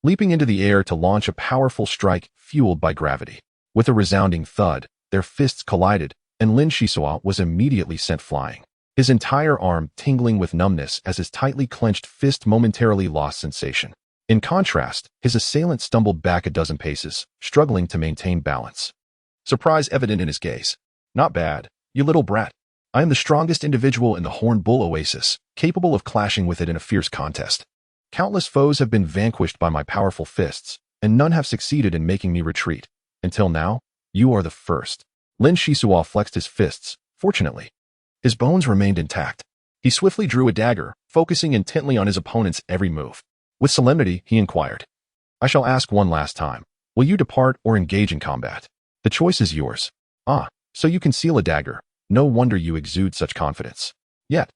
leaping into the air to launch a powerful strike fueled by gravity. With a resounding thud, their fists collided, and Lin Xisuo was immediately sent flying. his entire arm tingling with numbness as his tightly clenched fist momentarily lost sensation. In contrast, his assailant stumbled back a dozen paces, struggling to maintain balance. Surprise evident in his gaze. Not bad, you little brat. I am the strongest individual in the Horned Bull Oasis, capable of clashing with it in a fierce contest. Countless foes have been vanquished by my powerful fists, and none have succeeded in making me retreat. Until now, you are the first. Lin Xisuo flexed his fists, fortunately. His bones remained intact. He swiftly drew a dagger, focusing intently on his opponent's every move. With solemnity, he inquired, I shall ask one last time. Will you depart or engage in combat? The choice is yours. Ah, so you conceal a dagger. No wonder you exude such confidence. Yet,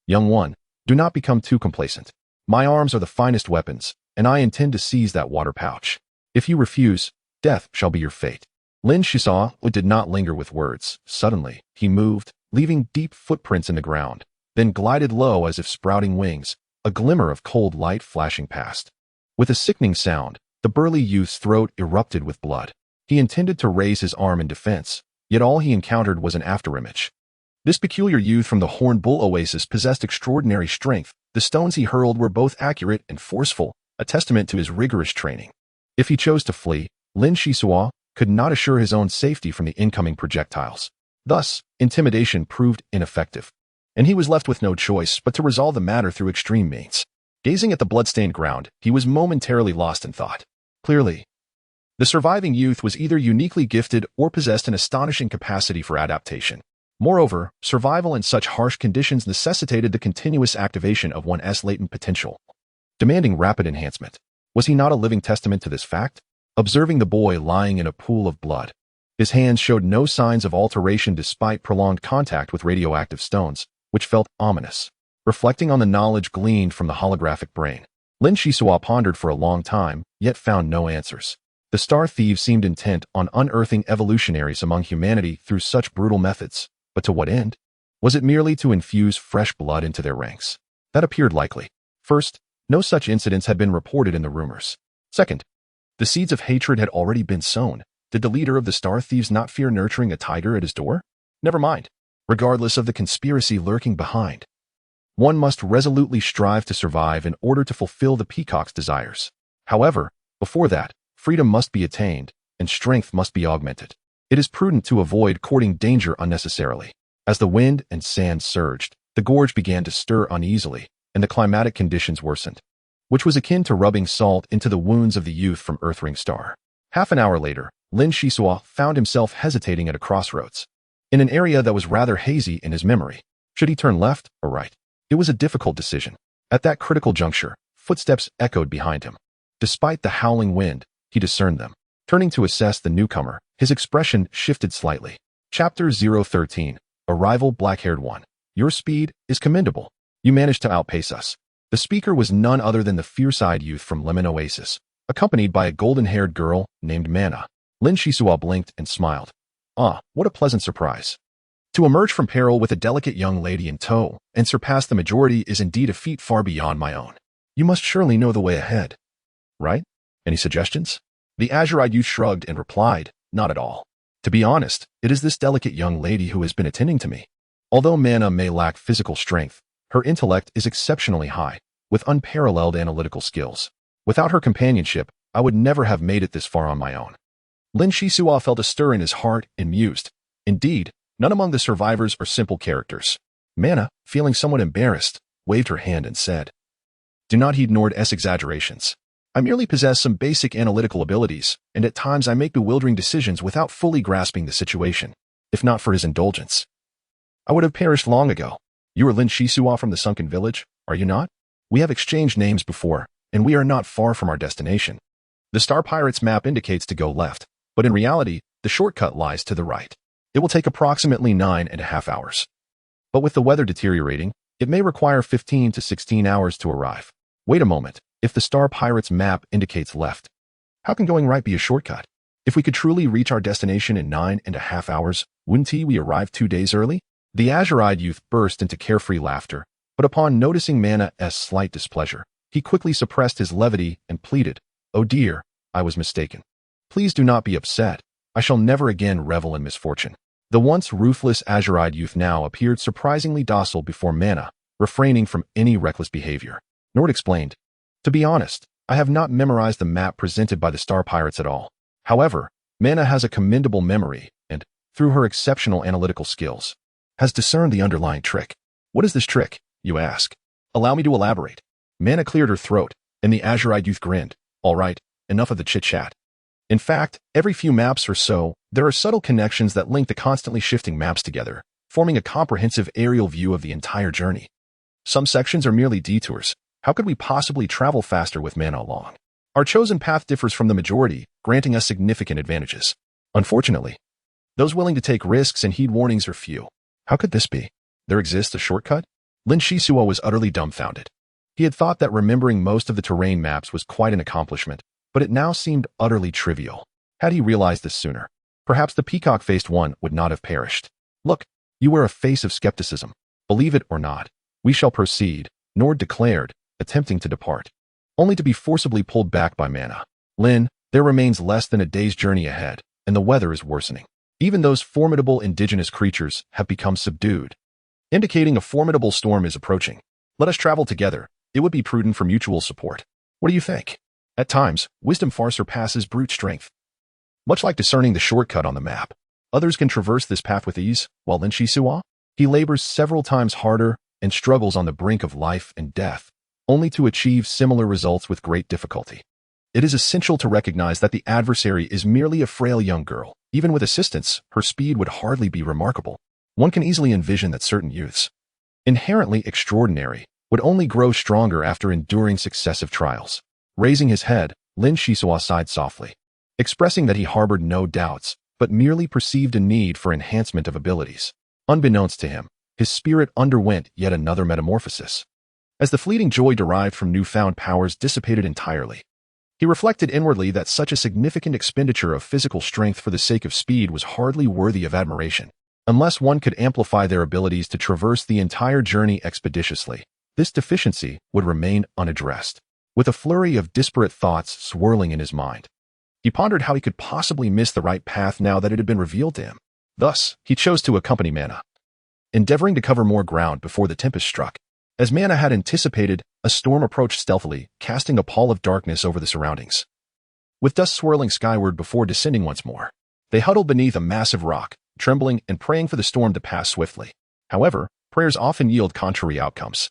young one, do not become too complacent. My arms are the finest weapons, and I intend to seize that water pouch. If you refuse, death shall be your fate. Lin Xisuo did not linger with words. Suddenly, he moved, leaving deep footprints in the ground, then glided low as if sprouting wings, a glimmer of cold light flashing past. With a sickening sound, the burly youth's throat erupted with blood. He intended to raise his arm in defense, yet all he encountered was an afterimage. This peculiar youth from the Horned Bull Oasis possessed extraordinary strength. The stones he hurled were both accurate and forceful, a testament to his rigorous training. If he chose to flee, Lin Xisuo could not assure his own safety from the incoming projectiles. Thus, intimidation proved ineffective, and he was left with no choice but to resolve the matter through extreme means. Gazing at the blood-stained ground, he was momentarily lost in thought. Clearly, the surviving youth was either uniquely gifted or possessed an astonishing capacity for adaptation. Moreover, survival in such harsh conditions necessitated the continuous activation of one's latent potential, demanding rapid enhancement. Was he not a living testament to this fact? Observing the boy lying in a pool of blood, his hands showed no signs of alteration despite prolonged contact with radioactive stones, which felt ominous. Reflecting on the knowledge gleaned from the holographic brain, Lin Xisuo pondered for a long time, yet found no answers. The Star Thieves seemed intent on unearthing evolutionaries among humanity through such brutal methods, but to what end? Was it merely to infuse fresh blood into their ranks? That appeared likely. First, no such incidents had been reported in the rumors. Second, the seeds of hatred had already been sown. Did the leader of the Star Thieves not fear nurturing a tiger at his door? Never mind. Regardless of the conspiracy lurking behind, one must resolutely strive to survive in order to fulfill the peacock's desires. However, before that, freedom must be attained, and strength must be augmented. It is prudent to avoid courting danger unnecessarily. As the wind and sand surged, the gorge began to stir uneasily, and the climatic conditions worsened, which was akin to rubbing salt into the wounds of the youth from Earthring Star. Half an hour later, Lin Xisuo found himself hesitating at a crossroads, in an area that was rather hazy in his memory. Should he turn left or right? It was a difficult decision. At that critical juncture, footsteps echoed behind him. Despite the howling wind, he discerned them. Turning to assess the newcomer, his expression shifted slightly. Chapter 013. Arrival Black-Haired One. Your speed is commendable. You managed to outpace us. The speaker was none other than the fierce-eyed youth from Lemon Oasis, accompanied by a golden-haired girl named Mana. Lin Xisuo blinked and smiled. Ah, what a pleasant surprise. To emerge from peril with a delicate young lady in tow and surpass the majority is indeed a feat far beyond my own. You must surely know the way ahead, right? Any suggestions? The azure-eyed youth shrugged and replied, not at all. To be honest, it is this delicate young lady who has been attending to me. Although Mana may lack physical strength, her intellect is exceptionally high, with unparalleled analytical skills. Without her companionship, I would never have made it this far on my own. Lin Xisuo felt a stir in his heart and mused. Indeed, none among the survivors are simple characters. Mana, feeling somewhat embarrassed, waved her hand and said, Do not heed Nord's exaggerations. I merely possess some basic analytical abilities, and at times I make bewildering decisions without fully grasping the situation. If not for his indulgence, I would have perished long ago. You are Lin Xisuo from the Sunken Village, are you not? We have exchanged names before, and we are not far from our destination. The Star Pirates map indicates to go left, but in reality, the shortcut lies to the right. It will take approximately 9.5 hours. But with the weather deteriorating, it may require 15 to 16 hours to arrive. Wait a moment. If the Star Pirates map indicates left, how can going right be a shortcut? If we could truly reach our destination in 9.5 hours, wouldn't we arrive 2 days early? The azure-eyed youth burst into carefree laughter, but upon noticing Mana's slight displeasure, he quickly suppressed his levity and pleaded, Oh dear, I was mistaken. Please do not be upset. I shall never again revel in misfortune. The once ruthless azure-eyed youth now appeared surprisingly docile before Mana, refraining from any reckless behavior. Nord explained, "To be honest, I have not memorized the map presented by the Star Pirates at all. However, Mana has a commendable memory and, through her exceptional analytical skills, has discerned the underlying trick." "What is this trick?" you ask. "Allow me to elaborate." Mana cleared her throat, and the azure-eyed youth grinned. "All right, enough of the chit-chat. In fact, every few maps or so, there are subtle connections that link the constantly shifting maps together, forming a comprehensive aerial view of the entire journey. Some sections are merely detours. How could we possibly travel faster with Mana along? Our chosen path differs from the majority, granting us significant advantages. Unfortunately, those willing to take risks and heed warnings are few. How could this be? There exists a shortcut? Lin Xisuo was utterly dumbfounded. He had thought that remembering most of the terrain maps was quite an accomplishment, but it now seemed utterly trivial. Had he realized this sooner, perhaps the peacock-faced one would not have perished. "Look, you wear a face of skepticism. Believe it or not, we shall proceed," Nord declared, attempting to depart, only to be forcibly pulled back by Mana. "Lin, there remains less than a day's journey ahead, and the weather is worsening. Even those formidable indigenous creatures have become subdued, indicating a formidable storm is approaching. Let us travel together. It would be prudent for mutual support. What do you think?" At times, wisdom far surpasses brute strength. Much like discerning the shortcut on the map, others can traverse this path with ease, while Lin Xisuo, he labors several times harder and struggles on the brink of life and death, only to achieve similar results with great difficulty. It is essential to recognize that the adversary is merely a frail young girl. Even with assistance, her speed would hardly be remarkable. One can easily envision that certain youths, inherently extraordinary, would only grow stronger after enduring successive trials. Raising his head, Lin Xisuo sighed softly, expressing that he harbored no doubts, but merely perceived a need for enhancement of abilities. Unbeknownst to him, his spirit underwent yet another metamorphosis. As the fleeting joy derived from newfound powers dissipated entirely, he reflected inwardly that such a significant expenditure of physical strength for the sake of speed was hardly worthy of admiration. Unless one could amplify their abilities to traverse the entire journey expeditiously, this deficiency would remain unaddressed. With a flurry of disparate thoughts swirling in his mind, he pondered how he could possibly miss the right path now that it had been revealed to him. Thus, he chose to accompany Mana, endeavoring to cover more ground before the tempest struck. As Mana had anticipated, a storm approached stealthily, casting a pall of darkness over the surroundings. With dust swirling skyward before descending once more, they huddled beneath a massive rock, trembling and praying for the storm to pass swiftly. However, prayers often yield contrary outcomes.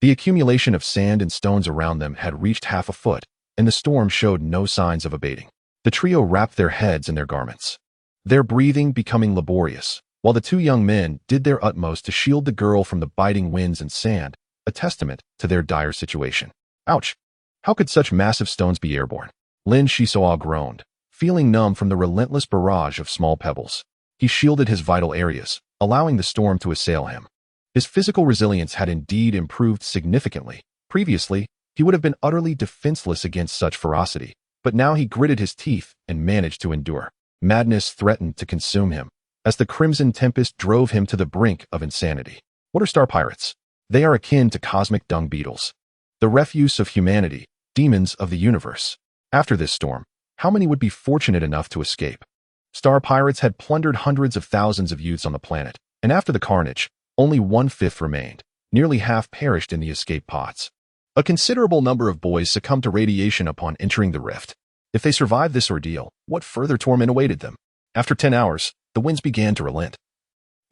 The accumulation of sand and stones around them had reached half a foot, and the storm showed no signs of abating. The trio wrapped their heads in their garments, their breathing becoming laborious, while the two young men did their utmost to shield the girl from the biting winds and sand, a testament to their dire situation. Ouch! How could such massive stones be airborne? Lin Xisuo groaned, feeling numb from the relentless barrage of small pebbles. He shielded his vital areas, allowing the storm to assail him. His physical resilience had indeed improved significantly. Previously, he would have been utterly defenseless against such ferocity, but now he gritted his teeth and managed to endure. Madness threatened to consume him, as the crimson tempest drove him to the brink of insanity. What are star pirates? They are akin to cosmic dung beetles, the refuse of humanity, demons of the universe. After this storm, how many would be fortunate enough to escape? Star pirates had plundered hundreds of thousands of youths on the planet, and after the carnage, only 1/5 remained. Nearly half perished in the escape pods. A considerable number of boys succumbed to radiation upon entering the rift. If they survived this ordeal, what further torment awaited them? After 10 hours, the winds began to relent,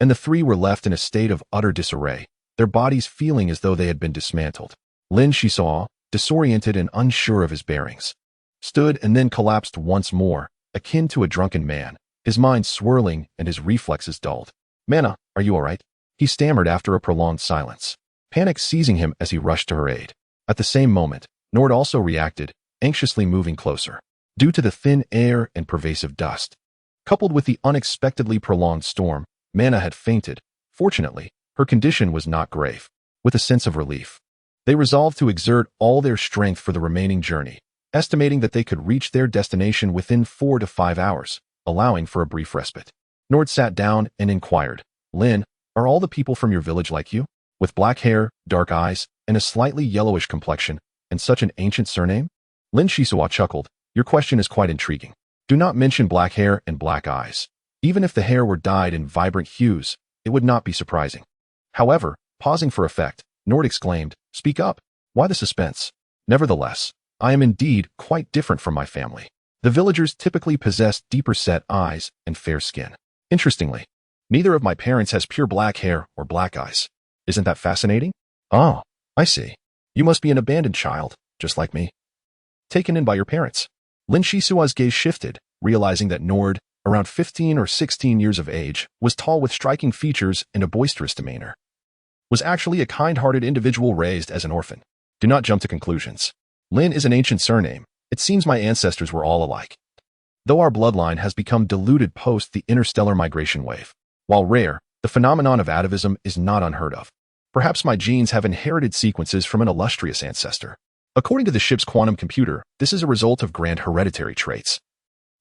and the three were left in a state of utter disarray, their bodies feeling as though they had been dismantled. Lin Xisuo, disoriented and unsure of his bearings, stood and then collapsed once more, akin to a drunken man, his mind swirling and his reflexes dulled. "Mana, are you all right?" he stammered after a prolonged silence, panic seizing him as he rushed to her aid. At the same moment, Nord also reacted, anxiously moving closer. Due to the thin air and pervasive dust, coupled with the unexpectedly prolonged storm, Mana had fainted. Fortunately, her condition was not grave. With a sense of relief, they resolved to exert all their strength for the remaining journey, estimating that they could reach their destination within 4 to 5 hours, allowing for a brief respite. Nord sat down and inquired, "Lin, are all the people from your village like you? With black hair, dark eyes, and a slightly yellowish complexion, and such an ancient surname?" Lin Xisuo chuckled, "Your question is quite intriguing. Do not mention black hair and black eyes. Even if the hair were dyed in vibrant hues, it would not be surprising. However, pausing for effect, Nord exclaimed, "Speak up. Why the suspense?" Nevertheless, I am indeed quite different from my family. The villagers typically possess deeper-set eyes and fair skin. Interestingly, neither of my parents has pure black hair or black eyes. Isn't that fascinating? Oh, I see. You must be an abandoned child, just like me. Taken in by your parents. Lin Xisuo's gaze shifted, realizing that Nord, around 15 or 16 years of age, was tall with striking features and a boisterous demeanor. Was actually a kind-hearted individual raised as an orphan. Do not jump to conclusions. Lin is an ancient surname. It seems my ancestors were all alike. Though our bloodline has become diluted post the interstellar migration wave. While rare, the phenomenon of atavism is not unheard of. Perhaps my genes have inherited sequences from an illustrious ancestor. According to the ship's quantum computer, this is a result of grand hereditary traits.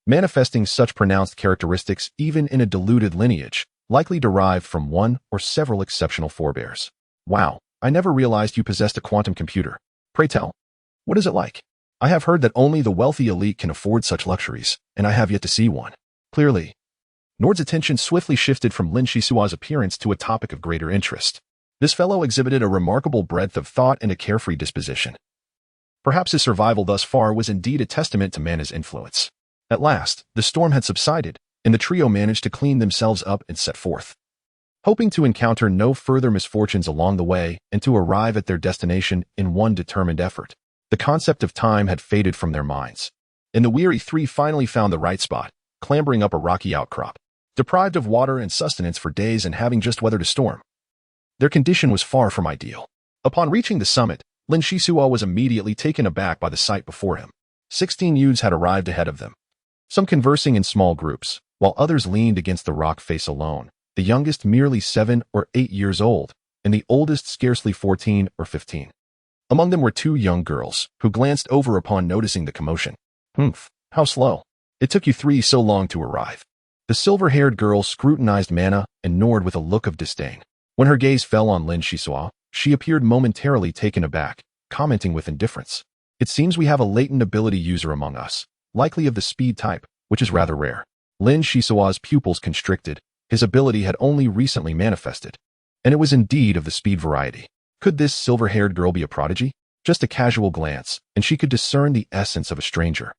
Manifesting such pronounced characteristics even in a diluted lineage, likely derived from one or several exceptional forebears. Wow, I never realized you possessed a quantum computer. Pray tell, what is it like? I have heard that only the wealthy elite can afford such luxuries, and I have yet to see one. Clearly, Nord's attention swiftly shifted from Lin Xisuo's appearance to a topic of greater interest. This fellow exhibited a remarkable breadth of thought and a carefree disposition. Perhaps his survival thus far was indeed a testament to Mana's influence. At last, the storm had subsided, and the trio managed to clean themselves up and set forth. Hoping to encounter no further misfortunes along the way and to arrive at their destination in one determined effort, the concept of time had faded from their minds. And the weary three finally found the right spot, clambering up a rocky outcrop. Deprived of water and sustenance for days and having just weathered a storm, their condition was far from ideal. Upon reaching the summit, Lin Xisuo was immediately taken aback by the sight before him. 16 youths had arrived ahead of them, some conversing in small groups, while others leaned against the rock face alone, the youngest merely 7 or 8 years old, and the oldest scarcely 14 or 15. Among them were 2 young girls, who glanced over upon noticing the commotion. Humph, how slow. It took you 3 so long to arrive. The silver-haired girl scrutinized Mana and Nord with a look of disdain. When her gaze fell on Lin Xisuo, she appeared momentarily taken aback, commenting with indifference. It seems we have a latent ability user among us, likely of the speed type, which is rather rare. Lin Xisuo's pupils constricted. His ability had only recently manifested, and it was indeed of the speed variety. Could this silver-haired girl be a prodigy? Just a casual glance, and she could discern the essence of a stranger,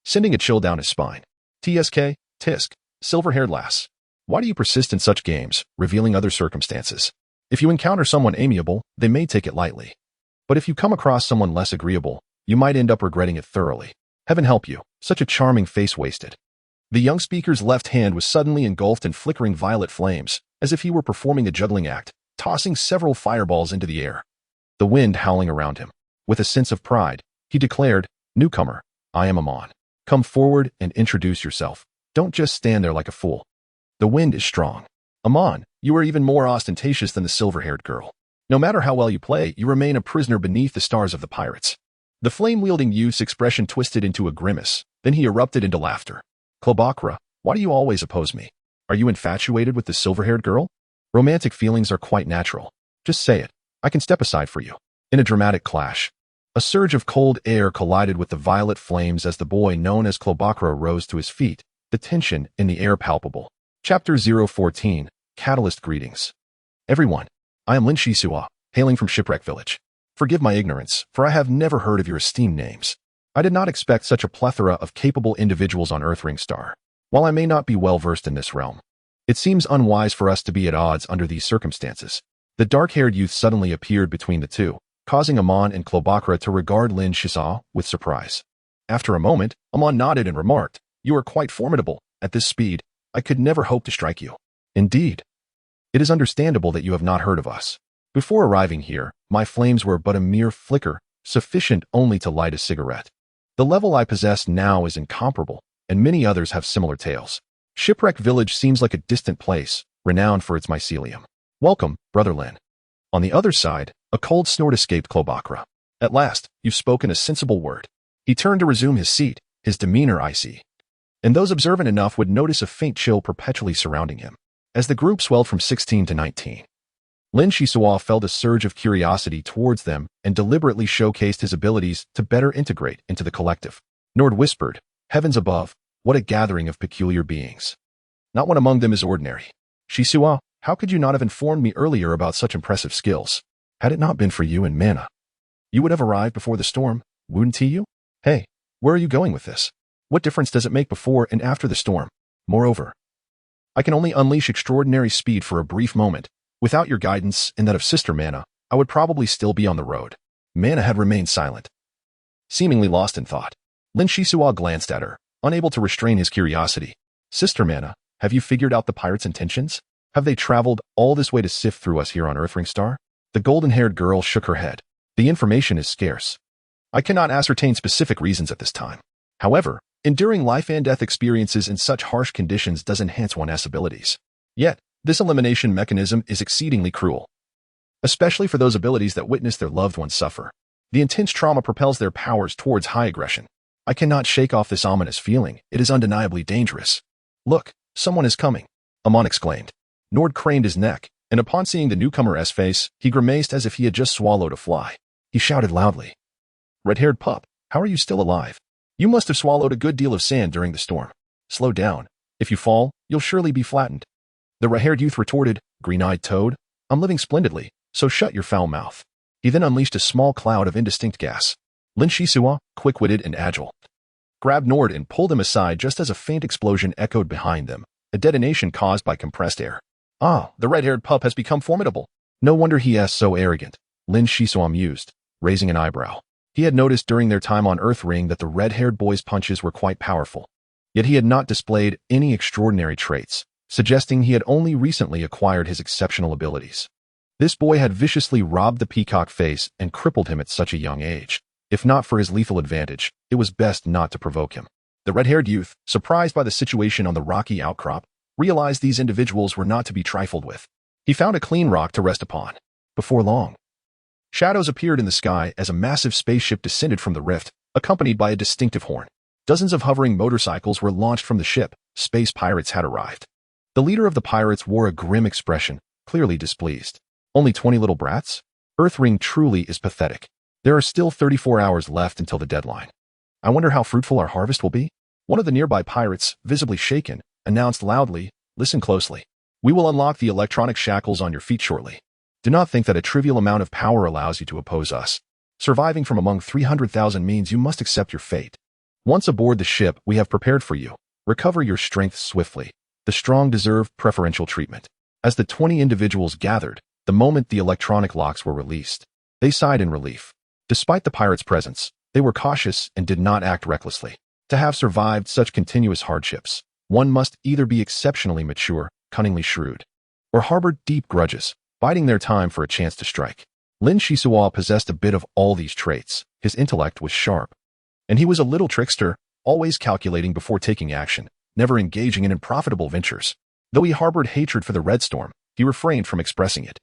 sending a chill down his spine. TSK, Tisk, silver-haired lass. Why do you persist in such games, revealing other circumstances? If you encounter someone amiable, they may take it lightly. But if you come across someone less agreeable, you might end up regretting it thoroughly. Heaven help you, such a charming face wasted. The young speaker's left hand was suddenly engulfed in flickering violet flames, as if he were performing a juggling act, tossing several fireballs into the air. The wind howling around him. With a sense of pride, he declared, "Newcomer, I am Amon. Come forward and introduce yourself. Don't just stand there like a fool." The wind is strong. Amon, you are even more ostentatious than the silver-haired girl. No matter how well you play, you remain a prisoner beneath the stars of the pirates. The flame-wielding youth's expression twisted into a grimace, then he erupted into laughter. Klobakra, why do you always oppose me? Are you infatuated with the silver-haired girl? Romantic feelings are quite natural. Just say it. I can step aside for you. In a dramatic clash, a surge of cold air collided with the violet flames as the boy known as Klobakra rose to his feet, the tension in the air palpable. Chapter 014, Catalyst Greetings. Everyone, I am Lin Xisuo, hailing from Shipwreck Village. Forgive my ignorance, for I have never heard of your esteemed names. I did not expect such a plethora of capable individuals on Earthring Star. While I may not be well versed in this realm, it seems unwise for us to be at odds under these circumstances. The dark-haired youth suddenly appeared between the two, causing Amon and Klobakra to regard Lin Xisuo with surprise. After a moment, Amon nodded and remarked, "You are quite formidable. At this speed, I could never hope to strike you." Indeed. It is understandable that you have not heard of us. Before arriving here, my flames were but a mere flicker, sufficient only to light a cigarette. The level I possess now is incomparable, and many others have similar tales. Shipwreck Village seems like a distant place, renowned for its mycelium. Welcome, Brother Lin. On the other side, a cold snort escaped Klobakra. At last, you've spoken a sensible word. He turned to resume his seat, his demeanor icy. And those observant enough would notice a faint chill perpetually surrounding him. As the group swelled from 16 to 19, Lin Xisuo felt a surge of curiosity towards them and deliberately showcased his abilities to better integrate into the collective. Nord whispered, "Heavens above, what a gathering of peculiar beings." Not one among them is ordinary. Xisuo, how could you not have informed me earlier about such impressive skills? Had it not been for you and mana, you would have arrived before the storm, wouldn't you? Hey, where are you going with this? What difference does it make before and after the storm? Moreover, I can only unleash extraordinary speed for a brief moment. Without your guidance and that of Sister Mana, I would probably still be on the road. Mana had remained silent, seemingly lost in thought. Lin Xisuo glanced at her, unable to restrain his curiosity. Sister Mana, have you figured out the pirates' intentions? Have they traveled all this way to sift through us here on Earthring Star? The golden-haired girl shook her head. The information is scarce. I cannot ascertain specific reasons at this time. However, enduring life and death experiences in such harsh conditions does enhance one's abilities. Yet, this elimination mechanism is exceedingly cruel, especially for those abilities that witness their loved ones suffer. The intense trauma propels their powers towards high aggression. I cannot shake off this ominous feeling. It is undeniably dangerous. Look, someone is coming, Amon exclaimed. Nord craned his neck, and upon seeing the newcomer's face, he grimaced as if he had just swallowed a fly. He shouted loudly, "Red-haired pup, how are you still alive? You must have swallowed a good deal of sand during the storm. Slow down. If you fall, you'll surely be flattened." The red-haired youth retorted, "Green-eyed toad, I'm living splendidly, so shut your foul mouth." He then unleashed a small cloud of indistinct gas. Lin Xisuo, quick-witted and agile, grabbed Nord and pulled him aside just as a faint explosion echoed behind them, a detonation caused by compressed air. Ah, the red-haired pup has become formidable. No wonder he is so arrogant, Lin Xisuo mused, raising an eyebrow. He had noticed during their time on Earthring that the red-haired boy's punches were quite powerful. Yet he had not displayed any extraordinary traits, suggesting he had only recently acquired his exceptional abilities. This boy had viciously robbed the peacock face and crippled him at such a young age. If not for his lethal advantage, it was best not to provoke him. The red-haired youth, surprised by the situation on the rocky outcrop, realized these individuals were not to be trifled with. He found a clean rock to rest upon. Before long, shadows appeared in the sky as a massive spaceship descended from the rift, accompanied by a distinctive horn. Dozens of hovering motorcycles were launched from the ship. Space pirates had arrived. The leader of the pirates wore a grim expression, clearly displeased. Only 20 little brats? Earthring truly is pathetic. There are still 34 hours left until the deadline. I wonder how fruitful our harvest will be? One of the nearby pirates, visibly shaken, announced loudly, "Listen closely. We will unlock the electronic shackles on your feet shortly. Do not think that a trivial amount of power allows you to oppose us. Surviving from among 300,000 means you must accept your fate. Once aboard the ship we have prepared for you, recover your strength swiftly. The strong deserve preferential treatment." As the 20 individuals gathered, the moment the electronic locks were released, they sighed in relief. Despite the pirates' presence, they were cautious and did not act recklessly. To have survived such continuous hardships, one must either be exceptionally mature, cunningly shrewd, or harbor deep grudges, biding their time for a chance to strike. Lin Xisuo possessed a bit of all these traits. His intellect was sharp, and he was a little trickster, always calculating before taking action, never engaging in unprofitable ventures. Though he harbored hatred for the Red Storm, he refrained from expressing it.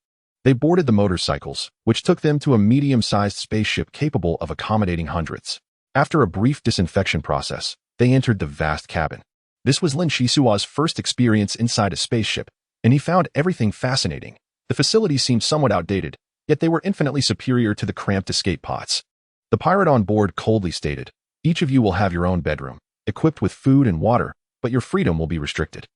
They boarded the motorcycles, which took them to a medium-sized spaceship capable of accommodating hundreds. After a brief disinfection process, they entered the vast cabin. This was Lin Xisuo's first experience inside a spaceship, and he found everything fascinating. The facilities seemed somewhat outdated, yet they were infinitely superior to the cramped escape pods. The pirate on board coldly stated, "Each of you will have your own bedroom, equipped with food and water, but your freedom will be restricted.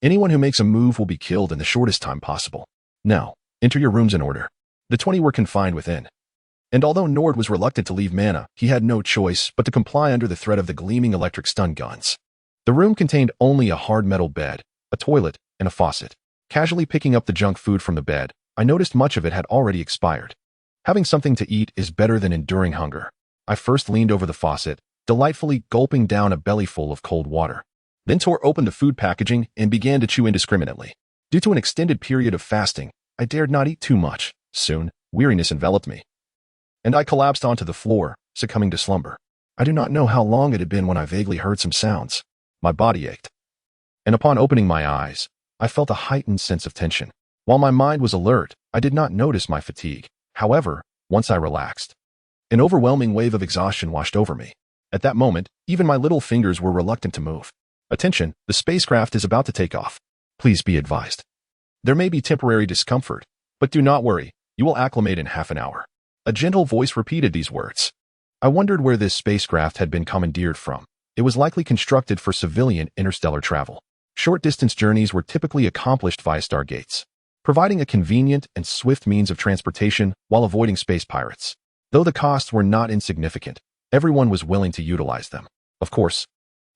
Anyone who makes a move will be killed in the shortest time possible. Now, enter your rooms in order." The 20 were confined within. And although Nord was reluctant to leave Mana, he had no choice but to comply under the threat of the gleaming electric stun guns. The room contained only a hard metal bed, a toilet, and a faucet. Casually picking up the junk food from the bed, I noticed much of it had already expired. Having something to eat is better than enduring hunger. I first leaned over the faucet, delightfully gulping down a bellyful of cold water. Then tore open the food packaging and began to chew indiscriminately. Due to an extended period of fasting, I dared not eat too much. Soon, weariness enveloped me, and I collapsed onto the floor, succumbing to slumber. I do not know how long it had been when I vaguely heard some sounds. My body ached, and upon opening my eyes, I felt a heightened sense of tension. While my mind was alert, I did not notice my fatigue. However, once I relaxed, an overwhelming wave of exhaustion washed over me. At that moment, even my little fingers were reluctant to move. Attention, the spacecraft is about to take off. Please be advised. There may be temporary discomfort, but do not worry, you will acclimate in half an hour. A gentle voice repeated these words. I wondered where this spacecraft had been commandeered from. It was likely constructed for civilian interstellar travel. Short-distance journeys were typically accomplished via stargates, providing a convenient and swift means of transportation while avoiding space pirates. Though the costs were not insignificant, everyone was willing to utilize them. Of course,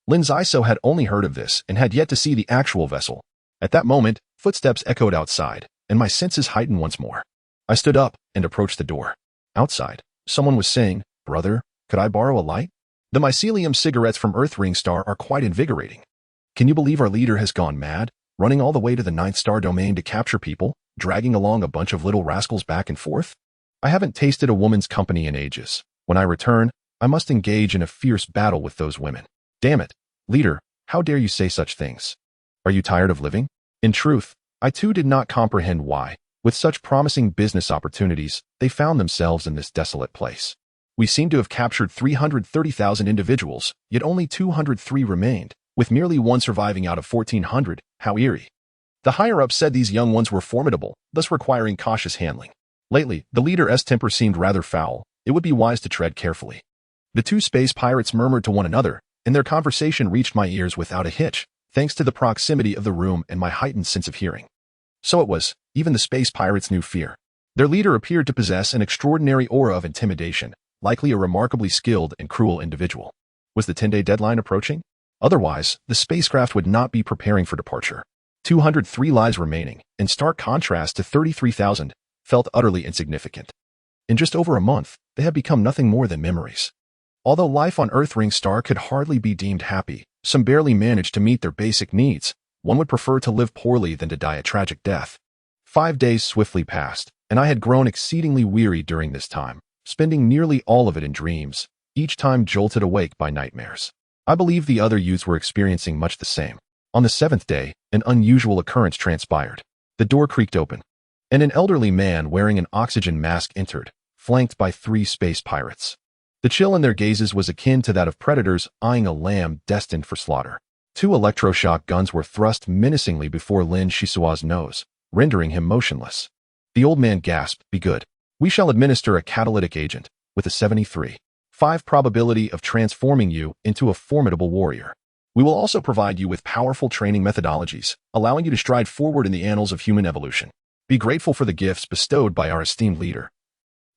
Lin Xisuo had only heard of this and had yet to see the actual vessel. At that moment, footsteps echoed outside, and my senses heightened once more. I stood up and approached the door. Outside, someone was saying, "Brother, could I borrow a light? The mycelium cigarettes from Earthring Star are quite invigorating. Can you believe our leader has gone mad, running all the way to the 9th star domain to capture people, dragging along a bunch of little rascals back and forth? I haven't tasted a woman's company in ages. When I return, I must engage in a fierce battle with those women. Damn it, leader, how dare you say such things? Are you tired of living?" In truth, I too did not comprehend why, with such promising business opportunities, they found themselves in this desolate place. We seem to have captured 330,000 individuals, yet only 203 remained, with merely one surviving out of 1,400. How eerie. The higher-ups said these young ones were formidable, thus requiring cautious handling. Lately, the leader's temper seemed rather foul. It would be wise to tread carefully. The two space pirates murmured to one another, and their conversation reached my ears without a hitch, thanks to the proximity of the room and my heightened sense of hearing. So it was, even the space pirates knew fear. Their leader appeared to possess an extraordinary aura of intimidation, likely a remarkably skilled and cruel individual. Was the 10-day deadline approaching? Otherwise, the spacecraft would not be preparing for departure. 203 lives remaining, in stark contrast to 33,000, felt utterly insignificant. In just over a month, they had become nothing more than memories. Although life on Earthring Star could hardly be deemed happy, some barely managed to meet their basic needs. One would prefer to live poorly than to die a tragic death. 5 days swiftly passed, and I had grown exceedingly weary during this time, spending nearly all of it in dreams, each time jolted awake by nightmares. I believe the other youths were experiencing much the same. On the 7th day, an unusual occurrence transpired. The door creaked open, and an elderly man wearing an oxygen mask entered, flanked by 3 space pirates. The chill in their gazes was akin to that of predators eyeing a lamb destined for slaughter. 2 electroshock guns were thrust menacingly before Lin Xisuo's nose, rendering him motionless. The old man gasped, "Be good. We shall administer a catalytic agent, with a 73.5 probability of transforming you into a formidable warrior. We will also provide you with powerful training methodologies, allowing you to stride forward in the annals of human evolution. Be grateful for the gifts bestowed by our esteemed leader."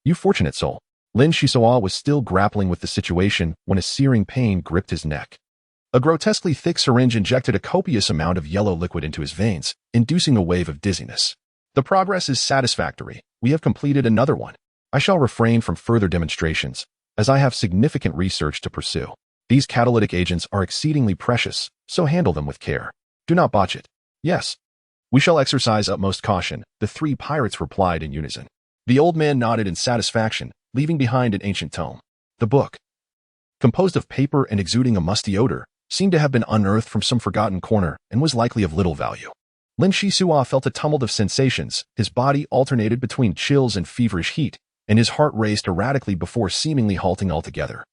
You fortunate soul. Lin Xisuo was still grappling with the situation when a searing pain gripped his neck. A grotesquely thick syringe injected a copious amount of yellow liquid into his veins, inducing a wave of dizziness. The progress is satisfactory. We have completed another one. I shall refrain from further demonstrations, as I have significant research to pursue. These catalytic agents are exceedingly precious, so handle them with care. Do not botch it. Yes. We shall exercise utmost caution, the 3 pirates replied in unison. The old man nodded in satisfaction, leaving behind an ancient tome. The book, composed of paper and exuding a musty odor, seemed to have been unearthed from some forgotten corner and was likely of little value. Lin Xisuo felt a tumult of sensations. His body alternated between chills and feverish heat, and his heart raced erratically before seemingly halting altogether,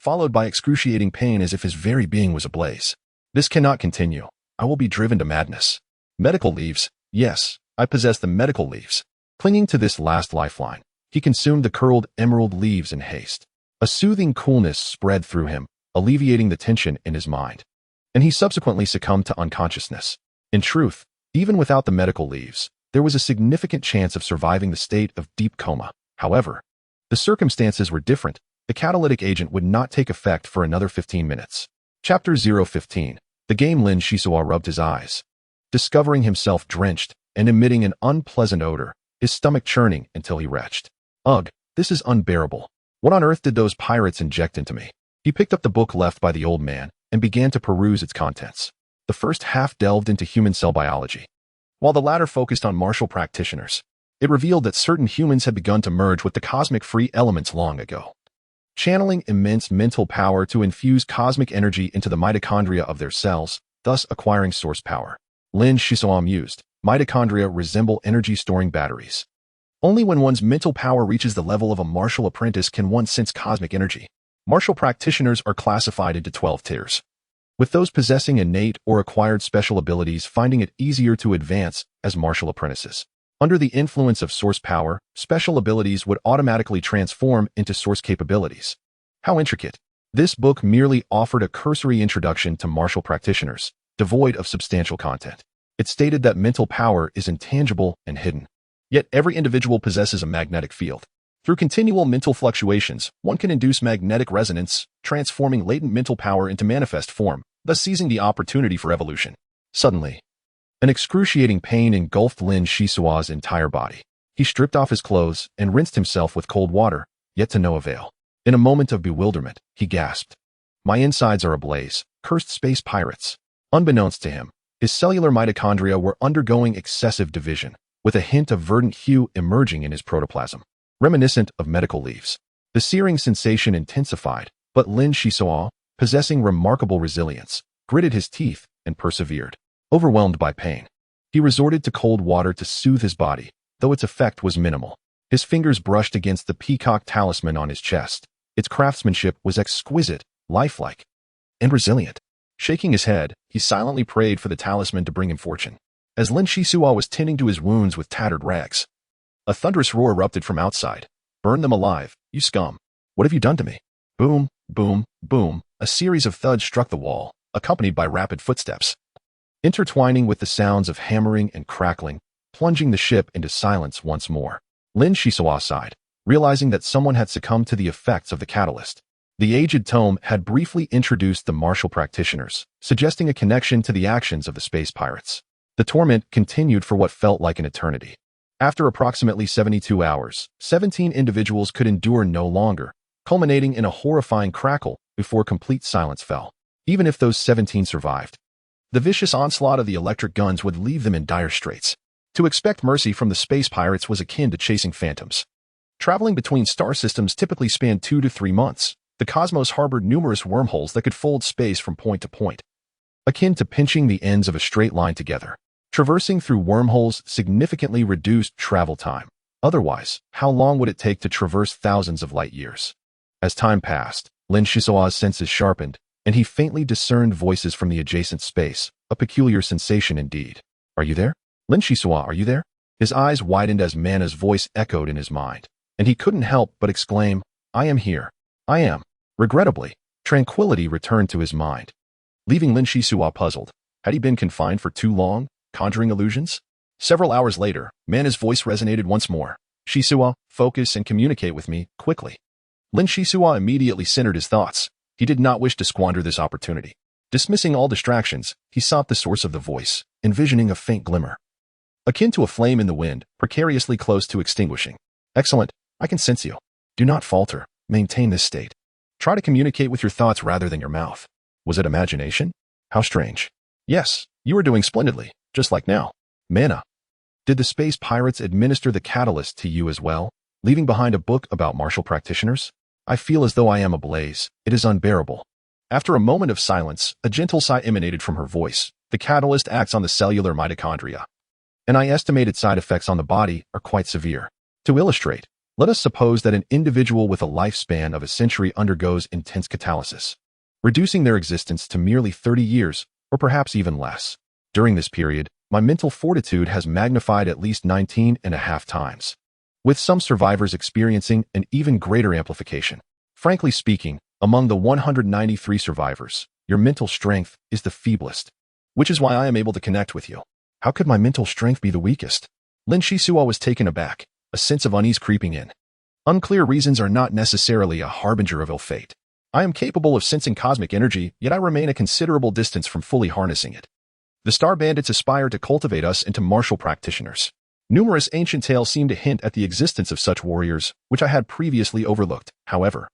followed by excruciating pain as if his very being was ablaze. This cannot continue. I will be driven to madness. Medical leaves. Yes, I possess the medical leaves. Clinging to this last lifeline, he consumed the curled emerald leaves in haste. A soothing coolness spread through him, alleviating the tension in his mind, and he subsequently succumbed to unconsciousness. In truth, even without the medical leaves, there was a significant chance of surviving the state of deep coma. However, the circumstances were different. The catalytic agent would not take effect for another 15 minutes. Chapter 015. The game. Lin Xisuo rubbed his eyes, discovering himself drenched and emitting an unpleasant odor, his stomach churning until he retched. Ugh, this is unbearable. What on earth did those pirates inject into me? He picked up the book left by the old man and began to peruse its contents. The first half delved into human cell biology, while the latter focused on martial practitioners. It revealed that certain humans had begun to merge with the cosmic free elements long ago, channeling immense mental power to infuse cosmic energy into the mitochondria of their cells, thus acquiring source power. Lin Xisuo mused, mitochondria resemble energy-storing batteries. Only when one's mental power reaches the level of a martial apprentice can one sense cosmic energy. Martial practitioners are classified into 12 tiers, with those possessing innate or acquired special abilities finding it easier to advance as martial apprentices. Under the influence of source power, special abilities would automatically transform into source capabilities. How intricate. This book merely offered a cursory introduction to martial practitioners, devoid of substantial content. It stated that mental power is intangible and hidden. Yet every individual possesses a magnetic field. Through continual mental fluctuations, one can induce magnetic resonance, transforming latent mental power into manifest form, thus seizing the opportunity for evolution. Suddenly, an excruciating pain engulfed Lin Xisuo's entire body. He stripped off his clothes and rinsed himself with cold water, yet to no avail. In a moment of bewilderment, he gasped, "My insides are ablaze, cursed space pirates." Unbeknownst to him, his cellular mitochondria were undergoing excessive division, with a hint of verdant hue emerging in his protoplasm, reminiscent of medical leaves. The searing sensation intensified, but Lin Xisuo, possessing remarkable resilience, gritted his teeth and persevered. Overwhelmed by pain, he resorted to cold water to soothe his body, though its effect was minimal. His fingers brushed against the peacock talisman on his chest. Its craftsmanship was exquisite, lifelike, and resilient. Shaking his head, he silently prayed for the talisman to bring him fortune. As Lin Xisuo was tending to his wounds with tattered rags, a thunderous roar erupted from outside. "Burn them alive, you scum! What have you done to me?" Boom, boom, boom. A series of thuds struck the wall, accompanied by rapid footsteps, intertwining with the sounds of hammering and crackling, plunging the ship into silence once more. Lin Xisuo sighed, realizing that someone had succumbed to the effects of the catalyst. The aged tome had briefly introduced the martial practitioners, suggesting a connection to the actions of the space pirates. The torment continued for what felt like an eternity. After approximately 72 hours, 17 individuals could endure no longer, culminating in a horrifying crackle before complete silence fell. Even if those 17 survived, the vicious onslaught of the electric guns would leave them in dire straits. To expect mercy from the space pirates was akin to chasing phantoms. Traveling between star systems typically spanned 2 to 3 months. The cosmos harbored numerous wormholes that could fold space from point to point, akin to pinching the ends of a straight line together. Traversing through wormholes significantly reduced travel time. Otherwise, how long would it take to traverse thousands of light years? As time passed, Lin Xisuo's senses sharpened, and he faintly discerned voices from the adjacent space, a peculiar sensation indeed. "Are you there? Lin Xisuo, are you there?" His eyes widened as Mana's voice echoed in his mind, and he couldn't help but exclaim, "I am here. I am." Regrettably, tranquility returned to his mind, leaving Lin Xisuo puzzled. Had he been confined for too long, conjuring illusions? Several hours later, Mana's voice resonated once more. "Xisuo, focus and communicate with me, quickly." Lin Xisuo immediately centered his thoughts. He did not wish to squander this opportunity. Dismissing all distractions, he sought the source of the voice, envisioning a faint glimmer, akin to a flame in the wind, precariously close to extinguishing. "Excellent. I can sense you. Do not falter. Maintain this state. Try to communicate with your thoughts rather than your mouth." Was it imagination? How strange. "Yes, you are doing splendidly, just like now." "Mana, did the space pirates administer the catalyst to you as well, leaving behind a book about martial practitioners? I feel as though I am ablaze. It is unbearable." After a moment of silence, a gentle sigh emanated from her voice. "The catalyst acts on the cellular mitochondria, and I estimate its side effects on the body are quite severe. To illustrate, let us suppose that an individual with a lifespan of a century undergoes intense catalysis, reducing their existence to merely 30 years, or perhaps even less. During this period, my mental fortitude has magnified at least 19.5 times, with some survivors experiencing an even greater amplification. Frankly speaking, among the 193 survivors, your mental strength is the feeblest, which is why I am able to connect with you." How could my mental strength be the weakest? Lin Xisuo was taken aback, a sense of unease creeping in. Unclear reasons are not necessarily a harbinger of ill fate. I am capable of sensing cosmic energy, yet I remain a considerable distance from fully harnessing it. The Star Bandits aspire to cultivate us into martial practitioners. Numerous ancient tales seem to hint at the existence of such warriors, which I had previously overlooked. However,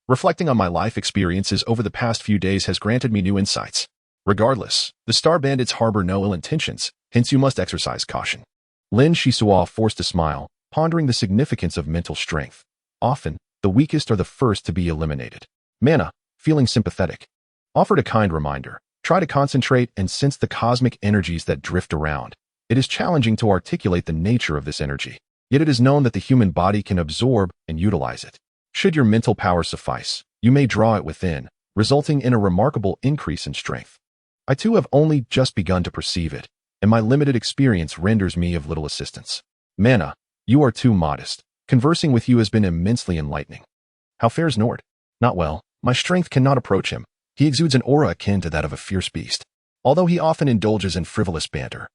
reflecting on my life experiences over the past few days has granted me new insights. Regardless, the Star Bandits harbor no ill intentions, hence you must exercise caution." Lin Xisuo forced a smile, pondering the significance of mental strength. Often, the weakest are the first to be eliminated. Mana, feeling sympathetic, offered a kind reminder. Try to concentrate and sense the cosmic energies that drift around. It is challenging to articulate the nature of this energy, yet it is known that the human body can absorb and utilize it. Should your mental power suffice, you may draw it within, resulting in a remarkable increase in strength. I too have only just begun to perceive it, and my limited experience renders me of little assistance. Mana, you are too modest. Conversing with you has been immensely enlightening. How fares Nord? Not well. My strength cannot approach him. He exudes an aura akin to that of a fierce beast. although he often indulges in frivolous banter.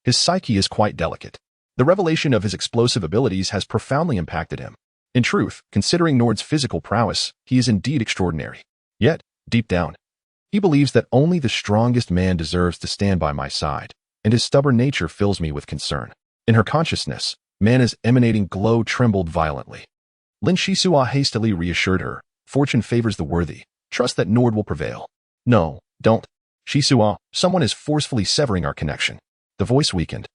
His psyche is quite delicate. The revelation of his explosive abilities has profoundly impacted him. In truth, considering Nord's physical prowess, he is indeed extraordinary. Yet, deep down, he believes that only the strongest man deserves to stand by my side, and his stubborn nature fills me with concern. In her consciousness, Mana's emanating glow trembled violently. Lin Xisuo hastily reassured her, fortune favors the worthy. Trust that Nord will prevail. No, don't. Xisuo, someone is forcefully severing our connection. The voice weakened,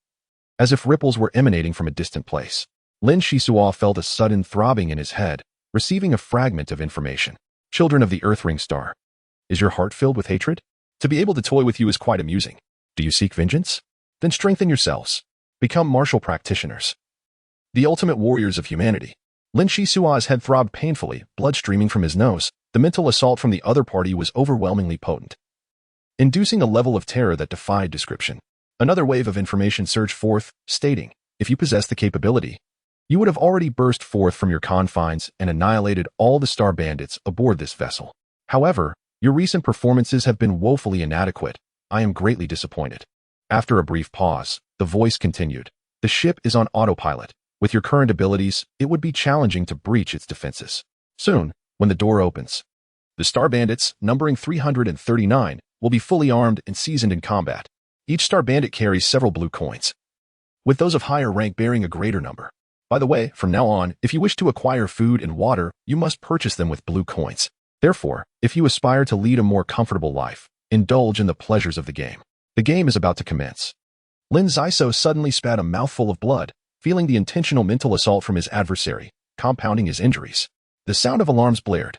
as if ripples were emanating from a distant place. Lin Xisuo felt a sudden throbbing in his head, receiving a fragment of information. Children of the Earthring Star. Is your heart filled with hatred? To be able to toy with you is quite amusing. Do you seek vengeance? Then strengthen yourselves. Become martial practitioners. The ultimate warriors of humanity. Lin Xisuo's head throbbed painfully, blood streaming from his nose. The mental assault from the other party was overwhelmingly potent, inducing a level of terror that defied description. Another wave of information surged forth, stating, if you possess the capability, you would have already burst forth from your confines and annihilated all the star bandits aboard this vessel. However, your recent performances have been woefully inadequate. I am greatly disappointed. After a brief pause, the voice continued, the ship is on autopilot. With your current abilities, it would be challenging to breach its defenses. Soon, when the door opens, the star bandits, numbering 339, will be fully armed and seasoned in combat. Each star bandit carries several blue coins, with those of higher rank bearing a greater number. By the way, from now on, if you wish to acquire food and water, you must purchase them with blue coins. Therefore, if you aspire to lead a more comfortable life, indulge in the pleasures of the game. The game is about to commence. Lin Xisuo suddenly spat a mouthful of blood, feeling the intentional mental assault from his adversary, compounding his injuries. The sound of alarms blared,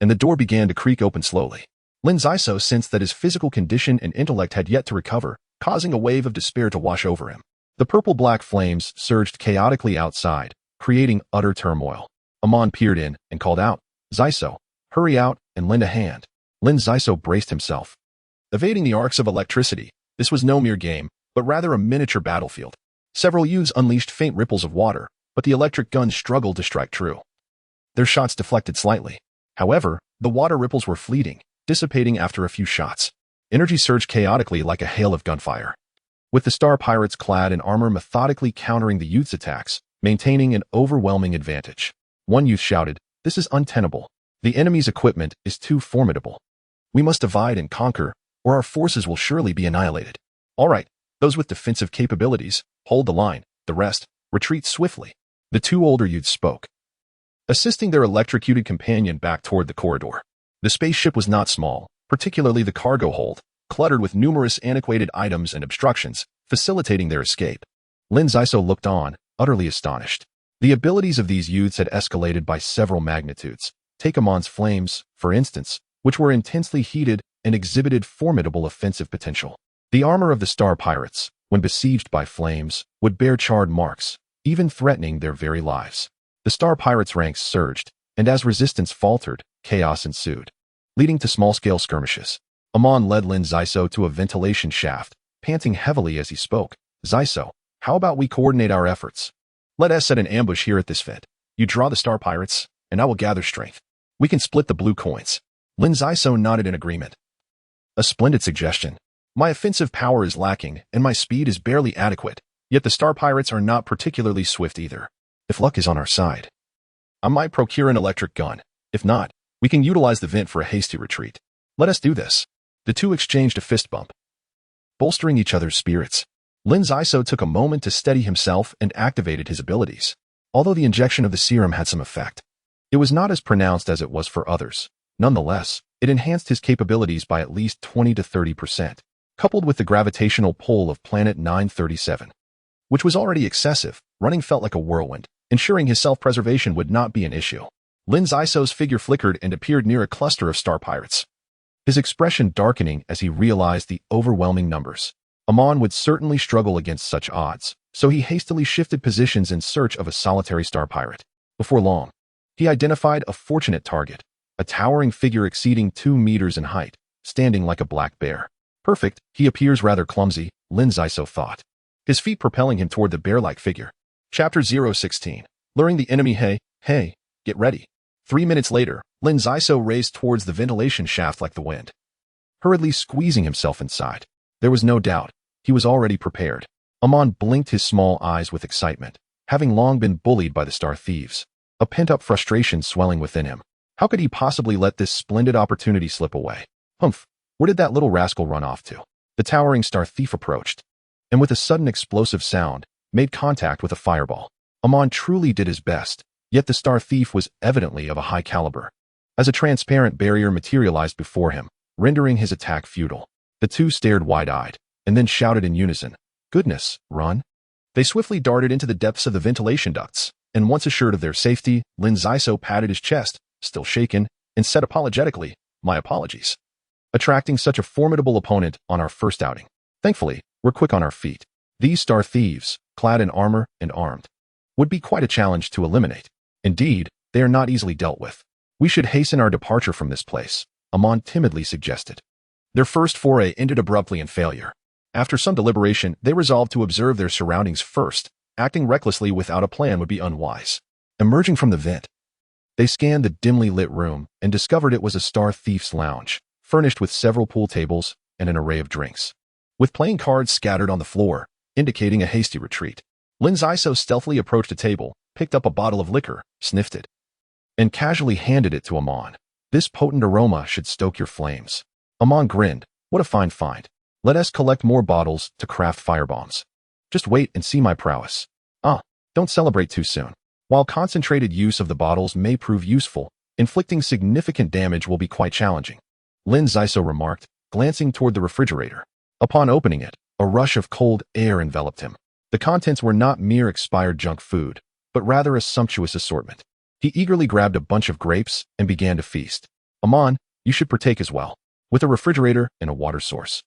and the door began to creak open slowly. Lin Xisuo sensed that his physical condition and intellect had yet to recover, causing a wave of despair to wash over him. The purple-black flames surged chaotically outside, creating utter turmoil. Amon peered in and called out, Xisuo, hurry out and lend a hand. Lin Xisuo braced himself, evading the arcs of electricity. This was no mere game, but rather a miniature battlefield. Several youths unleashed faint ripples of water, but the electric guns struggled to strike true. Their shots deflected slightly. However, the water ripples were fleeting, dissipating after a few shots. Energy surged chaotically like a hail of gunfire, with the star pirates clad in armor methodically countering the youth's attacks, maintaining an overwhelming advantage. One youth shouted, this is untenable. The enemy's equipment is too formidable. We must divide and conquer, or our forces will surely be annihilated. All right, those with defensive capabilities, hold the line. The rest, retreat swiftly. The two older youths spoke, assisting their electrocuted companion back toward the corridor. The spaceship was not small, particularly the cargo hold, cluttered with numerous antiquated items and obstructions, facilitating their escape. Lin Xisuo looked on, utterly astonished. The abilities of these youths had escalated by several magnitudes. Take Amon's flames, for instance, which were intensely heated and exhibited formidable offensive potential. The armor of the star pirates, when besieged by flames, would bear charred marks, even threatening their very lives. The star pirates' ranks surged, and as resistance faltered, chaos ensued, leading to small-scale skirmishes. Amon led Lin Xisuo to a ventilation shaft, panting heavily as he spoke. Xisuo, how about we coordinate our efforts? Let us set an ambush here at this vent. You draw the star pirates, and I will gather strength. We can split the blue coins. Lin Xisuo nodded in agreement. A splendid suggestion. My offensive power is lacking, and my speed is barely adequate, yet the star pirates are not particularly swift either. If luck is on our side, I might procure an electric gun. If not, we can utilize the vent for a hasty retreat. Let us do this. The two exchanged a fist bump, bolstering each other's spirits. Lin Xisuo took a moment to steady himself and activated his abilities. Although the injection of the serum had some effect, it was not as pronounced as it was for others. Nonetheless, it enhanced his capabilities by at least 20 to 30%, coupled with the gravitational pull of Planet 937, which was already excessive. Running felt like a whirlwind, ensuring his self-preservation would not be an issue. Lin Xisuo's figure flickered and appeared near a cluster of star pirates, his expression darkening as he realized the overwhelming numbers. Amon would certainly struggle against such odds, so he hastily shifted positions in search of a solitary star pirate. Before long, he identified a fortunate target, a towering figure exceeding 2 meters in height, standing like a black bear. Perfect, he appears rather clumsy, Lin Xisuo thought, his feet propelling him toward the bear-like figure. Chapter 016. Luring the enemy. Hey, get ready. 3 minutes later, Lin Xisuo raced towards the ventilation shaft like the wind, hurriedly squeezing himself inside. There was no doubt. He was already prepared. Amon blinked his small eyes with excitement, having long been bullied by the Star Thieves, a pent-up frustration swelling within him. How could he possibly let this splendid opportunity slip away? Humph! Where did that little rascal run off to? The towering Star Thief approached, and with a sudden explosive sound, made contact with a fireball. Amon truly did his best, yet the Star Thief was evidently of a high caliber. As a transparent barrier materialized before him, rendering his attack futile, the two stared wide-eyed, and then shouted in unison, "Goodness, run!" They swiftly darted into the depths of the ventilation ducts, and once assured of their safety, Lin Xisuo patted his chest, still shaken, and said apologetically, "My apologies. Attracting such a formidable opponent on our first outing. Thankfully, we're quick on our feet. These Star Thieves, clad in armor and armed, would be quite a challenge to eliminate. Indeed, they are not easily dealt with. We should hasten our departure from this place," Amon timidly suggested. Their first foray ended abruptly in failure. After some deliberation, they resolved to observe their surroundings first. Acting recklessly without a plan would be unwise. Emerging from the vent, they scanned the dimly lit room and discovered it was a Star Thief's lounge, furnished with several pool tables and an array of drinks, with playing cards scattered on the floor, indicating a hasty retreat. Lin Xisuo stealthily approached a table, picked up a bottle of liquor, sniffed it, and casually handed it to Amon. "This potent aroma should stoke your flames." Amon grinned. "What a fine find. Let us collect more bottles to craft firebombs. Just wait and see my prowess." Don't celebrate too soon. While concentrated use of the bottles may prove useful, inflicting significant damage will be quite challenging, Lin Xisuo remarked, glancing toward the refrigerator. Upon opening it, a rush of cold air enveloped him. The contents were not mere expired junk food, but rather a sumptuous assortment. He eagerly grabbed a bunch of grapes and began to feast. "Amon, you should partake as well. With a refrigerator and a water source.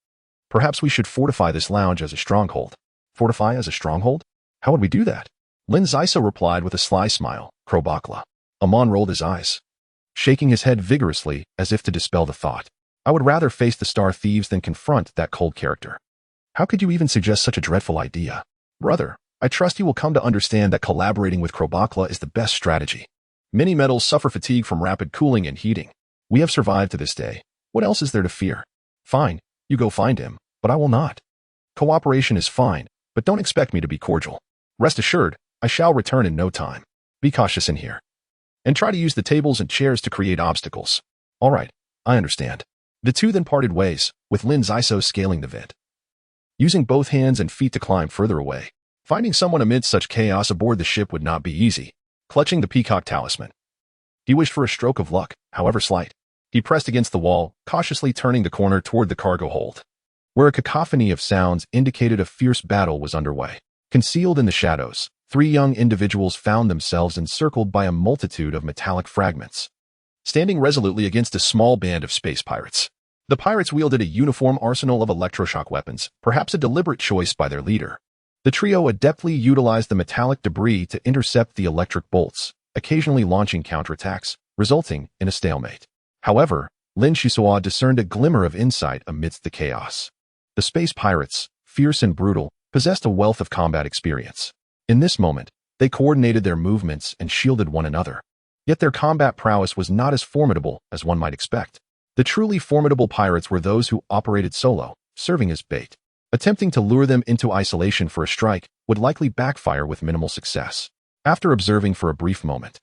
Perhaps we should fortify this lounge as a stronghold." "Fortify as a stronghold? How would we do that?" Lin Xisuo replied with a sly smile, "Krobakla." Amon rolled his eyes, shaking his head vigorously as if to dispel the thought. "I would rather face the Star Thieves than confront that cold character." "How could you even suggest such a dreadful idea?" "Brother, I trust you will come to understand that collaborating with Krobakla is the best strategy. Many metals suffer fatigue from rapid cooling and heating. We have survived to this day. What else is there to fear?" "Fine, you go find him, but I will not. Cooperation is fine, but don't expect me to be cordial. Rest assured, I shall return in no time. Be cautious in here, and try to use the tables and chairs to create obstacles." "All right, I understand." The two then parted ways, with Lin Xisuo scaling the vent, using both hands and feet to climb further away. Finding someone amid such chaos aboard the ship would not be easy. Clutching the peacock talisman, he wished for a stroke of luck, however slight. He pressed against the wall, cautiously turning the corner toward the cargo hold, where a cacophony of sounds indicated a fierce battle was underway. Concealed in the shadows, three young individuals found themselves encircled by a multitude of metallic fragments, standing resolutely against a small band of space pirates. The pirates wielded a uniform arsenal of electroshock weapons, perhaps a deliberate choice by their leader. The trio adeptly utilized the metallic debris to intercept the electric bolts, occasionally launching counterattacks, resulting in a stalemate. However, Lin Xisuo discerned a glimmer of insight amidst the chaos. The space pirates, fierce and brutal, possessed a wealth of combat experience. In this moment, they coordinated their movements and shielded one another. Yet their combat prowess was not as formidable as one might expect. The truly formidable pirates were those who operated solo, serving as bait. Attempting to lure them into isolation for a strike would likely backfire with minimal success. After observing for a brief moment,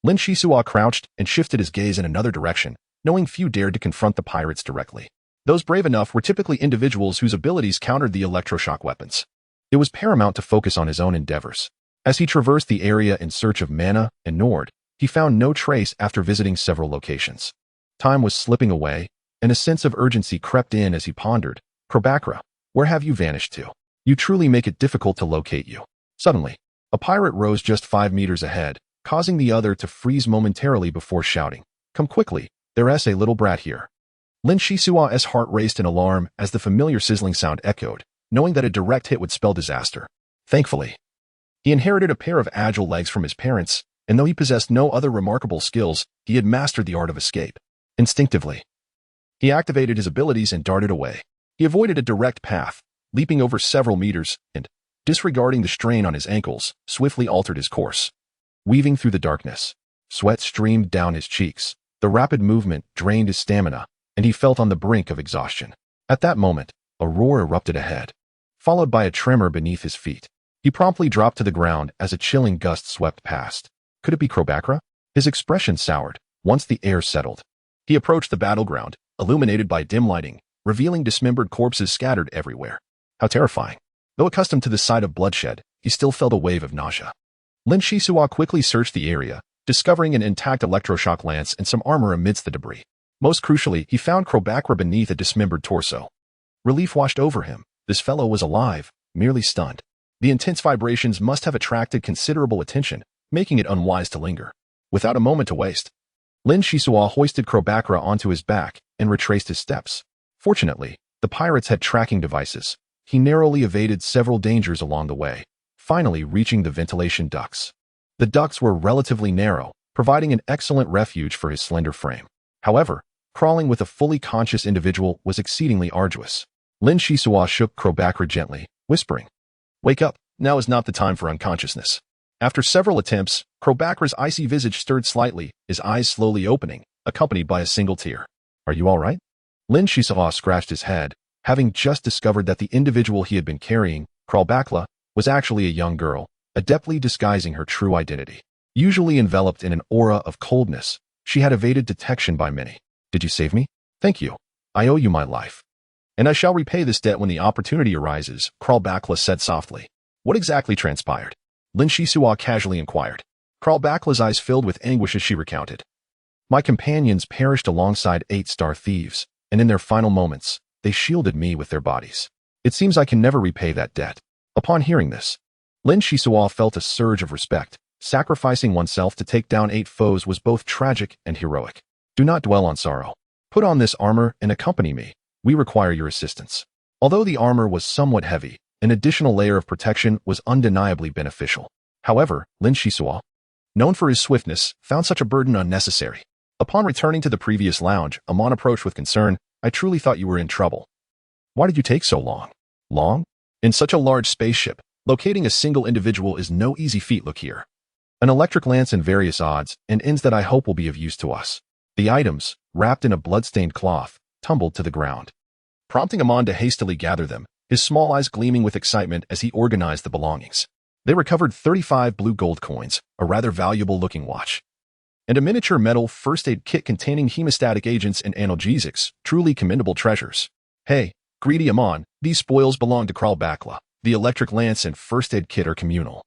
Lin Xisuo crouched and shifted his gaze in another direction, knowing few dared to confront the pirates directly. Those brave enough were typically individuals whose abilities countered the electroshock weapons. It was paramount to focus on his own endeavors. As he traversed the area in search of mana and Nord, he found no trace after visiting several locations. Time was slipping away, and a sense of urgency crept in as he pondered, "Krobakra, where have you vanished to? You truly make it difficult to locate you." Suddenly, a pirate rose just 5 meters ahead, causing the other to freeze momentarily before shouting, "Come quickly, there's a little brat here." Lin Xisuo's heart raced in alarm as the familiar sizzling sound echoed, knowing that a direct hit would spell disaster. Thankfully, he inherited a pair of agile legs from his parents, and though he possessed no other remarkable skills, he had mastered the art of escape. Instinctively, he activated his abilities and darted away. He avoided a direct path, leaping over several meters, and, disregarding the strain on his ankles, swiftly altered his course. Weaving through the darkness, sweat streamed down his cheeks. The rapid movement drained his stamina, and he felt on the brink of exhaustion. At that moment, a roar erupted ahead, followed by a tremor beneath his feet. He promptly dropped to the ground as a chilling gust swept past. Could it be Krobakra? His expression soured once the air settled. He approached the battleground, illuminated by dim lighting, revealing dismembered corpses scattered everywhere. How terrifying. Though accustomed to the sight of bloodshed, he still felt a wave of nausea. Lin Xisuo quickly searched the area, discovering an intact electroshock lance and some armor amidst the debris. Most crucially, he found Krobakra beneath a dismembered torso. Relief washed over him. This fellow was alive, merely stunned. The intense vibrations must have attracted considerable attention, making it unwise to linger. Without a moment to waste, Lin Xisuo hoisted Krobakra onto his back and retraced his steps. Fortunately, the pirates had tracking devices. He narrowly evaded several dangers along the way, finally reaching the ventilation ducts. The ducts were relatively narrow, providing an excellent refuge for his slender frame. However, crawling with a fully conscious individual was exceedingly arduous. Lin Xisuo shook Krobakra gently, whispering, "Wake up, now is not the time for unconsciousness." After several attempts, Krobakra's icy visage stirred slightly, his eyes slowly opening, accompanied by a single tear. "Are you all right?" Lin Xisuo scratched his head, having just discovered that the individual he had been carrying, Krobakra, was actually a young girl, adeptly disguising her true identity. Usually enveloped in an aura of coldness, she had evaded detection by many. "Did you save me? Thank you. I owe you my life. And I shall repay this debt when the opportunity arises," Krobakra said softly. "What exactly transpired?" Lin Xisuo casually inquired. Krobakra's eyes filled with anguish as she recounted. "My companions perished alongside 8-star thieves, and in their final moments, they shielded me with their bodies. It seems I can never repay that debt." Upon hearing this, Lin Xisuo felt a surge of respect. Sacrificing oneself to take down 8 foes was both tragic and heroic. "Do not dwell on sorrow. Put on this armor and accompany me. We require your assistance." Although the armor was somewhat heavy, an additional layer of protection was undeniably beneficial. However, Lin Xisuo, known for his swiftness, found such a burden unnecessary. Upon returning to the previous lounge, Amon approached with concern. "I truly thought you were in trouble. Why did you take so long?" "Long? In such a large spaceship, locating a single individual is no easy feat. Look here. An electric lance and various odds and ends that I hope will be of use to us." The items, wrapped in a blood-stained cloth, tumbled to the ground, prompting Amon to hastily gather them, his small eyes gleaming with excitement as he organized the belongings. They recovered 35 blue gold coins, a rather valuable-looking watch, and a miniature metal first aid kit containing hemostatic agents and analgesics, truly commendable treasures. "Hey, greedy Amon, these spoils belong to Krobakra. The electric lance and first aid kit are communal,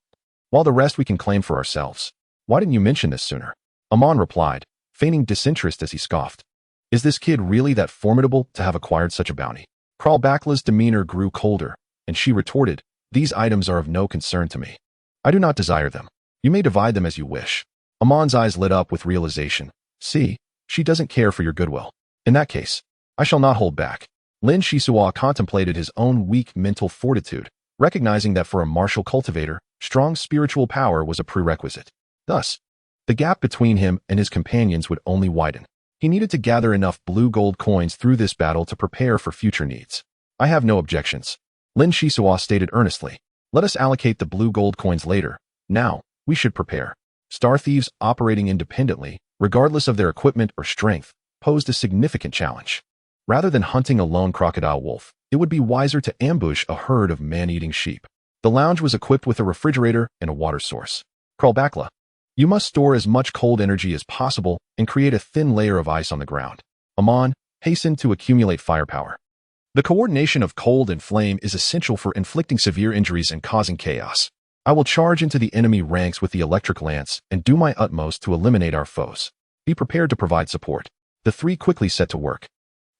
while the rest we can claim for ourselves. Why didn't you mention this sooner?" Amon replied, feigning disinterest as he scoffed. "Is this kid really that formidable to have acquired such a bounty?" Krobakra's demeanor grew colder, and she retorted, "These items are of no concern to me. I do not desire them. You may divide them as you wish." Amon's eyes lit up with realization. "See, she doesn't care for your goodwill. In that case, I shall not hold back." Lin Xisuo contemplated his own weak mental fortitude, recognizing that for a martial cultivator, strong spiritual power was a prerequisite. Thus, the gap between him and his companions would only widen. He needed to gather enough blue gold coins through this battle to prepare for future needs. "I have no objections," Lin Xisuo stated earnestly. "Let us allocate the blue gold coins later. Now, we should prepare." Star thieves operating independently, regardless of their equipment or strength, posed a significant challenge. Rather than hunting a lone crocodile wolf, it would be wiser to ambush a herd of man-eating sheep. The lounge was equipped with a refrigerator and a water source. "Krobakra, you must store as much cold energy as possible and create a thin layer of ice on the ground." Amon hastened to accumulate firepower. The coordination of cold and flame is essential for inflicting severe injuries and causing chaos. "I will charge into the enemy ranks with the electric lance and do my utmost to eliminate our foes. Be prepared to provide support." The three quickly set to work.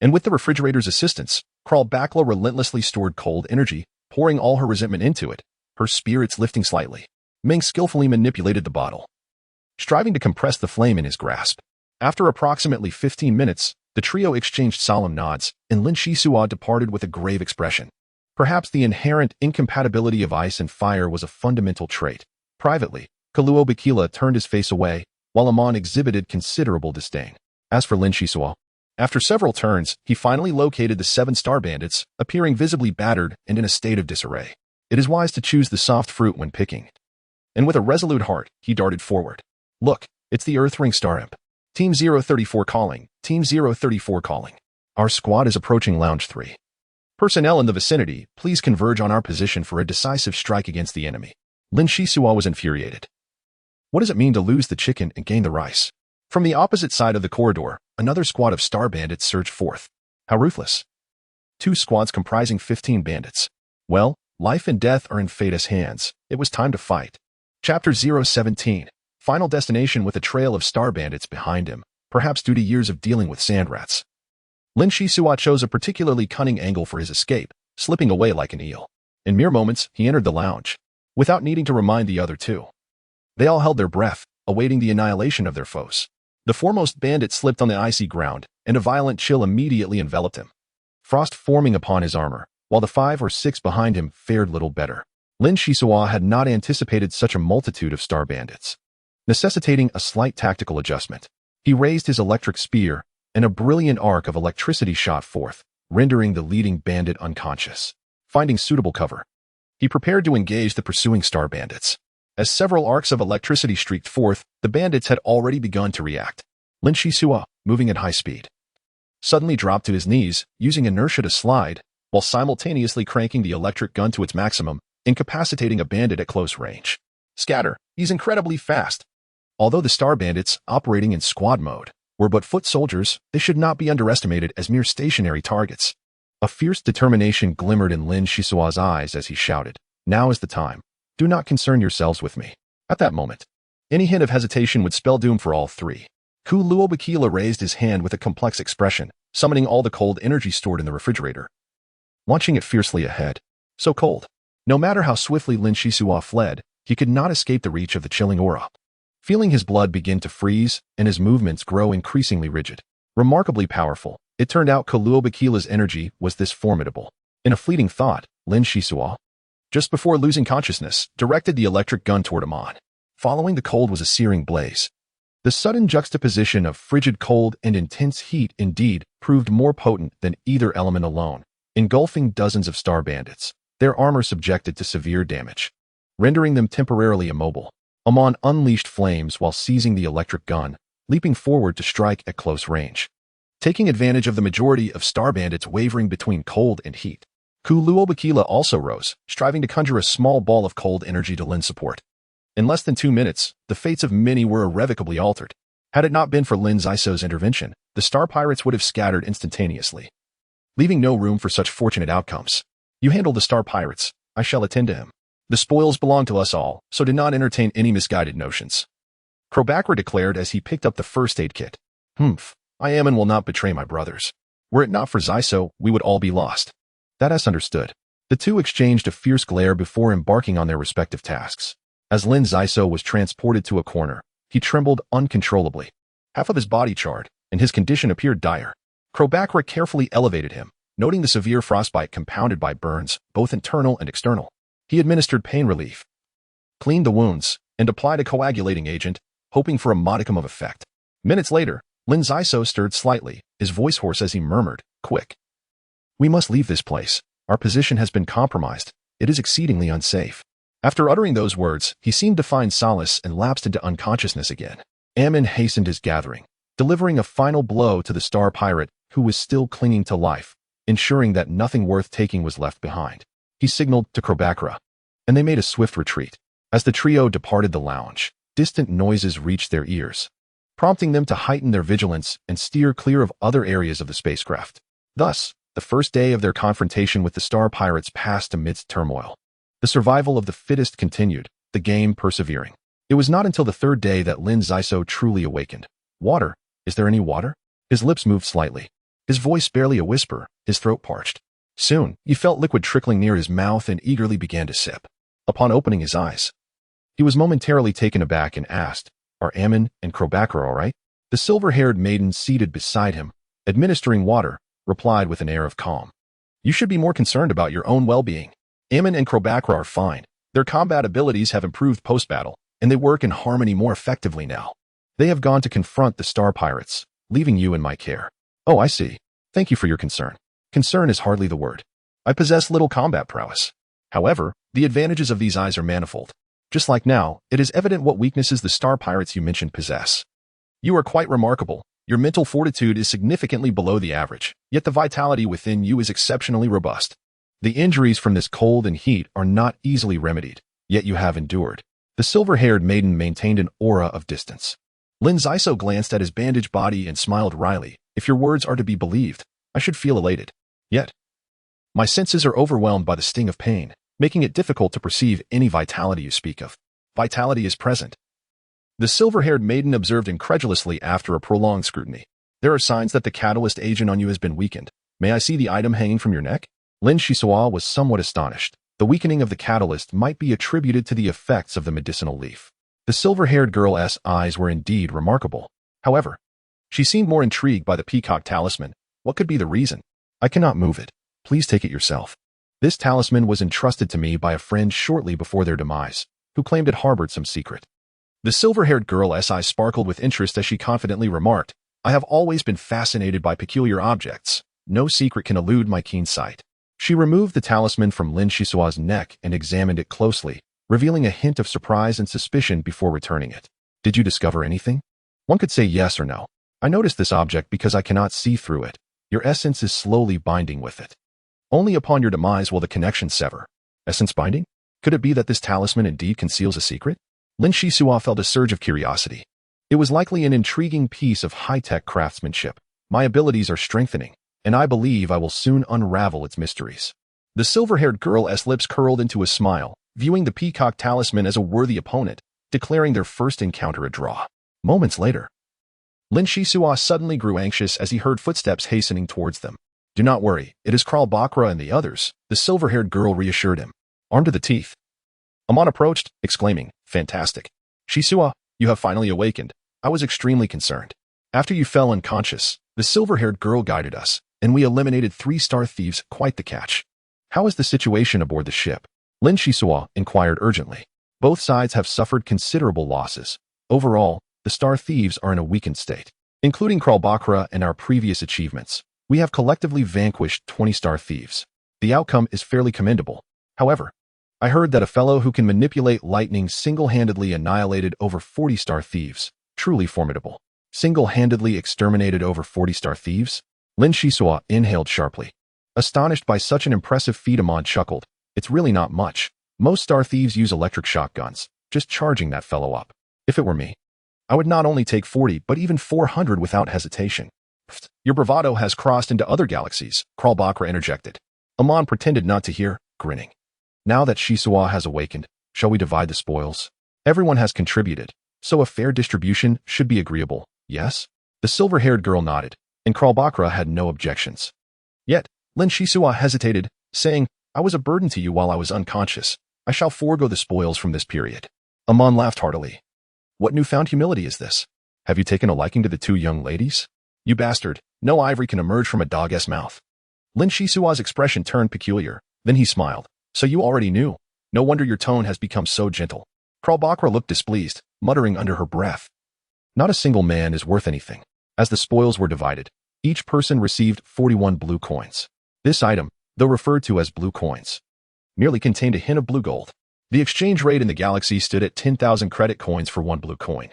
And with the refrigerator's assistance, Krobakra relentlessly stored cold energy, pouring all her resentment into it, her spirits lifting slightly. Ming skillfully manipulated the bottle, striving to compress the flame in his grasp. After approximately 15 minutes, the trio exchanged solemn nods, and Lin Xisuo departed with a grave expression. Perhaps the inherent incompatibility of ice and fire was a fundamental trait. Privately, Kaluo Bakila turned his face away, while Amon exhibited considerable disdain. As for Lin Xisuo, after several turns, he finally located the 7-star bandits, appearing visibly battered and in a state of disarray. It is wise to choose the soft fruit when picking. And with a resolute heart, he darted forward. "Look, it's the Earthring Star Imp. Team 034 calling, Team 034 calling." Our squad is approaching Lounge 3. Personnel in the vicinity, please converge on our position for a decisive strike against the enemy. Lin Xisuo was infuriated. What does it mean to lose the chicken and gain the rice? From the opposite side of the corridor, another squad of star bandits surged forth. How ruthless. 2 squads comprising 15 bandits. Well, life and death are in Fate's hands. It was time to fight. Chapter 017. Final destination with a trail of star bandits behind him, perhaps due to years of dealing with sand rats. Lin Xisuo chose a particularly cunning angle for his escape, slipping away like an eel. In mere moments, he entered the lounge, without needing to remind the other 2. They all held their breath, awaiting the annihilation of their foes. The foremost bandit slipped on the icy ground, and a violent chill immediately enveloped him, frost forming upon his armor, while the 5 or 6 behind him fared little better. Lin Xisuo had not anticipated such a multitude of star bandits, necessitating a slight tactical adjustment. He raised his electric spear, and a brilliant arc of electricity shot forth, rendering the leading bandit unconscious. Finding suitable cover, he prepared to engage the pursuing star bandits. As several arcs of electricity streaked forth, the bandits had already begun to react. Lin Xisuo, moving at high speed, suddenly dropped to his knees, using inertia to slide, while simultaneously cranking the electric gun to its maximum, incapacitating a bandit at close range. Scatter, he's incredibly fast. Although the star bandits, operating in squad mode, were but foot soldiers, they should not be underestimated as mere stationary targets. A fierce determination glimmered in Lin Xisuo's eyes as he shouted, "Now is the time. Do not concern yourselves with me." At that moment, any hint of hesitation would spell doom for all 3. Luobakila raised his hand with a complex expression, summoning all the cold energy stored in the refrigerator, launching it fiercely ahead. So cold. No matter how swiftly Lin Xisuo fled, he could not escape the reach of the chilling aura. Feeling his blood begin to freeze and his movements grow increasingly rigid. Remarkably powerful, it turned out Luobakila's energy was this formidable. In a fleeting thought, Lin Xisuo, just before losing consciousness, directed the electric gun toward Amon. Following the cold was a searing blaze. The sudden juxtaposition of frigid cold and intense heat indeed proved more potent than either element alone, engulfing dozens of star bandits, their armor subjected to severe damage, rendering them temporarily immobile. Amon unleashed flames while seizing the electric gun, leaping forward to strike at close range. Taking advantage of the majority of star bandits wavering between cold and heat, Luobakila also rose, striving to conjure a small ball of cold energy to lend support. In less than 2 minutes, the fates of many were irrevocably altered. Had it not been for Lin Xisuo's intervention, the star pirates would have scattered instantaneously, leaving no room for such fortunate outcomes. You handle the star pirates, I shall attend to him. The spoils belong to us all, so do not entertain any misguided notions. Krobakra declared as he picked up the first aid kit. I am and will not betray my brothers. Were it not for Xisuo, we would all be lost. That is understood. The 2 exchanged a fierce glare before embarking on their respective tasks. As Lin Xisuo was transported to a corner, he trembled uncontrollably. Half of his body charred, and his condition appeared dire. Krobakra carefully elevated him, noting the severe frostbite compounded by burns, both internal and external. He administered pain relief, cleaned the wounds, and applied a coagulating agent, hoping for a modicum of effect. Minutes later, Lin Xisuo stirred slightly, his voice hoarse as he murmured, "Quick. We must leave this place. Our position has been compromised. It is exceedingly unsafe." After uttering those words, he seemed to find solace and lapsed into unconsciousness again. Amon hastened his gathering, delivering a final blow to the star pirate who was still clinging to life, ensuring that nothing worth taking was left behind. He signaled to Krobakra, and they made a swift retreat. As the trio departed the lounge, distant noises reached their ears, prompting them to heighten their vigilance and steer clear of other areas of the spacecraft. Thus, the first day of their confrontation with the star pirates passed amidst turmoil. The survival of the fittest continued, the game persevering. It was not until the 3rd day that Lin Xisuo truly awakened. "Water? Is there any water?" His lips moved slightly, his voice barely a whisper, his throat parched. Soon, he felt liquid trickling near his mouth and eagerly began to sip. Upon opening his eyes, he was momentarily taken aback and asked, "Are Amon and Krobakra all right?" The silver-haired maiden seated beside him, administering water, replied with an air of calm, "You should be more concerned about your own well-being. Amon and Krobakra are fine. Their combat abilities have improved post-battle, and they work in harmony more effectively now. They have gone to confront the star pirates, leaving you in my care." "Oh, I see. Thank you for your concern. Concern is hardly the word. I possess little combat prowess. However, the advantages of these eyes are manifold. Just like now, it is evident what weaknesses the star pirates you mentioned possess. You are quite remarkable, Your mental fortitude is significantly below the average, yet the vitality within you is exceptionally robust. The injuries from this cold and heat are not easily remedied, yet you have endured. The silver-haired maiden maintained an aura of distance. Lin Xisuo glanced at his bandaged body and smiled wryly. If your words are to be believed, I should feel elated. Yet, my senses are overwhelmed by the sting of pain, making it difficult to perceive any vitality you speak of. Vitality is present. The silver-haired maiden observed incredulously after a prolonged scrutiny. There are signs that the catalyst agent on you has been weakened. May I see the item hanging from your neck? Lin Xisuo was somewhat astonished. The weakening of the catalyst might be attributed to the effects of the medicinal leaf. The silver-haired girl's eyes were indeed remarkable. However, she seemed more intrigued by the peacock talisman. What could be the reason? I cannot move it. Please take it yourself. This talisman was entrusted to me by a friend shortly before their demise, who claimed it harbored some secret. The silver-haired girl's eyes sparkled with interest as she confidently remarked, I have always been fascinated by peculiar objects. No secret can elude my keen sight. She removed the talisman from Lin Xisuo's neck and examined it closely, revealing a hint of surprise and suspicion before returning it. Did you discover anything? One could say yes or no. I noticed this object because I cannot see through it. Your essence is slowly binding with it. Only upon your demise will the connection sever. Essence binding? Could it be that this talisman indeed conceals a secret? Lin Xisuo felt a surge of curiosity. It was likely an intriguing piece of high-tech craftsmanship. My abilities are strengthening, and I believe I will soon unravel its mysteries. The silver-haired girl's lips curled into a smile, viewing the peacock talisman as a worthy opponent, declaring their first encounter a draw. Moments later, Lin Xisuo suddenly grew anxious as he heard footsteps hastening towards them. Do not worry, it is Kralbakra and the others, the silver-haired girl reassured him, armed to the teeth. Amon approached, exclaiming, Fantastic. Xisuo, you have finally awakened. I was extremely concerned. After you fell unconscious, the silver-haired girl guided us, and we eliminated 3 star thieves, quite the catch. How is the situation aboard the ship? Lin Xisuo inquired urgently. Both sides have suffered considerable losses. Overall, the star thieves are in a weakened state. Including Kralbakra and our previous achievements, we have collectively vanquished 20 star thieves. The outcome is fairly commendable. However, I heard that a fellow who can manipulate lightning single-handedly annihilated over 40 star thieves. Truly formidable. Single-handedly exterminated over 40 star thieves? Lin Xisuo inhaled sharply. Astonished by such an impressive feat, Amon chuckled. It's really not much. Most star thieves use electric shotguns, just charging that fellow up. If it were me, I would not only take 40 but even 400 without hesitation. Pfft, your bravado has crossed into other galaxies, Kralbakra interjected. Amon pretended not to hear, grinning. Now that Xisuo has awakened, shall we divide the spoils? Everyone has contributed, so a fair distribution should be agreeable, yes? The silver-haired girl nodded, and Kralbakra had no objections. Yet, Lin Xisuo hesitated, saying, I was a burden to you while I was unconscious. I shall forego the spoils from this period. Amon laughed heartily. What newfound humility is this? Have you taken a liking to the 2 young ladies? You bastard, no ivory can emerge from a dog's mouth. Lin Xisuo's expression turned peculiar, then he smiled. So you already knew. No wonder your tone has become so gentle. Kralbakra looked displeased, muttering under her breath. Not a single man is worth anything. As the spoils were divided, each person received 41 blue coins. This item, though referred to as blue coins, merely contained a hint of blue gold. The exchange rate in the galaxy stood at 10,000 credit coins for 1 blue coin,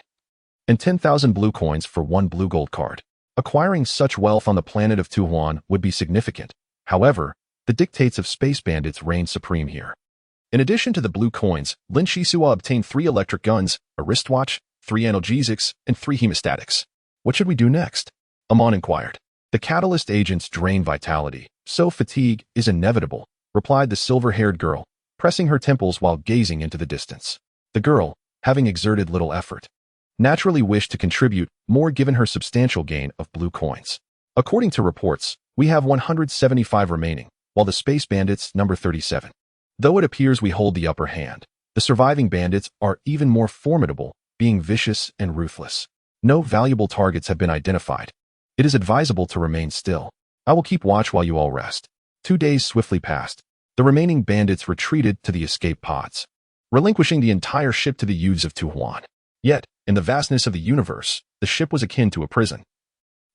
and 10,000 blue coins for 1 blue gold card. Acquiring such wealth on the planet of Tuhuan would be significant. However, the dictates of space bandits reign supreme here. In addition to the blue coins, Lin Xisuo obtained 3 electric guns, a wristwatch, 3 analgesics, and 3 hemostatics. What should we do next? Amon inquired. The catalyst agents drain vitality, so fatigue is inevitable, replied the silver-haired girl, pressing her temples while gazing into the distance. The girl, having exerted little effort, naturally wished to contribute more given her substantial gain of blue coins. According to reports, we have 175 remaining, while the space bandits number 37. Though it appears we hold the upper hand, the surviving bandits are even more formidable, being vicious and ruthless. No valuable targets have been identified. It is advisable to remain still. I will keep watch while you all rest. 2 days swiftly passed. The remaining bandits retreated to the escape pods, relinquishing the entire ship to the youths of Tuhuan. Yet, in the vastness of the universe, the ship was akin to a prison,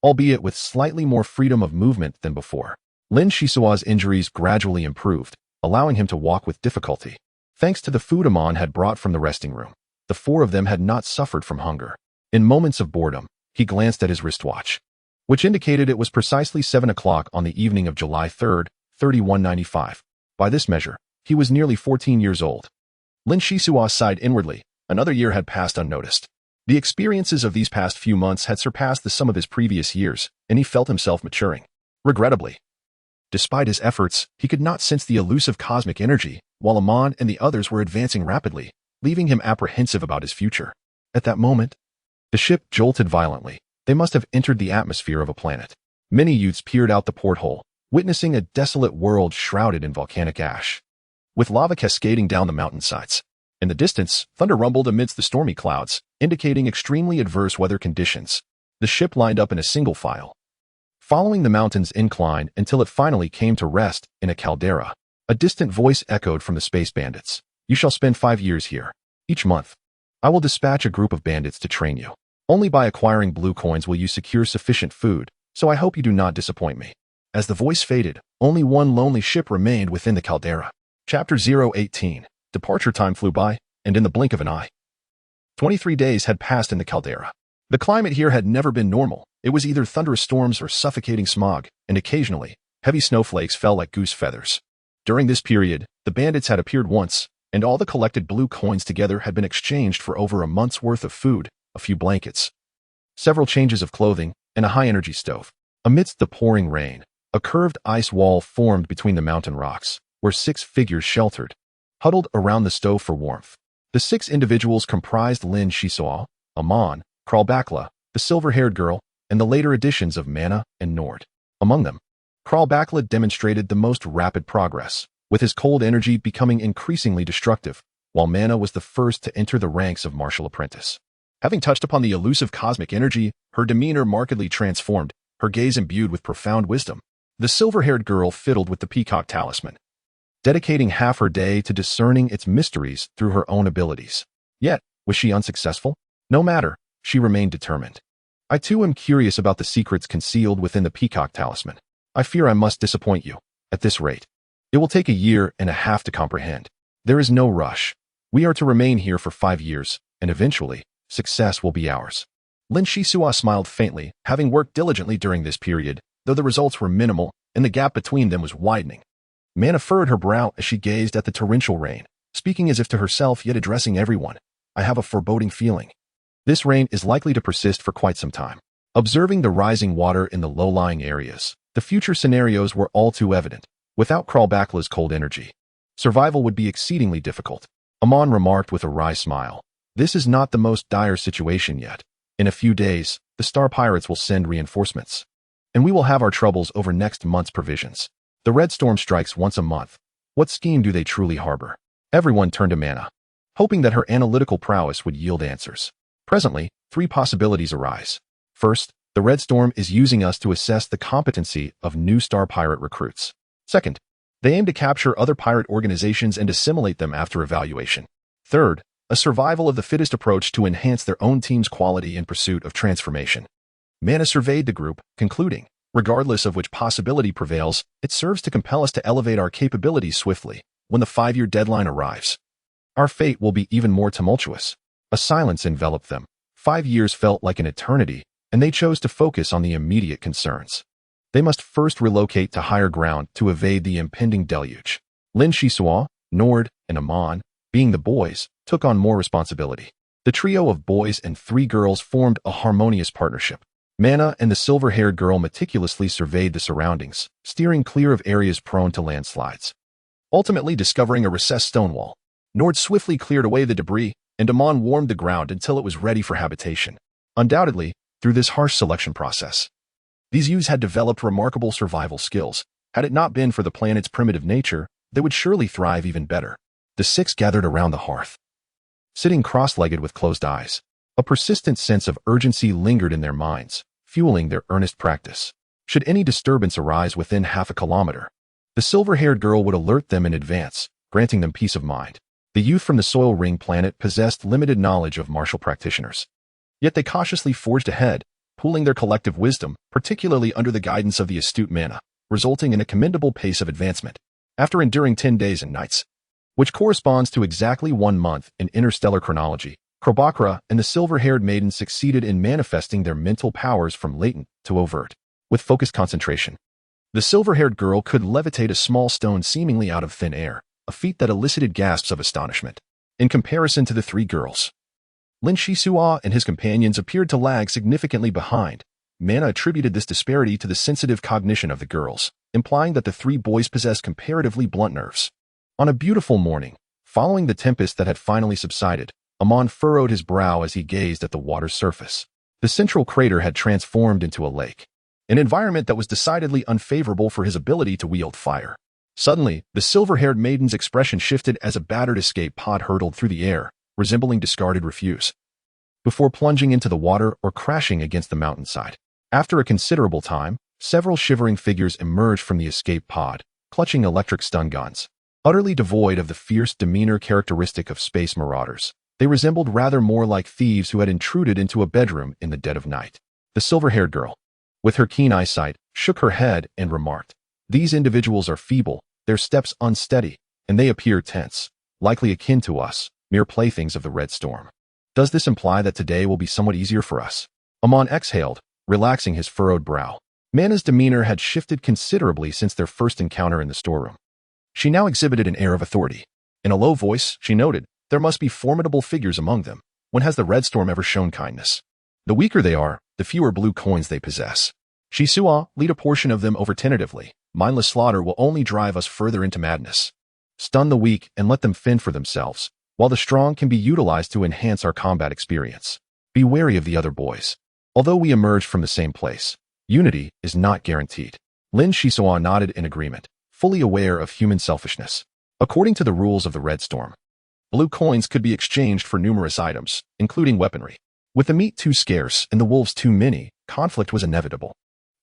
albeit with slightly more freedom of movement than before. Lin Xisuo's injuries gradually improved, allowing him to walk with difficulty. Thanks to the food Amon had brought from the resting room, the 4 of them had not suffered from hunger. In moments of boredom, He glanced at his wristwatch, which indicated it was precisely 7 o'clock on the evening of July 3rd, 3195. By this measure, he was nearly 14 years old. Lin Xisuo sighed inwardly. Another year had passed unnoticed. The experiences of these past few months had surpassed the sum of his previous years, and he felt himself maturing. Regrettably, despite his efforts, he could not sense the elusive cosmic energy, while Amon and the others were advancing rapidly, leaving him apprehensive about his future. At that moment, the ship jolted violently. They must have entered the atmosphere of a planet. Many youths peered out the porthole, witnessing a desolate world shrouded in volcanic ash, with lava cascading down the mountainsides. In the distance, thunder rumbled amidst the stormy clouds, indicating extremely adverse weather conditions. The ship lined up in a single file, following the mountain's incline until it finally came to rest in a caldera. A distant voice echoed from the space bandits. You shall spend 5 years here. Each month, I will dispatch a group of bandits to train you. Only by acquiring blue coins will you secure sufficient food, so I hope you do not disappoint me. As the voice faded, only one lonely ship remained within the caldera. Chapter 018. Departure time flew by, and in the blink of an eye, 23 days had passed in the caldera. The climate here had never been normal. It was either thunderous storms or suffocating smog, and occasionally, heavy snowflakes fell like goose feathers. During this period, the bandits had appeared once, and all the collected blue coins together had been exchanged for over a month's worth of food, a few blankets, several changes of clothing, and a high-energy stove. Amidst the pouring rain, a curved ice wall formed between the mountain rocks, where 6 figures sheltered, huddled around the stove for warmth. The 6 individuals comprised Lin Xisuo, Amon, Kralbakla, the silver-haired girl, and the later additions of Mana and Nord. Among them, Kralbakla demonstrated the most rapid progress, with his cold energy becoming increasingly destructive, while Mana was the first to enter the ranks of martial apprentice. Having touched upon the elusive cosmic energy, her demeanor markedly transformed, her gaze imbued with profound wisdom. The silver-haired girl fiddled with the peacock talisman, dedicating half her day to discerning its mysteries through her own abilities. Yet, was she unsuccessful? No matter, she remained determined. I too am curious about the secrets concealed within the peacock talisman. I fear I must disappoint you. At this rate, it will take 1.5 years to comprehend. There is no rush. We are to remain here for 5 years, and eventually, success will be ours. Lin Xisuo smiled faintly, having worked diligently during this period, though the results were minimal, and the gap between them was widening. Mana furrowed her brow as she gazed at the torrential rain, speaking as if to herself yet addressing everyone. I have a foreboding feeling. This rain is likely to persist for quite some time. Observing the rising water in the low-lying areas, the future scenarios were all too evident. Without Kralbakla's cold energy, survival would be exceedingly difficult. Amon remarked with a wry smile. This is not the most dire situation yet. In a few days, the Star Pirates will send reinforcements, and we will have our troubles over next month's provisions. The Red Storm strikes once a month. What scheme do they truly harbor? Everyone turned to Mana, hoping that her analytical prowess would yield answers. Presently, 3 possibilities arise. First, the Red Storm is using us to assess the competency of new Star Pirate recruits. Second, they aim to capture other pirate organizations and assimilate them after evaluation. Third, a survival of the fittest approach to enhance their own team's quality in pursuit of transformation. Mana surveyed the group, concluding, regardless of which possibility prevails, it serves to compel us to elevate our capabilities swiftly. When the 5-year deadline arrives, our fate will be even more tumultuous. A silence enveloped them. 5 years felt like an eternity, and they chose to focus on the immediate concerns. They must first relocate to higher ground to evade the impending deluge. Lin Xisuo, Nord, and Amon, being the boys, took on more responsibility. The trio of boys and 3 girls formed a harmonious partnership. Mana and the silver-haired girl meticulously surveyed the surroundings, steering clear of areas prone to landslides. Ultimately discovering a recessed stone wall, Nord swiftly cleared away the debris, and Amon warmed the ground until it was ready for habitation. Undoubtedly, through this harsh selection process, these youths had developed remarkable survival skills. Had it not been for the planet's primitive nature, they would surely thrive even better. The 6 gathered around the hearth, sitting cross-legged with closed eyes. A persistent sense of urgency lingered in their minds, fueling their earnest practice. Should any disturbance arise within half a kilometer, the silver-haired girl would alert them in advance, granting them peace of mind. The youth from the Soil Ring planet possessed limited knowledge of martial practitioners. Yet they cautiously forged ahead, pooling their collective wisdom, particularly under the guidance of the astute Mana, resulting in a commendable pace of advancement. After enduring 10 days and nights, which corresponds to exactly 1 month in interstellar chronology, Krobakra and the silver-haired maiden succeeded in manifesting their mental powers from latent to overt, with focused concentration. The silver-haired girl could levitate a small stone seemingly out of thin air, a feat that elicited gasps of astonishment. In comparison to the three girls, Lin Xisuo and his companions appeared to lag significantly behind. Mana attributed this disparity to the sensitive cognition of the girls, implying that the three boys possessed comparatively blunt nerves. On a beautiful morning, following the tempest that had finally subsided, Amon furrowed his brow as he gazed at the water's surface. The central crater had transformed into a lake, an environment that was decidedly unfavorable for his ability to wield fire. Suddenly, the silver-haired maiden's expression shifted as a battered escape pod hurtled through the air, resembling discarded refuse, before plunging into the water or crashing against the mountainside. After a considerable time, several shivering figures emerged from the escape pod, clutching electric stun guns. Utterly devoid of the fierce demeanor characteristic of space marauders, they resembled rather more like thieves who had intruded into a bedroom in the dead of night. The silver-haired girl, with her keen eyesight, shook her head and remarked, "These individuals are feeble, their steps unsteady, and they appear tense, likely akin to us, mere playthings of the Red Storm. Does this imply that today will be somewhat easier for us?" Amon exhaled, relaxing his furrowed brow. Mana's demeanor had shifted considerably since their first encounter in the storeroom. She now exhibited an air of authority. In a low voice, she noted, "There must be formidable figures among them. When has the Red Storm ever shown kindness? The weaker they are, the fewer blue coins they possess. Xisuo, lead a portion of them over tentatively. Mindless slaughter will only drive us further into madness. Stun the weak and let them fend for themselves, while the strong can be utilized to enhance our combat experience. Be wary of the other boys. Although we emerged from the same place, unity is not guaranteed." Lin Xisuo nodded in agreement, fully aware of human selfishness. According to the rules of the Red Storm, blue coins could be exchanged for numerous items, including weaponry. With the meat too scarce and the wolves too many, conflict was inevitable.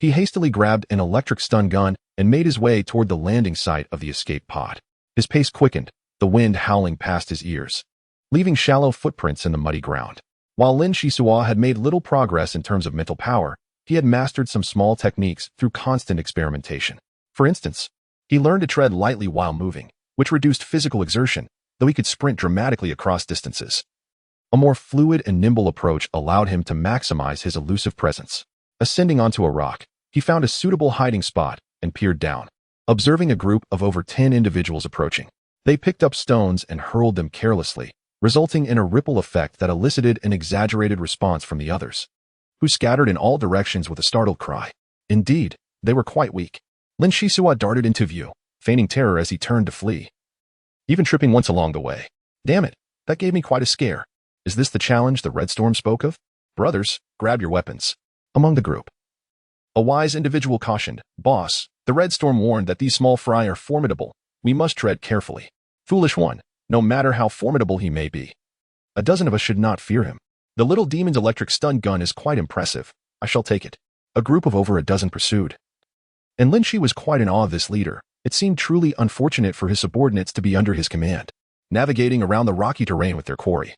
He hastily grabbed an electric stun gun and made his way toward the landing site of the escape pod. His pace quickened, the wind howling past his ears, leaving shallow footprints in the muddy ground. While Lin Xisuo had made little progress in terms of mental power, he had mastered some small techniques through constant experimentation. For instance, he learned to tread lightly while moving, which reduced physical exertion, though he could sprint dramatically across distances. A more fluid and nimble approach allowed him to maximize his elusive presence. Ascending onto a rock, he found a suitable hiding spot and peered down, observing a group of over 10 individuals approaching. They picked up stones and hurled them carelessly, resulting in a ripple effect that elicited an exaggerated response from the others, who scattered in all directions with a startled cry. Indeed, they were quite weak. Lin Xisuo darted into view, feigning terror as he turned to flee, even tripping once along the way. "Damn it, that gave me quite a scare. Is this the challenge the Red Storm spoke of? Brothers, grab your weapons." Among the group, a wise individual cautioned, "Boss, the Red Storm warned that these small fry are formidable. We must tread carefully." "Foolish one, no matter how formidable he may be. A dozen of us should not fear him. The little demon's electric stun gun is quite impressive. I shall take it." A group of over a dozen pursued, and Lin Xi was quite in awe of this leader. It seemed truly unfortunate for his subordinates to be under his command, navigating around the rocky terrain with their quarry.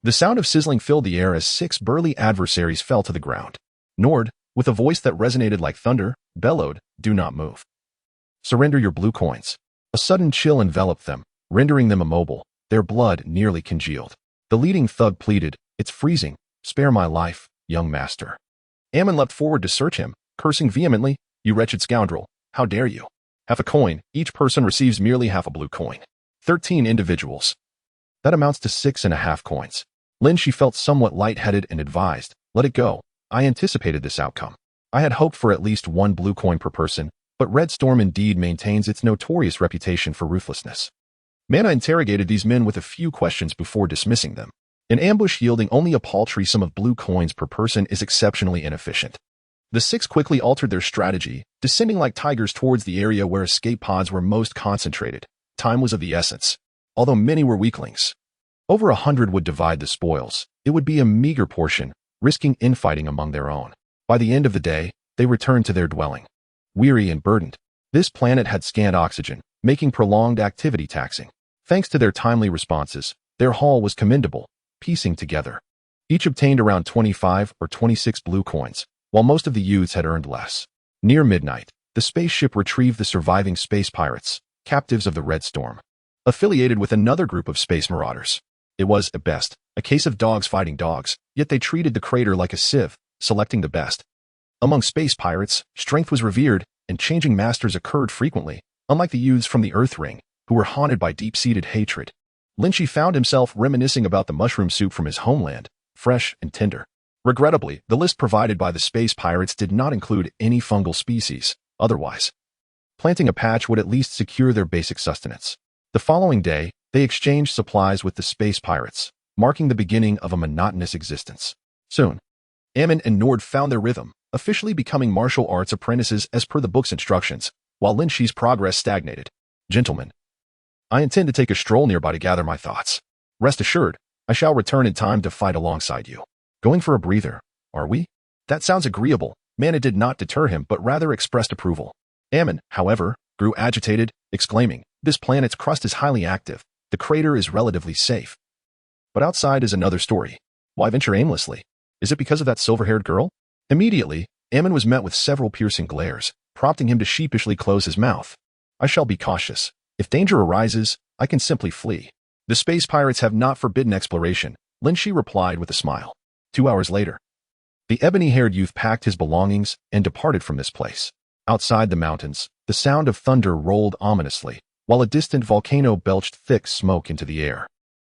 The sound of sizzling filled the air as 6 burly adversaries fell to the ground. Nord, with a voice that resonated like thunder, bellowed, "Do not move. Surrender your blue coins." A sudden chill enveloped them, rendering them immobile, their blood nearly congealed. The leading thug pleaded, "It's freezing. Spare my life, young master." Ammon leapt forward to search him, cursing vehemently, "You wretched scoundrel, how dare you? Half a coin, each person receives merely half a blue coin. 13 individuals. That amounts to 6.5 coins. Lin Xi felt somewhat lightheaded and advised, "Let it go. I anticipated this outcome. I had hoped for at least 1 blue coin per person, but Red Storm indeed maintains its notorious reputation for ruthlessness." Mana interrogated these men with a few questions before dismissing them. An ambush yielding only a paltry sum of blue coins per person is exceptionally inefficient. The 6 quickly altered their strategy, descending like tigers towards the area where escape pods were most concentrated. Time was of the essence, although many were weaklings. Over 100 would divide the spoils. It would be a meager portion, risking infighting among their own. By the end of the day, they returned to their dwelling, weary and burdened. This planet had scant oxygen, making prolonged activity taxing. Thanks to their timely responses, their haul was commendable, piecing together. Each obtained around 25 or 26 blue coins, while most of the youths had earned less. Near midnight, the spaceship retrieved the surviving space pirates, captives of the Red Storm, affiliated with another group of space marauders. It was, at best, a case of dogs fighting dogs, yet they treated the crater like a sieve, selecting the best. Among space pirates, strength was revered, and changing masters occurred frequently, unlike the youths from the Earth Ring, who were haunted by deep-seated hatred. Lin Xi found himself reminiscing about the mushroom soup from his homeland, fresh and tender. Regrettably, the list provided by the space pirates did not include any fungal species. Otherwise, planting a patch would at least secure their basic sustenance. The following day, they exchanged supplies with the space pirates, marking the beginning of a monotonous existence. Soon, Ammon and Nord found their rhythm, officially becoming martial arts apprentices as per the book's instructions, while Lin Xi's progress stagnated. Gentlemen, I intend to take a stroll nearby to gather my thoughts. Rest assured, I shall return in time to fight alongside you. Going for a breather, are we? That sounds agreeable. Mana did not deter him, but rather expressed approval. Ammon, however, grew agitated, exclaiming, "This planet's crust is highly active. The crater is relatively safe. But outside is another story. Why venture aimlessly? Is it because of that silver-haired girl?" Immediately, Ammon was met with several piercing glares, prompting him to sheepishly close his mouth. "I shall be cautious. If danger arises, I can simply flee." "The space pirates have not forbidden exploration," Lin Xi replied with a smile. 2 hours later, the ebony-haired youth packed his belongings and departed from this place. Outside the mountains, the sound of thunder rolled ominously, while a distant volcano belched thick smoke into the air.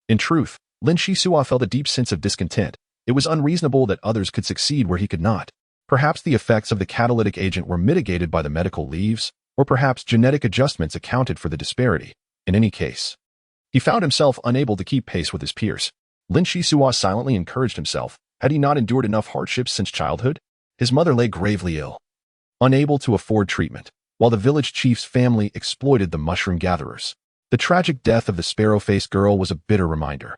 In truth, Lin Xisuo felt a deep sense of discontent. It was unreasonable that others could succeed where he could not. Perhaps the effects of the catalytic agent were mitigated by the medical leaves, or perhaps genetic adjustments accounted for the disparity. In any case, he found himself unable to keep pace with his peers. Lin Xisuo silently encouraged himself. Had he not endured enough hardships since childhood? His mother lay gravely ill, unable to afford treatment, while the village chief's family exploited the mushroom gatherers. The tragic death of the sparrow-faced girl was a bitter reminder.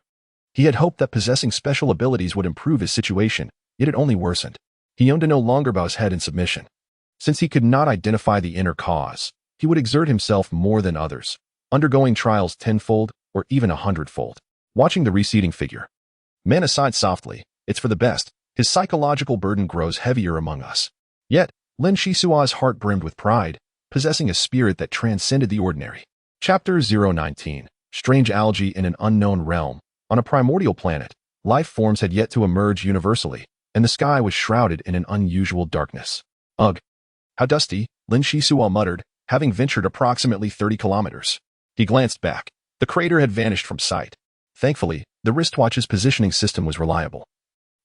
He had hoped that possessing special abilities would improve his situation, yet it only worsened. He owned to no longer bow his head in submission. Since he could not identify the inner cause, he would exert himself more than others, undergoing trials tenfold or even 100-fold. Watching the receding figure, Mana sighed softly. It's for the best. His psychological burden grows heavier among us. Yet, Lin Xisuo's heart brimmed with pride, possessing a spirit that transcended the ordinary. Chapter 019. Strange algae in an unknown realm. On a primordial planet, life forms had yet to emerge universally, and the sky was shrouded in an unusual darkness. Ugh! How dusty, Lin Xisuo muttered, having ventured approximately 30 kilometers. He glanced back. The crater had vanished from sight. Thankfully, the wristwatch's positioning system was reliable,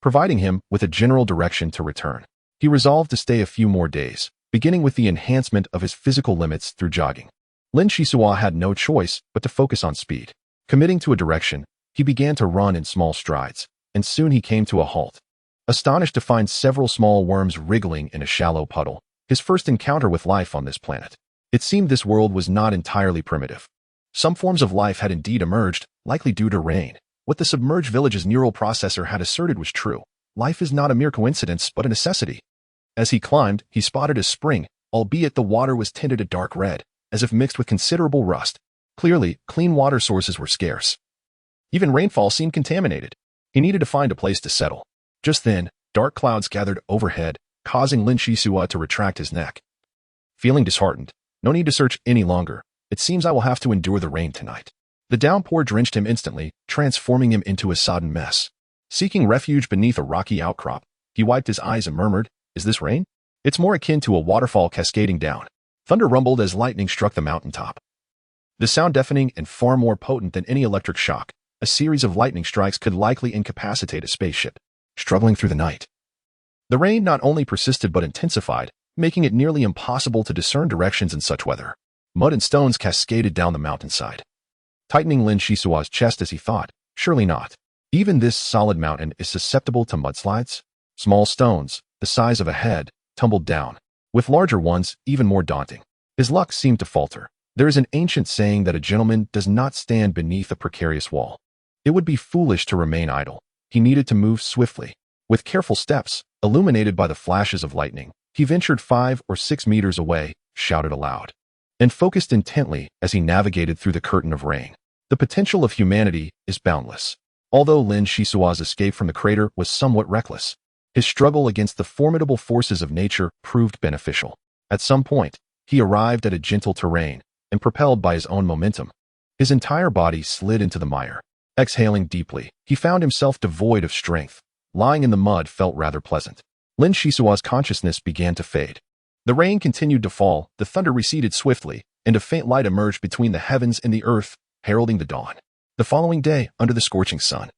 providing him with a general direction to return. He resolved to stay a few more days, beginning with the enhancement of his physical limits through jogging. Lin Xisuo had no choice but to focus on speed. Committing to a direction, he began to run in small strides, and soon he came to a halt. Astonished to find several small worms wriggling in a shallow puddle, his first encounter with life on this planet. It seemed this world was not entirely primitive. Some forms of life had indeed emerged, likely due to rain. What the submerged village's neural processor had asserted was true. Life is not a mere coincidence, but a necessity. As he climbed, he spotted a spring, albeit the water was tinted a dark red, as if mixed with considerable rust. Clearly, clean water sources were scarce. Even rainfall seemed contaminated. He needed to find a place to settle. Just then, dark clouds gathered overhead, causing Lin Xisuo to retract his neck. Feeling disheartened, no need to search any longer. It seems I will have to endure the rain tonight. The downpour drenched him instantly, transforming him into a sodden mess. Seeking refuge beneath a rocky outcrop, he wiped his eyes and murmured, "Is this rain?" It's more akin to a waterfall cascading down. Thunder rumbled as lightning struck the mountaintop. The sound deafening and far more potent than any electric shock. A series of lightning strikes could likely incapacitate a spaceship. Struggling through the night, the rain not only persisted but intensified, making it nearly impossible to discern directions in such weather. Mud and stones cascaded down the mountainside, tightening Lin Xisuo's chest as he thought, surely not. Even this solid mountain is susceptible to mudslides? Small stones, the size of a head, tumbled down, with larger ones even more daunting. His luck seemed to falter. There is an ancient saying that a gentleman does not stand beneath a precarious wall. It would be foolish to remain idle. He needed to move swiftly. With careful steps, illuminated by the flashes of lightning, he ventured 5 or 6 meters away, shouted aloud, and focused intently as he navigated through the curtain of rain. The potential of humanity is boundless. Although Lin Xisuo's escape from the crater was somewhat reckless, his struggle against the formidable forces of nature proved beneficial. At some point, he arrived at a gentle terrain, and propelled by his own momentum, his entire body slid into the mire. Exhaling deeply, he found himself devoid of strength. Lying in the mud felt rather pleasant. Lin Xisuo's consciousness began to fade. The rain continued to fall, the thunder receded swiftly, and a faint light emerged between the heavens and the earth, heralding the dawn. The following day, under the scorching sun,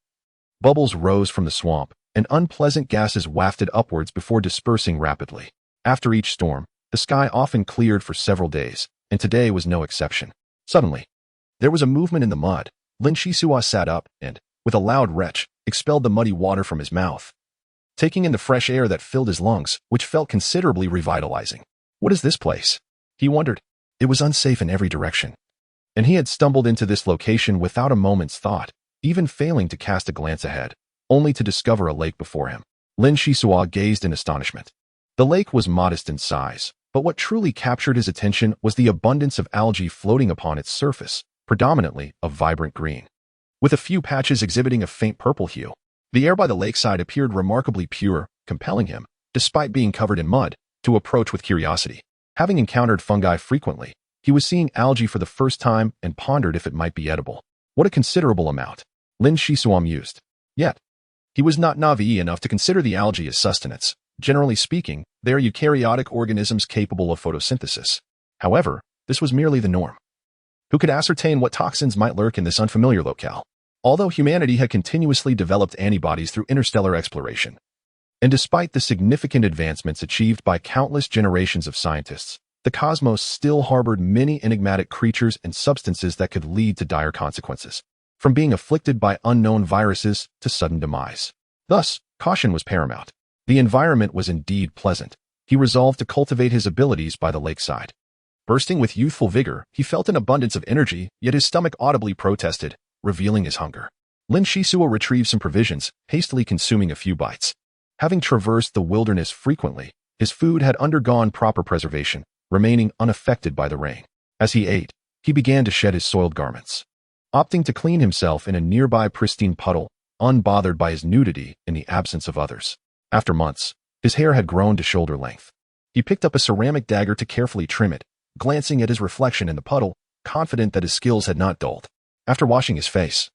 bubbles rose from the swamp, and unpleasant gases wafted upwards before dispersing rapidly. After each storm, the sky often cleared for several days, and today was no exception. Suddenly, there was a movement in the mud. Lin Xisuo sat up and, with a loud retch, expelled the muddy water from his mouth, taking in the fresh air that filled his lungs, which felt considerably revitalizing. What is this place? He wondered. It was unsafe in every direction, and he had stumbled into this location without a moment's thought, even failing to cast a glance ahead, only to discover a lake before him. Lin Xisuo gazed in astonishment. The lake was modest in size, but what truly captured his attention was the abundance of algae floating upon its surface, predominantly of vibrant green, with a few patches exhibiting a faint purple hue. The air by the lakeside appeared remarkably pure, compelling him, despite being covered in mud, to approach with curiosity. Having encountered fungi frequently, he was seeing algae for the first time and pondered if it might be edible. What a considerable amount, Lin Xisuo mused. Yet, he was not naive enough to consider the algae as sustenance. Generally speaking, they are eukaryotic organisms capable of photosynthesis. However, this was merely the norm. Who could ascertain what toxins might lurk in this unfamiliar locale? Although humanity had continuously developed antibodies through interstellar exploration, and despite the significant advancements achieved by countless generations of scientists, the cosmos still harbored many enigmatic creatures and substances that could lead to dire consequences, from being afflicted by unknown viruses to sudden demise. Thus, caution was paramount. The environment was indeed pleasant. He resolved to cultivate his abilities by the lakeside. Bursting with youthful vigor, he felt an abundance of energy, yet his stomach audibly protested, revealing his hunger. Lin Xisuo retrieved some provisions, hastily consuming a few bites. Having traversed the wilderness frequently, his food had undergone proper preservation, remaining unaffected by the rain. As he ate, he began to shed his soiled garments, opting to clean himself in a nearby pristine puddle, unbothered by his nudity in the absence of others. After months, his hair had grown to shoulder length. He picked up a ceramic dagger to carefully trim it, glancing at his reflection in the puddle, confident that his skills had not dulled. After washing his face,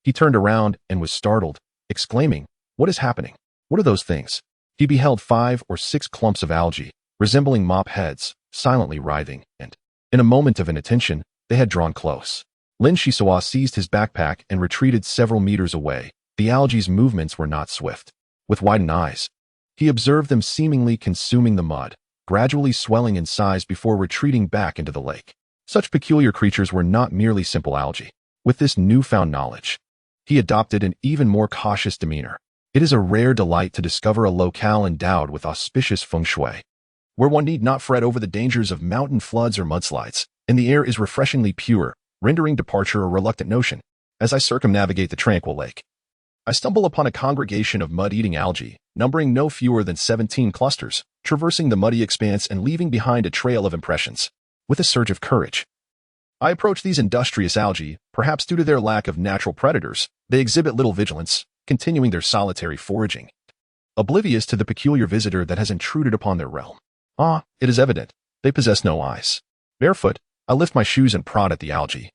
he turned around and was startled, exclaiming, "What is happening? What are those things?" He beheld 5 or 6 clumps of algae, resembling mop heads, silently writhing, and, in a moment of inattention, they had drawn close. Lin Xisuo seized his backpack and retreated several meters away. The algae's movements were not swift. With widened eyes, he observed them seemingly consuming the mud, gradually swelling in size before retreating back into the lake. Such peculiar creatures were not merely simple algae. With this newfound knowledge, he adopted an even more cautious demeanor. It is a rare delight to discover a locale endowed with auspicious feng shui, where one need not fret over the dangers of mountain floods or mudslides, and the air is refreshingly pure, rendering departure a reluctant notion. As I circumnavigate the tranquil lake, I stumble upon a congregation of mud-eating algae, numbering no fewer than 17 clusters, traversing the muddy expanse and leaving behind a trail of impressions. With a surge of courage, I approach these industrious algae. Perhaps due to their lack of natural predators, they exhibit little vigilance, continuing their solitary foraging, oblivious to the peculiar visitor that has intruded upon their realm. It is evident, they possess no eyes. Barefoot, I lift my shoes and prod at the algae,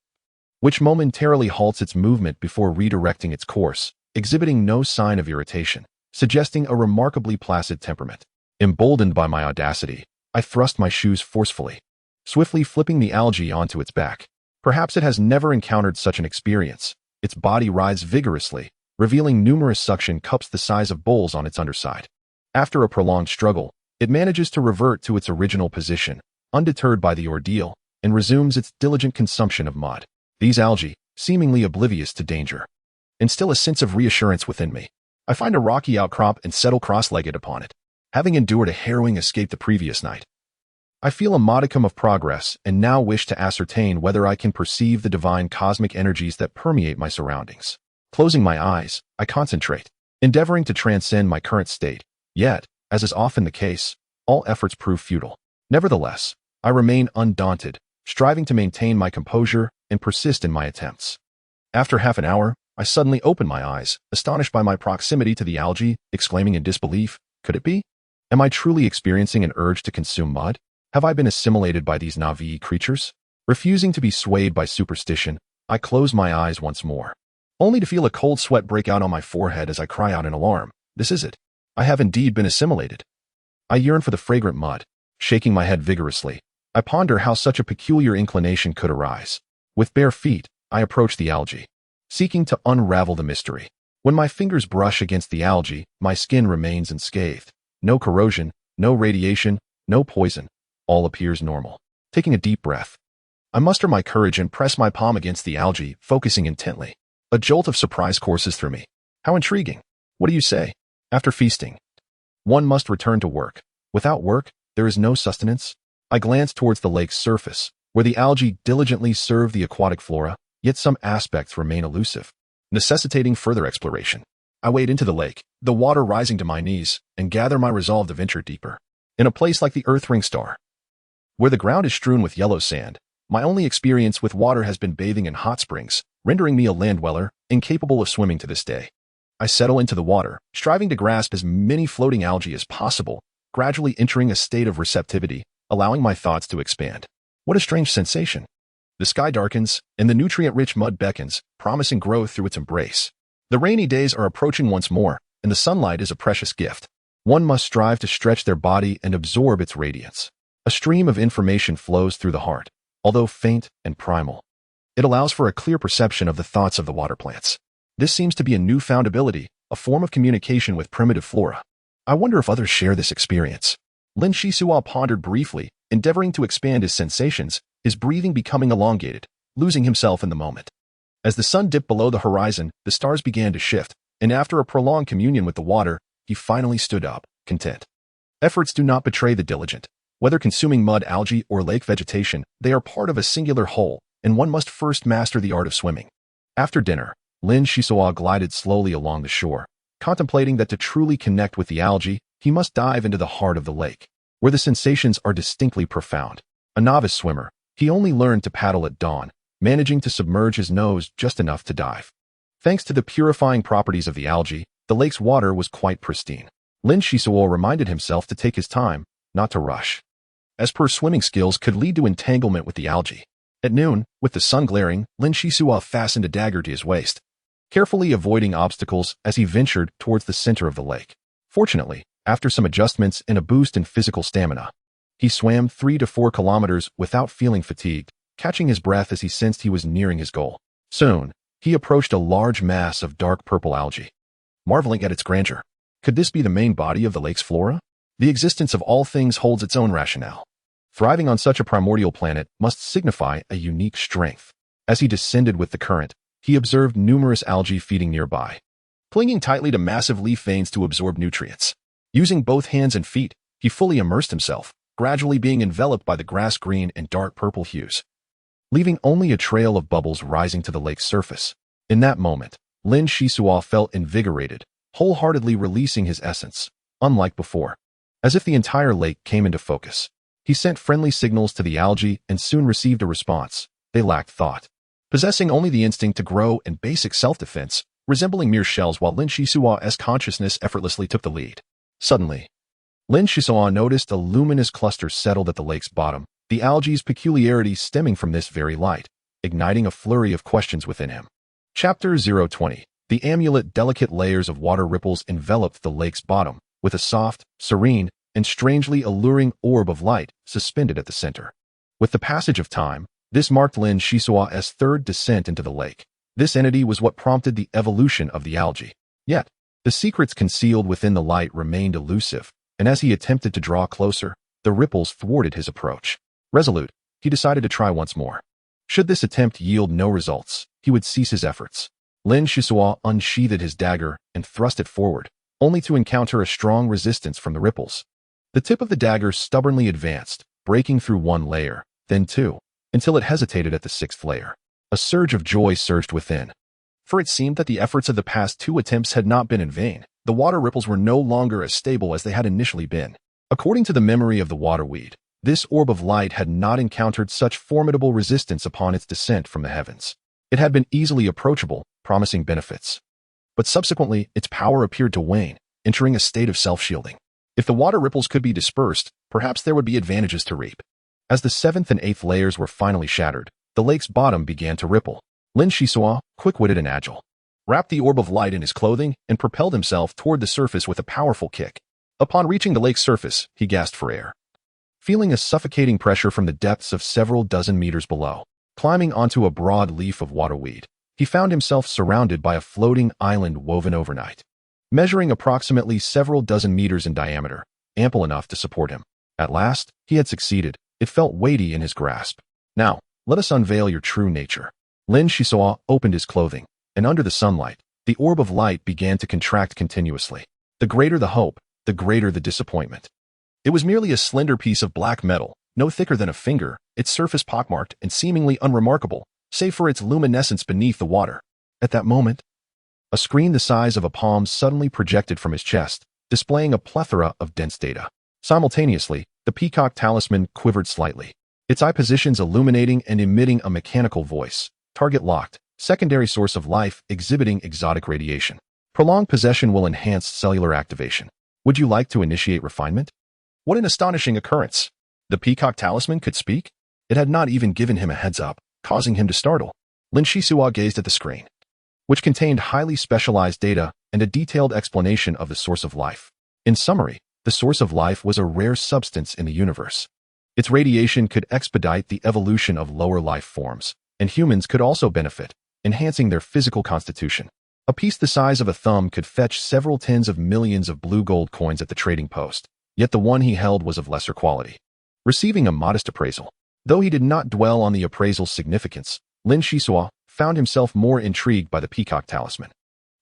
which momentarily halts its movement before redirecting its course, exhibiting no sign of irritation, suggesting a remarkably placid temperament. Emboldened by my audacity, I thrust my shoes forcefully, swiftly flipping the algae onto its back. Perhaps it has never encountered such an experience. Its body writhes vigorously, revealing numerous suction cups the size of bowls on its underside. After a prolonged struggle, it manages to revert to its original position, undeterred by the ordeal, and resumes its diligent consumption of mud. These algae, seemingly oblivious to danger, instill a sense of reassurance within me. I find a rocky outcrop and settle cross-legged upon it. Having endured a harrowing escape the previous night, I feel a modicum of progress and now wish to ascertain whether I can perceive the divine cosmic energies that permeate my surroundings. Closing my eyes, I concentrate, endeavoring to transcend my current state. Yet, as is often the case, all efforts prove futile. Nevertheless, I remain undaunted, striving to maintain my composure and persist in my attempts. After half an hour, I suddenly open my eyes, astonished by my proximity to the algae, exclaiming in disbelief, "Could it be? Am I truly experiencing an urge to consume mud? Have I been assimilated by these Navi creatures?" Refusing to be swayed by superstition, I close my eyes once more. only to feel a cold sweat break out on my forehead as I cry out in alarm. This is it. I have indeed been assimilated. I yearn for the fragrant mud. Shaking my head vigorously, I ponder how such a peculiar inclination could arise. With bare feet, I approach the algae, seeking to unravel the mystery. When my fingers brush against the algae, my skin remains unscathed. No corrosion, no radiation, no poison. All appears normal. Taking a deep breath, I muster my courage and press my palm against the algae, focusing intently. A jolt of surprise courses through me. How intriguing. What do you say? After feasting, one must return to work. Without work, there is no sustenance. I glance towards the lake's surface, where the algae diligently serve the aquatic flora, yet some aspects remain elusive, necessitating further exploration. I wade into the lake, the water rising to my knees, and gather my resolve to venture deeper. In a place like the Earth ring star, where the ground is strewn with yellow sand, my only experience with water has been bathing in hot springs, rendering me a land dweller, incapable of swimming to this day. I settle into the water, striving to grasp as many floating algae as possible, gradually entering a state of receptivity, allowing my thoughts to expand. What a strange sensation. The sky darkens, and the nutrient-rich mud beckons, promising growth through its embrace. The rainy days are approaching once more, and the sunlight is a precious gift. One must strive to stretch their body and absorb its radiance. A stream of information flows through the heart, although faint and primal. It allows for a clear perception of the thoughts of the water plants. This seems to be a newfound ability, a form of communication with primitive flora. I wonder if others share this experience. Lin Xisuo pondered briefly, endeavoring to expand his sensations, his breathing becoming elongated, losing himself in the moment. As the sun dipped below the horizon, the stars began to shift, and after a prolonged communion with the water, he finally stood up, content. Efforts do not betray the diligent. Whether consuming mud algae or lake vegetation, they are part of a singular whole, and one must first master the art of swimming. After dinner, Lin Xisuo glided slowly along the shore, contemplating that to truly connect with the algae, he must dive into the heart of the lake, where the sensations are distinctly profound. A novice swimmer, he only learned to paddle at dawn, managing to submerge his nose just enough to dive. Thanks to the purifying properties of the algae, the lake's water was quite pristine. Lin Xisuo reminded himself to take his time, not to rush, as per swimming skills could lead to entanglement with the algae. At noon, with the sun glaring, Lin Xisuo fastened a dagger to his waist, carefully avoiding obstacles as he ventured towards the center of the lake. Fortunately, after some adjustments and a boost in physical stamina, he swam 3 to 4 kilometers without feeling fatigued, catching his breath as he sensed he was nearing his goal. Soon, he approached a large mass of dark purple algae. Marveling at its grandeur, could this be the main body of the lake's flora? The existence of all things holds its own rationale. Thriving on such a primordial planet must signify a unique strength. As he descended with the current, he observed numerous algae feeding nearby, clinging tightly to massive leaf veins to absorb nutrients. Using both hands and feet, he fully immersed himself, gradually being enveloped by the grass green and dark purple hues, leaving only a trail of bubbles rising to the lake's surface. In that moment, Lin Xisuo felt invigorated, wholeheartedly releasing his essence, unlike before. As if the entire lake came into focus, he sent friendly signals to the algae and soon received a response. They lacked thought, possessing only the instinct to grow and basic self-defense, resembling mere shells, while Lin Xisuo's consciousness effortlessly took the lead. Suddenly, Lin Xisuo noticed a luminous cluster settled at the lake's bottom, the algae's peculiarity stemming from this very light, igniting a flurry of questions within him. Chapter 020. The amulet. Delicate layers of water ripples enveloped the lake's bottom, with a soft, serene, and strangely alluring orb of light suspended at the center. With the passage of time, this marked Lin Xisuo's third descent into the lake. This entity was what prompted the evolution of the algae. Yet, the secrets concealed within the light remained elusive, and as he attempted to draw closer, the ripples thwarted his approach. Resolute, he decided to try once more. Should this attempt yield no results, he would cease his efforts. Lin Xisuo unsheathed his dagger and thrust it forward, only to encounter a strong resistance from the ripples. The tip of the dagger stubbornly advanced, breaking through one layer, then two, until it hesitated at the 6th layer. A surge of joy surged within, for it seemed that the efforts of the past 2 attempts had not been in vain. The water ripples were no longer as stable as they had initially been. According to the memory of the waterweed, this orb of light had not encountered such formidable resistance upon its descent from the heavens. It had been easily approachable, promising benefits. But subsequently, its power appeared to wane, entering a state of self-shielding. If the water ripples could be dispersed, perhaps there would be advantages to reap. As the 7th and 8th layers were finally shattered, the lake's bottom began to ripple. Lin Xisuo, quick-witted and agile, wrapped the orb of light in his clothing, and propelled himself toward the surface with a powerful kick. Upon reaching the lake's surface, he gasped for air, feeling a suffocating pressure from the depths of several dozen meters below. Climbing onto a broad leaf of waterweed, he found himself surrounded by a floating island woven overnight, measuring approximately several dozen meters in diameter, ample enough to support him. At last, he had succeeded. It felt weighty in his grasp. Now, let us unveil your true nature. Lin Xisuo opened his clothing, and under the sunlight, the orb of light began to contract continuously. The greater the hope, the greater the disappointment. It was merely a slender piece of black metal, no thicker than a finger, its surface pockmarked and seemingly unremarkable, save for its luminescence beneath the water. At that moment, a screen the size of a palm suddenly projected from his chest, displaying a plethora of dense data. Simultaneously, the peacock talisman quivered slightly, its eye positions illuminating and emitting a mechanical voice. Target locked, secondary source of life exhibiting exotic radiation. Prolonged possession will enhance cellular activation. Would you like to initiate refinement? What an astonishing occurrence! The peacock talisman could speak? It had not even given him a heads up, causing him to startle. Lin Xisuo gazed at the screen, which contained highly specialized data and a detailed explanation of the source of life. In summary, the source of life was a rare substance in the universe. Its radiation could expedite the evolution of lower life forms, and humans could also benefit, enhancing their physical constitution. A piece the size of a thumb could fetch several tens of millions of blue gold coins at the trading post, yet the one he held was of lesser quality, receiving a modest appraisal. Though he did not dwell on the appraisal's significance, Lin Xisuo found himself more intrigued by the peacock talisman.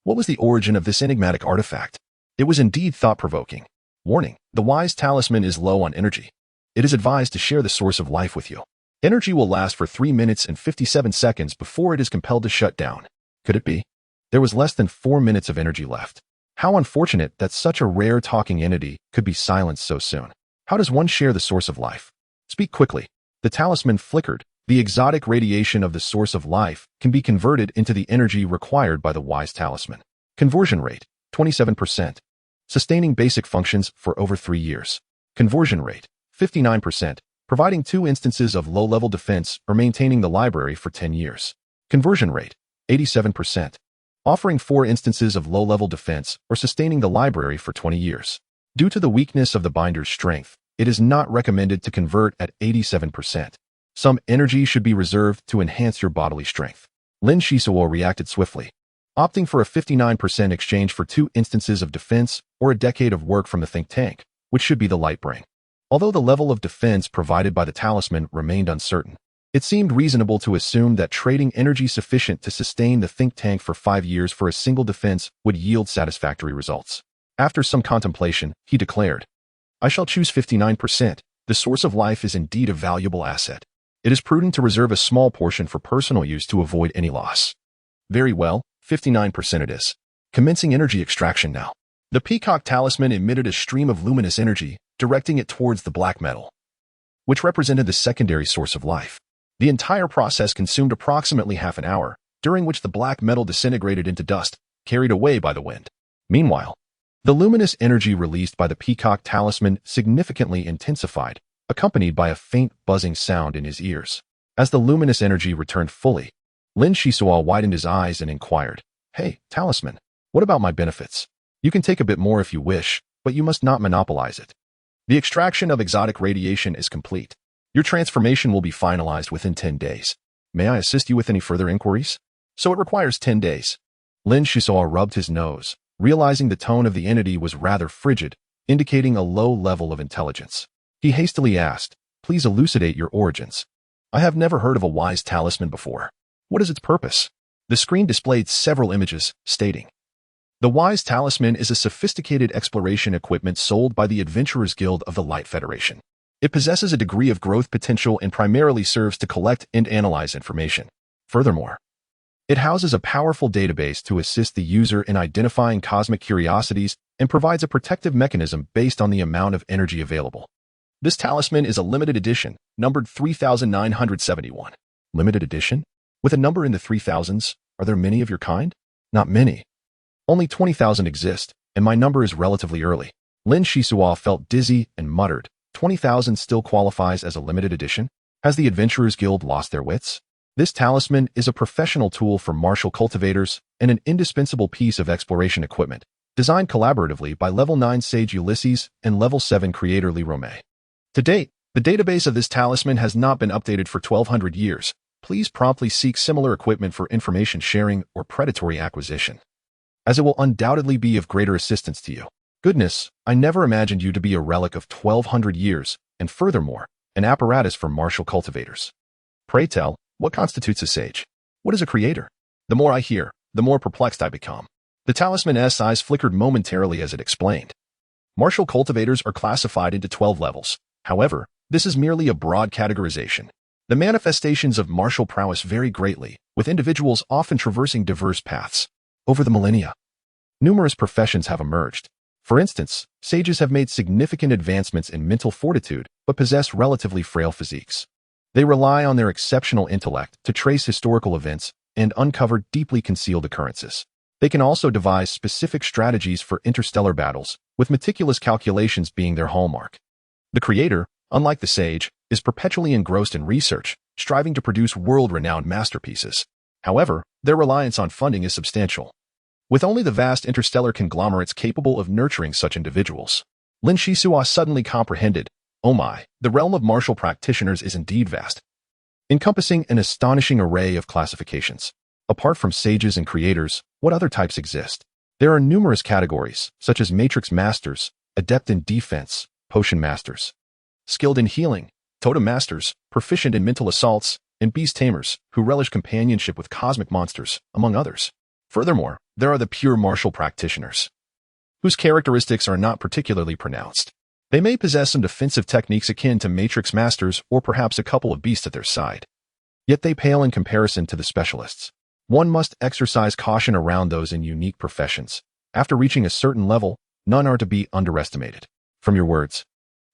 What was the origin of this enigmatic artifact? It was indeed thought-provoking. Warning: the wise talisman is low on energy. It is advised to share the source of life with you. Energy will last for 3 minutes and 57 seconds before it is compelled to shut down. Could it be? There was less than 4 minutes of energy left. How unfortunate that such a rare talking entity could be silenced so soon. How does one share the source of life? Speak quickly. The talisman flickered. The exotic radiation of the source of life can be converted into the energy required by the wise talisman. Conversion rate, 27%. Sustaining basic functions for over 3 years. Conversion rate, 59%. Providing 2 instances of low-level defense or maintaining the library for 10 years. Conversion rate, 87%. Offering 4 instances of low-level defense or sustaining the library for 20 years. Due to the weakness of the binder's strength, it is not recommended to convert at 87%. Some energy should be reserved to enhance your bodily strength. Lin Xisuo reacted swiftly, opting for a 59% exchange for 2 instances of defense or a decade of work from the think tank, which should be the Lightbring. Although the level of defense provided by the talisman remained uncertain, it seemed reasonable to assume that trading energy sufficient to sustain the think tank for 5 years for a single defense would yield satisfactory results. After some contemplation, he declared, "I shall choose 59%. The source of life is indeed a valuable asset. It is prudent to reserve a small portion for personal use to avoid any loss." Very well, 59% it is. Commencing energy extraction now. The peacock talisman emitted a stream of luminous energy, directing it towards the black metal, which represented the secondary source of life. The entire process consumed approximately half an hour, during which the black metal disintegrated into dust, carried away by the wind. Meanwhile, the luminous energy released by the peacock talisman significantly intensified, accompanied by a faint buzzing sound in his ears. As the luminous energy returned fully, Lin Xisuo widened his eyes and inquired, "Hey, talisman, what about my benefits? You can take a bit more if you wish, but you must not monopolize it. The extraction of exotic radiation is complete. Your transformation will be finalized within 10 days. May I assist you with any further inquiries?" "So it requires 10 days. Lin Xisuo rubbed his nose, realizing the tone of the entity was rather frigid, indicating a low level of intelligence. He hastily asked, "Please elucidate your origins. I have never heard of a wise talisman before. What is its purpose?" The screen displayed several images, stating, "The wise talisman is a sophisticated exploration equipment sold by the Adventurers Guild of the Light Federation. It possesses a degree of growth potential and primarily serves to collect and analyze information. Furthermore, it houses a powerful database to assist the user in identifying cosmic curiosities and provides a protective mechanism based on the amount of energy available. This talisman is a limited edition, numbered 3971. Limited edition? With a number in the 3000s, are there many of your kind? Not many. Only 20,000 exist, and my number is relatively early." Lin Xisuo felt dizzy and muttered, 20,000 still qualifies as a limited edition? Has the Adventurers Guild lost their wits? This talisman is a professional tool for martial cultivators and an indispensable piece of exploration equipment, designed collaboratively by Level 9 Sage Ulysses and Level 7 Creator Lee Romay. To date, the database of this talisman has not been updated for 1200 years. Please promptly seek similar equipment for information sharing or predatory acquisition, as it will undoubtedly be of greater assistance to you. Goodness, I never imagined you to be a relic of 1200 years, and furthermore, an apparatus for martial cultivators. Pray tell, what constitutes a sage? What is a creator? The more I hear, the more perplexed I become. The talisman's eyes flickered momentarily as it explained. Martial cultivators are classified into 12 levels. However, this is merely a broad categorization. The manifestations of martial prowess vary greatly, with individuals often traversing diverse paths. Over the millennia, numerous professions have emerged. For instance, sages have made significant advancements in mental fortitude, but possess relatively frail physiques. They rely on their exceptional intellect to trace historical events and uncover deeply concealed occurrences. They can also devise specific strategies for interstellar battles, with meticulous calculations being their hallmark. The creator, unlike the sage, is perpetually engrossed in research, striving to produce world-renowned masterpieces. However, their reliance on funding is substantial, with only the vast interstellar conglomerates capable of nurturing such individuals. Lin Xisuo suddenly comprehended. Oh my, the realm of martial practitioners is indeed vast, encompassing an astonishing array of classifications. Apart from sages and creators, what other types exist? There are numerous categories, such as matrix masters, adept in defense, potion masters, skilled in healing, totem masters, proficient in mental assaults, and beast tamers, who relish companionship with cosmic monsters, among others. Furthermore, there are the pure martial practitioners, whose characteristics are not particularly pronounced. They may possess some defensive techniques akin to matrix masters or perhaps a couple of beasts at their side. Yet they pale in comparison to the specialists. One must exercise caution around those in unique professions. After reaching a certain level, none are to be underestimated. From your words,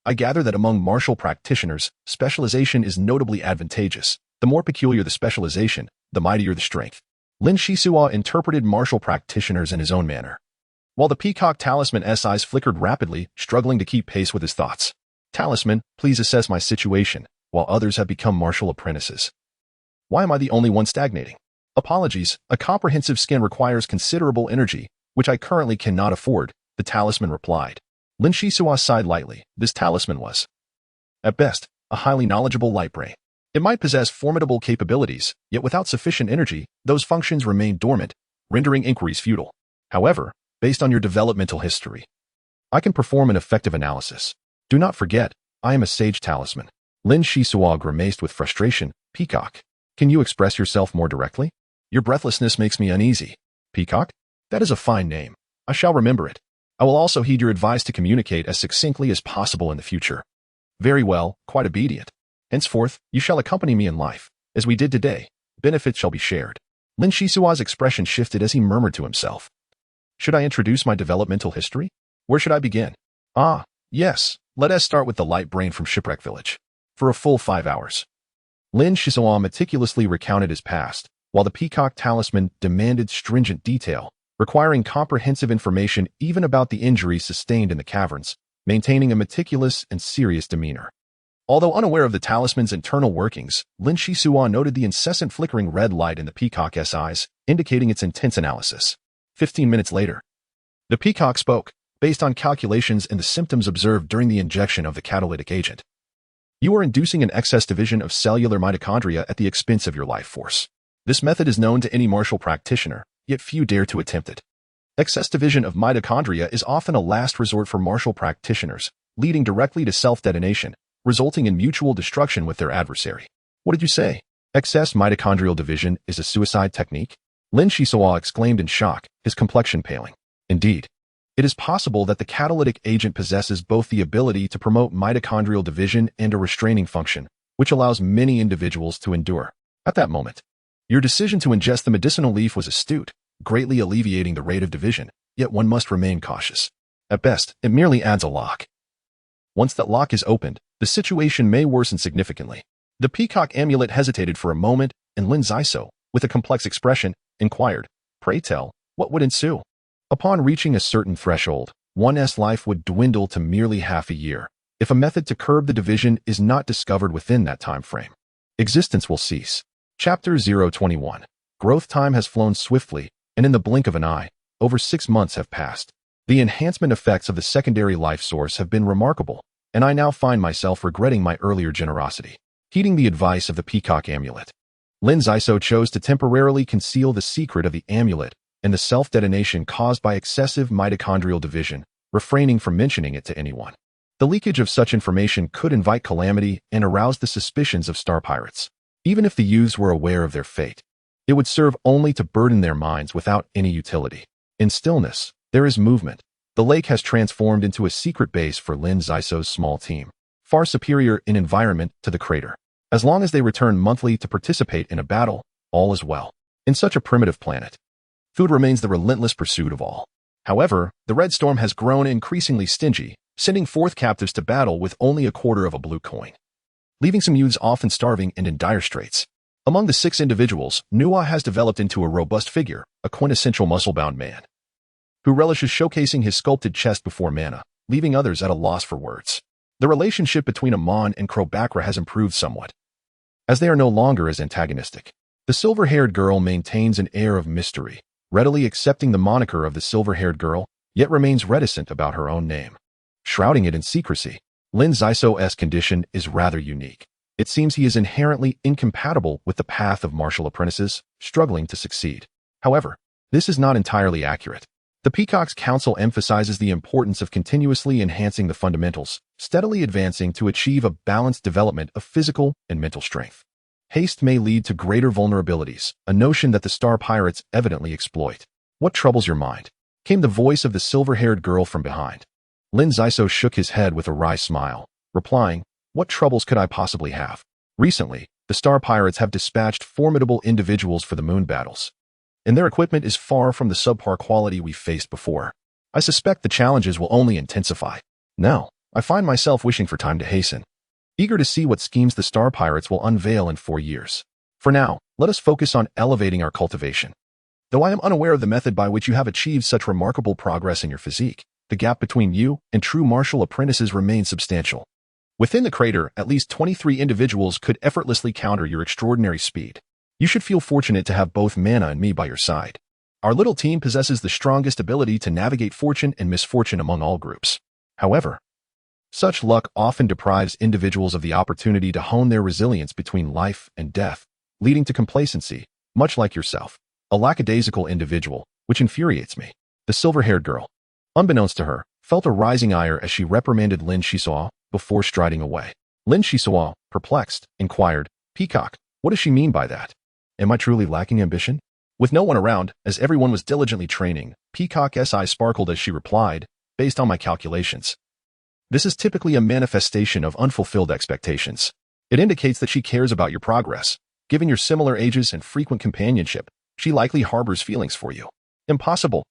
I gather that among martial practitioners, specialization is notably advantageous. The more peculiar the specialization, the mightier the strength. Lin Xisuo interpreted martial practitioners in his own manner, while the peacock talisman's eyes flickered rapidly, struggling to keep pace with his thoughts. Talisman, please assess my situation, while others have become martial apprentices. Why am I the only one stagnating? Apologies, a comprehensive scan requires considerable energy, which I currently cannot afford, the talisman replied. Lin Xisuo sighed lightly. This talisman was, at best, a highly knowledgeable light brain. It might possess formidable capabilities, yet without sufficient energy, those functions remain dormant, rendering inquiries futile. However, based on your developmental history, I can perform an effective analysis. Do not forget, I am a sage talisman. Lin Xisuo grimaced with frustration. Peacock, can you express yourself more directly? Your breathlessness makes me uneasy. Peacock? That is a fine name. I shall remember it. I will also heed your advice to communicate as succinctly as possible in the future. Very well, quite obedient. Henceforth, you shall accompany me in life. As we did today, benefits shall be shared. Lin Xisuo's expression shifted as he murmured to himself. Should I introduce my developmental history? Where should I begin? Ah, yes, let us start with the light brain from Shipwreck Village. For a full 5 hours. Lin Xisuo meticulously recounted his past, while the peacock talisman demanded stringent detail, requiring comprehensive information even about the injuries sustained in the caverns, maintaining a meticulous and serious demeanor. Although unaware of the talisman's internal workings, Lin Xisuo noted the incessant flickering red light in the peacock's eyes, indicating its intense analysis. 15 minutes later, the peacock spoke, based on calculations and the symptoms observed during the injection of the catalytic agent. You are inducing an excess division of cellular mitochondria at the expense of your life force. This method is known to any martial practitioner, yet few dare to attempt it. Excess division of mitochondria is often a last resort for martial practitioners, leading directly to self-detonation, resulting in mutual destruction with their adversary. What did you say? Excess mitochondrial division is a suicide technique? Lin Xisuo exclaimed in shock, his complexion paling. Indeed, it is possible that the catalytic agent possesses both the ability to promote mitochondrial division and a restraining function, which allows many individuals to endure. At that moment, your decision to ingest the medicinal leaf was astute, greatly alleviating the rate of division, yet one must remain cautious. At best, it merely adds a lock. Once that lock is opened, the situation may worsen significantly. The peacock amulet hesitated for a moment, and Lin Xisuo, with a complex expression, inquired, pray tell, what would ensue? Upon reaching a certain threshold, one's life would dwindle to merely half a year. If a method to curb the division is not discovered within that time frame, existence will cease. Chapter 021. Growth time has flown swiftly, and in the blink of an eye, over 6 months have passed. The enhancement effects of the secondary life source have been remarkable, and I now find myself regretting my earlier generosity. Heeding the advice of the Peacock Amulet, Lin Xisuo chose to temporarily conceal the secret of the amulet and the self-detonation caused by excessive mitochondrial division, refraining from mentioning it to anyone. The leakage of such information could invite calamity and arouse the suspicions of star pirates. Even if the youths were aware of their fate, it would serve only to burden their minds without any utility. In stillness, there is movement. The lake has transformed into a secret base for Lin Xisuo's small team, far superior in environment to the crater. As long as they return monthly to participate in a battle, all is well. In such a primitive planet, food remains the relentless pursuit of all. However, the Red Storm has grown increasingly stingy, sending forth captives to battle with only a quarter of a blue coin, leaving some youths often starving and in dire straits. Among the 6 individuals, Nuwa has developed into a robust figure, a quintessential muscle-bound man, who relishes showcasing his sculpted chest before mana, leaving others at a loss for words. The relationship between Amon and Crowbacra has improved somewhat, as they are no longer as antagonistic. The silver-haired girl maintains an air of mystery, readily accepting the moniker of the silver-haired girl, yet remains reticent about her own name, shrouding it in secrecy. Lin Xisuo's condition is rather unique. It seems he is inherently incompatible with the path of martial apprentices, struggling to succeed. However, this is not entirely accurate. The Peacock's Council emphasizes the importance of continuously enhancing the fundamentals, steadily advancing to achieve a balanced development of physical and mental strength. Haste may lead to greater vulnerabilities, a notion that the star pirates evidently exploit. What troubles your mind? Came the voice of the silver-haired girl from behind. Lin Xisuo shook his head with a wry smile, replying, "What troubles could I possibly have? Recently, the star pirates have dispatched formidable individuals for the moon battles, and their equipment is far from the subpar quality we faced before. I suspect the challenges will only intensify. Now, I find myself wishing for time to hasten, eager to see what schemes the star pirates will unveil in 4 years. For now, let us focus on elevating our cultivation. Though I am unaware of the method by which you have achieved such remarkable progress in your physique, the gap between you and true martial apprentices remains substantial. Within the crater, at least 23 individuals could effortlessly counter your extraordinary speed. You should feel fortunate to have both Mana and me by your side. Our little team possesses the strongest ability to navigate fortune and misfortune among all groups. However, such luck often deprives individuals of the opportunity to hone their resilience between life and death, leading to complacency, much like yourself, a lackadaisical individual, which infuriates me." The silver-haired girl, unbeknownst to her, felt a rising ire as she reprimanded Lin Xisuo before striding away. Lin Xisuo, perplexed, inquired, "Peacock, what does she mean by that? Am I truly lacking ambition?" With no one around, as everyone was diligently training, Peacock's eye sparkled as she replied, "Based on my calculations, this is typically a manifestation of unfulfilled expectations. It indicates that she cares about your progress. Given your similar ages and frequent companionship, she likely harbors feelings for you." "Impossible.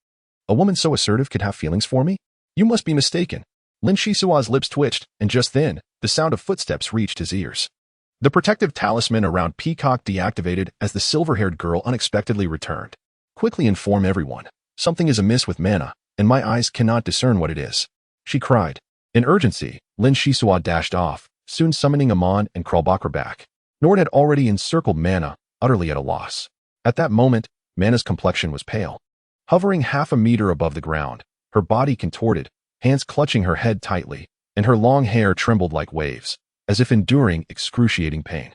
A woman so assertive could have feelings for me? You must be mistaken." Lin Xisuo's lips twitched, and just then, the sound of footsteps reached his ears. The protective talisman around Peacock deactivated as the silver-haired girl unexpectedly returned. "Quickly inform everyone. Something is amiss with Mana, and my eyes cannot discern what it is," she cried. In urgency, Lin Xisuo dashed off, soon summoning Amon and Crowbacra back. Nord had already encircled Mana, utterly at a loss. At that moment, Mana's complexion was pale. Hovering half a meter above the ground, her body contorted, hands clutching her head tightly, and her long hair trembled like waves, as if enduring excruciating pain.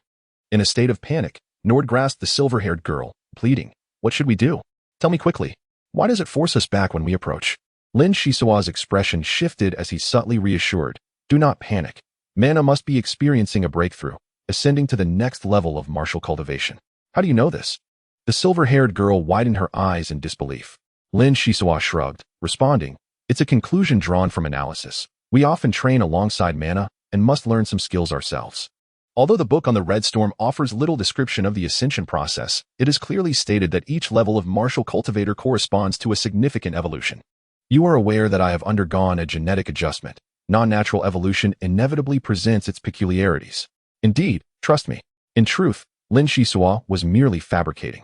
In a state of panic, Nord grasped the silver-haired girl, pleading, "What should we do? Tell me quickly. Why does it force us back when we approach?" Lin Xisuo's expression shifted as he subtly reassured, "Do not panic. Mana must be experiencing a breakthrough, ascending to the next level of martial cultivation." "How do you know this?" The silver-haired girl widened her eyes in disbelief. Lin Xisuo shrugged, responding, "It's a conclusion drawn from analysis. We often train alongside Mana and must learn some skills ourselves." Although the book on the Red Storm offers little description of the ascension process, it is clearly stated that each level of martial cultivator corresponds to a significant evolution. You are aware that I have undergone a genetic adjustment. Non-natural evolution inevitably presents its peculiarities. Indeed, trust me. In truth, Lin Xisuo was merely fabricating.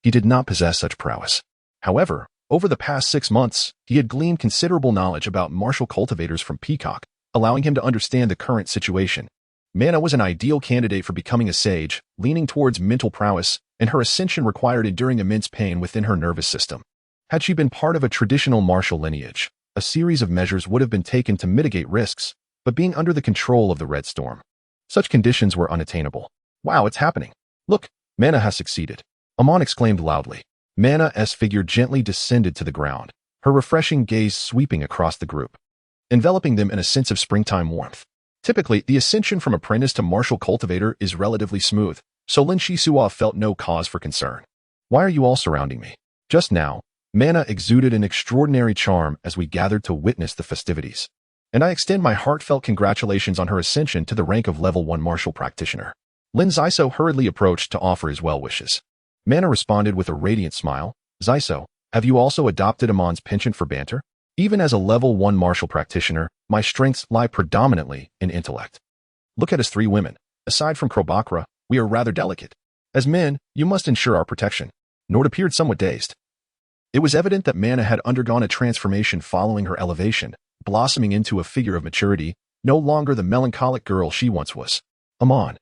He did not possess such prowess. However, over the past 6 months, he had gleaned considerable knowledge about martial cultivators from Peacock, allowing him to understand the current situation. Mana was an ideal candidate for becoming a sage, leaning towards mental prowess, and her ascension required enduring immense pain within her nervous system. Had she been part of a traditional martial lineage, a series of measures would have been taken to mitigate risks, but being under the control of the Red Storm, such conditions were unattainable. Wow, it's happening. Look, Mana has succeeded. Amon exclaimed loudly. Mana's figure gently descended to the ground, her refreshing gaze sweeping across the group, enveloping them in a sense of springtime warmth. Typically, the ascension from apprentice to martial cultivator is relatively smooth, so Lin Xisuo felt no cause for concern. Why are you all surrounding me? Just now, Mana exuded an extraordinary charm as we gathered to witness the festivities, and I extend my heartfelt congratulations on her ascension to the rank of level 1 martial practitioner. Lin Xisuo hurriedly approached to offer his well wishes. Mana responded with a radiant smile. Xisuo, have you also adopted Amon's penchant for banter? Even as a level 1 martial practitioner, my strengths lie predominantly in intellect. Look at us 3 women. Aside from Krobakra, we are rather delicate. As men, you must ensure our protection. Nord appeared somewhat dazed. It was evident that Mana had undergone a transformation following her elevation, blossoming into a figure of maturity, no longer the melancholic girl she once was. Amon,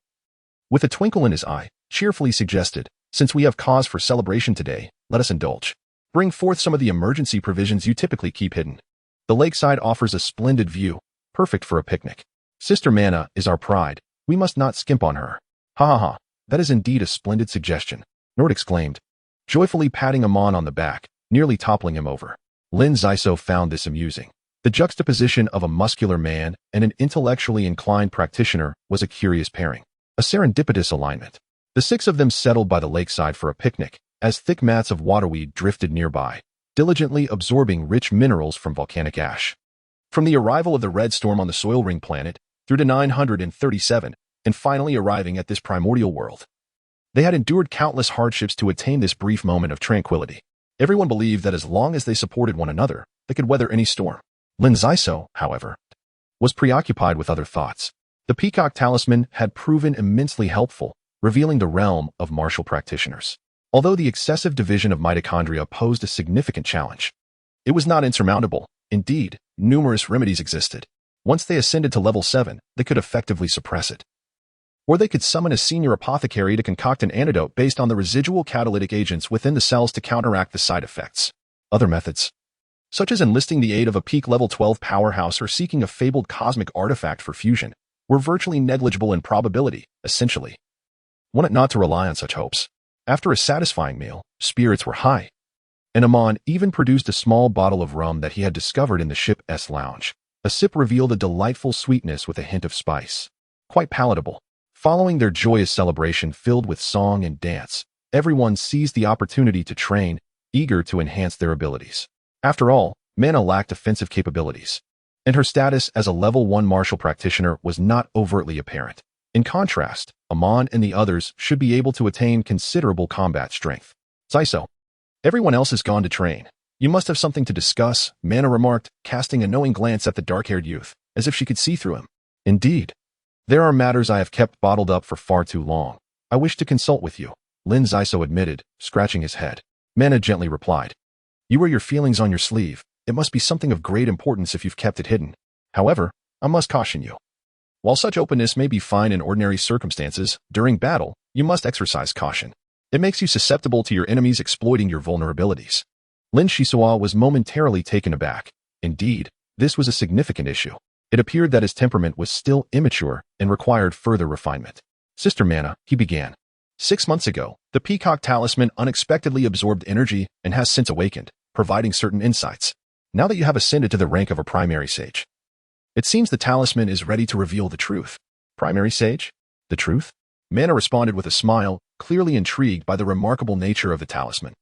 with a twinkle in his eye, cheerfully suggested, since we have cause for celebration today, let us indulge. Bring forth some of the emergency provisions you typically keep hidden. The lakeside offers a splendid view, perfect for a picnic. Sister Mana is our pride. We must not skimp on her. Ha ha ha, that is indeed a splendid suggestion, Nord exclaimed, joyfully patting Amon on the back, nearly toppling him over. Lin Xisuo found this amusing. The juxtaposition of a muscular man and an intellectually inclined practitioner was a curious pairing, a serendipitous alignment. The 6 of them settled by the lakeside for a picnic, as thick mats of waterweed drifted nearby, diligently absorbing rich minerals from volcanic ash. From the arrival of the Red Storm on the Soil Ring planet, through to 937, and finally arriving at this primordial world, they had endured countless hardships to attain this brief moment of tranquility. Everyone believed that as long as they supported one another, they could weather any storm. Lin Xisuo, however, was preoccupied with other thoughts. The Peacock Talisman had proven immensely helpful, revealing the realm of martial practitioners. Although the excessive division of mitochondria posed a significant challenge, it was not insurmountable. Indeed, numerous remedies existed. Once they ascended to level 7, they could effectively suppress it. Or they could summon a senior apothecary to concoct an antidote based on the residual catalytic agents within the cells to counteract the side effects. Other methods, such as enlisting the aid of a peak level 12 powerhouse or seeking a fabled cosmic artifact for fusion, were virtually negligible in probability, essentially. One ought not to rely on such hopes. After a satisfying meal, spirits were high, and Amon even produced a small bottle of rum that he had discovered in the ship's lounge. A sip revealed a delightful sweetness with a hint of spice. Quite palatable. Following their joyous celebration filled with song and dance, everyone seized the opportunity to train, eager to enhance their abilities. After all, Mana lacked offensive capabilities, and her status as a level 1 martial practitioner was not overtly apparent. In contrast, Amon and the others should be able to attain considerable combat strength. Xisuo, everyone else has gone to train. You must have something to discuss, Mana remarked, casting a knowing glance at the dark-haired youth, as if she could see through him. Indeed. There are matters I have kept bottled up for far too long. I wish to consult with you, Lin Xisuo admitted, scratching his head. Mana gently replied. You wear your feelings on your sleeve. It must be something of great importance if you've kept it hidden. However, I must caution you. While such openness may be fine in ordinary circumstances, during battle, you must exercise caution. It makes you susceptible to your enemies exploiting your vulnerabilities. Lin Xisuo was momentarily taken aback. Indeed, this was a significant issue. It appeared that his temperament was still immature and required further refinement. Sister Mana, he began. 6 months ago, the Peacock Talisman unexpectedly absorbed energy and has since awakened, providing certain insights. Now that you have ascended to the rank of a primary sage, it seems the talisman is ready to reveal the truth. Primary sage? The truth? Mana responded with a smile, clearly intrigued by the remarkable nature of the talisman.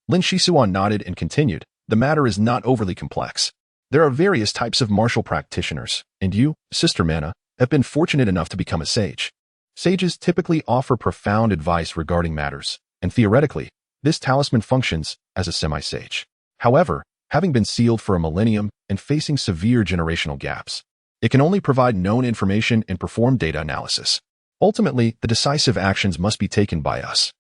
Lin Xisuo nodded and continued, the matter is not overly complex. There are various types of martial practitioners, and you, Sister Mana, have been fortunate enough to become a sage. Sages typically offer profound advice regarding matters, and theoretically, this talisman functions as a semi-sage. However, having been sealed for a millennium and facing severe generational gaps, it can only provide known information and perform data analysis. Ultimately, the decisive actions must be taken by us.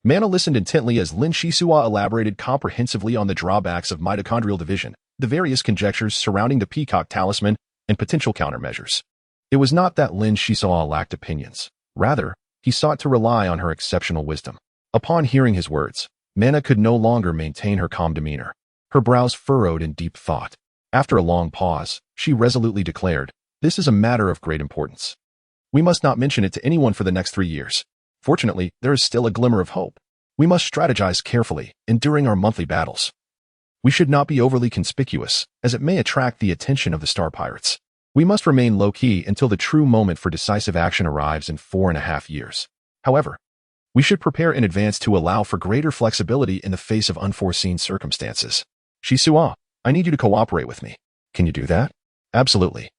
Mana listened intently as Lin Xisuo elaborated comprehensively on the drawbacks of mitochondrial division, the various conjectures surrounding the Peacock Talisman, and potential countermeasures. It was not that Lin Xisuo lacked opinions. Rather, he sought to rely on her exceptional wisdom. Upon hearing his words, Mana could no longer maintain her calm demeanor. Her brows furrowed in deep thought. After a long pause, she resolutely declared, "This is a matter of great importance. We must not mention it to anyone for the next 3 years. Fortunately, there is still a glimmer of hope. We must strategize carefully, enduring our monthly battles. We should not be overly conspicuous, as it may attract the attention of the Star Pirates. We must remain low-key until the true moment for decisive action arrives in 4.5 years. However, we should prepare in advance to allow for greater flexibility in the face of unforeseen circumstances. Xisuo, I need you to cooperate with me. Can you do that?" "Absolutely."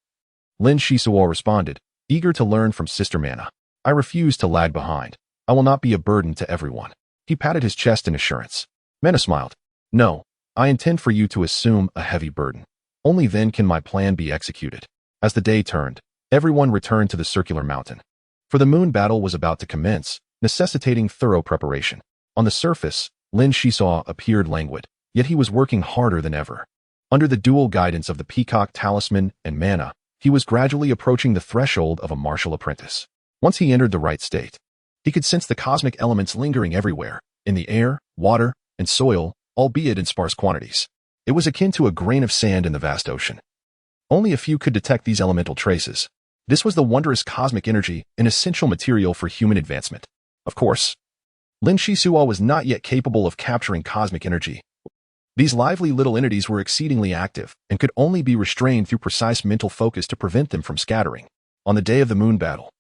Lin Xisuo responded, eager to learn from Sister Mana. "I refuse to lag behind. I will not be a burden to everyone." He patted his chest in assurance. Mana smiled. "No, I intend for you to assume a heavy burden. Only then can my plan be executed." As the day turned, everyone returned to the circular mountain. For the moon battle was about to commence, necessitating thorough preparation. On the surface, Lin Xisuo appeared languid, yet he was working harder than ever. Under the dual guidance of the Peacock Talisman and Mana, he was gradually approaching the threshold of a martial apprentice. Once he entered the right state, he could sense the cosmic elements lingering everywhere, in the air, water, and soil, albeit in sparse quantities. It was akin to a grain of sand in the vast ocean. Only a few could detect these elemental traces. This was the wondrous cosmic energy, an essential material for human advancement. Of course, Lin Xisuo was not yet capable of capturing cosmic energy. These lively little entities were exceedingly active and could only be restrained through precise mental focus to prevent them from scattering. On the day of the moon battle,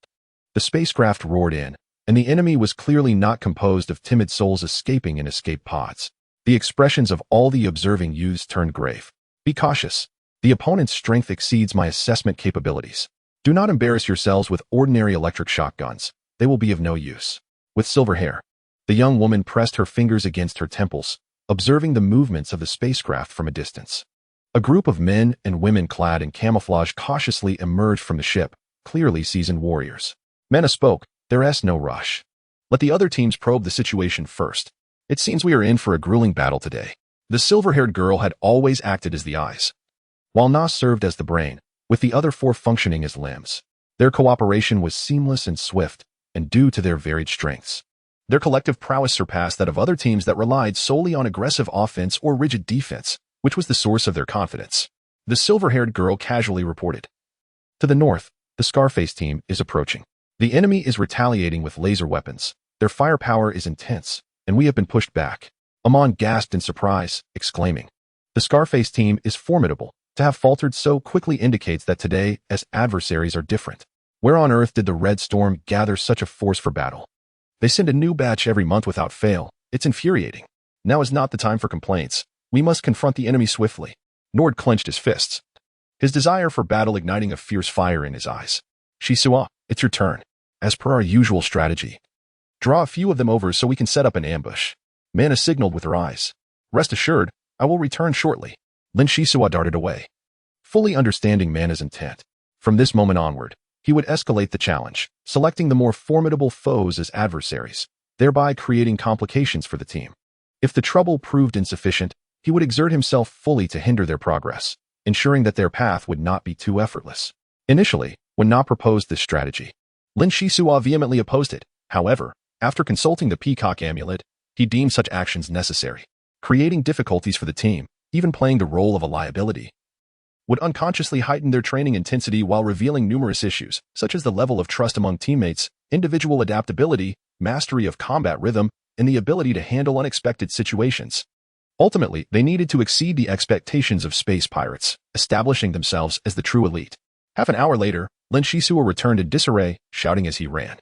the spacecraft roared in, and the enemy was clearly not composed of timid souls escaping in escape pods. The expressions of all the observing youths turned grave. "Be cautious. The opponent's strength exceeds my assessment capabilities. Do not embarrass yourselves with ordinary electric shotguns. They will be of no use." With silver hair, the young woman pressed her fingers against her temples, observing the movements of the spacecraft from a distance. A group of men and women clad in camouflage cautiously emerged from the ship, clearly seasoned warriors. Mana spoke, "There's no rush. Let the other teams probe the situation first. It seems we are in for a grueling battle today." The silver-haired girl had always acted as the eyes, while Na served as the brain, with the other 4 functioning as limbs. Their cooperation was seamless and swift, and due to their varied strengths. Their collective prowess surpassed that of other teams that relied solely on aggressive offense or rigid defense, which was the source of their confidence. The silver-haired girl casually reported. "To the north, the Scarface team is approaching. The enemy is retaliating with laser weapons. Their firepower is intense, and we have been pushed back." Amon gasped in surprise, exclaiming, "The Scarface team is formidable. To have faltered so quickly indicates that today, as adversaries are different. Where on earth did the Red Storm gather such a force for battle? They send a new batch every month without fail. It's infuriating. Now is not the time for complaints. We must confront the enemy swiftly." Nord clenched his fists, his desire for battle igniting a fierce fire in his eyes. "Xisuo, it's your turn. As per our usual strategy, draw a few of them over so we can set up an ambush." Mana signaled with her eyes. "Rest assured, I will return shortly." Lin Xisuo darted away, fully understanding Mana's intent. From this moment onward, he would escalate the challenge, selecting the more formidable foes as adversaries, thereby creating complications for the team. If the trouble proved insufficient, he would exert himself fully to hinder their progress, ensuring that their path would not be too effortless. Initially, when Na proposed this strategy, Lin Xisuo vehemently opposed it. However, after consulting the Peacock Amulet, he deemed such actions necessary. Creating difficulties for the team, even playing the role of a liability, would unconsciously heighten their training intensity while revealing numerous issues, such as the level of trust among teammates, individual adaptability, mastery of combat rhythm, and the ability to handle unexpected situations. Ultimately, they needed to exceed the expectations of space pirates, establishing themselves as the true elite. Half an hour later, Lin Xisuo returned in disarray, shouting as he ran,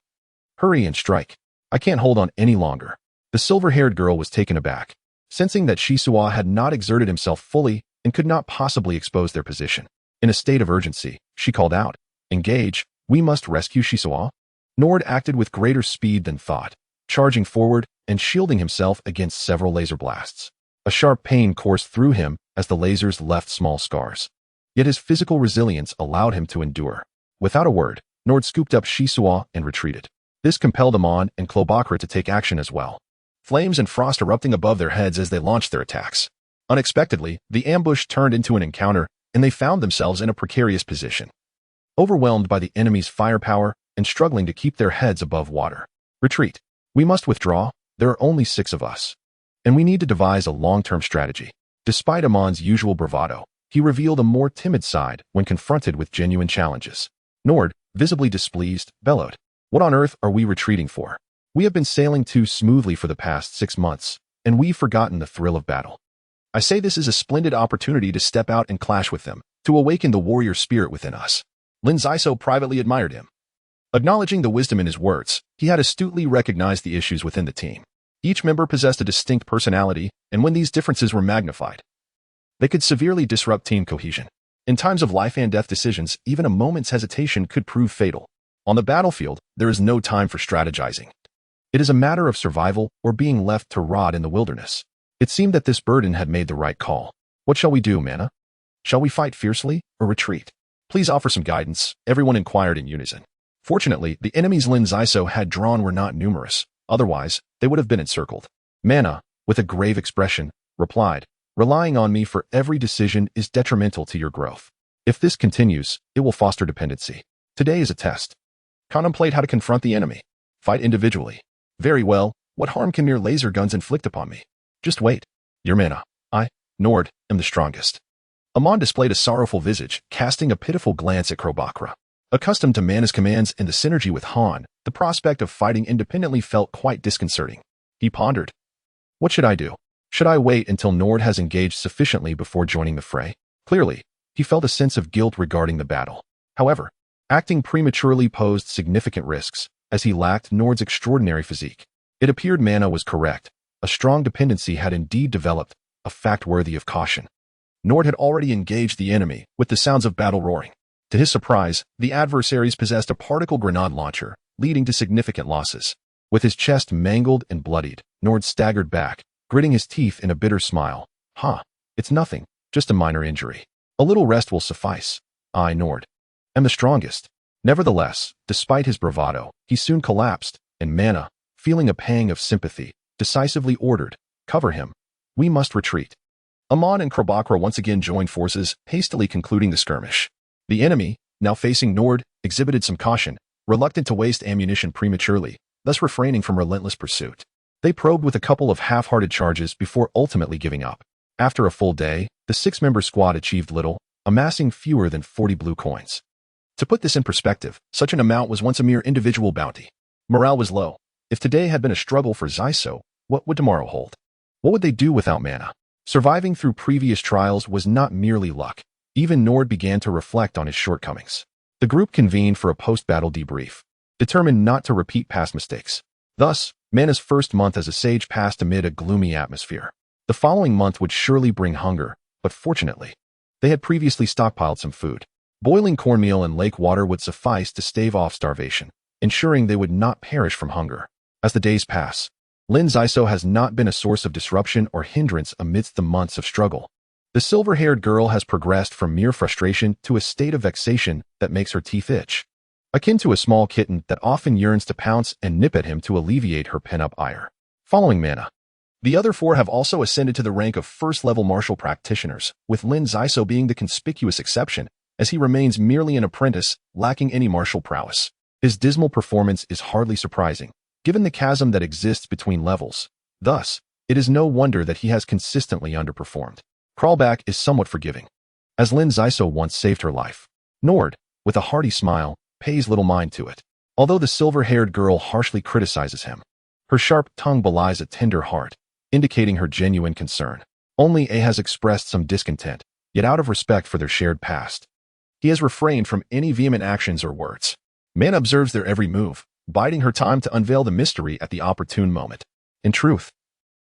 "Hurry and strike. I can't hold on any longer." The silver-haired girl was taken aback, sensing that Xisuo had not exerted himself fully and could not possibly expose their position. In a state of urgency, she called out, "Engage, we must rescue Xisuo." Nord acted with greater speed than thought, charging forward and shielding himself against several laser blasts. A sharp pain coursed through him as the lasers left small scars. Yet his physical resilience allowed him to endure. Without a word, Nord scooped up Xisuo and retreated. This compelled Amon and Klobakra to take action as well, flames and frost erupting above their heads as they launched their attacks. Unexpectedly, the ambush turned into an encounter, and they found themselves in a precarious position. overwhelmed by the enemy's firepower and struggling to keep their heads above water. Retreat. We must withdraw. There are only 6 of us. And we need to devise a long-term strategy. Despite Amon's usual bravado, he revealed a more timid side when confronted with genuine challenges. Nord, visibly displeased, bellowed, "What on earth are we retreating for? We have been sailing too smoothly for the past 6 months, and we've forgotten the thrill of battle. I say this is a splendid opportunity to step out and clash with them, to awaken the warrior spirit within us." Lin Xisuo privately admired him. Acknowledging the wisdom in his words, he had astutely recognized the issues within the team. Each member possessed a distinct personality, and when these differences were magnified, they could severely disrupt team cohesion. In times of life and death decisions, even a moment's hesitation could prove fatal. On the battlefield, there is no time for strategizing. It is a matter of survival or being left to rot in the wilderness. It seemed that this burden had made the right call. What shall we do, Mana? Shall we fight fiercely or retreat? Please offer some guidance, everyone inquired in unison. Fortunately, the enemies Lin Xisuo had drawn were not numerous. Otherwise, they would have been encircled. Mana, with a grave expression, replied, "Relying on me for every decision is detrimental to your growth. If this continues, it will foster dependency. Today is a test. Contemplate how to confront the enemy. Fight individually. Very well, what harm can mere laser guns inflict upon me? Just wait. Your Mana. I, Nord, am the strongest." Amon displayed a sorrowful visage, casting a pitiful glance at Krobakra. Accustomed to Mana's commands and the synergy with Han, the prospect of fighting independently felt quite disconcerting. He pondered. What should I do? Should I wait until Nord has engaged sufficiently before joining the fray? Clearly, he felt a sense of guilt regarding the battle. However, acting prematurely posed significant risks, as he lacked Nord's extraordinary physique. It appeared Mana was correct. A strong dependency had indeed developed, a fact worthy of caution. Nord had already engaged the enemy, with the sounds of battle roaring. To his surprise, the adversaries possessed a particle grenade launcher, leading to significant losses. With his chest mangled and bloodied, Nord staggered back, gritting his teeth in a bitter smile. It's nothing, just a minor injury. A little rest will suffice. I, Nord, am the strongest. Nevertheless, despite his bravado, he soon collapsed, and Mana, feeling a pang of sympathy, decisively ordered, "Cover him. We must retreat." Amon and Krobakra once again joined forces, hastily concluding the skirmish. The enemy, now facing Nord, exhibited some caution, reluctant to waste ammunition prematurely, thus refraining from relentless pursuit. They probed with a couple of half-hearted charges before ultimately giving up. After a full day, the 6-member squad achieved little, amassing fewer than 40 blue coins. To put this in perspective, such an amount was once a mere individual bounty. Morale was low. If today had been a struggle for Xisuo, what would tomorrow hold? What would they do without Mana? Surviving through previous trials was not merely luck. Even Nord began to reflect on his shortcomings. The group convened for a post-battle debrief, determined not to repeat past mistakes. Thus, Mana's first month as a sage passed amid a gloomy atmosphere. The following month would surely bring hunger, but fortunately, they had previously stockpiled some food. Boiling cornmeal and lake water would suffice to stave off starvation, ensuring they would not perish from hunger. As the days pass, Lin Xisuo has not been a source of disruption or hindrance amidst the months of struggle. The silver-haired girl has progressed from mere frustration to a state of vexation that makes her teeth itch, akin to a small kitten that often yearns to pounce and nip at him to alleviate her pent-up ire. Following Mana, the other 4 have also ascended to the rank of first-level martial practitioners, with Lin Xisuo being the conspicuous exception, as he remains merely an apprentice, lacking any martial prowess. His dismal performance is hardly surprising, given the chasm that exists between levels. Thus, it is no wonder that he has consistently underperformed. Crawlback is somewhat forgiving, as Lin Xisuo once saved her life. Nord, with a hearty smile, pays little mind to it, although the silver-haired girl harshly criticizes him. Her sharp tongue belies a tender heart, indicating her genuine concern. Only A has expressed some discontent, yet out of respect for their shared past, he has refrained from any vehement actions or words. Mana observes their every move, biding her time to unveil the mystery at the opportune moment. In truth,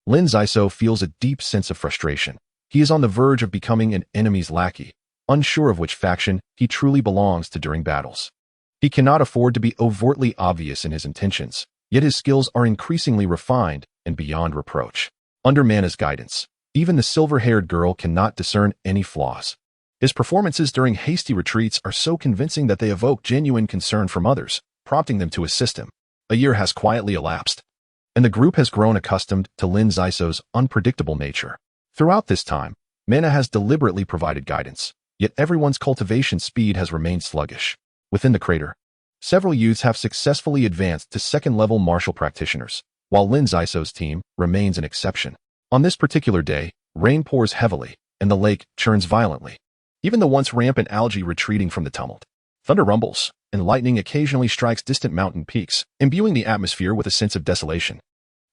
Lin Xisuo feels a deep sense of frustration. He is on the verge of becoming an enemy's lackey, unsure of which faction he truly belongs to during battles. He cannot afford to be overtly obvious in his intentions, yet his skills are increasingly refined and beyond reproach. Under Mana's guidance, even the silver-haired girl cannot discern any flaws. His performances during hasty retreats are so convincing that they evoke genuine concern from others, prompting them to assist him. A year has quietly elapsed, and the group has grown accustomed to Lin Xisuo's unpredictable nature. Throughout this time, Mana has deliberately provided guidance, yet everyone's cultivation speed has remained sluggish. Within the crater, several youths have successfully advanced to second-level martial practitioners, while Lin Xisuo's team remains an exception. On this particular day, rain pours heavily, and the lake churns violently. Even the once rampant algae retreating from the tumult. Thunder rumbles, and lightning occasionally strikes distant mountain peaks, imbuing the atmosphere with a sense of desolation.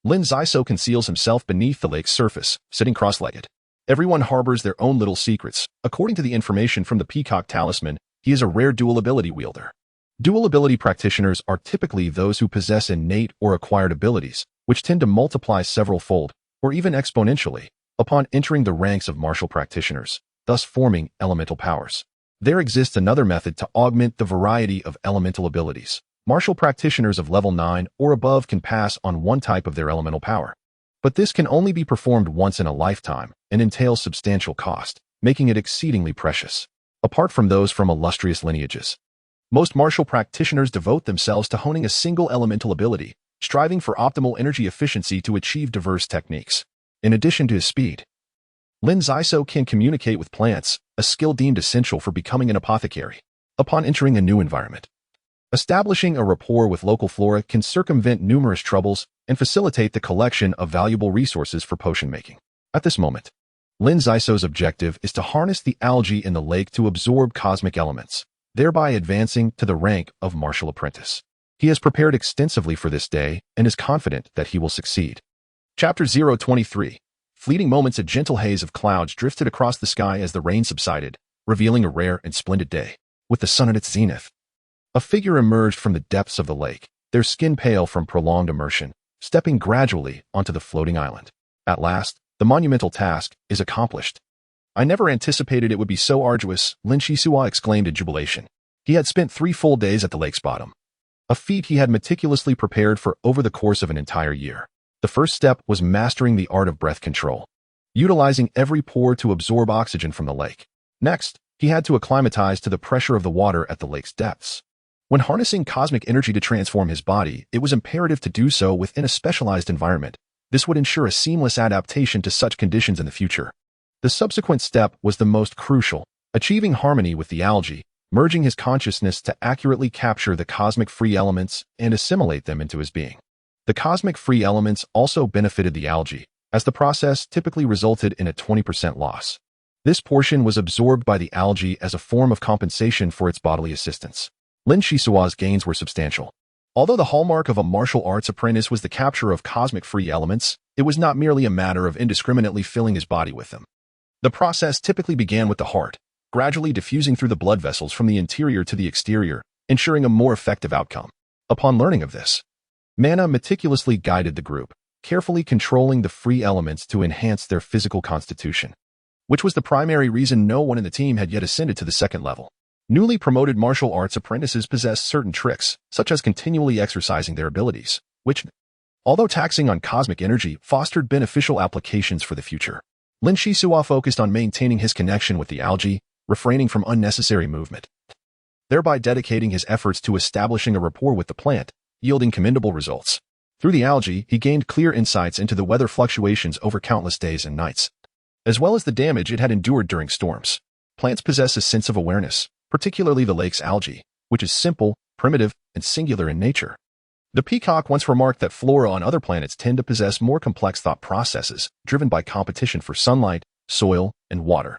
Lin Xisuo conceals himself beneath the lake's surface, sitting cross-legged. Everyone harbors their own little secrets. According to the information from the Peacock Talisman, he is a rare dual ability wielder. Dual ability practitioners are typically those who possess innate or acquired abilities, which tend to multiply several-fold, or even exponentially, upon entering the ranks of martial practitioners, thus forming elemental powers. There exists another method to augment the variety of elemental abilities. Martial practitioners of level 9 or above can pass on one type of their elemental power. But this can only be performed once in a lifetime and entails substantial cost, making it exceedingly precious. Apart from those from illustrious lineages, most martial practitioners devote themselves to honing a single elemental ability, striving for optimal energy efficiency to achieve diverse techniques. In addition to his speed, Lin Xisuo can communicate with plants, a skill deemed essential for becoming an apothecary. Upon entering a new environment, establishing a rapport with local flora can circumvent numerous troubles and facilitate the collection of valuable resources for potion making. At this moment, Lin Xisuo's objective is to harness the algae in the lake to absorb cosmic elements, thereby advancing to the rank of martial apprentice. He has prepared extensively for this day and is confident that he will succeed. Chapter 023. Fleeting moments. A gentle haze of clouds drifted across the sky as the rain subsided, revealing a rare and splendid day. With the sun at its zenith, a figure emerged from the depths of the lake, their skin pale from prolonged immersion, stepping gradually onto the floating island. At last, the monumental task is accomplished. I never anticipated it would be so arduous, Lin Xisuo exclaimed in jubilation. He had spent 3 full days at the lake's bottom, a feat he had meticulously prepared for over the course of an entire year. The first step was mastering the art of breath control, utilizing every pore to absorb oxygen from the lake. Next, he had to acclimatize to the pressure of the water at the lake's depths. When harnessing cosmic energy to transform his body, it was imperative to do so within a specialized environment. This would ensure a seamless adaptation to such conditions in the future. The subsequent step was the most crucial, achieving harmony with the algae, merging his consciousness to accurately capture the cosmic free elements and assimilate them into his being. The cosmic free elements also benefited the algae, as the process typically resulted in a 20% loss. This portion was absorbed by the algae as a form of compensation for its bodily assistance. Lin Xisuo's gains were substantial. Although the hallmark of a martial arts apprentice was the capture of cosmic free elements, it was not merely a matter of indiscriminately filling his body with them. The process typically began with the heart, gradually diffusing through the blood vessels from the interior to the exterior, ensuring a more effective outcome. Upon learning of this, Mana meticulously guided the group, carefully controlling the free elements to enhance their physical constitution, which was the primary reason no one in the team had yet ascended to the second level. Newly promoted martial arts apprentices possessed certain tricks, such as continually exercising their abilities, which, although taxing on cosmic energy, fostered beneficial applications for the future. Lin Xisuo focused on maintaining his connection with the algae, refraining from unnecessary movement, thereby dedicating his efforts to establishing a rapport with the plant, yielding commendable results. Through the algae, he gained clear insights into the weather fluctuations over countless days and nights, as well as the damage it had endured during storms. Plants possess a sense of awareness, particularly the lake's algae, which is simple, primitive, and singular in nature. The peacock once remarked that flora on other planets tend to possess more complex thought processes, driven by competition for sunlight, soil, and water,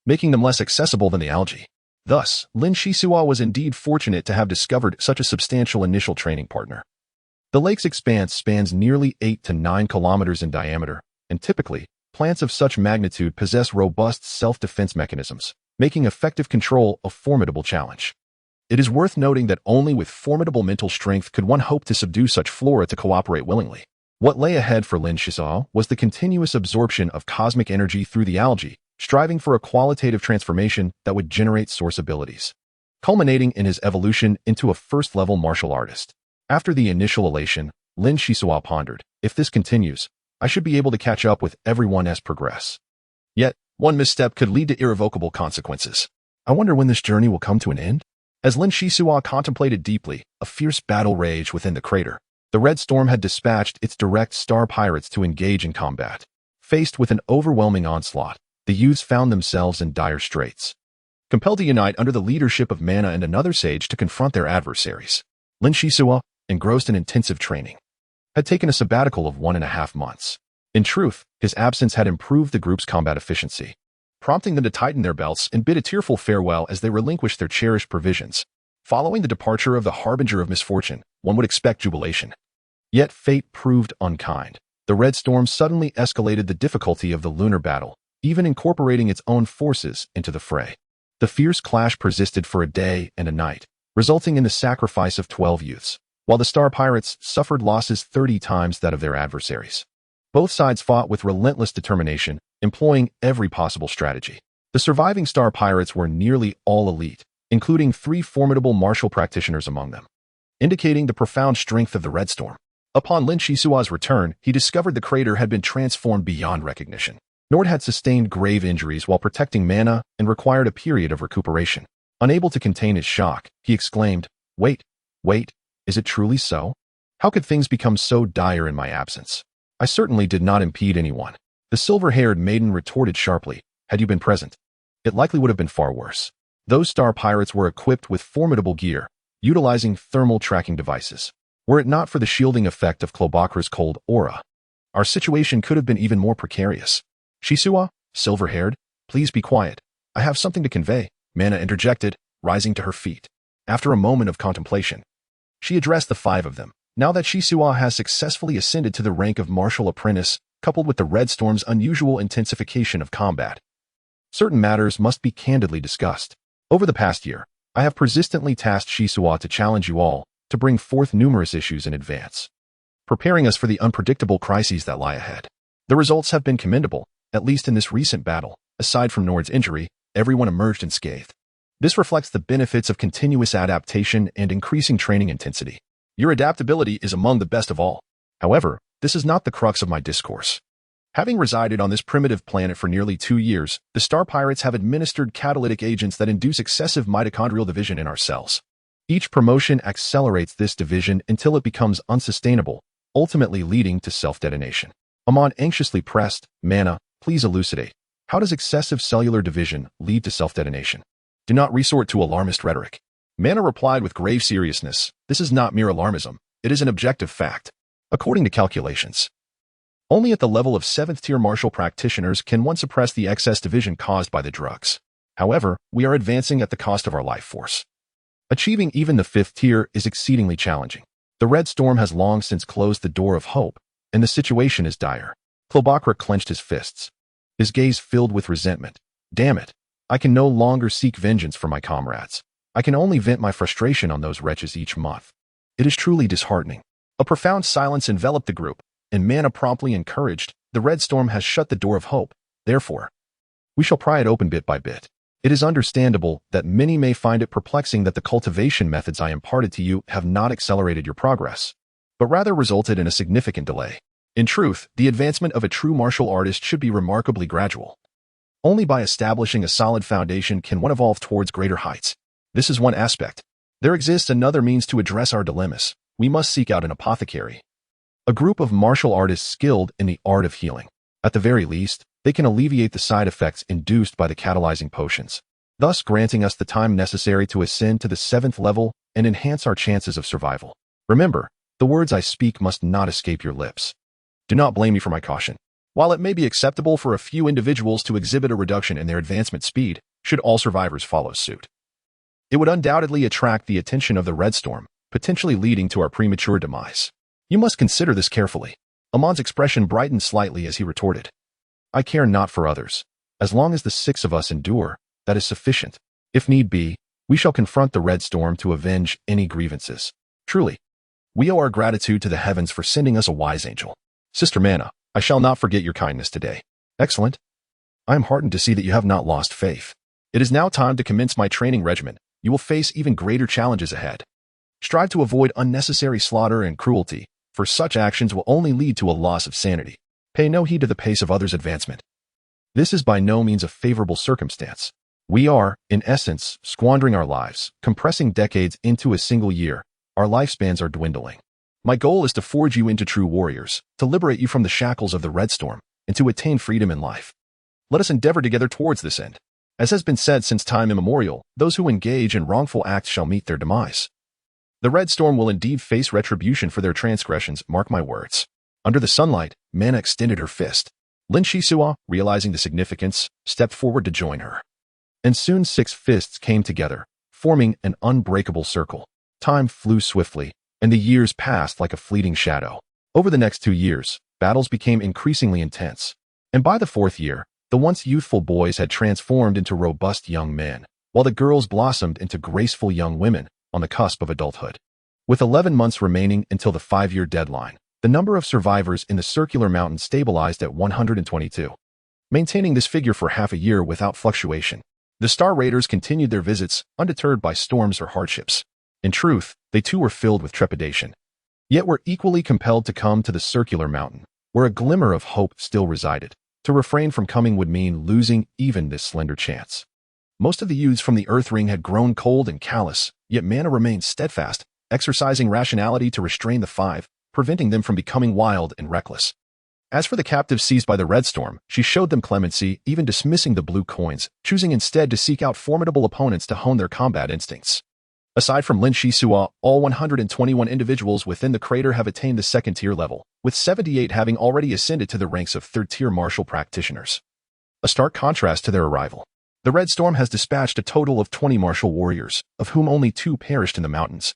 making them less accessible than the algae. Thus, Lin Xisuo was indeed fortunate to have discovered such a substantial initial training partner. The lake's expanse spans nearly 8 to 9 kilometers in diameter, and typically, plants of such magnitude possess robust self-defense mechanisms, making effective control a formidable challenge. It is worth noting that only with formidable mental strength could one hope to subdue such flora to cooperate willingly. What lay ahead for Lin Xisuo was the continuous absorption of cosmic energy through the algae, striving for a qualitative transformation that would generate source abilities, culminating in his evolution into a first-level martial artist. After the initial elation, Lin Xisuo pondered, if this continues, I should be able to catch up with everyone as progress. Yet, one misstep could lead to irrevocable consequences. I wonder when this journey will come to an end? As Lin Xisuo contemplated deeply, a fierce battle raged within the crater. The Red Storm had dispatched its direct star pirates to engage in combat. Faced with an overwhelming onslaught, the youths found themselves in dire straits. compelled to unite under the leadership of Mana and another sage to confront their adversaries. Lin Xisuo, engrossed in intensive training, had taken a sabbatical of 1.5 months. In truth, his absence had improved the group's combat efficiency, prompting them to tighten their belts and bid a tearful farewell as they relinquished their cherished provisions. Following the departure of the harbinger of misfortune, one would expect jubilation. Yet fate proved unkind. The Red Storm suddenly escalated the difficulty of the lunar battle, even incorporating its own forces into the fray. The fierce clash persisted for a day and a night, resulting in the sacrifice of 12 youths, while the Star Pirates suffered losses 30 times that of their adversaries. Both sides fought with relentless determination, employing every possible strategy. The surviving Star Pirates were nearly all elite, including 3 formidable martial practitioners among them, indicating the profound strength of the Red Storm. Upon Lin Xisuo's return, he discovered the crater had been transformed beyond recognition. Nord had sustained grave injuries while protecting Mana and required a period of recuperation. Unable to contain his shock, he exclaimed, wait, is it truly so? How could things become so dire in my absence? I certainly did not impede anyone. The silver-haired maiden retorted sharply, had you been present, it likely would have been far worse. Those Star Pirates were equipped with formidable gear, utilizing thermal tracking devices. Were it not for the shielding effect of Clobakra's cold aura, our situation could have been even more precarious. Xisuo, silver-haired, please be quiet. I have something to convey, Mana interjected, rising to her feet. After a moment of contemplation, she addressed the 5 of them. Now that Xisuo has successfully ascended to the rank of martial apprentice, coupled with the Red Storm's unusual intensification of combat, certain matters must be candidly discussed. Over the past year, I have persistently tasked Xisuo to challenge you all, to bring forth numerous issues in advance, preparing us for the unpredictable crises that lie ahead. The results have been commendable, at least in this recent battle. Aside from Nord's injury, everyone emerged unscathed. This reflects the benefits of continuous adaptation and increasing training intensity. Your adaptability is among the best of all. However, this is not the crux of my discourse. Having resided on this primitive planet for nearly 2 years, the Star Pirates have administered catalytic agents that induce excessive mitochondrial division in our cells. Each promotion accelerates this division until it becomes unsustainable, ultimately leading to self-detonation. Amon anxiously pressed, Mana, please elucidate. How does excessive cellular division lead to self-detonation? Do not resort to alarmist rhetoric. Mana replied with grave seriousness, this is not mere alarmism, it is an objective fact. According to calculations, only at the level of 7th-tier martial practitioners can one suppress the excess division caused by the drugs. However, we are advancing at the cost of our life force. Achieving even the 5th tier is exceedingly challenging. The Red Storm has long since closed the door of hope, and the situation is dire. Clobakra clenched his fists, his gaze filled with resentment. Damn it, I can no longer seek vengeance for my comrades. I can only vent my frustration on those wretches each month. It is truly disheartening. A profound silence enveloped the group, and Mana promptly encouraged, the Red Storm has shut the door of hope. Therefore, we shall pry it open bit by bit. It is understandable that many may find it perplexing that the cultivation methods I imparted to you have not accelerated your progress, but rather resulted in a significant delay. In truth, the advancement of a true martial artist should be remarkably gradual. Only by establishing a solid foundation can one evolve towards greater heights. This is one aspect. There exists another means to address our dilemmas. We must seek out an apothecary, a group of martial artists skilled in the art of healing. At the very least, they can alleviate the side effects induced by the catalyzing potions, thus granting us the time necessary to ascend to the 7th level and enhance our chances of survival. Remember, the words I speak must not escape your lips. Do not blame me for my caution. While it may be acceptable for a few individuals to exhibit a reduction in their advancement speed, should all survivors follow suit, it would undoubtedly attract the attention of the Red Storm, potentially leading to our premature demise. You must consider this carefully. Amon's expression brightened slightly as he retorted, I care not for others. As long as the 6 of us endure, that is sufficient. If need be, we shall confront the Red Storm to avenge any grievances. Truly, we owe our gratitude to the heavens for sending us a wise angel. Sister Mana, I shall not forget your kindness today. Excellent. I am heartened to see that you have not lost faith. It is now time to commence my training regimen. You will face even greater challenges ahead. Strive to avoid unnecessary slaughter and cruelty, for such actions will only lead to a loss of sanity. Pay no heed to the pace of others' advancement. This is by no means a favorable circumstance. We are, in essence, squandering our lives, compressing decades into a single year. Our lifespans are dwindling. My goal is to forge you into true warriors, to liberate you from the shackles of the Red Storm, and to attain freedom in life. Let us endeavor together towards this end. As has been said since time immemorial, those who engage in wrongful acts shall meet their demise. The Red Storm will indeed face retribution for their transgressions, mark my words. Under the sunlight, Mana extended her fist. Lin Xisuo, realizing the significance, stepped forward to join her. And soon 6 fists came together, forming an unbreakable circle. Time flew swiftly, and the years passed like a fleeting shadow. Over the next 2 years, battles became increasingly intense. And by the 4th year, the once youthful boys had transformed into robust young men, while the girls blossomed into graceful young women on the cusp of adulthood. With 11 months remaining until the 5-year deadline, the number of survivors in the circular mountain stabilized at 122, maintaining this figure for half a year without fluctuation. The Star Raiders continued their visits, undeterred by storms or hardships. In truth, they too were filled with trepidation. Yet were equally compelled to come to the circular mountain, where a glimmer of hope still resided. To refrain from coming would mean losing even this slender chance. Most of the youths from the Earth Ring had grown cold and callous, yet Mana remained steadfast, exercising rationality to restrain the 5, preventing them from becoming wild and reckless. As for the captives seized by the Red Storm, she showed them clemency, even dismissing the blue coins, choosing instead to seek out formidable opponents to hone their combat instincts. Aside from Lin Xisuo, all 121 individuals within the crater have attained the 2nd-tier level, with 78 having already ascended to the ranks of 3rd-tier martial practitioners. A stark contrast to their arrival. The Red Storm has dispatched a total of 20 martial warriors, of whom only 2 perished in the mountains,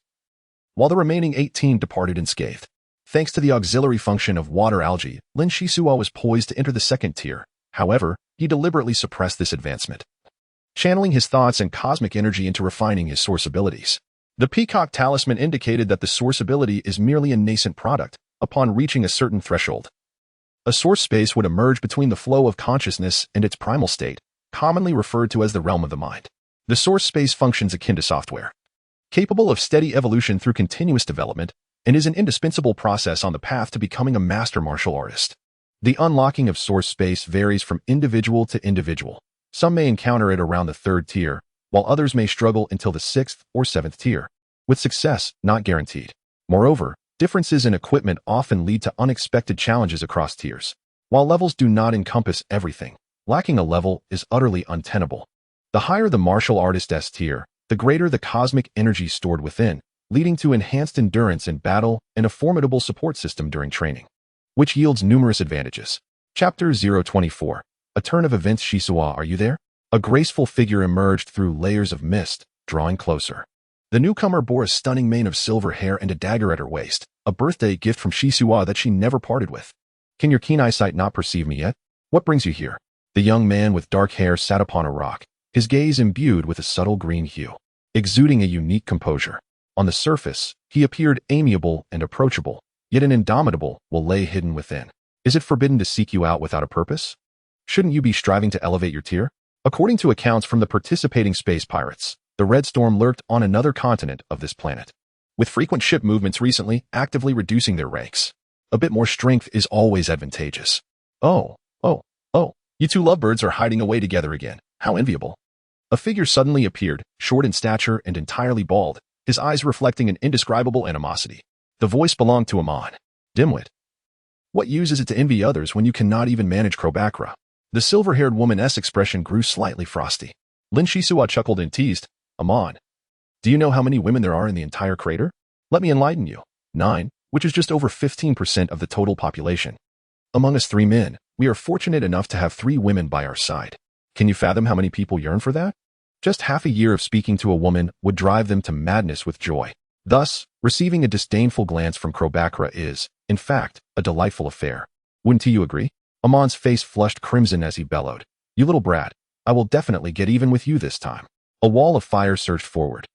while the remaining 18 departed unscathed. Thanks to the auxiliary function of water algae, Lin Xisuo was poised to enter the 2nd tier. However, he deliberately suppressed this advancement, channeling his thoughts and cosmic energy into refining his source abilities. The Peacock Talisman indicated that the source ability is merely a nascent product. Upon reaching a certain threshold, a source space would emerge between the flow of consciousness and its primal state, commonly referred to as the realm of the mind. The source space functions akin to software, capable of steady evolution through continuous development, and is an indispensable process on the path to becoming a master martial artist. The unlocking of source space varies from individual to individual. Some may encounter it around the 3rd tier, while others may struggle until the 6th or 7th tier, with success not guaranteed. Moreover, differences in equipment often lead to unexpected challenges across tiers. While levels do not encompass everything, lacking a level is utterly untenable. The higher the martial artist's tier, the greater the cosmic energy stored within, leading to enhanced endurance in battle and a formidable support system during training, which yields numerous advantages. Chapter 024. A turn of events. Xisuo, are you there? A graceful figure emerged through layers of mist, drawing closer. The newcomer bore a stunning mane of silver hair and a dagger at her waist, a birthday gift from Xisuo that she never parted with. Can your keen eyesight not perceive me yet? What brings you here? The young man with dark hair sat upon a rock, his gaze imbued with a subtle green hue, exuding a unique composure. On the surface, he appeared amiable and approachable, yet an indomitable will lay hidden within. Is it forbidden to seek you out without a purpose? Shouldn't you be striving to elevate your tier? According to accounts from the participating space pirates, the Red Storm lurked on another continent of this planet, with frequent ship movements recently actively reducing their ranks. A bit more strength is always advantageous. Oh, you 2 lovebirds are hiding away together again. How enviable. A figure suddenly appeared, short in stature and entirely bald, his eyes reflecting an indescribable animosity. The voice belonged to Amon. Dimwit. What use is it to envy others when you cannot even manage Krobakra? The silver-haired woman's expression grew slightly frosty. Lin Xisuo chuckled and teased, Amon, do you know how many women there are in the entire crater? Let me enlighten you. 9, which is just over 15% of the total population. Among us 3 men, we are fortunate enough to have 3 women by our side. Can you fathom how many people yearn for that? Just half a year of speaking to a woman would drive them to madness with joy. Thus, receiving a disdainful glance from Krobakra is, in fact, a delightful affair. Wouldn't you agree? Amon's face flushed crimson as he bellowed. You little brat, I will definitely get even with you this time. A wall of fire surged forward.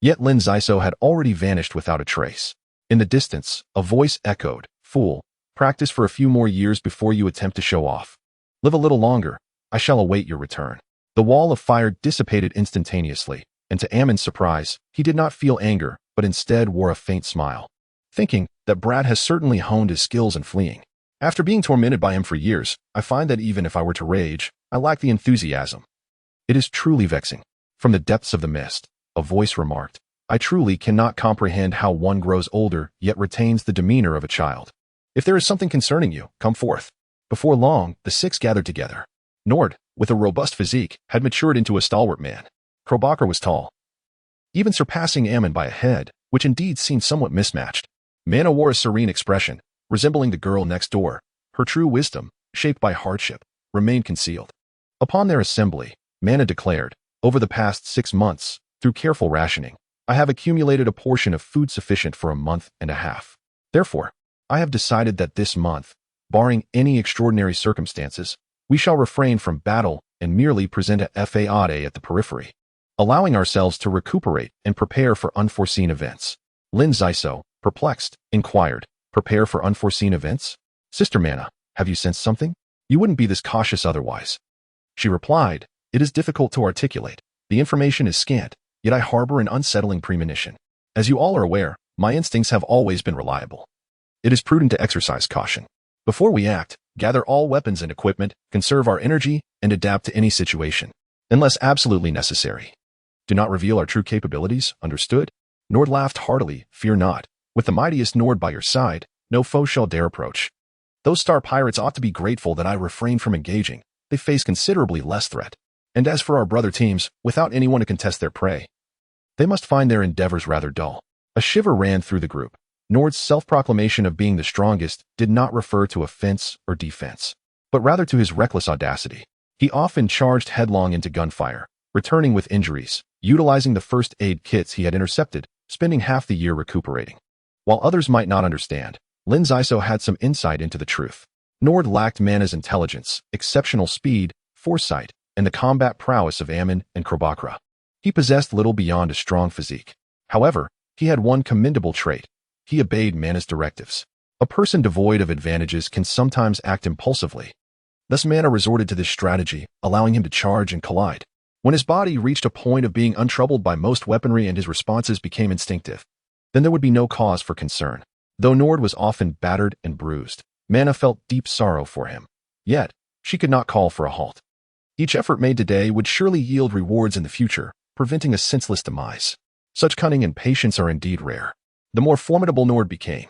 Yet Lin Xisuo had already vanished without a trace. In the distance, a voice echoed, Fool, practice for a few more years before you attempt to show off. Live a little longer, I shall await your return. The wall of fire dissipated instantaneously, and to Amon's surprise, he did not feel anger, but instead wore a faint smile, thinking that Brad has certainly honed his skills in fleeing. After being tormented by him for years, I find that even if I were to rage, I lack the enthusiasm. It is truly vexing. From the depths of the mist, a voice remarked, I truly cannot comprehend how one grows older yet retains the demeanor of a child. If there is something concerning you, come forth. Before long, the 6 gathered together. Nord, with a robust physique, had matured into a stalwart man. Krobakra was tall, even surpassing Ammon by a head, which indeed seemed somewhat mismatched. Mana wore a serene expression, resembling the girl next door. Her true wisdom, shaped by hardship, remained concealed. Upon their assembly, Mana declared, "Over the past 6 months, through careful rationing, I have accumulated a portion of food sufficient for a month and a half. Therefore, I have decided that this month, barring any extraordinary circumstances, we shall refrain from battle and merely present a fade at the periphery, allowing ourselves to recuperate and prepare for unforeseen events." Lin Xisuo, perplexed, inquired, "Prepare for unforeseen events? Sister Mana, have you sensed something? You wouldn't be this cautious otherwise." She replied, "It is difficult to articulate. The information is scant, yet I harbor an unsettling premonition. As you all are aware, my instincts have always been reliable. It is prudent to exercise caution. Before we act, gather all weapons and equipment, conserve our energy, and adapt to any situation, unless absolutely necessary. Do not reveal our true capabilities, understood?" Nord laughed heartily. "Fear not. With the mightiest Nord by your side, no foe shall dare approach. Those star pirates ought to be grateful that I refrained from engaging. They face considerably less threat. And as for our brother teams, without anyone to contest their prey, they must find their endeavors rather dull." A shiver ran through the group. Nord's self-proclamation of being the strongest did not refer to offense or defense, but rather to his reckless audacity. He often charged headlong into gunfire, returning with injuries, utilizing the first aid kits he had intercepted, spending half the year recuperating. While others might not understand, Lin Xisuo had some insight into the truth. Nord lacked Mana's intelligence, exceptional speed, foresight, and the combat prowess of Ammon and Krobakra. He possessed little beyond a strong physique. However, he had one commendable trait. He obeyed Mana's directives. A person devoid of advantages can sometimes act impulsively. Thus Mana resorted to this strategy, allowing him to charge and collide. When his body reached a point of being untroubled by most weaponry and his responses became instinctive, then there would be no cause for concern. Though Nord was often battered and bruised, Mana felt deep sorrow for him. Yet, she could not call for a halt. Each effort made today would surely yield rewards in the future, preventing a senseless demise. Such cunning and patience are indeed rare. The more formidable Nord became,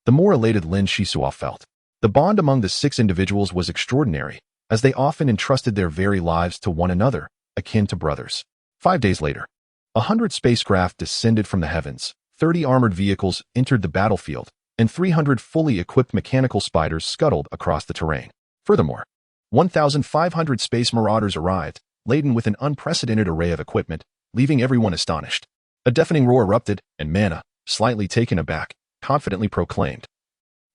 the more elated Lin Xisuo felt. The bond among the 6 individuals was extraordinary, as they often entrusted their very lives to one another, akin to brothers. 5 days later, 100 spacecraft descended from the heavens, 30 armored vehicles entered the battlefield, and 300 fully equipped mechanical spiders scuttled across the terrain. Furthermore, 1,500 space marauders arrived, laden with an unprecedented array of equipment, leaving everyone astonished. A deafening roar erupted, and Mana, slightly taken aback, confidently proclaimed,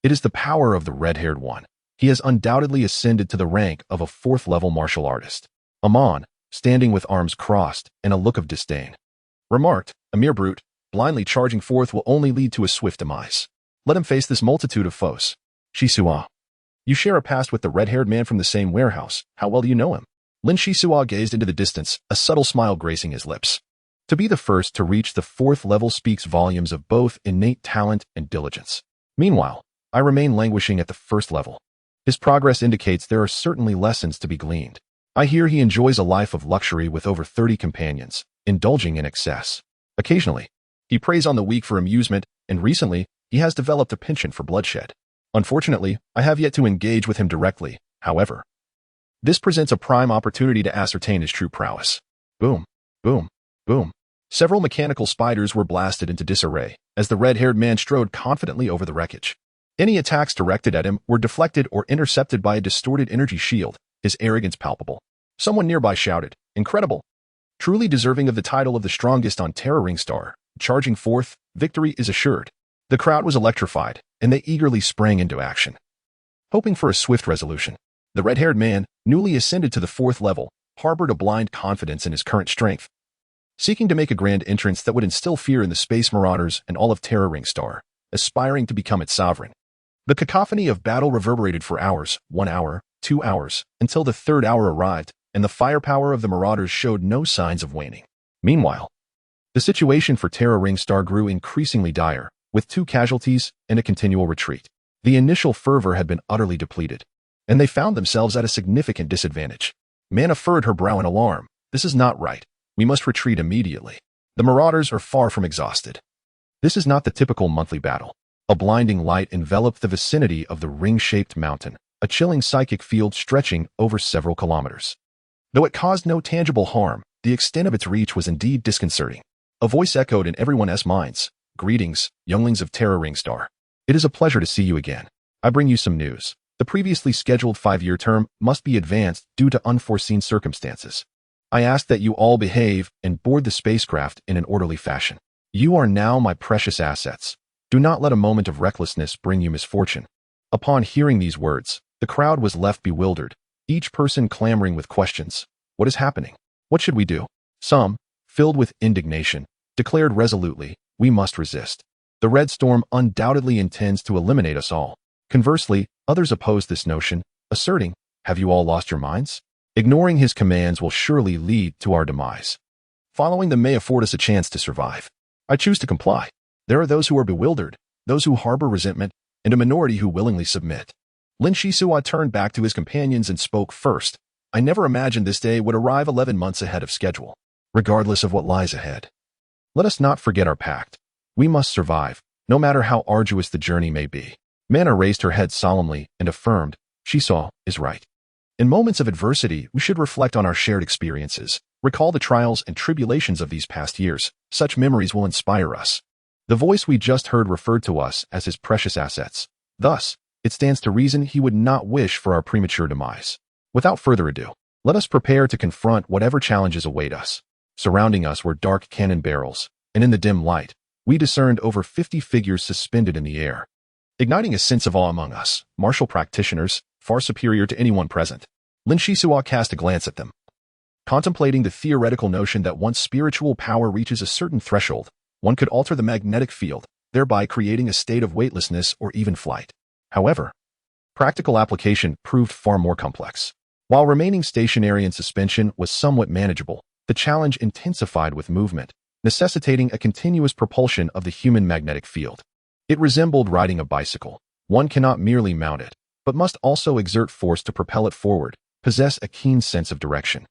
"It is the power of the red-haired one. He has undoubtedly ascended to the rank of a 4th-level martial artist." Amon, standing with arms crossed and a look of disdain, remarked, "A mere brute, blindly charging forth will only lead to a swift demise. Let him face this multitude of foes." "Xisuo, you share a past with the red-haired man from the same warehouse. How well do you know him?" Lin Xisuo gazed into the distance, a subtle smile gracing his lips. To be the first to reach the 4th level speaks volumes of both innate talent and diligence. Meanwhile, I remain languishing at the 1st level. His progress indicates there are certainly lessons to be gleaned. I hear he enjoys a life of luxury with over 30 companions, indulging in excess. Occasionally, he preys on the weak for amusement, and recently, he has developed a penchant for bloodshed. Unfortunately, I have yet to engage with him directly, however. This presents a prime opportunity to ascertain his true prowess. Boom, boom, boom. Several mechanical spiders were blasted into disarray, as the red-haired man strode confidently over the wreckage. Any attacks directed at him were deflected or intercepted by a distorted energy shield, his arrogance palpable. Someone nearby shouted, "Incredible! Truly deserving of the title of the strongest on Terra Ring Star. Charging forth, victory is assured." The crowd was electrified, and they eagerly sprang into action. Hoping for a swift resolution, the red-haired man, newly ascended to the 4th level, harbored a blind confidence in his current strength, seeking to make a grand entrance that would instill fear in the space marauders and all of Terra Ring Star, aspiring to become its sovereign. The cacophony of battle reverberated for hours, 1 hour, 2 hours, until the 3rd hour arrived, and the firepower of the marauders showed no signs of waning. Meanwhile, the situation for Terra Ring Star grew increasingly dire, with 2 casualties and a continual retreat. The initial fervor had been utterly depleted, and they found themselves at a significant disadvantage. Mana furrowed her brow in alarm. "This is not right. We must retreat immediately. The marauders are far from exhausted." This is not the typical monthly battle. A blinding light enveloped the vicinity of the ring-shaped mountain, a chilling psychic field stretching over several kilometers. Though it caused no tangible harm, the extent of its reach was indeed disconcerting. A voice echoed in everyone's minds. Greetings, younglings of Terra Ringstar. It is a pleasure to see you again. I bring you some news. The previously scheduled 5-year term must be advanced due to unforeseen circumstances. I ask that you all behave and board the spacecraft in an orderly fashion. You are now my precious assets. Do not let a moment of recklessness bring you misfortune. Upon hearing these words, the crowd was left bewildered, each person clamoring with questions. What is happening? What should we do? Some, filled with indignation, declared resolutely, we must resist. The Red Storm undoubtedly intends to eliminate us all. Conversely, others opposed this notion, asserting, have you all lost your minds? Ignoring his commands will surely lead to our demise. Following them may afford us a chance to survive. I choose to comply. There are those who are bewildered, those who harbor resentment, and a minority who willingly submit. Lin Xisuo turned back to his companions and spoke first. I never imagined this day would arrive 11 months ahead of schedule. Regardless of what lies ahead, let us not forget our pact. We must survive, no matter how arduous the journey may be. Mana raised her head solemnly and affirmed, Xisuo is right. In moments of adversity, we should reflect on our shared experiences, recall the trials and tribulations of these past years. Such memories will inspire us. The voice we just heard referred to us as his precious assets. Thus, it stands to reason he would not wish for our premature demise. Without further ado, let us prepare to confront whatever challenges await us. Surrounding us were dark cannon barrels, and in the dim light, we discerned over 50 figures suspended in the air. Igniting a sense of awe among us, martial practitioners, far superior to anyone present, Lin Xisuo cast a glance at them. Contemplating the theoretical notion that once spiritual power reaches a certain threshold, one could alter the magnetic field, thereby creating a state of weightlessness or even flight. However, practical application proved far more complex. While remaining stationary in suspension was somewhat manageable, the challenge intensified with movement, necessitating a continuous propulsion of the human magnetic field. It resembled riding a bicycle. One cannot merely mount it, but must also exert force to propel it forward, possess a keen sense of direction,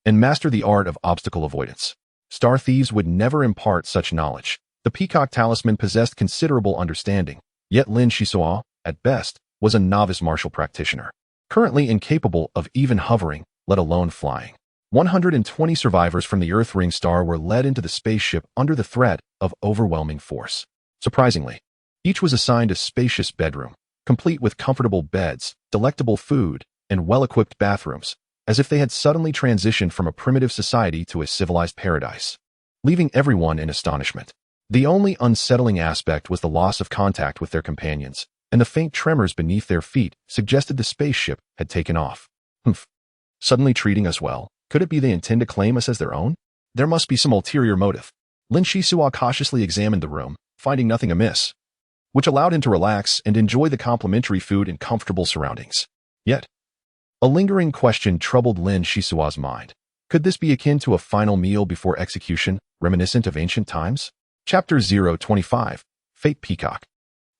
and master the art of obstacle avoidance. Star thieves would never impart such knowledge. The peacock talisman possessed considerable understanding, yet Lin Xisuo, at best, was a novice martial practitioner, currently incapable of even hovering, let alone flying. 120 survivors from the Earth Ring Star were led into the spaceship under the threat of overwhelming force. Surprisingly, each was assigned a spacious bedroom, complete with comfortable beds, delectable food, and well-equipped bathrooms, as if they had suddenly transitioned from a primitive society to a civilized paradise, leaving everyone in astonishment. The only unsettling aspect was the loss of contact with their companions, and the faint tremors beneath their feet suggested the spaceship had taken off. Suddenly treating us well. Could it be they intend to claim us as their own? There must be some ulterior motive. Lin Xisuo cautiously examined the room, finding nothing amiss, which allowed him to relax and enjoy the complimentary food in comfortable surroundings. Yet, a lingering question troubled Lin Xisuo's mind. Could this be akin to a final meal before execution, reminiscent of ancient times? Chapter 025, Fate Peacock.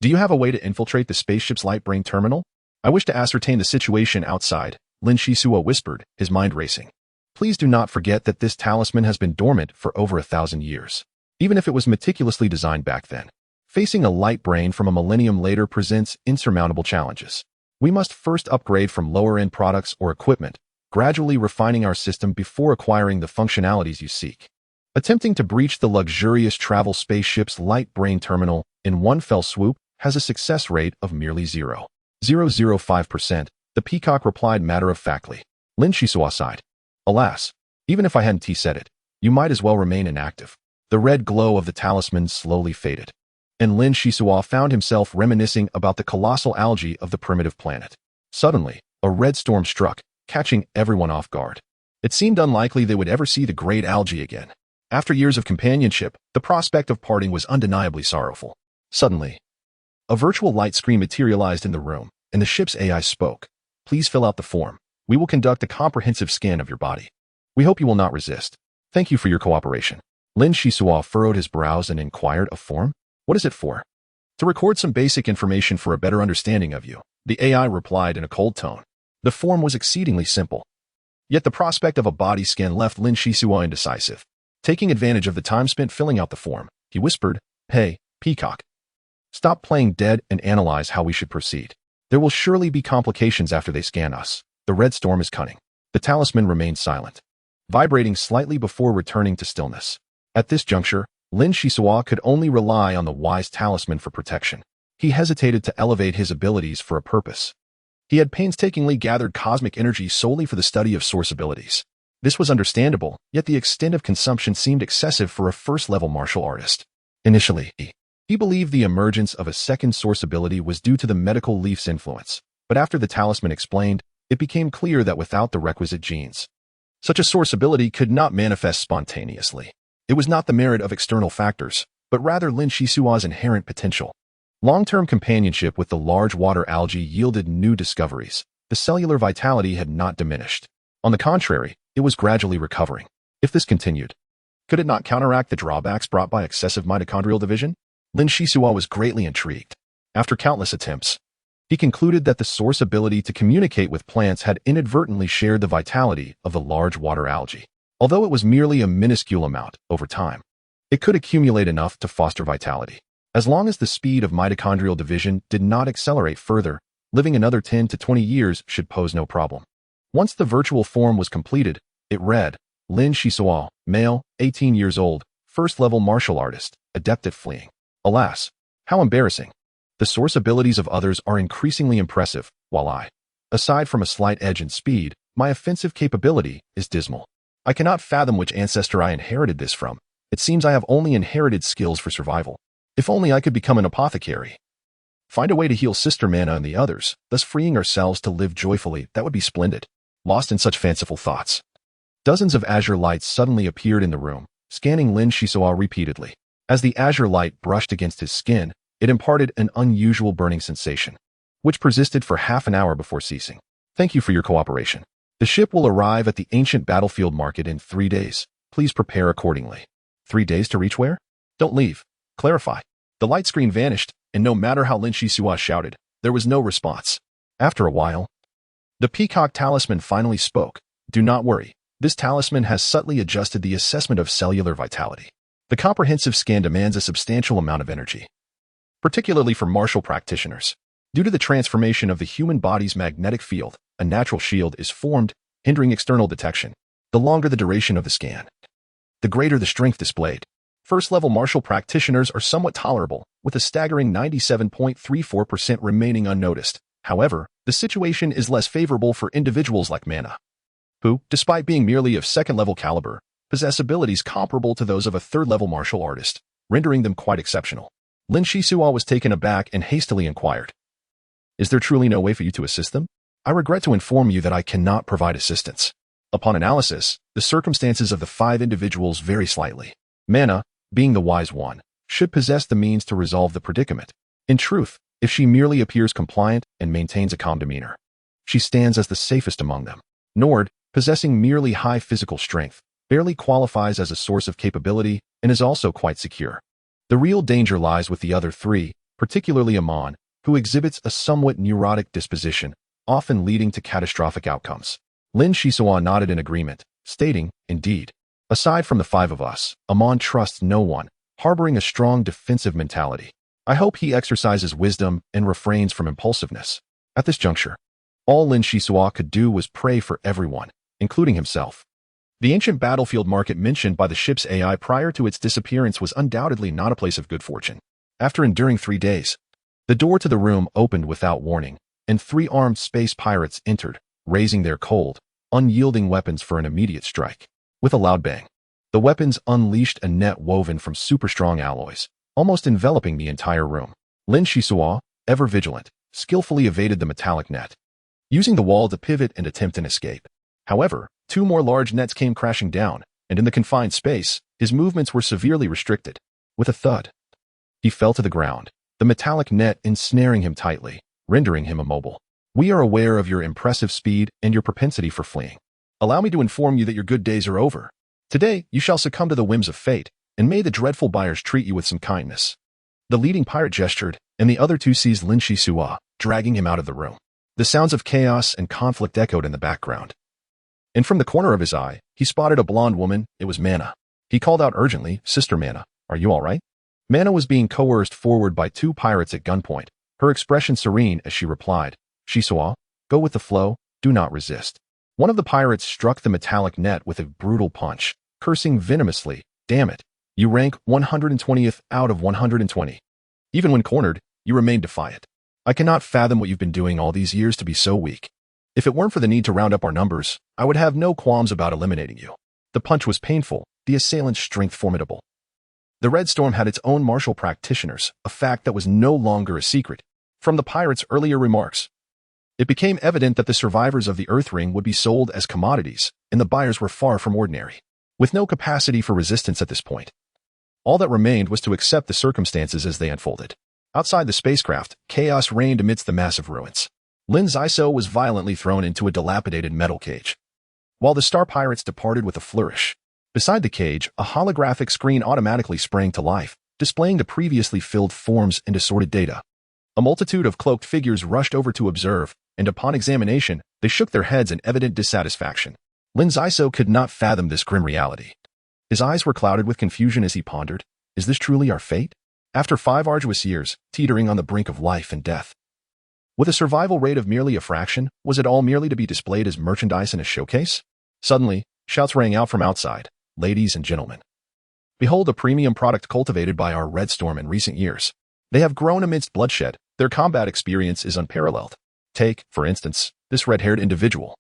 Do you have a way to infiltrate the spaceship's light brain terminal? I wish to ascertain the situation outside, Lin Xisuo whispered, his mind racing. Please do not forget that this talisman has been dormant for over 1,000 years. Even if it was meticulously designed back then, facing a light brain from a millennium later presents insurmountable challenges. We must first upgrade from lower-end products or equipment, gradually refining our system before acquiring the functionalities you seek. Attempting to breach the luxurious travel spaceship's light brain terminal in one fell swoop has a success rate of merely 0.005%, the peacock replied matter-of-factly. Lin Xisuo sighed. Alas, even if I hadn't said it, you might as well remain inactive. The red glow of the talisman slowly faded, and Lin Xisuo found himself reminiscing about the colossal algae of the primitive planet. Suddenly, a red storm struck, catching everyone off guard. It seemed unlikely they would ever see the great algae again. After years of companionship, the prospect of parting was undeniably sorrowful. Suddenly, a virtual light screen materialized in the room, and the ship's AI spoke. Please fill out the form. We will conduct a comprehensive scan of your body. We hope you will not resist. Thank you for your cooperation. Lin Xisuo furrowed his brows and inquired, a form? What is it for? To record some basic information for a better understanding of you, the AI replied in a cold tone. The form was exceedingly simple. Yet the prospect of a body scan left Lin Xisuo indecisive. Taking advantage of the time spent filling out the form, he whispered, Hey, Peacock. Stop playing dead and analyze how we should proceed. There will surely be complications after they scan us. The red storm is cunning. The talisman remained silent, vibrating slightly before returning to stillness. At this juncture, Lin Xisuo could only rely on the wise talisman for protection. He hesitated to elevate his abilities for a purpose. He had painstakingly gathered cosmic energy solely for the study of source abilities. This was understandable, yet the extent of consumption seemed excessive for a first-level martial artist. Initially, he believed the emergence of a second source ability was due to the medical leaf's influence, but after the talisman explained, it became clear that without the requisite genes, such a source ability could not manifest spontaneously. It was not the merit of external factors, but rather Lin Xisuo's inherent potential. Long-term companionship with the large water algae yielded new discoveries. The cellular vitality had not diminished. On the contrary, it was gradually recovering. If this continued, could it not counteract the drawbacks brought by excessive mitochondrial division? Lin Xisuo was greatly intrigued. After countless attempts, he concluded that the source ability to communicate with plants had inadvertently shared the vitality of the large water algae. Although it was merely a minuscule amount, over time, it could accumulate enough to foster vitality. As long as the speed of mitochondrial division did not accelerate further, living another 10 to 20 years should pose no problem. Once the virtual form was completed, it read, Lin Xisuo, male, 18 years old, first-level martial artist, adept at fleeing. Alas, how embarrassing. The source abilities of others are increasingly impressive, while I, aside from a slight edge in speed, my offensive capability is dismal. I cannot fathom which ancestor I inherited this from. It seems I have only inherited skills for survival. If only I could become an apothecary. Find a way to heal Sister Mana and the others, thus freeing ourselves to live joyfully, that would be splendid. Lost in such fanciful thoughts, dozens of azure lights suddenly appeared in the room, scanning Lin Xisuo repeatedly. As the azure light brushed against his skin, it imparted an unusual burning sensation, which persisted for half an hour before ceasing. Thank you for your cooperation. The ship will arrive at the ancient battlefield market in 3 days. Please prepare accordingly. 3 days to reach where? Don't leave. Clarify. The light screen vanished, and no matter how Lin Xisuo shouted, there was no response. After a while, the peacock talisman finally spoke. Do not worry. This talisman has subtly adjusted the assessment of cellular vitality. The comprehensive scan demands a substantial amount of energy, particularly for martial practitioners. Due to the transformation of the human body's magnetic field, a natural shield is formed, hindering external detection. The longer the duration of the scan, the greater the strength displayed. First-level martial practitioners are somewhat tolerable, with a staggering 97.34% remaining unnoticed. However, the situation is less favorable for individuals like Mana, who, despite being merely of second-level caliber, possess abilities comparable to those of a third-level martial artist, rendering them quite exceptional. Lin Xisuo was taken aback and hastily inquired, Is there truly no way for you to assist them? I regret to inform you that I cannot provide assistance. Upon analysis, the circumstances of the 5 individuals vary slightly. Mana, being the wise one, should possess the means to resolve the predicament. In truth, if she merely appears compliant and maintains a calm demeanor, she stands as the safest among them. Nord, possessing merely high physical strength, barely qualifies as a source of capability and is also quite secure. The real danger lies with the other 3, particularly Amon, who exhibits a somewhat neurotic disposition, often leading to catastrophic outcomes. Lin Xisuo nodded in agreement, stating, Indeed. Aside from the 5 of us, Amon trusts no one, harboring a strong defensive mentality. I hope he exercises wisdom and refrains from impulsiveness. At this juncture, all Lin Xisuo could do was pray for everyone, including himself. The ancient battlefield market mentioned by the ship's AI prior to its disappearance was undoubtedly not a place of good fortune. After enduring 3 days, the door to the room opened without warning, and 3 armed space pirates entered, raising their cold, unyielding weapons for an immediate strike. With a loud bang, the weapons unleashed a net woven from super-strong alloys, almost enveloping the entire room. Lin Xisuo, ever vigilant, skillfully evaded the metallic net, using the wall to pivot and attempt an escape. However, 2 more large nets came crashing down, and in the confined space, his movements were severely restricted. With a thud, he fell to the ground, the metallic net ensnaring him tightly, rendering him immobile. We are aware of your impressive speed and your propensity for fleeing. Allow me to inform you that your good days are over. Today, you shall succumb to the whims of fate, and may the dreadful buyers treat you with some kindness. The leading pirate gestured, and the other 2 seized Lin Xisuo, dragging him out of the room. The sounds of chaos and conflict echoed in the background. And from the corner of his eye, he spotted a blonde woman. It was Mana. He called out urgently, Sister Mana, are you all right? Mana was being coerced forward by 2 pirates at gunpoint, her expression serene as she replied, Xisuo, go with the flow, do not resist. One of the pirates struck the metallic net with a brutal punch, cursing venomously, damn it. You rank 120th out of 120. Even when cornered, you remain defiant. I cannot fathom what you've been doing all these years to be so weak. If it weren't for the need to round up our numbers, I would have no qualms about eliminating you. The punch was painful, the assailant's strength formidable. The Red Storm had its own martial practitioners, a fact that was no longer a secret. From the pirates' earlier remarks, it became evident that the survivors of the Earth Ring would be sold as commodities, and the buyers were far from ordinary. With no capacity for resistance at this point, all that remained was to accept the circumstances as they unfolded. Outside the spacecraft, chaos reigned amidst the massive ruins. Lin Xisuo was violently thrown into a dilapidated metal cage, while the star pirates departed with a flourish. Beside the cage, a holographic screen automatically sprang to life, displaying the previously filled forms and assorted data. A multitude of cloaked figures rushed over to observe, and upon examination, they shook their heads in evident dissatisfaction. Lin Xisuo could not fathom this grim reality. His eyes were clouded with confusion as he pondered, is this truly our fate? After 5 arduous years, teetering on the brink of life and death, with a survival rate of merely a fraction, was it all merely to be displayed as merchandise in a showcase? Suddenly, shouts rang out from outside. Ladies and gentlemen, behold a premium product cultivated by our Red Storm in recent years. They have grown amidst bloodshed. Their combat experience is unparalleled. Take, for instance, this red-haired individual.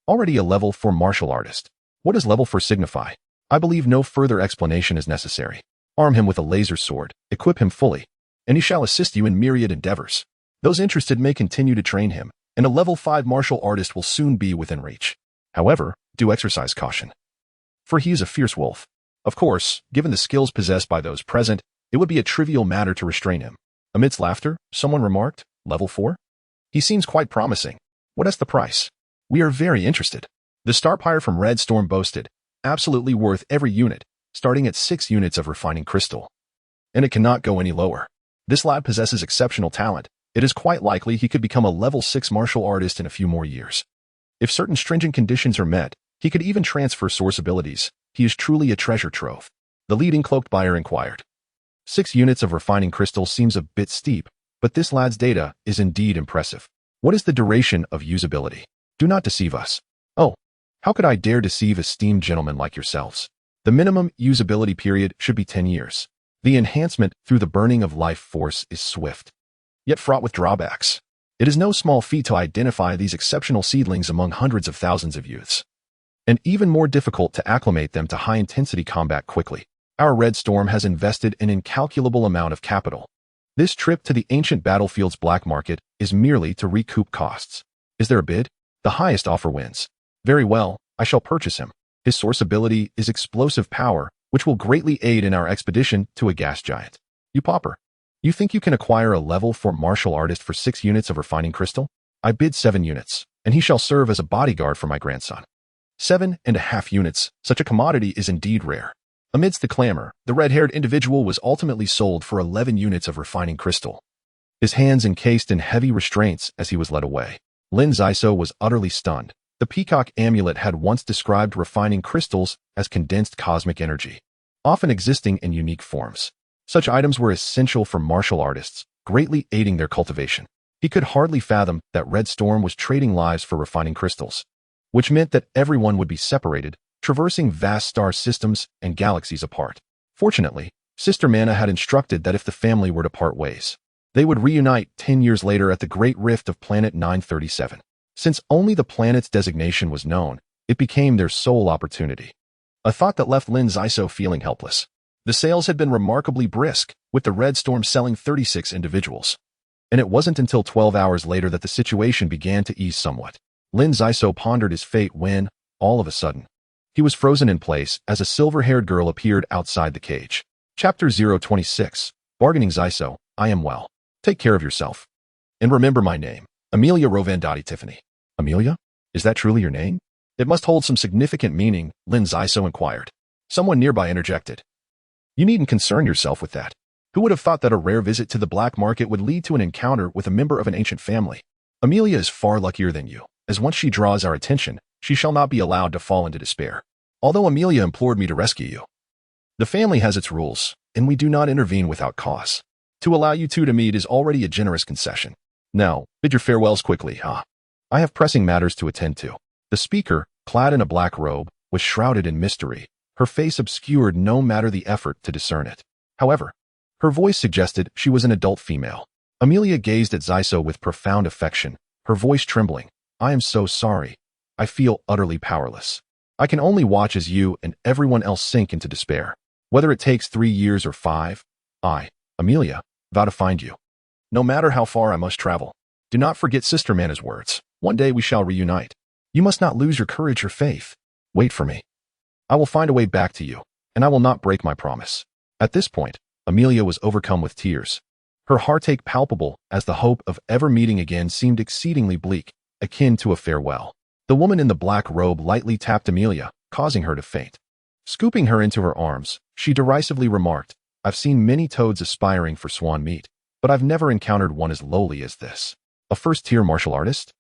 Already a level 4 martial artist. What does level 4 signify? I believe no further explanation is necessary. Arm him with a laser sword, equip him fully, and he shall assist you in myriad endeavors. Those interested may continue to train him, and a level 5 martial artist will soon be within reach. However, do exercise caution, for he is a fierce wolf. Of course, given the skills possessed by those present, it would be a trivial matter to restrain him. Amidst laughter, someone remarked, level 4? He seems quite promising. What is the price? We are very interested. The star pirate from Red Storm boasted, absolutely worth every unit, starting at 6 units of refining crystal. And it cannot go any lower. This lad possesses exceptional talent. It is quite likely he could become a level 6 martial artist in a few more years. If certain stringent conditions are met, he could even transfer source abilities. He is truly a treasure trove. The leading cloaked buyer inquired. 6 units of refining crystal seems a bit steep, but this lad's data is indeed impressive. What is the duration of usability? Do not deceive us. Oh, how could I dare deceive esteemed gentlemen like yourselves? The minimum usability period should be 10 years. The enhancement through the burning of life force is swift, yet fraught with drawbacks. It is no small feat to identify these exceptional seedlings among hundreds of thousands of youths, and even more difficult to acclimate them to high-intensity combat quickly. Our Red Storm has invested an incalculable amount of capital. This trip to the ancient battlefield's black market is merely to recoup costs. Is there a bid? The highest offer wins. Very well, I shall purchase him. His source ability is explosive power, which will greatly aid in our expedition to a gas giant. You pauper. You think you can acquire a level 4 martial artist for 6 units of refining crystal? I bid 7 units, and he shall serve as a bodyguard for my grandson. 7.5 units, such a commodity is indeed rare. Amidst the clamor, the red-haired individual was ultimately sold for 11 units of refining crystal, his hands encased in heavy restraints as he was led away. Lin Xisuo was utterly stunned. The peacock amulet had once described refining crystals as condensed cosmic energy, often existing in unique forms. Such items were essential for martial artists, greatly aiding their cultivation. He could hardly fathom that Red Storm was trading lives for refining crystals, which meant that everyone would be separated, traversing vast star systems and galaxies apart. Fortunately, Sister Mana had instructed that if the family were to part ways, they would reunite 10 years later at the Great Rift of Planet 937. Since only the planet's designation was known, it became their sole opportunity. A thought that left Lin Xisuo feeling helpless. The sales had been remarkably brisk, with the Red Storm selling 36 individuals. And it wasn't until 12 hours later that the situation began to ease somewhat. Lin Xisuo pondered his fate when, all of a sudden, he was frozen in place as a silver-haired girl appeared outside the cage. Chapter 026. Bargaining. Xisuo, I am well. Take care of yourself. And remember my name, Amelia Rovandati Tiffany. Amelia? Is that truly your name? It must hold some significant meaning, Lin Xisuo inquired. Someone nearby interjected. You needn't concern yourself with that. Who would have thought that a rare visit to the black market would lead to an encounter with a member of an ancient family? Amelia is far luckier than you, as once she draws our attention, she shall not be allowed to fall into despair. Although Amelia implored me to rescue you. The family has its rules, and we do not intervene without cause. To allow you two to meet is already a generous concession. Now, bid your farewells quickly, I have pressing matters to attend to. The speaker, clad in a black robe, was shrouded in mystery, her face obscured no matter the effort to discern it. However, her voice suggested she was an adult female. Amelia gazed at Xisuo with profound affection, her voice trembling. I am so sorry. I feel utterly powerless. I can only watch as you and everyone else sink into despair. Whether it takes 3 years or 5, I, Amelia, vow to find you. No matter how far I must travel. Do not forget Sister Mana's words. One day we shall reunite. You must not lose your courage or faith. Wait for me. I will find a way back to you, and I will not break my promise. At this point, Amelia was overcome with tears. Her heartache palpable as the hope of ever meeting again seemed exceedingly bleak, akin to a farewell. The woman in the black robe lightly tapped Amelia, causing her to faint. Scooping her into her arms, she derisively remarked, I've seen many toads aspiring for swan meat, but I've never encountered one as lowly as this. A first-tier martial artist?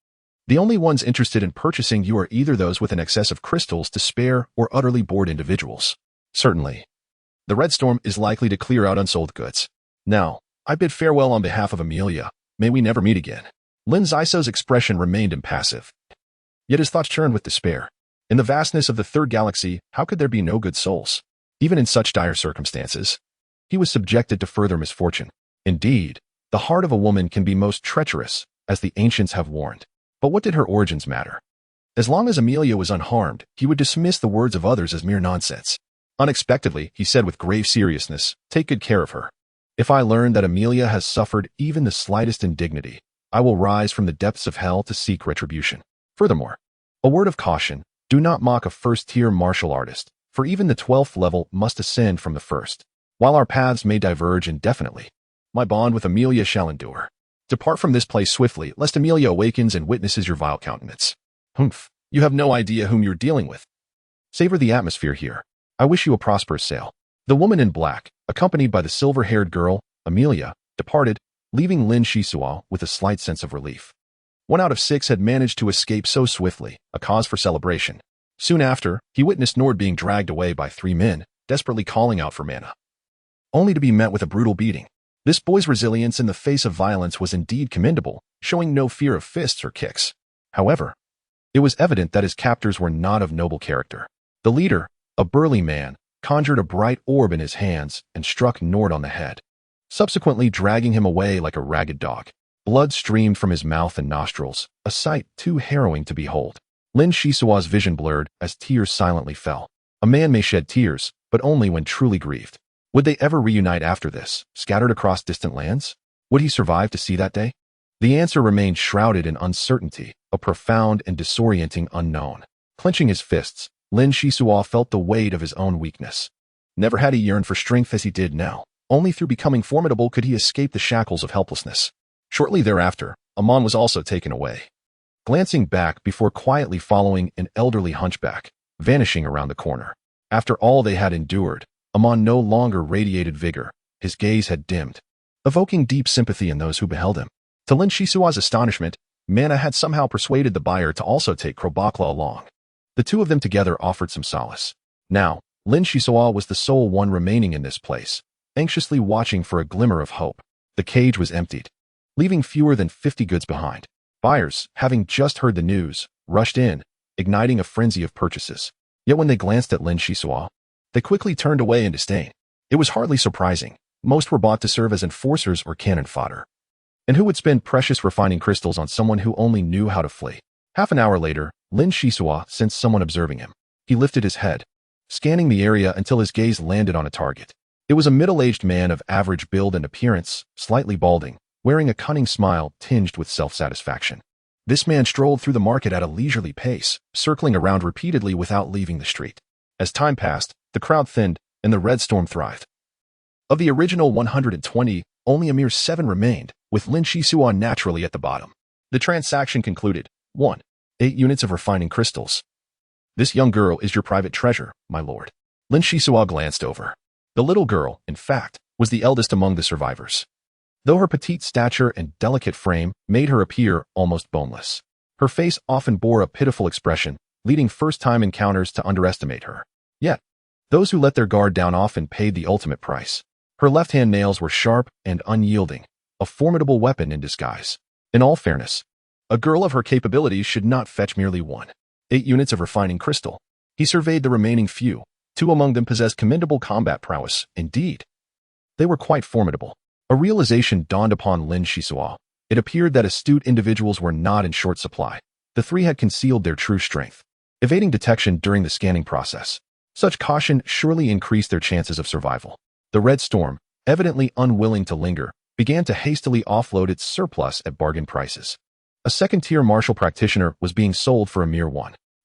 The only ones interested in purchasing you are either those with an excess of crystals to spare or utterly bored individuals. Certainly. The Red Storm is likely to clear out unsold goods. Now, I bid farewell on behalf of Amelia. May we never meet again. Lin Xisuo's expression remained impassive. Yet his thoughts churned with despair. In the vastness of the third galaxy, how could there be no good souls? Even in such dire circumstances, he was subjected to further misfortune. Indeed, the heart of a woman can be most treacherous, as the ancients have warned. But what did her origins matter? As long as Amelia was unharmed, he would dismiss the words of others as mere nonsense. Unexpectedly, he said with grave seriousness, take good care of her. If I learn that Amelia has suffered even the slightest indignity, I will rise from the depths of hell to seek retribution. Furthermore, a word of caution, do not mock a first-tier martial artist, for even the 12th level must ascend from the first. While our paths may diverge indefinitely, my bond with Amelia shall endure. Depart from this place swiftly, lest Amelia awakens and witnesses your vile countenance. Humph, you have no idea whom you're dealing with. Savor the atmosphere here. I wish you a prosperous sail. The woman in black, accompanied by the silver-haired girl, Amelia, departed, leaving Lin Xisuo with a slight sense of relief. 1 out of 6 had managed to escape so swiftly, a cause for celebration. Soon after, he witnessed Nord being dragged away by 3 men, desperately calling out for mana. Only to be met with a brutal beating. This boy's resilience in the face of violence was indeed commendable, showing no fear of fists or kicks. However, it was evident that his captors were not of noble character. The leader, a burly man, conjured a bright orb in his hands and struck Nord on the head, subsequently dragging him away like a ragged dog. Blood streamed from his mouth and nostrils, a sight too harrowing to behold. Lin Xisuo's vision blurred as tears silently fell. A man may shed tears, but only when truly grieved. Would they ever reunite after this, scattered across distant lands? Would he survive to see that day? The answer remained shrouded in uncertainty, a profound and disorienting unknown. Clenching his fists, Lin Xisuo felt the weight of his own weakness. Never had he yearned for strength as he did now. Only through becoming formidable could he escape the shackles of helplessness. Shortly thereafter, Amon was also taken away. Glancing back before quietly following an elderly hunchback, vanishing around the corner. After all they had endured, Amon no longer radiated vigor. His gaze had dimmed, evoking deep sympathy in those who beheld him. To Lin Xisuo's astonishment, Mana had somehow persuaded the buyer to also take Krobakla along. The two of them together offered some solace. Now, Lin Xisuo was the sole one remaining in this place, anxiously watching for a glimmer of hope. The cage was emptied, leaving fewer than 50 goods behind. Buyers, having just heard the news, rushed in, igniting a frenzy of purchases. Yet when they glanced at Lin Xisuo, they quickly turned away in disdain. It was hardly surprising. Most were bought to serve as enforcers or cannon fodder. And who would spend precious refining crystals on someone who only knew how to flee? Half an hour later, Lin Xisuo sensed someone observing him. He lifted his head, scanning the area until his gaze landed on a target. It was a middle-aged man of average build and appearance, slightly balding, wearing a cunning smile tinged with self-satisfaction. This man strolled through the market at a leisurely pace, circling around repeatedly without leaving the street. As time passed, the crowd thinned, and the Red Storm thrived. Of the original 120, only a mere 7 remained, with Lin Xisuo naturally at the bottom. The transaction concluded. 1. 8 units of refining crystals. This young girl is your private treasure, my lord. Lin Xisuo glanced over. The little girl, in fact, was the eldest among the survivors. Though her petite stature and delicate frame made her appear almost boneless, her face often bore a pitiful expression, leading first-time encounters to underestimate her. Yet, those who let their guard down often paid the ultimate price. Her left-hand nails were sharp and unyielding, a formidable weapon in disguise. In all fairness, a girl of her capabilities should not fetch merely 8 units of refining crystal. He surveyed the remaining few. 2 among them possessed commendable combat prowess. Indeed, they were quite formidable. A realization dawned upon Lin Xisuo. It appeared that astute individuals were not in short supply. The 3 had concealed their true strength, evading detection during the scanning process. Such caution surely increased their chances of survival. The Red Storm, evidently unwilling to linger, began to hastily offload its surplus at bargain prices. A second-tier martial practitioner was being sold for a mere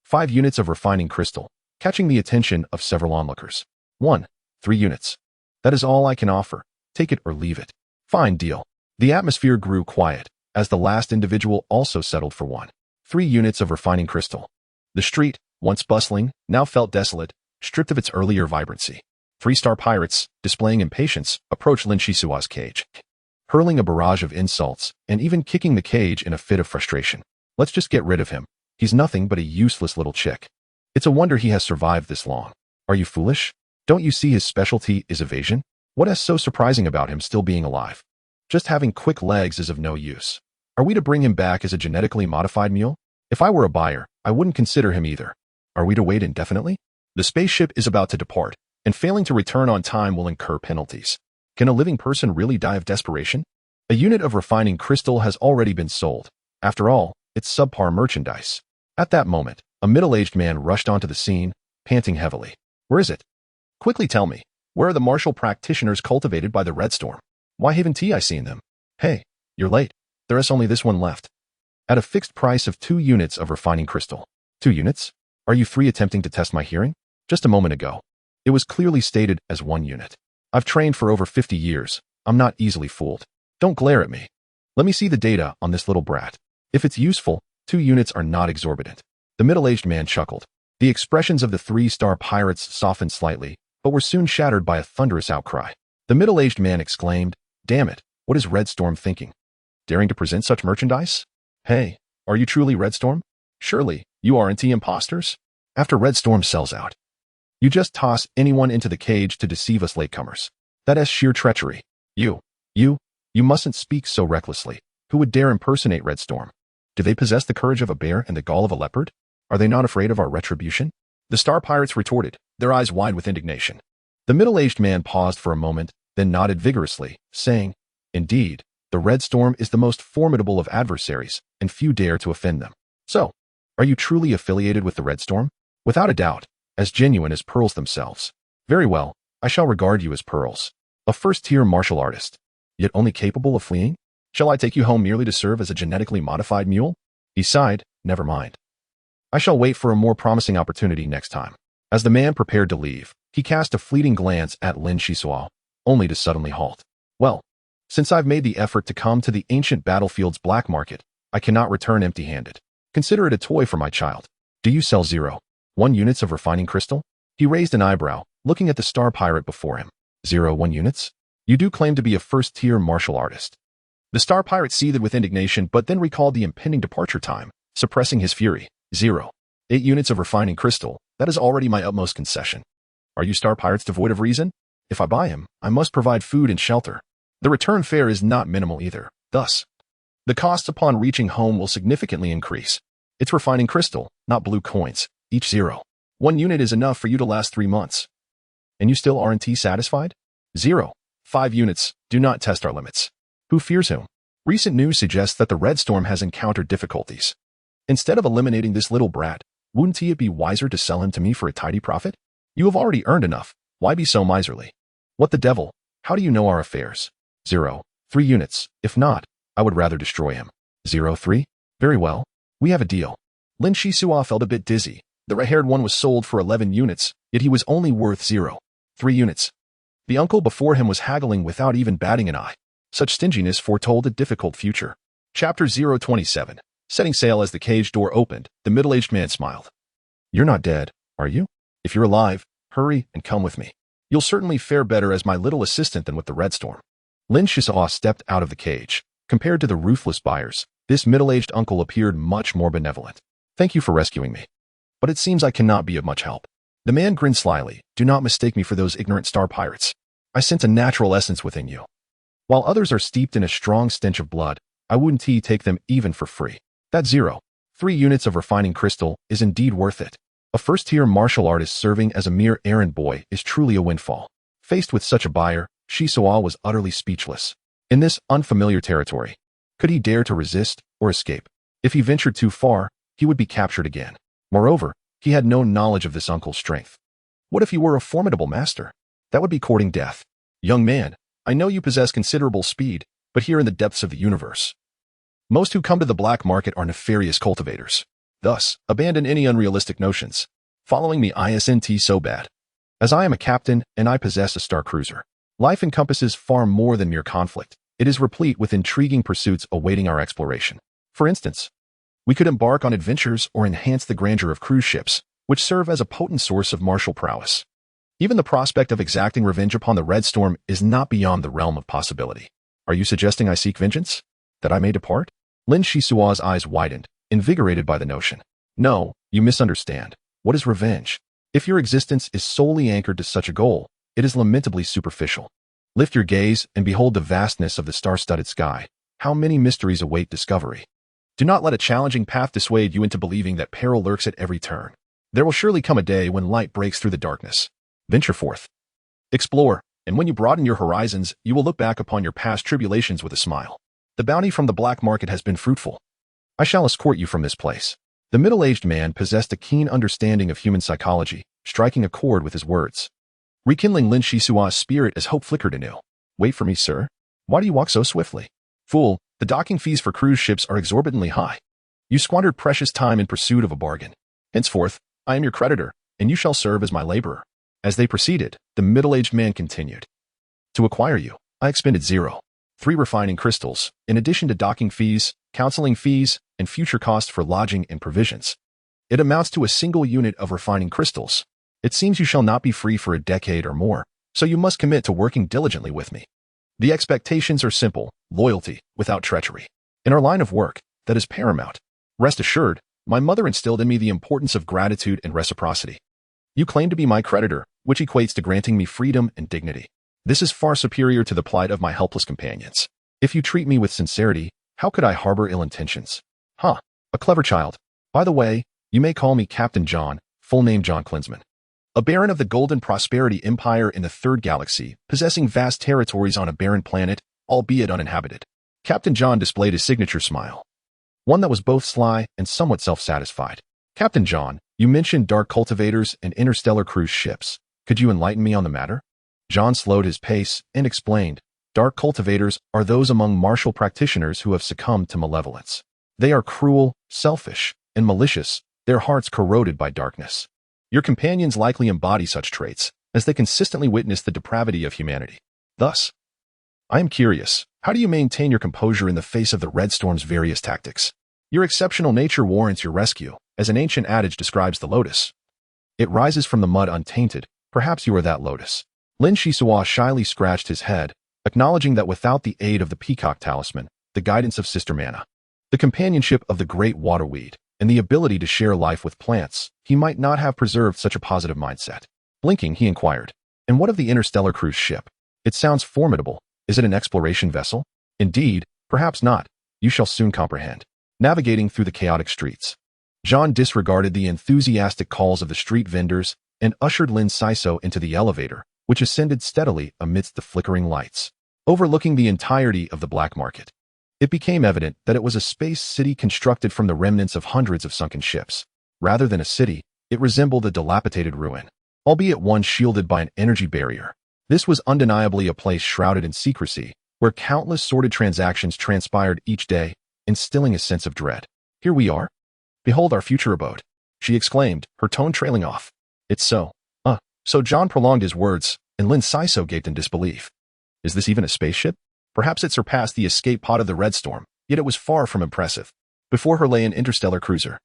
5 units of refining crystal, catching the attention of several onlookers. 3 units. That is all I can offer. Take it or leave it. Fine deal. The atmosphere grew quiet, as the last individual also settled for 3 units of refining crystal. The street, once bustling, now felt desolate, stripped of its earlier vibrancy. 3-star pirates, displaying impatience, approached Lin Xisuo's cage, hurling a barrage of insults, and even kicking the cage in a fit of frustration. Let's just get rid of him. He's nothing but a useless little chick. It's a wonder he has survived this long. Are you foolish? Don't you see his specialty is evasion? What is so surprising about him still being alive? Just having quick legs is of no use. Are we to bring him back as a genetically modified mule? If I were a buyer, I wouldn't consider him either. Are we to wait indefinitely? The spaceship is about to depart, and failing to return on time will incur penalties. Can a living person really die of desperation? A unit of refining crystal has already been sold. After all, it's subpar merchandise. At that moment, a middle-aged man rushed onto the scene, panting heavily. Where is it? Quickly tell me, where are the martial practitioners cultivated by the Red Storm? Why haven't I seen them? Hey, you're late. There is only this one left. At a fixed price of 2 units of refining crystal. 2 units? Are you 3 attempting to test my hearing? Just a moment ago, it was clearly stated as 1 unit. I've trained for over 50 years. I'm not easily fooled. Don't glare at me. Let me see the data on this little brat. If it's useful, 2 units are not exorbitant. The middle-aged man chuckled. The expressions of the 3-star pirates softened slightly, but were soon shattered by a thunderous outcry. The middle-aged man exclaimed, Damn it, what is Red Storm thinking? Daring to present such merchandise? Hey, are you truly Red Storm? Surely, you aren't imposters? After Red Storm sells out, you just toss anyone into the cage to deceive us latecomers. That is sheer treachery. You mustn't speak so recklessly. Who would dare impersonate Red Storm? Do they possess the courage of a bear and the gall of a leopard? Are they not afraid of our retribution? The star pirates retorted, their eyes wide with indignation. The middle-aged man paused for a moment, then nodded vigorously, saying, Indeed, the Red Storm is the most formidable of adversaries, and few dare to offend them. So, are you truly affiliated with the Red Storm? Without a doubt, as genuine as pearls themselves. Very well, I shall regard you as pearls. A first-tier martial artist, yet only capable of fleeing? Shall I take you home merely to serve as a genetically modified mule? He sighed, never mind. I shall wait for a more promising opportunity next time. As the man prepared to leave, he cast a fleeting glance at Lin Xisuo, only to suddenly halt. Well, since I've made the effort to come to the ancient battlefield's black market, I cannot return empty-handed. Consider it a toy for my child. Do you sell 1 units of refining crystal? He raised an eyebrow, looking at the star pirate before him. 1 units? You do claim to be a first-tier martial artist. The star pirate seethed with indignation but then recalled the impending departure time, suppressing his fury. 8 units of refining crystal, that is already my utmost concession. Are you star pirates devoid of reason? If I buy him, I must provide food and shelter. The return fare is not minimal either. Thus, the costs upon reaching home will significantly increase. It's refining crystal, not blue coins. Each 1 unit is enough for you to last 3 months. And you still aren't satisfied? 5 units, do not test our limits. Who fears whom? Recent news suggests that the Red Storm has encountered difficulties. Instead of eliminating this little brat, wouldn't it be wiser to sell him to me for a tidy profit? You have already earned enough. Why be so miserly? What the devil? How do you know our affairs? 3 units. If not, I would rather destroy him. 3? Very well. We have a deal. Lin Xisuo felt a bit dizzy. The red-haired one was sold for 11 units, yet he was only worth 3 units. The uncle before him was haggling without even batting an eye. Such stinginess foretold a difficult future. Chapter 027. Setting sail as the cage door opened, the middle-aged man smiled. You're not dead, are you? If you're alive, hurry and come with me. You'll certainly fare better as my little assistant than with the Red Storm. Lin Xisuo stepped out of the cage. Compared to the ruthless buyers, this middle-aged uncle appeared much more benevolent. Thank you for rescuing me. But it seems I cannot be of much help. The man grinned slyly. Do not mistake me for those ignorant star pirates. I sense a natural essence within you. While others are steeped in a strong stench of blood, I wouldn't take them even for free. That 0.3 units of refining crystal is indeed worth it. A first-tier martial artist serving as a mere errand boy is truly a windfall. Faced with such a buyer, Xisuo was utterly speechless. In this unfamiliar territory, could he dare to resist or escape? If he ventured too far, he would be captured again. Moreover, he had no knowledge of this uncle's strength. What if he were a formidable master? That would be courting death. Young man, I know you possess considerable speed, but here in the depths of the universe, most who come to the black market are nefarious cultivators. Thus, abandon any unrealistic notions. Following me isn't so bad. As I am a captain and I possess a star cruiser, life encompasses far more than mere conflict. It is replete with intriguing pursuits awaiting our exploration. For instance, we could embark on adventures or enhance the grandeur of cruise ships, which serve as a potent source of martial prowess. Even the prospect of exacting revenge upon the Red Storm is not beyond the realm of possibility. Are you suggesting I seek vengeance? That I may depart? Lin Xisuo's eyes widened, invigorated by the notion. No, you misunderstand. What is revenge? If your existence is solely anchored to such a goal, it is lamentably superficial. Lift your gaze and behold the vastness of the star-studded sky. How many mysteries await discovery? Do not let a challenging path dissuade you into believing that peril lurks at every turn. There will surely come a day when light breaks through the darkness. Venture forth. Explore, and when you broaden your horizons, you will look back upon your past tribulations with a smile. The bounty from the black market has been fruitful. I shall escort you from this place. The middle-aged man possessed a keen understanding of human psychology, striking a chord with his words. Rekindling Lin Xisuo's spirit as hope flickered anew. Wait for me, sir. Why do you walk so swiftly? Fool, the docking fees for cruise ships are exorbitantly high. You squandered precious time in pursuit of a bargain. Henceforth, I am your creditor, and you shall serve as my laborer. As they proceeded, the middle-aged man continued. To acquire you, I expended 0.3 refining crystals, in addition to docking fees, counseling fees, and future costs for lodging and provisions. It amounts to a single unit of refining crystals. It seems you shall not be free for a decade or more, so you must commit to working diligently with me. The expectations are simple, loyalty without treachery. In our line of work, that is paramount. Rest assured, my mother instilled in me the importance of gratitude and reciprocity. You claim to be my creditor, which equates to granting me freedom and dignity. This is far superior to the plight of my helpless companions. If you treat me with sincerity, how could I harbor ill intentions? A clever child. By the way, you may call me Captain John, full name John Klinsman. A baron of the Golden Prosperity Empire in the Third Galaxy, possessing vast territories on a barren planet, albeit uninhabited. Captain John displayed his signature smile. One that was both sly and somewhat self-satisfied. Captain John, you mentioned dark cultivators and interstellar cruise ships. Could you enlighten me on the matter? John slowed his pace and explained, dark cultivators are those among martial practitioners who have succumbed to malevolence. They are cruel, selfish, and malicious, their hearts corroded by darkness. Your companions likely embody such traits, as they consistently witness the depravity of humanity. Thus, I am curious, how do you maintain your composure in the face of the Red Storm's various tactics? Your exceptional nature warrants your rescue, as an ancient adage describes the lotus. It rises from the mud untainted. Perhaps you are that lotus. Lin Xisuo shyly scratched his head, acknowledging that without the aid of the peacock talisman, the guidance of Sister Mana, the companionship of the great waterweed, and the ability to share life with plants, he might not have preserved such a positive mindset. Blinking, he inquired, and what of the interstellar cruise ship? It sounds formidable. Is it an exploration vessel? Indeed, perhaps not. You shall soon comprehend. Navigating through the chaotic streets, John disregarded the enthusiastic calls of the street vendors and ushered Lin Xisuo into the elevator, which ascended steadily amidst the flickering lights, overlooking the entirety of the black market. It became evident that it was a space city constructed from the remnants of hundreds of sunken ships. Rather than a city, it resembled a dilapidated ruin, albeit one shielded by an energy barrier. This was undeniably a place shrouded in secrecy, where countless sordid transactions transpired each day, instilling a sense of dread. Here we are. Behold our future abode, she exclaimed, her tone trailing off. It's so. So John prolonged his words, and Lin Xisuo gaped in disbelief. Is this even a spaceship? Perhaps it surpassed the escape pod of the Red Storm, yet it was far from impressive. Before her lay an interstellar cruiser,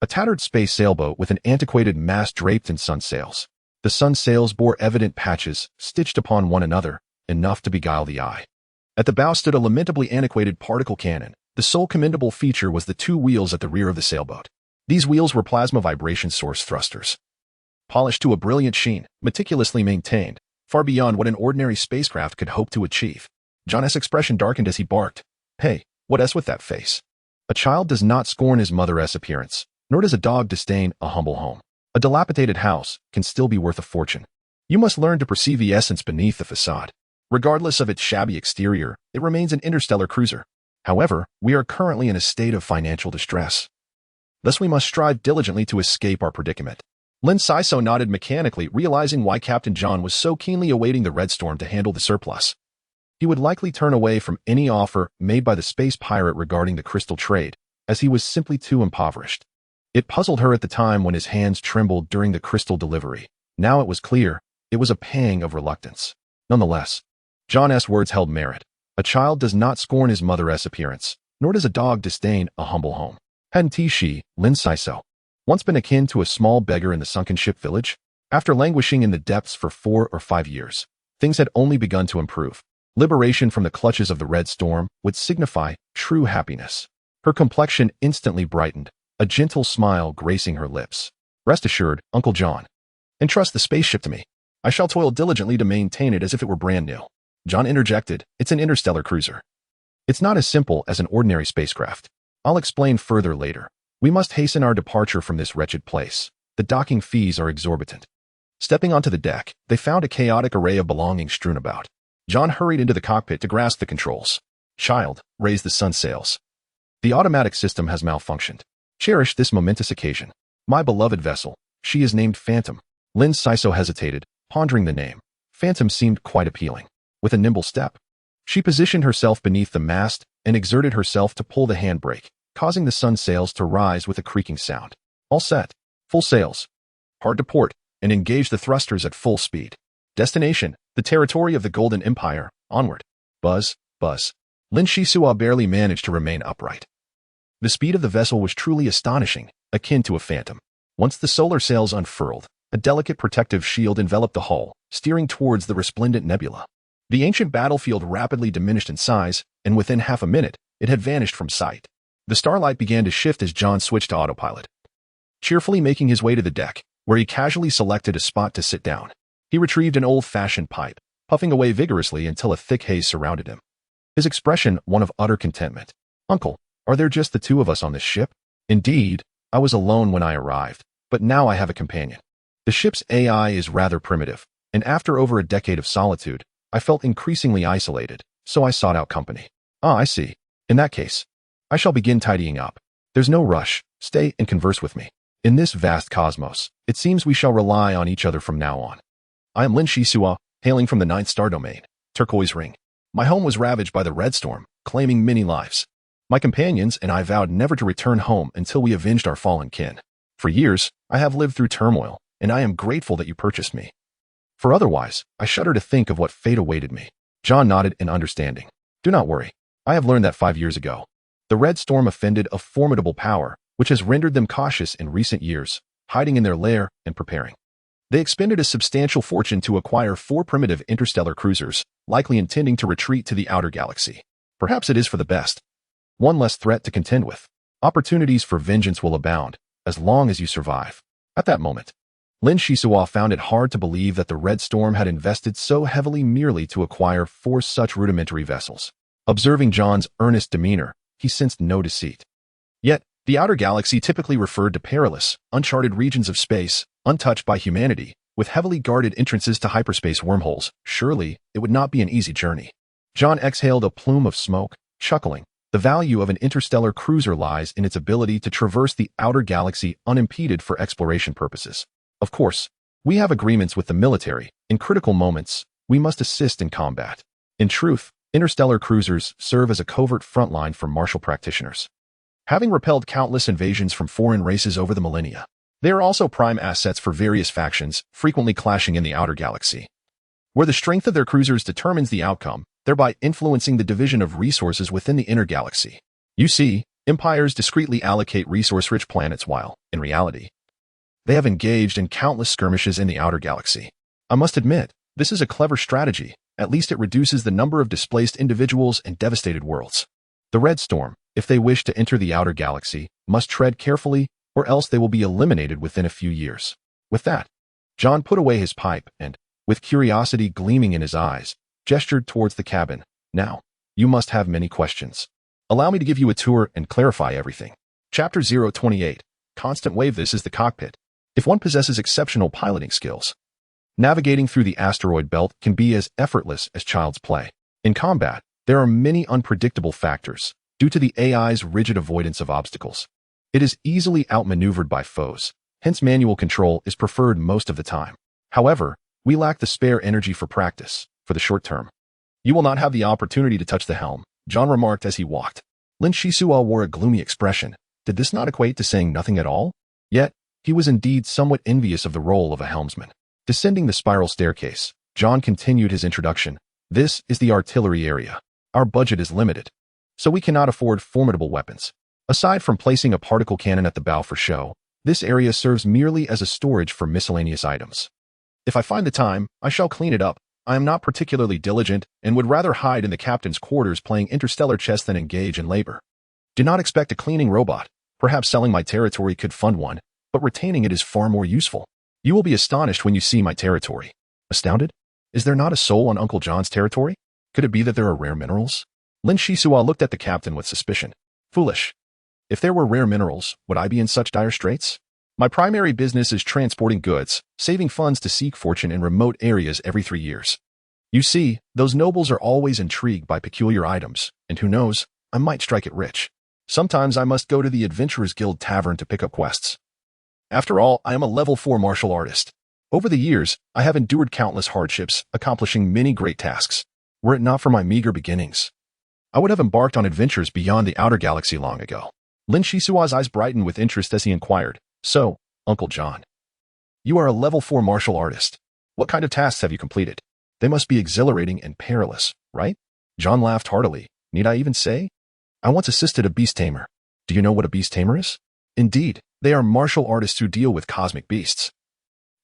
a tattered space sailboat with an antiquated mast draped in sun sails. The sun sails bore evident patches, stitched upon one another, enough to beguile the eye. At the bow stood a lamentably antiquated particle cannon. The sole commendable feature was the two wheels at the rear of the sailboat. These wheels were plasma vibration source thrusters, polished to a brilliant sheen, meticulously maintained, far beyond what an ordinary spacecraft could hope to achieve. John's expression darkened as he barked, Hey, What else with that face? A child does not scorn his mother's appearance, nor does a dog disdain a humble home. A dilapidated house can still be worth a fortune. You must learn to perceive the essence beneath the facade. Regardless of its shabby exterior, it remains an interstellar cruiser. However, we are currently in a state of financial distress. Thus we must strive diligently to escape our predicament. Lin Xisuo nodded mechanically, realizing why Captain John was so keenly awaiting the Red Storm to handle the surplus. He would likely turn away from any offer made by the space pirate regarding the crystal trade, as he was simply too impoverished. It puzzled her at the time when his hands trembled during the crystal delivery. Now it was clear, it was a pang of reluctance. Nonetheless, John's words held merit. A child does not scorn his mother's appearance, nor does a dog disdain a humble home. Hadn't she, Lin Xisuo, once been akin to a small beggar in the sunken ship village? After languishing in the depths for 4 or 5 years, things had only begun to improve. Liberation from the clutches of the Red Storm would signify true happiness. Her complexion instantly brightened, a gentle smile gracing her lips. Rest assured, Uncle John. Entrust the spaceship to me. I shall toil diligently to maintain it as if it were brand new. John interjected, it's an interstellar cruiser. It's not as simple as an ordinary spacecraft. I'll explain further later. We must hasten our departure from this wretched place. The docking fees are exorbitant. Stepping onto the deck, they found a chaotic array of belongings strewn about. John hurried into the cockpit to grasp the controls. Child, raise the sun sails. The automatic system has malfunctioned. Cherish this momentous occasion. My beloved vessel, she is named Phantom. Lin Xisuo hesitated, pondering the name. Phantom seemed quite appealing. With a nimble step, she positioned herself beneath the mast and exerted herself to pull the handbrake, causing the sun sails to rise with a creaking sound. All set. Full sails. Hard to port, and engage the thrusters at full speed. Destination, the territory of the Golden Empire. Onward. Buzz, buzz. Lin Xisuo barely managed to remain upright. The speed of the vessel was truly astonishing, akin to a phantom. Once the solar sails unfurled, a delicate protective shield enveloped the hull, steering towards the resplendent nebula. The ancient battlefield rapidly diminished in size, and within half a minute, it had vanished from sight. The starlight began to shift as John switched to autopilot. Cheerfully making his way to the deck, where he casually selected a spot to sit down. He retrieved an old-fashioned pipe, puffing away vigorously until a thick haze surrounded him. His expression one of utter contentment. Uncle, are there just the two of us on this ship? Indeed, I was alone when I arrived, but now I have a companion. The ship's AI is rather primitive, and after over a decade of solitude, I felt increasingly isolated, so I sought out company. Ah, I see. In that case, I shall begin tidying up. There's no rush. Stay and converse with me. In this vast cosmos, it seems we shall rely on each other from now on. I am Lin Xisuo, hailing from the 9th star domain, Turquoise Ring. My home was ravaged by the Red Storm, claiming many lives. My companions and I vowed never to return home until we avenged our fallen kin. For years, I have lived through turmoil, and I am grateful that you purchased me. For otherwise, I shudder to think of what fate awaited me. John nodded in understanding. Do not worry. I have learned that 5 years ago. The Red Storm offended a formidable power, which has rendered them cautious in recent years, hiding in their lair and preparing. They expended a substantial fortune to acquire 4 primitive interstellar cruisers, likely intending to retreat to the outer galaxy. Perhaps it is for the best. One less threat to contend with. Opportunities for vengeance will abound, as long as you survive. At that moment, Lin Xisuo found it hard to believe that the Red Storm had invested so heavily merely to acquire 4 such rudimentary vessels. Observing John's earnest demeanor, he sensed no deceit. Yet, the outer galaxy typically referred to perilous, uncharted regions of space, untouched by humanity, with heavily guarded entrances to hyperspace wormholes. Surely, it would not be an easy journey. John exhaled a plume of smoke, chuckling. The value of an interstellar cruiser lies in its ability to traverse the outer galaxy unimpeded for exploration purposes. Of course, we have agreements with the military. In critical moments, we must assist in combat. In truth, interstellar cruisers serve as a covert front line for martial practitioners. Having repelled countless invasions from foreign races over the millennia, they are also prime assets for various factions, frequently clashing in the outer galaxy, where the strength of their cruisers determines the outcome, thereby influencing the division of resources within the inner galaxy. You see, empires discreetly allocate resource-rich planets while, in reality, they have engaged in countless skirmishes in the outer galaxy. I must admit, this is a clever strategy. At least it reduces the number of displaced individuals and devastated worlds. The Red Storm, if they wish to enter the outer galaxy, must tread carefully, or else they will be eliminated within a few years. With that, John put away his pipe and, with curiosity gleaming in his eyes, gestured towards the cabin. Now, you must have many questions. Allow me to give you a tour and clarify everything. Chapter 028. Constant Wave. This is the cockpit. If one possesses exceptional piloting skills, navigating through the asteroid belt can be as effortless as child's play. In combat, there are many unpredictable factors due to the AI's rigid avoidance of obstacles. It is easily outmaneuvered by foes, hence manual control is preferred most of the time. However, we lack the spare energy for practice, for the short term. You will not have the opportunity to touch the helm, John remarked as he walked. Lin Xisuo wore a gloomy expression. Did this not equate to saying nothing at all? Yet, he was indeed somewhat envious of the role of a helmsman. Descending the spiral staircase, John continued his introduction. This is the artillery area. Our budget is limited, so we cannot afford formidable weapons. Aside from placing a particle cannon at the bow for show, this area serves merely as a storage for miscellaneous items. If I find the time, I shall clean it up. I am not particularly diligent and would rather hide in the captain's quarters playing interstellar chess than engage in labor. Do not expect a cleaning robot. Perhaps selling my territory could fund one, but retaining it is far more useful. You will be astonished when you see my territory. Astounded? Is there not a soul on Uncle John's territory? Could it be that there are rare minerals? Lin Xisuo looked at the captain with suspicion. Foolish. If there were rare minerals, would I be in such dire straits? My primary business is transporting goods, saving funds to seek fortune in remote areas every 3 years. You see, those nobles are always intrigued by peculiar items, and who knows, I might strike it rich. Sometimes I must go to the Adventurers Guild Tavern to pick up quests. After all, I am a level 4 martial artist. Over the years, I have endured countless hardships, accomplishing many great tasks. Were it not for my meager beginnings, I would have embarked on adventures beyond the outer galaxy long ago. Lin Xisuo's eyes brightened with interest as he inquired, So, Uncle John, you are a level 4 martial artist. What kind of tasks have you completed? They must be exhilarating and perilous, right? John laughed heartily. Need I even say? I once assisted a beast tamer. Do you know what a beast tamer is? Indeed, they are martial artists who deal with cosmic beasts.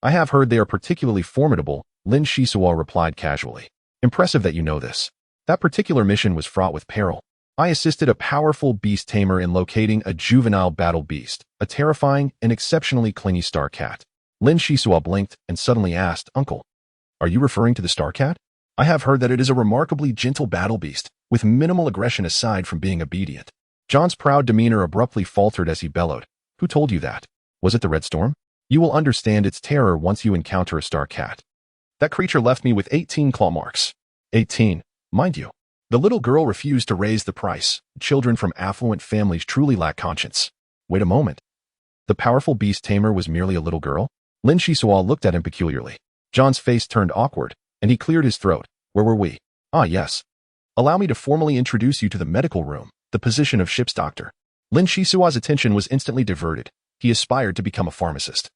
I have heard they are particularly formidable, Lin Xisuo replied casually. Impressive that you know this. That particular mission was fraught with peril. I assisted a powerful beast tamer in locating a juvenile battle beast, a terrifying and exceptionally clingy star cat. Lin Xisuo blinked and suddenly asked, Uncle, are you referring to the star cat? I have heard that it is a remarkably gentle battle beast, with minimal aggression aside from being obedient. John's proud demeanor abruptly faltered as he bellowed. Who told you that? Was it the Red Storm? You will understand its terror once you encounter a star cat. That creature left me with 18 claw marks. 18, mind you. The little girl refused to raise the price. Children from affluent families truly lack conscience. Wait a moment. The powerful beast tamer was merely a little girl? Lin Xisuo looked at him peculiarly. John's face turned awkward, and he cleared his throat. Where were we? Ah, yes. Allow me to formally introduce you to the medical room, the position of ship's doctor. Lin Xisuo's attention was instantly diverted. He aspired to become a pharmacist.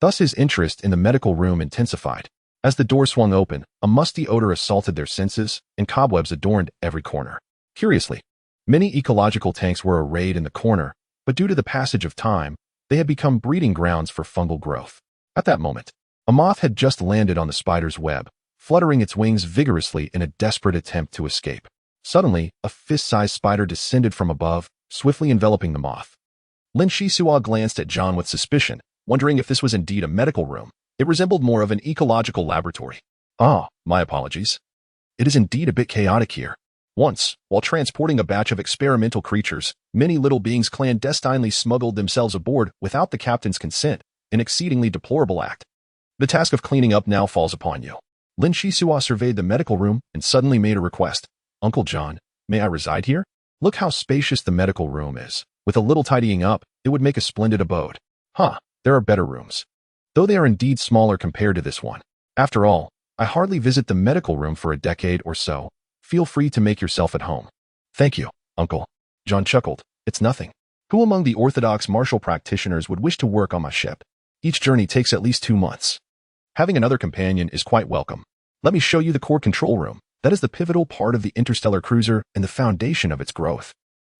Thus his interest in the medical room intensified. As the door swung open, a musty odor assaulted their senses, and cobwebs adorned every corner. Curiously, many ecological tanks were arrayed in the corner, but due to the passage of time, they had become breeding grounds for fungal growth. At that moment, a moth had just landed on the spider's web, fluttering its wings vigorously in a desperate attempt to escape. Suddenly, a fist-sized spider descended from above, swiftly enveloping the moth. Lin Xisuo glanced at John with suspicion, wondering if this was indeed a medical room. It resembled more of an ecological laboratory. Ah, my apologies. It is indeed a bit chaotic here. Once, while transporting a batch of experimental creatures, many little beings clandestinely smuggled themselves aboard without the captain's consent, an exceedingly deplorable act. The task of cleaning up now falls upon you. Lin Xisuo surveyed the medical room and suddenly made a request. Uncle John, may I reside here? Look how spacious the medical room is. With a little tidying up, it would make a splendid abode. There are better rooms, though they are indeed smaller compared to this one. After all, I hardly visit the medical room for a decade or so. Feel free to make yourself at home. Thank you, Uncle. John chuckled. It's nothing. Who among the orthodox martial practitioners would wish to work on my ship? Each journey takes at least 2 months. Having another companion is quite welcome. Let me show you the core control room. That is the pivotal part of the interstellar cruiser and the foundation of its growth.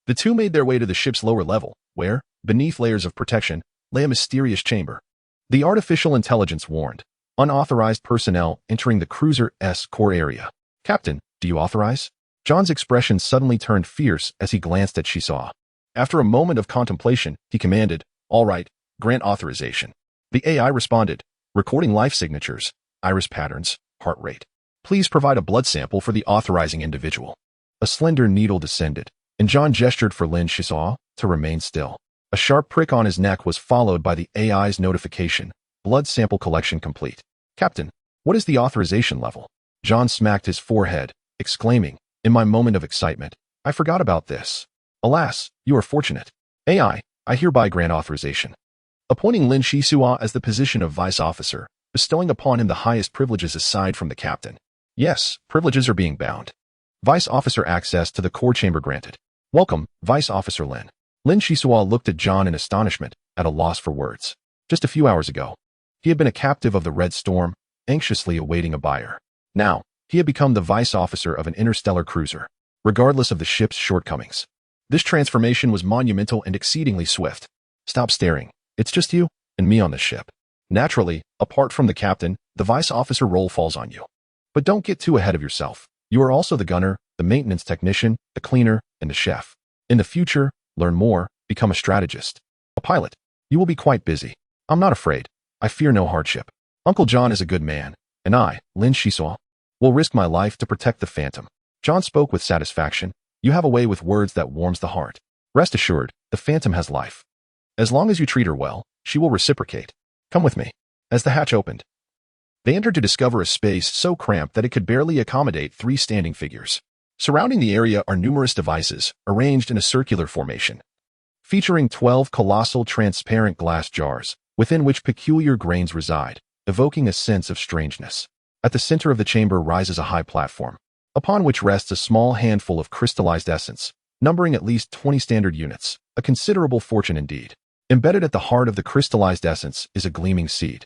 The two made their way to the ship's lower level, where, beneath layers of protection, lay a mysterious chamber. The artificial intelligence warned, unauthorized personnel entering the cruiser's core area. Captain, do you authorize? John's expression suddenly turned fierce as he glanced at Xisuo. After a moment of contemplation, he commanded, All right, grant authorization. The AI responded, recording life signatures, iris patterns, heart rate. Please provide a blood sample for the authorizing individual. A slender needle descended, and John gestured for Lin Xisuo to remain still. A sharp prick on his neck was followed by the AI's notification, blood sample collection complete. Captain, what is the authorization level? John smacked his forehead, exclaiming, in my moment of excitement, I forgot about this. Alas, you are fortunate. AI, I hereby grant authorization. Appointing Lin Xisuo as the position of vice officer, bestowing upon him the highest privileges aside from the captain. Yes, privileges are being bound. Vice officer access to the core chamber granted. Welcome, Vice Officer Lin. Lin Xisuo looked at John in astonishment, at a loss for words. Just a few hours ago, he had been a captive of the Red Storm, anxiously awaiting a buyer. Now, he had become the vice officer of an interstellar cruiser, regardless of the ship's shortcomings. This transformation was monumental and exceedingly swift. Stop staring. It's just you and me on this ship. Naturally, apart from the captain, the vice officer role falls on you. But don't get too ahead of yourself. You are also the gunner, the maintenance technician, the cleaner, and the chef. In the future, learn more, become a strategist. A pilot. You will be quite busy. I'm not afraid. I fear no hardship. Uncle John is a good man, and I, Lin Xisuo, will risk my life to protect the Phantom. John spoke with satisfaction. You have a way with words that warms the heart. Rest assured, the Phantom has life. As long as you treat her well, she will reciprocate. Come with me. As the hatch opened, they entered to discover a space so cramped that it could barely accommodate 3 standing figures. Surrounding the area are numerous devices, arranged in a circular formation, featuring 12 colossal transparent glass jars, within which peculiar grains reside, evoking a sense of strangeness. At the center of the chamber rises a high platform, upon which rests a small handful of crystallized essence, numbering at least 20 standard units, a considerable fortune indeed. Embedded at the heart of the crystallized essence is a gleaming seed,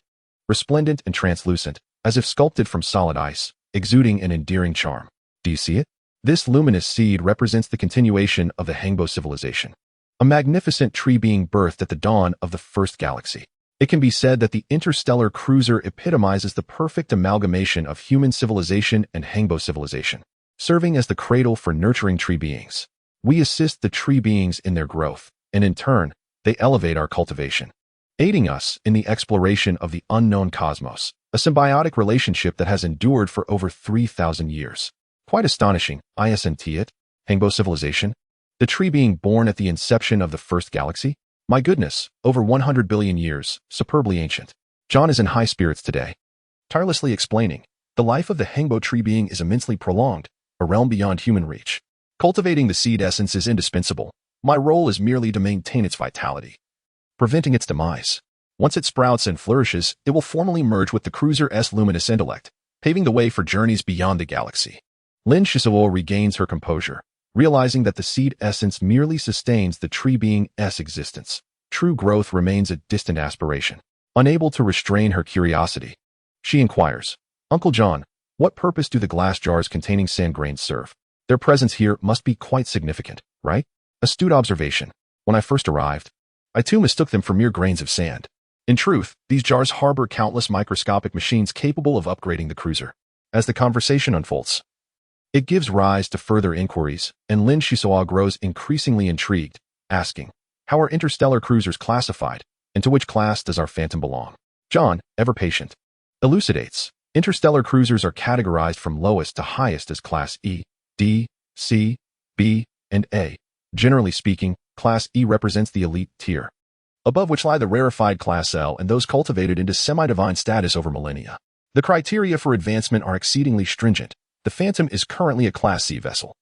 resplendent and translucent, as if sculpted from solid ice, exuding an endearing charm. Do you see it? This luminous seed represents the continuation of the Hangbo civilization, a magnificent tree being birthed at the dawn of the first galaxy. It can be said that the interstellar cruiser epitomizes the perfect amalgamation of human civilization and Hangbo civilization, serving as the cradle for nurturing tree beings. We assist the tree beings in their growth, and in turn, they elevate our cultivation, aiding us in the exploration of the unknown cosmos, a symbiotic relationship that has endured for over 3,000 years. Quite astonishing, isn't it? Hangbo civilization? The tree being born at the inception of the first galaxy? My goodness, over 100 billion years, superbly ancient. John is in high spirits today, tirelessly explaining, the life of the Hangbo tree being is immensely prolonged, a realm beyond human reach. Cultivating the seed essence is indispensable. My role is merely to maintain its vitality, preventing its demise. Once it sprouts and flourishes, it will formally merge with the cruiser's luminous intellect, paving the way for journeys beyond the galaxy. Lin Xisuo regains her composure, realizing that the seed essence merely sustains the tree being's existence. True growth remains a distant aspiration. Unable to restrain her curiosity, she inquires, Uncle John, what purpose do the glass jars containing sand grains serve? Their presence here must be quite significant, right? Astute observation. When I first arrived, I too mistook them for mere grains of sand. In truth, these jars harbor countless microscopic machines capable of upgrading the cruiser. As the conversation unfolds, it gives rise to further inquiries, and Lin Xisuo grows increasingly intrigued, asking, how are interstellar cruisers classified, and to which class does our Phantom belong? John, ever patient, elucidates, interstellar cruisers are categorized from lowest to highest as Class E, D, C, B, and A. Generally speaking, Class E represents the elite tier, above which lie the rarefied Class L and those cultivated into semi-divine status over millennia. The criteria for advancement are exceedingly stringent. The Phantom is currently a Class C vessel,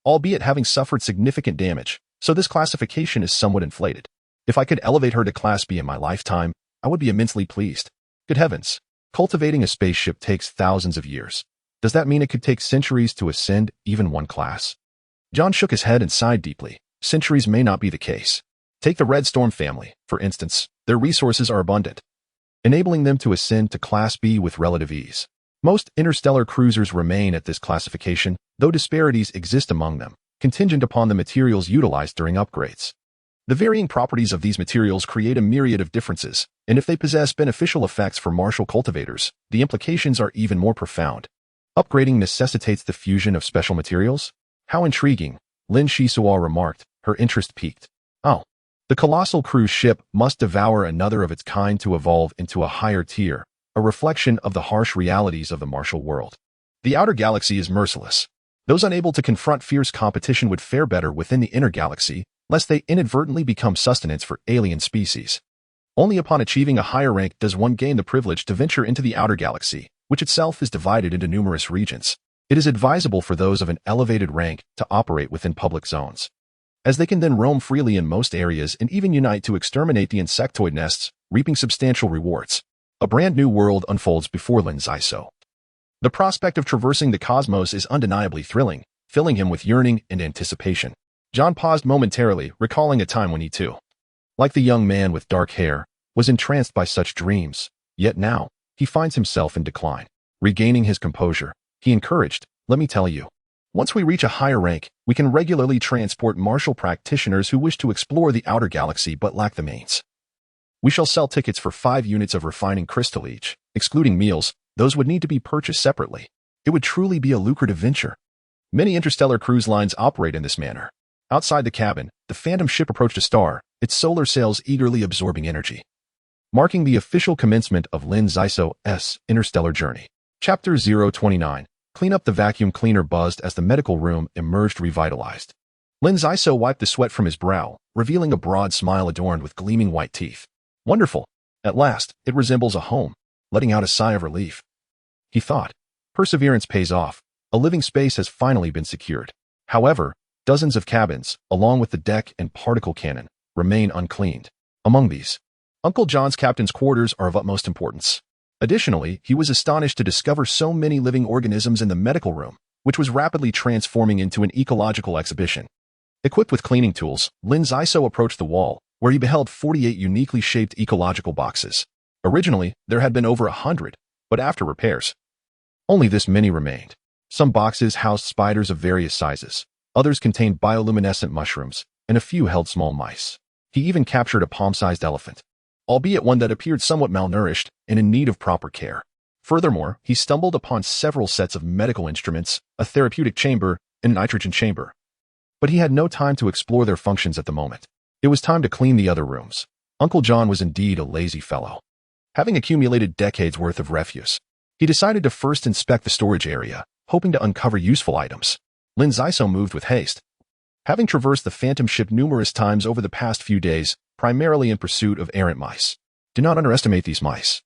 albeit having suffered significant damage, so this classification is somewhat inflated. If I could elevate her to Class B in my lifetime, I would be immensely pleased. Good heavens, cultivating a spaceship takes thousands of years. Does that mean it could take centuries to ascend even one class? John shook his head and sighed deeply. Centuries may not be the case. Take the Red Storm family, for instance. Their resources are abundant, enabling them to ascend to Class B with relative ease. Most interstellar cruisers remain at this classification, though disparities exist among them, contingent upon the materials utilized during upgrades. The varying properties of these materials create a myriad of differences, and if they possess beneficial effects for martial cultivators, the implications are even more profound. Upgrading necessitates the fusion of special materials? How intriguing, Lin Xisuo remarked, her interest piqued. Oh, the colossal cruise ship must devour another of its kind to evolve into a higher tier, a reflection of the harsh realities of the martial world. The outer galaxy is merciless. Those unable to confront fierce competition would fare better within the inner galaxy, lest they inadvertently become sustenance for alien species. Only upon achieving a higher rank does one gain the privilege to venture into the outer galaxy, which itself is divided into numerous regions. It is advisable for those of an elevated rank to operate within public zones, as they can then roam freely in most areas and even unite to exterminate the insectoid nests, reaping substantial rewards. A brand new world unfolds before Lin Xisuo. The prospect of traversing the cosmos is undeniably thrilling, filling him with yearning and anticipation. John paused momentarily, recalling a time when he too, like the young man with dark hair, was entranced by such dreams, yet now, he finds himself in decline. Regaining his composure, he encouraged, "Let me tell you. Once we reach a higher rank, we can regularly transport martial practitioners who wish to explore the outer galaxy but lack the means. We shall sell tickets for 5 units of refining crystal each, excluding meals. Those would need to be purchased separately. It would truly be a lucrative venture." Many interstellar cruise lines operate in this manner. Outside the cabin, the Phantom ship approached a star, its solar sails eagerly absorbing energy, marking the official commencement of Lin Xisuo's interstellar journey. Chapter 029. Clean up. The vacuum cleaner buzzed as the medical room emerged revitalized. Lin Xisuo wiped the sweat from his brow, revealing a broad smile adorned with gleaming white teeth. "Wonderful. At last, it resembles a home," letting out a sigh of relief. He thought, perseverance pays off. A living space has finally been secured. However, dozens of cabins, along with the deck and particle cannon, remain uncleaned. Among these, Uncle John's captain's quarters are of utmost importance. Additionally, he was astonished to discover so many living organisms in the medical room, which was rapidly transforming into an ecological exhibition. Equipped with cleaning tools, Lin Xisuo approached the wall, where he beheld 48 uniquely shaped ecological boxes. Originally, there had been over 100, but after repairs, only this many remained. Some boxes housed spiders of various sizes, others contained bioluminescent mushrooms, and a few held small mice. He even captured a palm-sized elephant, albeit one that appeared somewhat malnourished and in need of proper care. Furthermore, he stumbled upon several sets of medical instruments, a therapeutic chamber, and nitrogen chamber. But he had no time to explore their functions at the moment. It was time to clean the other rooms. Uncle John was indeed a lazy fellow. Having accumulated decades worth of refuse, he decided to first inspect the storage area, hoping to uncover useful items. Lin Xisuo moved with haste. Having traversed the Phantom ship numerous times over the past few days, primarily in pursuit of errant mice. Do not underestimate these mice.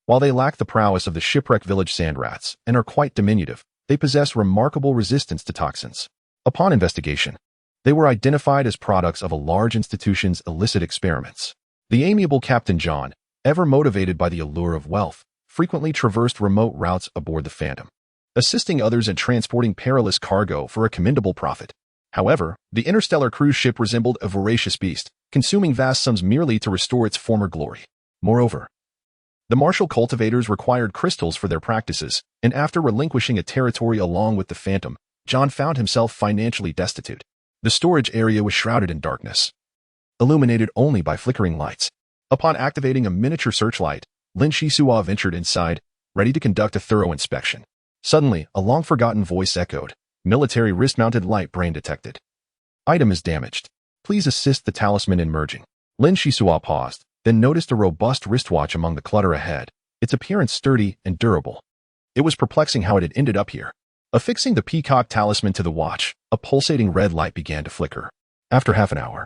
While they lack the prowess of the shipwreck village sand rats and are quite diminutive, they possess remarkable resistance to toxins. Upon investigation, they were identified as products of a large institution's illicit experiments. The amiable Captain John, ever motivated by the allure of wealth, frequently traversed remote routes aboard the Phantom, assisting others in transporting perilous cargo for a commendable profit. However, the interstellar cruise ship resembled a voracious beast, consuming vast sums merely to restore its former glory. Moreover, the Warrior Cultivators required crystals for their practices, and after relinquishing a territory along with the Phantom, John found himself financially destitute. The storage area was shrouded in darkness, illuminated only by flickering lights. Upon activating a miniature searchlight, Lin Xisuo ventured inside, ready to conduct a thorough inspection. Suddenly, a long-forgotten voice echoed. Military wrist-mounted light brain detected. Item is damaged. Please assist the talisman in merging. Lin Xisuo paused, then noticed a robust wristwatch among the clutter ahead, its appearance sturdy and durable. It was perplexing how it had ended up here. Affixing the peacock talisman to the watch, a pulsating red light began to flicker. After half an hour,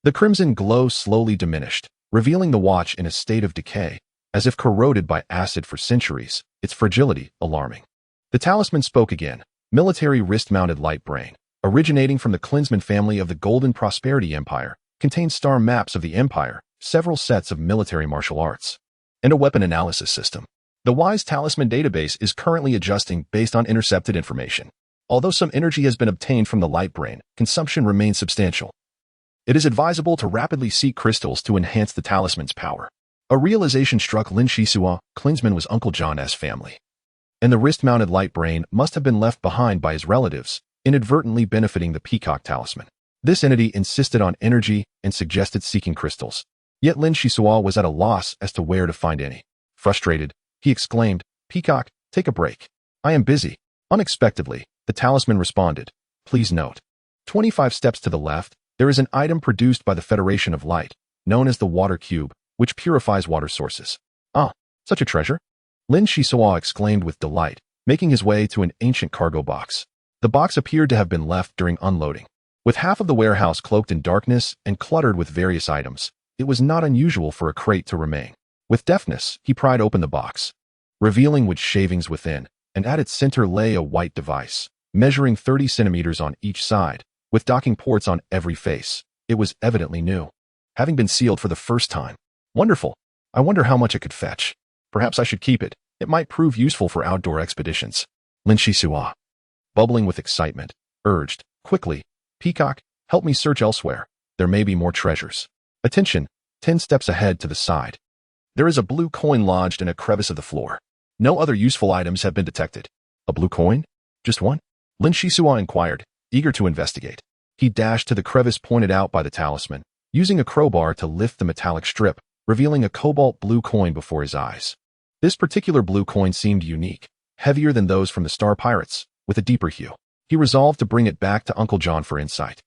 the crimson glow slowly diminished, revealing the watch in a state of decay, as if corroded by acid for centuries, its fragility alarming. The talisman spoke again. Military wrist-mounted light brain, originating from the Klinsman family of the Golden Prosperity Empire, contains star maps of the Empire, several sets of military martial arts, and a weapon analysis system. The Wise Talisman database is currently adjusting based on intercepted information. Although some energy has been obtained from the light brain, consumption remains substantial. It is advisable to rapidly seek crystals to enhance the talisman's power. A realization struck Lin Xisuo. Klinsman was Uncle John's family, and the wrist-mounted light brain must have been left behind by his relatives, inadvertently benefiting the peacock talisman. This entity insisted on energy and suggested seeking crystals. Yet Lin Xisuo was at a loss as to where to find any. Frustrated, he exclaimed, "Peacock, take a break. I am busy." Unexpectedly, the talisman responded. Please note, 25 steps to the left, there is an item produced by the Federation of Light, known as the Water Cube, which purifies water sources. Ah, such a treasure? Lin Xisuo exclaimed with delight, making his way to an ancient cargo box. The box appeared to have been left during unloading. With half of the warehouse cloaked in darkness and cluttered with various items, it was not unusual for a crate to remain. With deftness, he pried open the box, revealing wood shavings within, and at its center lay a white device, measuring 30 centimeters on each side, with docking ports on every face. It was evidently new, having been sealed for the first time. Wonderful. I wonder how much it could fetch. Perhaps I should keep it. It might prove useful for outdoor expeditions. Lin Xisuo, bubbling with excitement, urged, quickly, Peacock, help me search elsewhere. There may be more treasures. Attention, 10 steps ahead to the side. There is a blue coin lodged in a crevice of the floor. No other useful items have been detected. A blue coin? Just one? Lin Xisuo inquired, eager to investigate. He dashed to the crevice pointed out by the talisman, using a crowbar to lift the metallic strip, revealing a cobalt blue coin before his eyes. This particular blue coin seemed unique, heavier than those from the Star Pirates, with a deeper hue. He resolved to bring it back to Uncle John for insight,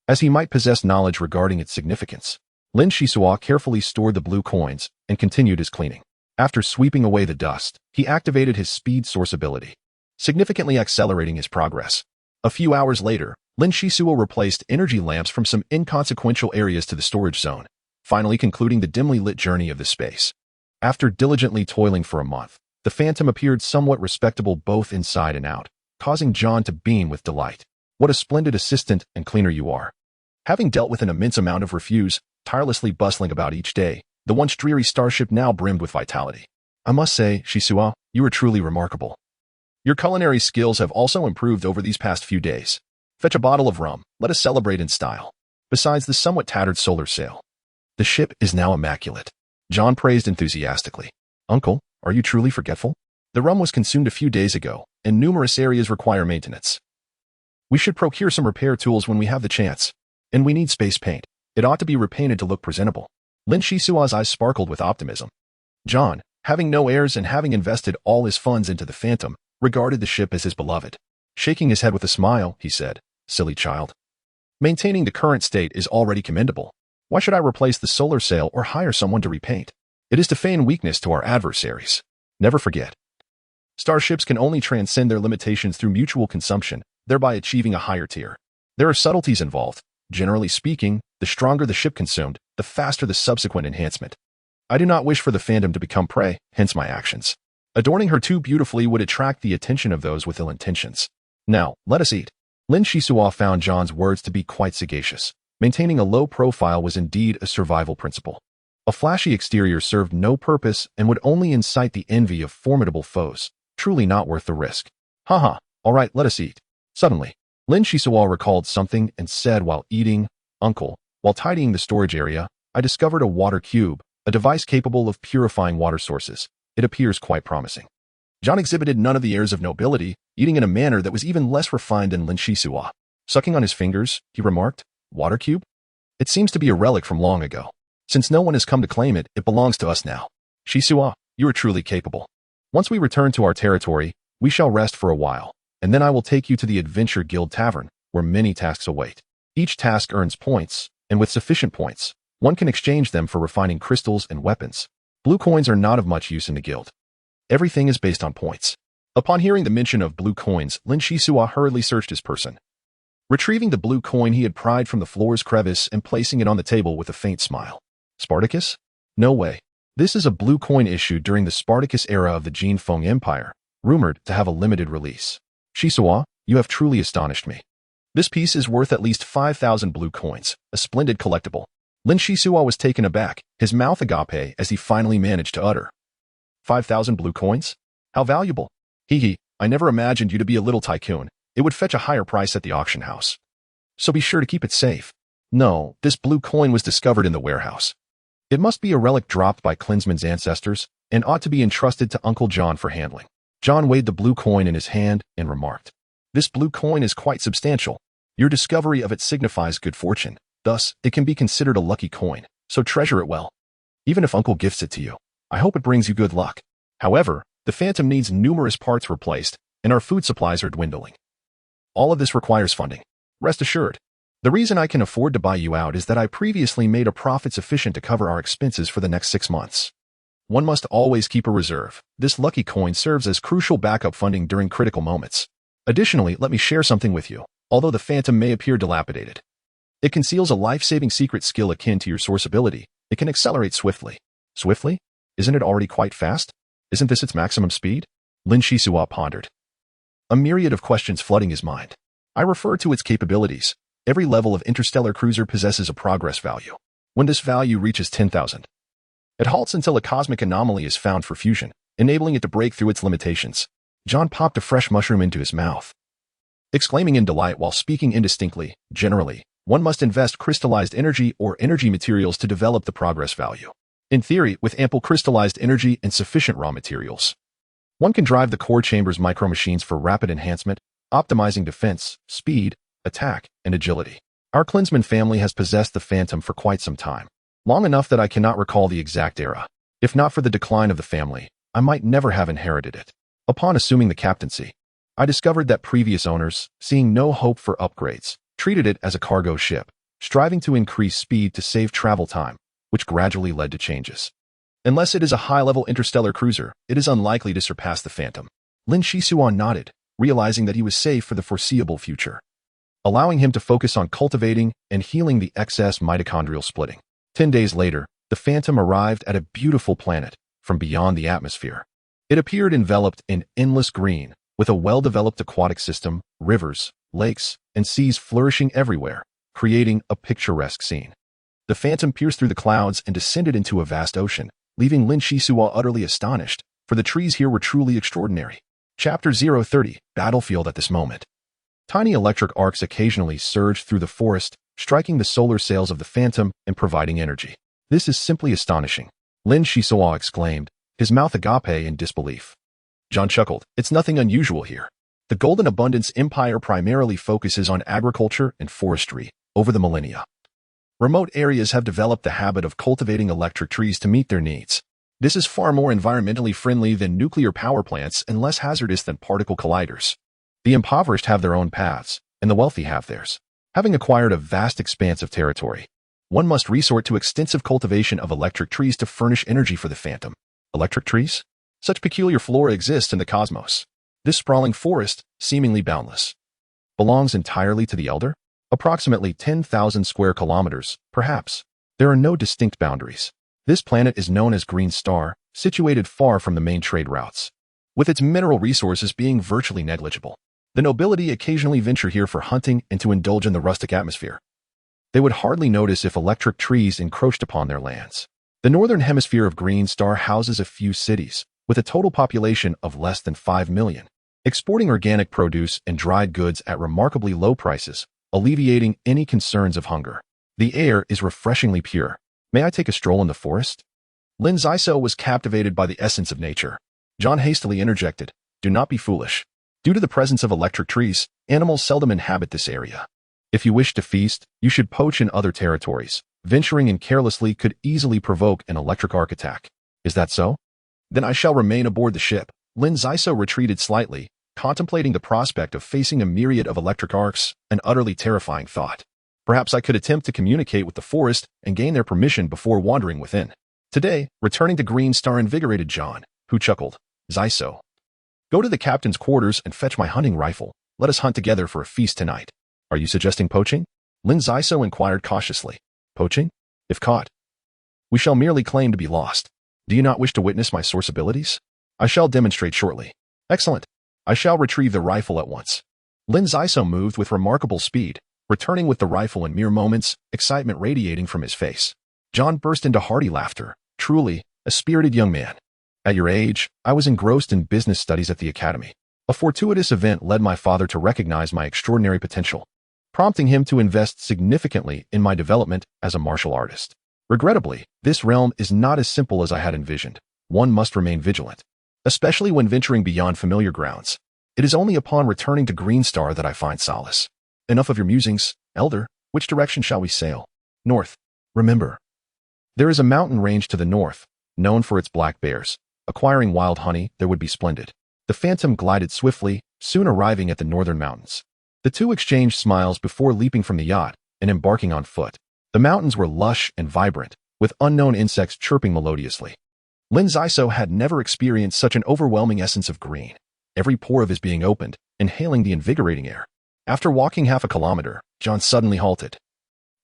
as he might possess knowledge regarding its significance. Lin Xisuo carefully stored the blue coins and continued his cleaning. After sweeping away the dust, he activated his speed source ability, significantly accelerating his progress. A few hours later, Lin Xisuo replaced energy lamps from some inconsequential areas to the storage zone, finally concluding the dimly lit journey of this space. After diligently toiling for a month, the phantom appeared somewhat respectable both inside and out, causing John to beam with delight. What a splendid assistant and cleaner you are. Having dealt with an immense amount of refuse, tirelessly bustling about each day, the once dreary starship now brimmed with vitality. I must say, Xisuo, you are truly remarkable. Your culinary skills have also improved over these past few days. Fetch a bottle of rum, let us celebrate in style. Besides the somewhat tattered solar sail, the ship is now immaculate. John praised enthusiastically. Uncle, are you truly forgetful? The rum was consumed a few days ago, and numerous areas require maintenance. We should procure some repair tools when we have the chance. And we need space paint. It ought to be repainted to look presentable. Lin Xisuo's eyes sparkled with optimism. John, having no heirs and having invested all his funds into the Phantom, regarded the ship as his beloved. Shaking his head with a smile, he said, Silly child. Maintaining the current state is already commendable. Why should I replace the solar sail or hire someone to repaint? It is to feign weakness to our adversaries. Never forget. Starships can only transcend their limitations through mutual consumption, thereby achieving a higher tier. There are subtleties involved. Generally speaking, the stronger the ship consumed, the faster the subsequent enhancement. I do not wish for the Phantom to become prey, hence my actions. Adorning her too beautifully would attract the attention of those with ill intentions. Now, let us eat. Lin Xisuo found John's words to be quite sagacious. Maintaining a low profile was indeed a survival principle. A flashy exterior served no purpose and would only incite the envy of formidable foes. Truly not worth the risk. Haha, all right, let us eat. Suddenly, Lin Xisuo recalled something and said while eating, Uncle, while tidying the storage area, I discovered a water cube, a device capable of purifying water sources. It appears quite promising. John exhibited none of the airs of nobility, eating in a manner that was even less refined than Lin Xisuo. Sucking on his fingers, he remarked, Water cube? It seems to be a relic from long ago. Since no one has come to claim it, it belongs to us now. Xisuo, you are truly capable. Once we return to our territory, we shall rest for a while, and then I will take you to the Adventure Guild Tavern, where many tasks await. Each task earns points, and with sufficient points, one can exchange them for refining crystals and weapons. Blue coins are not of much use in the guild. Everything is based on points. Upon hearing the mention of blue coins, Lin Xisuo hurriedly searched his person. Retrieving the blue coin he had pried from the floor's crevice and placing it on the table with a faint smile. Spartacus? No way. This is a blue coin issued during the Spartacus era of the Jin Feng Empire, rumored to have a limited release. Xisuo, you have truly astonished me. This piece is worth at least 5,000 blue coins, a splendid collectible. Lin Xisuo was taken aback, his mouth agape as he finally managed to utter. 5,000 blue coins? How valuable. Hee, I never imagined you to be a little tycoon. It would fetch a higher price at the auction house. So be sure to keep it safe. No, this blue coin was discovered in the warehouse. It must be a relic dropped by Klinsmann's ancestors and ought to be entrusted to Uncle John for handling. John weighed the blue coin in his hand and remarked, This blue coin is quite substantial. Your discovery of it signifies good fortune. Thus, it can be considered a lucky coin, so treasure it well. Even if Uncle gifts it to you, I hope it brings you good luck. However, the Phantom needs numerous parts replaced, and our food supplies are dwindling. All of this requires funding. Rest assured. The reason I can afford to buy you out is that I previously made a profit sufficient to cover our expenses for the next 6 months. One must always keep a reserve. This lucky coin serves as crucial backup funding during critical moments. Additionally, let me share something with you. Although the Phantom may appear dilapidated, it conceals a life-saving secret skill akin to your source ability. It can accelerate swiftly. Swiftly? Isn't it already quite fast? Isn't this its maximum speed? Lin Xisuo pondered, a myriad of questions flooding his mind. I refer to its capabilities. Every level of interstellar cruiser possesses a progress value. When this value reaches 10,000, it halts until a cosmic anomaly is found for fusion, enabling it to break through its limitations. John popped a fresh mushroom into his mouth, exclaiming in delight while speaking indistinctly. Generally, one must invest crystallized energy or energy materials to develop the progress value. In theory, with ample crystallized energy and sufficient raw materials, one can drive the core chamber's micromachines for rapid enhancement, optimizing defense, speed, attack, and agility. Our Klinsmann family has possessed the Phantom for quite some time, long enough that I cannot recall the exact era. If not for the decline of the family, I might never have inherited it. Upon assuming the captaincy, I discovered that previous owners, seeing no hope for upgrades, treated it as a cargo ship, striving to increase speed to save travel time, which gradually led to changes. Unless it is a high-level interstellar cruiser, it is unlikely to surpass the Phantom. Lin Xisuo nodded, realizing that he was safe for the foreseeable future, allowing him to focus on cultivating and healing the excess mitochondrial splitting. 10 days later, the Phantom arrived at a beautiful planet from beyond the atmosphere. It appeared enveloped in endless green, with a well-developed aquatic system, rivers, lakes, and seas flourishing everywhere, creating a picturesque scene. The Phantom pierced through the clouds and descended into a vast ocean, leaving Lin Xisuo utterly astonished, for the trees here were truly extraordinary. Chapter 030, Battlefield. At this moment, tiny electric arcs occasionally surged through the forest, striking the solar sails of the Phantom and providing energy. This is simply astonishing, Lin Xisuo exclaimed, his mouth agape in disbelief. John chuckled. It's nothing unusual here. The Golden Abundance Empire primarily focuses on agriculture and forestry over the millennia. Remote areas have developed the habit of cultivating electric trees to meet their needs. This is far more environmentally friendly than nuclear power plants and less hazardous than particle colliders. The impoverished have their own paths, and the wealthy have theirs. Having acquired a vast expanse of territory, one must resort to extensive cultivation of electric trees to furnish energy for the Phantom. Electric trees? Such peculiar flora exists in the cosmos. This sprawling forest, seemingly boundless, belongs entirely to the Elder? Approximately 10,000 square kilometers, perhaps. There are no distinct boundaries. This planet is known as Green Star, situated far from the main trade routes, with its mineral resources being virtually negligible. The nobility occasionally venture here for hunting and to indulge in the rustic atmosphere. They would hardly notice if electric trees encroached upon their lands. The northern hemisphere of Green Star houses a few cities, with a total population of less than 5 million, exporting organic produce and dried goods at remarkably low prices, alleviating any concerns of hunger. The air is refreshingly pure. May I take a stroll in the forest? Lin Xisuo was captivated by the essence of nature. John hastily interjected, do not be foolish. Due to the presence of electric trees, animals seldom inhabit this area. If you wish to feast, you should poach in other territories. Venturing in carelessly could easily provoke an electric arc attack. Is that so? Then I shall remain aboard the ship. Lin Xisuo retreated slightly, contemplating the prospect of facing a myriad of electric arcs, an utterly terrifying thought. Perhaps I could attempt to communicate with the forest and gain their permission before wandering within. Today, returning to Green Star invigorated John, who chuckled. Xisuo, go to the captain's quarters and fetch my hunting rifle. Let us hunt together for a feast tonight. Are you suggesting poaching? Lin Xisuo inquired cautiously. Poaching? If caught, we shall merely claim to be lost. Do you not wish to witness my source abilities? I shall demonstrate shortly. Excellent. I shall retrieve the rifle at once. Lin Xisuo moved with remarkable speed, returning with the rifle in mere moments, excitement radiating from his face. John burst into hearty laughter. Truly, a spirited young man. At your age, I was engrossed in business studies at the academy. A fortuitous event led my father to recognize my extraordinary potential, prompting him to invest significantly in my development as a martial artist. Regrettably, this realm is not as simple as I had envisioned. One must remain vigilant, especially when venturing beyond familiar grounds. It is only upon returning to Green Star that I find solace. Enough of your musings, Elder. Which direction shall we sail? North. Remember, there is a mountain range to the north, known for its black bears. Acquiring wild honey, there would be splendid. The Phantom glided swiftly, soon arriving at the northern mountains. The two exchanged smiles before leaping from the yacht and embarking on foot. The mountains were lush and vibrant, with unknown insects chirping melodiously. Lin Xisuo had never experienced such an overwhelming essence of green. Every pore of his being opened, inhaling the invigorating air. After walking half a kilometer, John suddenly halted,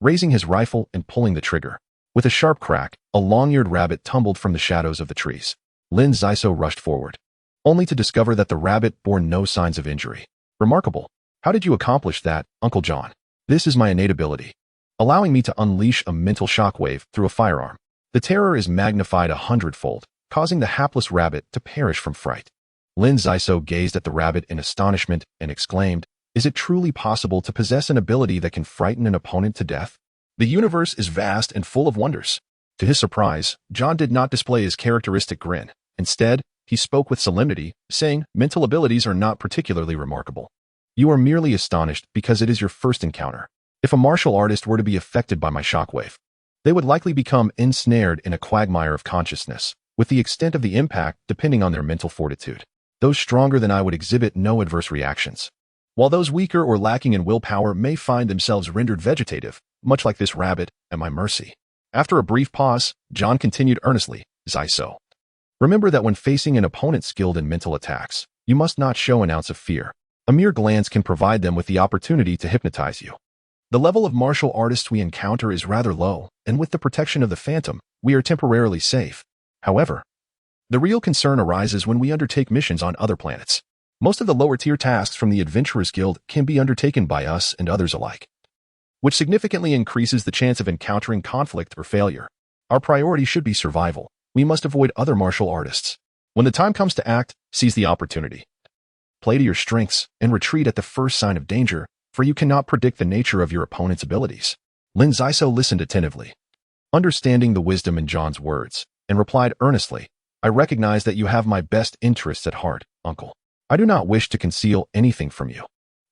raising his rifle and pulling the trigger. With a sharp crack, a long-eared rabbit tumbled from the shadows of the trees. Lin Xisuo rushed forward, only to discover that the rabbit bore no signs of injury. Remarkable. How did you accomplish that, Uncle John? This is my innate ability, allowing me to unleash a mental shockwave through a firearm. The terror is magnified 100-fold, causing the hapless rabbit to perish from fright. Lin Xisuo gazed at the rabbit in astonishment and exclaimed, "Is it truly possible to possess an ability that can frighten an opponent to death? The universe is vast and full of wonders." To his surprise, John did not display his characteristic grin. Instead, he spoke with solemnity, saying, "Mental abilities are not particularly remarkable. You are merely astonished because it is your first encounter. If a martial artist were to be affected by my shockwave, they would likely become ensnared in a quagmire of consciousness, with the extent of the impact depending on their mental fortitude. Those stronger than I would exhibit no adverse reactions, while those weaker or lacking in willpower may find themselves rendered vegetative, much like this rabbit, at my mercy." After a brief pause, John continued earnestly, "Xisuo, remember that when facing an opponent skilled in mental attacks, you must not show an ounce of fear. A mere glance can provide them with the opportunity to hypnotize you. The level of martial artists we encounter is rather low, and with the protection of the Phantom, we are temporarily safe. However, the real concern arises when we undertake missions on other planets. Most of the lower-tier tasks from the Adventurers Guild can be undertaken by us and others alike, which significantly increases the chance of encountering conflict or failure. Our priority should be survival. We must avoid other martial artists. When the time comes to act, seize the opportunity. Play to your strengths and retreat at the first sign of danger, for you cannot predict the nature of your opponent's abilities." Lin Xisuo listened attentively, understanding the wisdom in John's words, and replied earnestly, "I recognize that you have my best interests at heart, Uncle. I do not wish to conceal anything from you.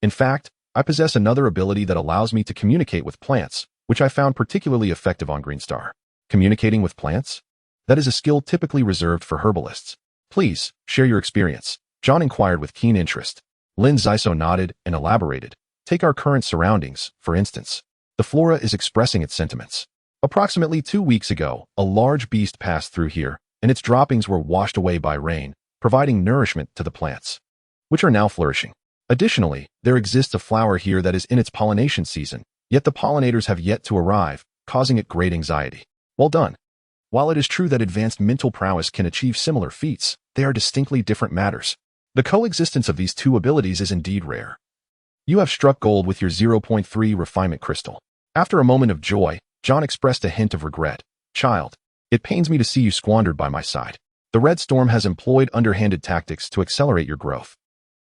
In fact, I possess another ability that allows me to communicate with plants, which I found particularly effective on Greenstar." Communicating with plants? That is a skill typically reserved for herbalists. "Please, share your experience," John inquired with keen interest. Lin Xisuo nodded and elaborated. "Take our current surroundings, for instance. The flora is expressing its sentiments. Approximately 2 weeks ago, a large beast passed through here, and its droppings were washed away by rain, providing nourishment to the plants, which are now flourishing. Additionally, there exists a flower here that is in its pollination season, yet the pollinators have yet to arrive, causing it great anxiety. Well done." While it is true that advanced mental prowess can achieve similar feats, they are distinctly different matters. The coexistence of these two abilities is indeed rare. You have struck gold with your 0.3 refinement crystal. After a moment of joy, John expressed a hint of regret. "Child, it pains me to see you squandered by my side. The Red Storm has employed underhanded tactics to accelerate your growth,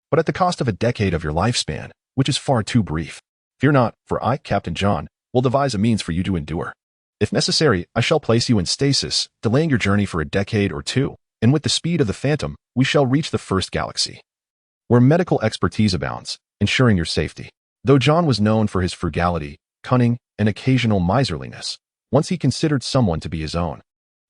but at the cost of a decade of your lifespan, which is far too brief. Fear not, for I, Captain John, will devise a means for you to endure. If necessary, I shall place you in stasis, delaying your journey for a decade or two, and with the speed of the Phantom, we shall reach the first galaxy, where medical expertise abounds, ensuring your safety." Though John was known for his frugality, cunning, and occasional miserliness, once he considered someone to be his own,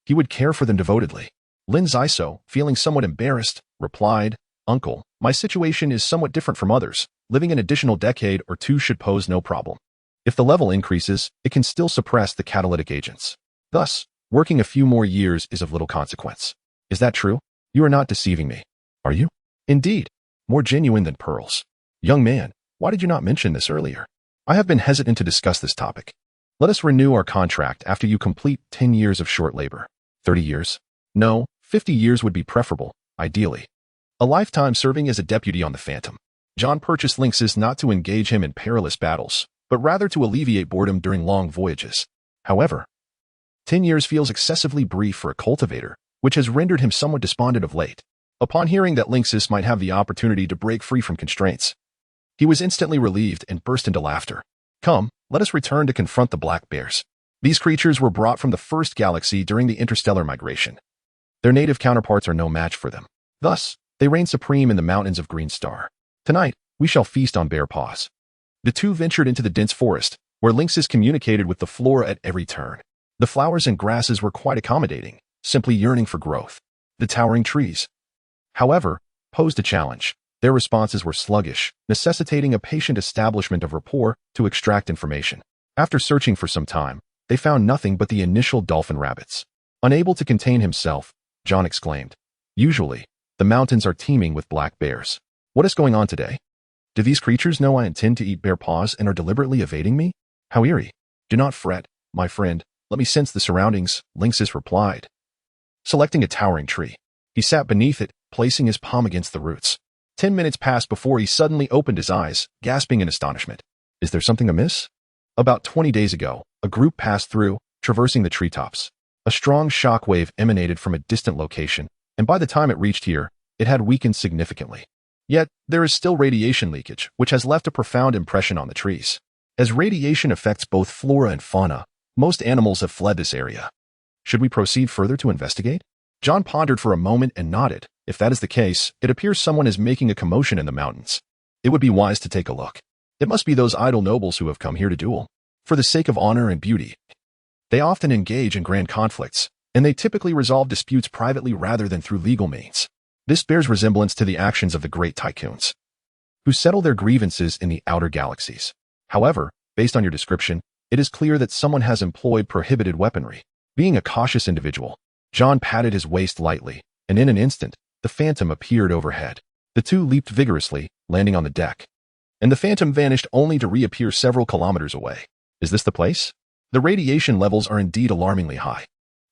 he would care for them devotedly. Lin Xisuo, feeling somewhat embarrassed, replied, "Uncle, my situation is somewhat different from others. Living an additional decade or two should pose no problem. If the level increases, it can still suppress the catalytic agents. Thus, working a few more years is of little consequence." "Is that true? You are not deceiving me, are you?" "Indeed, more genuine than pearls." "Young man, why did you not mention this earlier?" "I have been hesitant to discuss this topic. Let us renew our contract after you complete 10 years of short labor." 30 years? No, 50 years would be preferable, ideally. A lifetime serving as a deputy on the Phantom. John purchased Lin Xisuo not to engage him in perilous battles, but rather to alleviate boredom during long voyages. However, 10 years feels excessively brief for a cultivator, which has rendered him somewhat despondent of late. Upon hearing that Lin Xisuo might have the opportunity to break free from constraints, he was instantly relieved and burst into laughter. "Come, let us return to confront the black bears. These creatures were brought from the first galaxy during the interstellar migration. Their native counterparts are no match for them. Thus, they reign supreme in the mountains of Greenstar. Tonight, we shall feast on bear paws." The two ventured into the dense forest, where Lin Xisuo communicated with the flora at every turn. The flowers and grasses were quite accommodating, simply yearning for growth. The towering trees, however, posed a challenge. Their responses were sluggish, necessitating a patient establishment of rapport to extract information. After searching for some time, they found nothing but the initial dolphin rabbits. Unable to contain himself, John exclaimed, "Usually, the mountains are teeming with black bears. What is going on today?" Do these creatures know I intend to eat bare paws and are deliberately evading me? How eerie. Do not fret, my friend. Let me sense the surroundings, Lin Xisuo replied. Selecting a towering tree, he sat beneath it, placing his palm against the roots. 10 minutes passed before he suddenly opened his eyes, gasping in astonishment. Is there something amiss? About 20 days ago, a group passed through, traversing the treetops. A strong shock wave emanated from a distant location, and by the time it reached here, it had weakened significantly. Yet, there is still radiation leakage, which has left a profound impression on the trees. As radiation affects both flora and fauna, most animals have fled this area. Should we proceed further to investigate? John pondered for a moment and nodded. If that is the case, it appears someone is making a commotion in the mountains. It would be wise to take a look. It must be those idle nobles who have come here to duel. For the sake of honor and beauty. They often engage in grand conflicts, and they typically resolve disputes privately rather than through legal means. This bears resemblance to the actions of the great tycoons, who settle their grievances in the outer galaxies. However, based on your description, it is clear that someone has employed prohibited weaponry. Being a cautious individual, John patted his waist lightly, and in an instant, the phantom appeared overhead. The two leaped vigorously, landing on the deck. And the phantom vanished only to reappear several kilometers away. Is this the place? The radiation levels are indeed alarmingly high.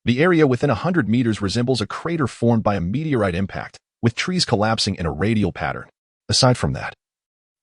The area within 100 meters resembles a crater formed by a meteorite impact, with trees collapsing in a radial pattern. Aside from that,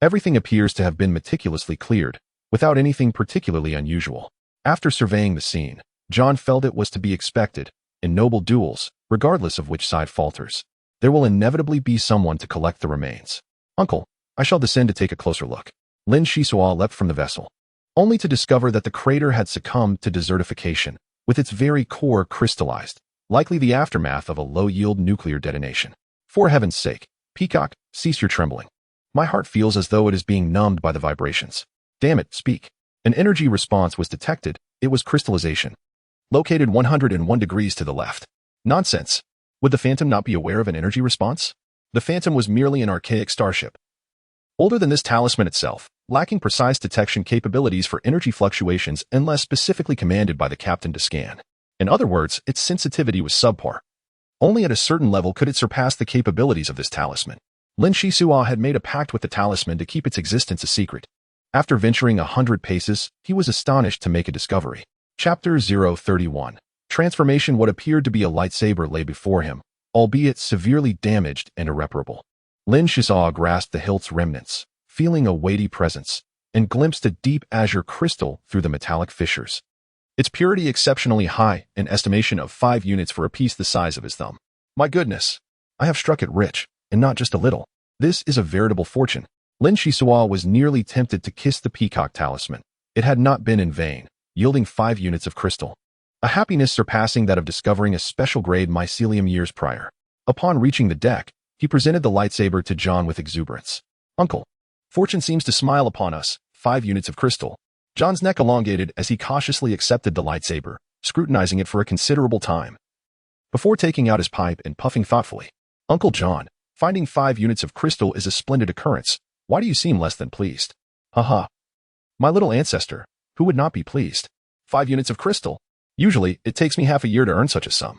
everything appears to have been meticulously cleared, without anything particularly unusual. After surveying the scene, John felt it was to be expected. In noble duels, regardless of which side falters, there will inevitably be someone to collect the remains. Uncle, I shall descend to take a closer look. Lin Xisuo leapt from the vessel, only to discover that the crater had succumbed to desertification, with its very core crystallized, likely the aftermath of a low-yield nuclear detonation. For heaven's sake, Peacock, cease your trembling. My heart feels as though it is being numbed by the vibrations. Damn it, speak. An energy response was detected. It was crystallization. Located 101 degrees to the left. Nonsense. Would the Phantom not be aware of an energy response? The Phantom was merely an archaic starship, older than this talisman itself, lacking precise detection capabilities for energy fluctuations unless specifically commanded by the captain to scan. In other words, its sensitivity was subpar. Only at a certain level could it surpass the capabilities of this talisman. Lin Xisuo had made a pact with the talisman to keep its existence a secret. After venturing 100 paces, he was astonished to make a discovery. Chapter 031. Transformation. What appeared to be a lightsaber lay before him, albeit severely damaged and irreparable. Lin Xisuo grasped the hilt's remnants, feeling a weighty presence, and glimpsed a deep azure crystal through the metallic fissures. Its purity exceptionally high, an estimation of 5 units for a piece the size of his thumb. My goodness! I have struck it rich, and not just a little. This is a veritable fortune. Lin Xisuo was nearly tempted to kiss the peacock talisman. It had not been in vain, yielding 5 units of crystal. A happiness surpassing that of discovering a special grade mycelium years prior. Upon reaching the deck, he presented the lightsaber to John with exuberance. Uncle, fortune seems to smile upon us. 5 units of crystal. John's neck elongated as he cautiously accepted the lightsaber, scrutinizing it for a considerable time. Before taking out his pipe and puffing thoughtfully, Uncle John, finding 5 units of crystal is a splendid occurrence. Why do you seem less than pleased? Haha. My little ancestor, who would not be pleased? 5 units of crystal. Usually, it takes me half a year to earn such a sum.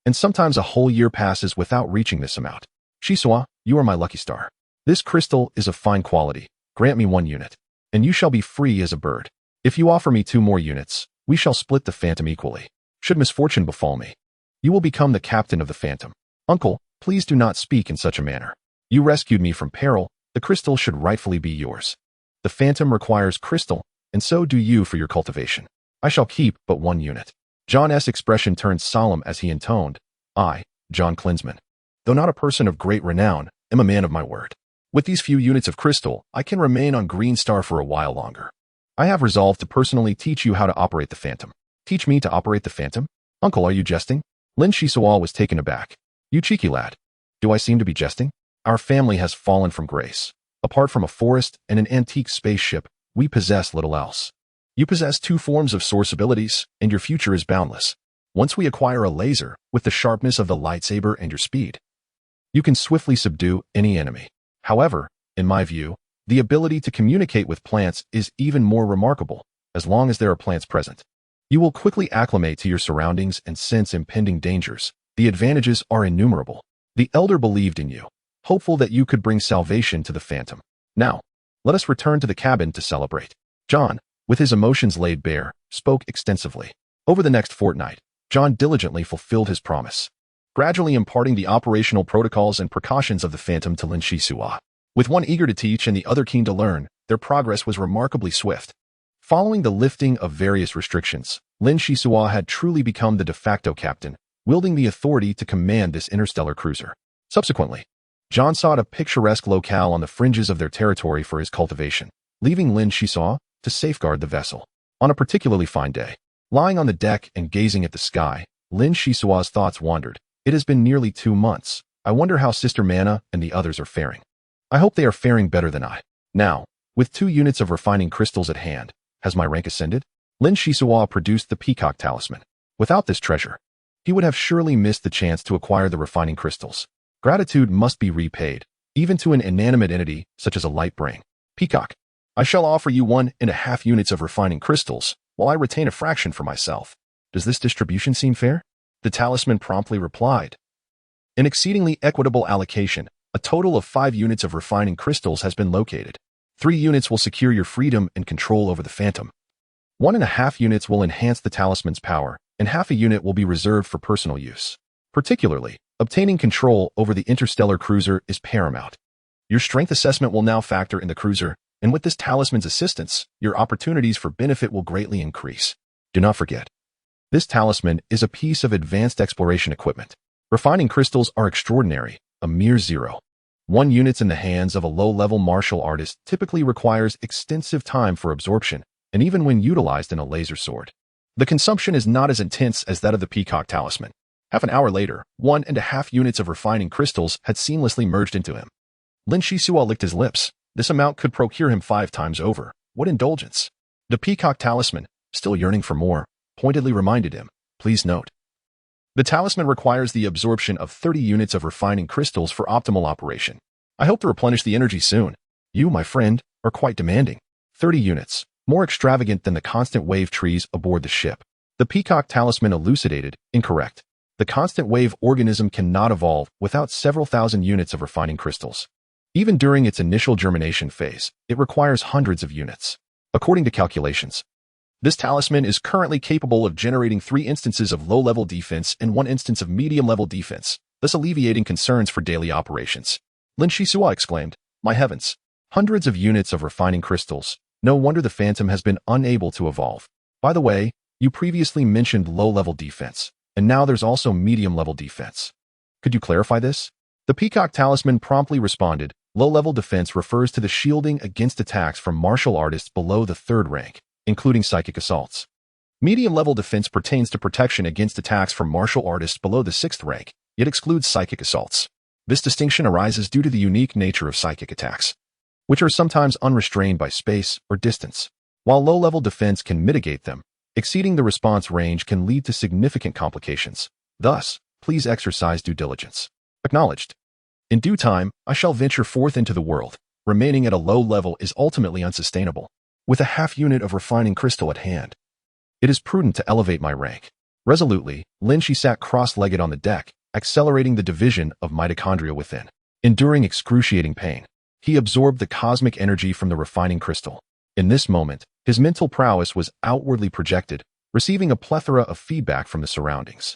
And sometimes a whole year passes without reaching this amount. Xisuo, you are my lucky star. This crystal is of fine quality. Grant me 1 unit, and you shall be free as a bird. If you offer me 2 more units, we shall split the Phantom equally. Should misfortune befall me, you will become the captain of the Phantom. Uncle, please do not speak in such a manner. You rescued me from peril. The crystal should rightfully be yours. The Phantom requires crystal, and so do you for your cultivation. I shall keep but 1 unit. John's expression turned solemn as he intoned, I, John Klinsman, though not a person of great renown, am a man of my word. With these few units of crystal, I can remain on Green Star for a while longer. I have resolved to personally teach you how to operate the Phantom. Teach me to operate the Phantom? Uncle, are you jesting? Lin Xisuo was taken aback. You cheeky lad. Do I seem to be jesting? Our family has fallen from grace. Apart from a forest and an antique spaceship, we possess little else. You possess 2 forms of source abilities, and your future is boundless. Once we acquire a laser, with the sharpness of the lightsaber and your speed, you can swiftly subdue any enemy. However, in my view, the ability to communicate with plants is even more remarkable, as long as there are plants present. You will quickly acclimate to your surroundings and sense impending dangers. The advantages are innumerable. The Elder believed in you, hopeful that you could bring salvation to the Phantom. Now, Let us return to the cabin to celebrate. John, with his emotions laid bare, spoke extensively. Over the next fortnight, John diligently fulfilled his promise, gradually imparting the operational protocols and precautions of the Phantom to Lin Xisuo. With one eager to teach and the other keen to learn, their progress was remarkably swift. Following the lifting of various restrictions, Lin Xisuo had truly become the de facto captain, wielding the authority to command this interstellar cruiser. Subsequently, John sought a picturesque locale on the fringes of their territory for his cultivation, leaving Lin Xisuo to safeguard the vessel. On a particularly fine day, lying on the deck and gazing at the sky, Lin Xisuo's thoughts wandered. It has been nearly 2 months. I wonder how Sister Mana and the others are faring. I hope they are faring better than I. Now, with 2 units of refining crystals at hand, has my rank ascended? Lin Xisuo produced the Peacock Talisman. Without this treasure, he would have surely missed the chance to acquire the refining crystals. Gratitude must be repaid, even to an inanimate entity such as a light brain. Peacock, I shall offer you 1.5 units of refining crystals, while I retain a fraction for myself. Does this distribution seem fair? The talisman promptly replied. An exceedingly equitable allocation. A total of 5 units of refining crystals has been located. 3 units will secure your freedom and control over the Phantom. 1.5 units will enhance the talisman's power, and half a unit will be reserved for personal use. Particularly, obtaining control over the interstellar cruiser is paramount. Your strength assessment will now factor in the cruiser, and with this talisman's assistance, your opportunities for benefit will greatly increase. Do not forget, this talisman is a piece of advanced exploration equipment. Refining crystals are extraordinary, a mere 0.1 units in the hands of a low-level martial artist typically requires extensive time for absorption, and even when utilized in a laser sword, the consumption is not as intense as that of the Peacock Talisman. Half an hour later, 1.5 units of refining crystals had seamlessly merged into him. Lin Xisuo licked his lips. This amount could procure him 5 times over. What indulgence! The Peacock Talisman, still yearning for more, pointedly reminded him, please note, the talisman requires the absorption of 30 units of refining crystals for optimal operation. I hope to replenish the energy soon. You, my friend, are quite demanding. 30 units, more extravagant than the constant wave trees aboard the ship. The Peacock Talisman elucidated, incorrect. The constant wave organism cannot evolve without several thousand units of refining crystals. Even during its initial germination phase, it requires hundreds of units. According to calculations, this talisman is currently capable of generating 3 instances of low-level defense and 1 instance of medium-level defense, thus alleviating concerns for daily operations. Lin Xisuo exclaimed, my heavens, hundreds of units of refining crystals. No wonder the Phantom has been unable to evolve. By the way, you previously mentioned low-level defense, and now there's also medium-level defense. Could you clarify this? The Peacock Talisman promptly responded, low-level defense refers to the shielding against attacks from martial artists below the 3rd rank, including psychic assaults. Medium-level defense pertains to protection against attacks from martial artists below the 6th rank, yet excludes psychic assaults. This distinction arises due to the unique nature of psychic attacks, which are sometimes unrestrained by space or distance. While low-level defense can mitigate them, exceeding the response range can lead to significant complications. Thus, please exercise due diligence. Acknowledged. In due time, I shall venture forth into the world. Remaining at a low level is ultimately unsustainable. With a half unit of refining crystal at hand, it is prudent to elevate my rank. Resolutely, Lin Xi sat cross-legged on the deck, accelerating the division of mitochondria within. Enduring excruciating pain, he absorbed the cosmic energy from the refining crystal. In this moment, his mental prowess was outwardly projected, receiving a plethora of feedback from the surroundings.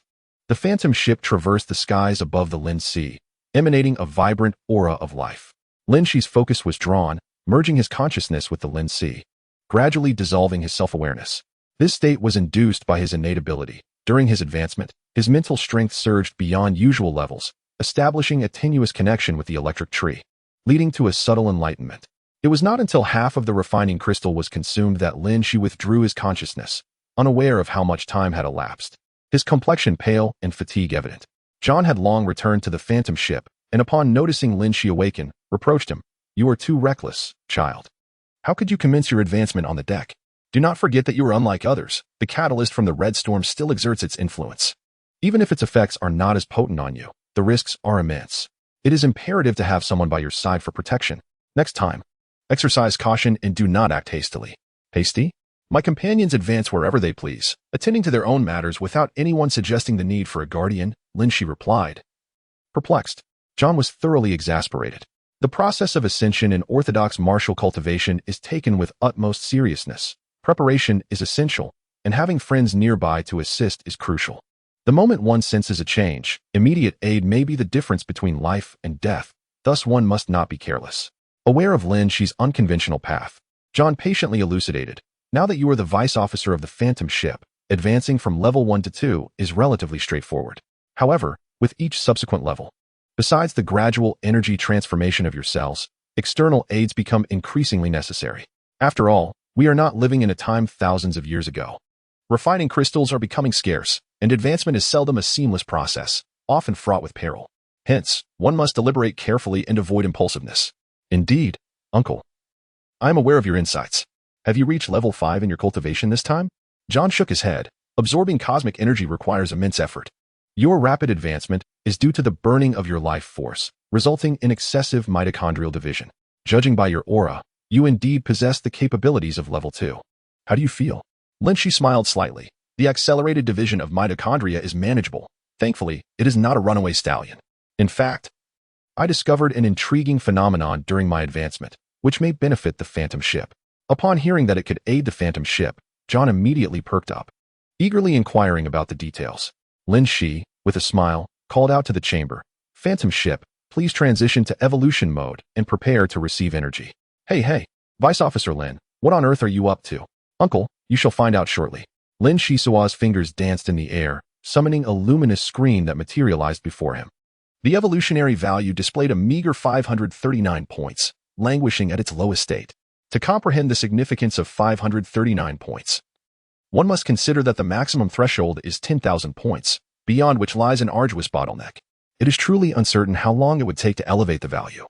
The Phantom ship traversed the skies above the Lin Sea, emanating a vibrant aura of life. Lin Xi's focus was drawn, merging his consciousness with the Lin Sea, gradually dissolving his self-awareness. This state was induced by his innate ability. During his advancement, his mental strength surged beyond usual levels, establishing a tenuous connection with the electric tree, leading to a subtle enlightenment. It was not until half of the refining crystal was consumed that Lin Xi withdrew his consciousness, unaware of how much time had elapsed. His complexion pale and fatigue evident. John had long returned to the Phantom ship, and upon noticing Lin Xi awaken, reproached him. You are too reckless, child. How could you commence your advancement on the deck? Do not forget that you are unlike others. The catalyst from the red storm still exerts its influence. Even if its effects are not as potent on you, the risks are immense. It is imperative to have someone by your side for protection. Next time, exercise caution and do not act hastily. Hasty? My companions advance wherever they please, attending to their own matters without anyone suggesting the need for a guardian, Lin Xi replied. Perplexed, John was thoroughly exasperated. The process of ascension in orthodox martial cultivation is taken with utmost seriousness. Preparation is essential, and having friends nearby to assist is crucial. The moment one senses a change, immediate aid may be the difference between life and death, thus one must not be careless. Aware of Lin Xi's unconventional path, John patiently elucidated, "Now that you are the vice officer of the Phantom ship, advancing from level 1 to 2 is relatively straightforward. However, with each subsequent level, besides the gradual energy transformation of your cells, external aids become increasingly necessary. After all, we are not living in a time thousands of years ago. Refining crystals are becoming scarce, and advancement is seldom a seamless process, often fraught with peril. Hence, one must deliberate carefully and avoid impulsiveness." "Indeed, uncle. I am aware of your insights. Have you reached level 5 in your cultivation this time?" John shook his head. Absorbing cosmic energy requires immense effort. Your rapid advancement is due to the burning of your life force, resulting in excessive mitochondrial division. Judging by your aura, you indeed possess the capabilities of level 2. How do you feel? Lin Xi smiled slightly. The accelerated division of mitochondria is manageable. Thankfully, it is not a runaway stallion. In fact, I discovered an intriguing phenomenon during my advancement, which may benefit the Phantom ship. Upon hearing that it could aid the Phantom ship, John immediately perked up, eagerly inquiring about the details. Lin Xi, with a smile, called out to the chamber, "Phantom ship, please transition to evolution mode and prepare to receive energy." Hey, Vice Officer Lin, what on earth are you up to?" "Uncle, you shall find out shortly." Lin Xisuo's fingers danced in the air, summoning a luminous screen that materialized before him. The evolutionary value displayed a meager 539 points, languishing at its lowest state. To comprehend the significance of 539 points, one must consider that the maximum threshold is 10,000 points, beyond which lies an arduous bottleneck. It is truly uncertain how long it would take to elevate the value.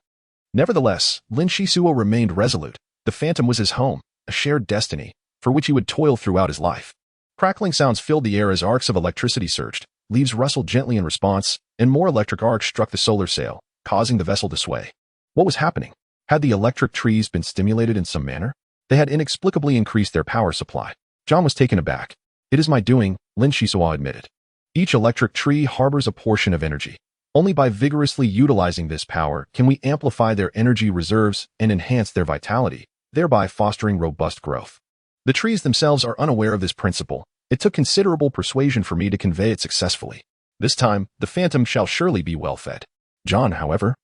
Nevertheless, Lin Xisuo remained resolute. The Phantom was his home, a shared destiny, for which he would toil throughout his life. Crackling sounds filled the air as arcs of electricity surged, leaves rustled gently in response, and more electric arcs struck the solar sail, causing the vessel to sway. What was happening? Had the electric trees been stimulated in some manner? They had inexplicably increased their power supply. John was taken aback. "It is my doing," Lin Xisuo admitted. "Each electric tree harbors a portion of energy. Only by vigorously utilizing this power can we amplify their energy reserves and enhance their vitality, thereby fostering robust growth. The trees themselves are unaware of this principle. It took considerable persuasion for me to convey it successfully. This time, the Phantom shall surely be well fed." John, however,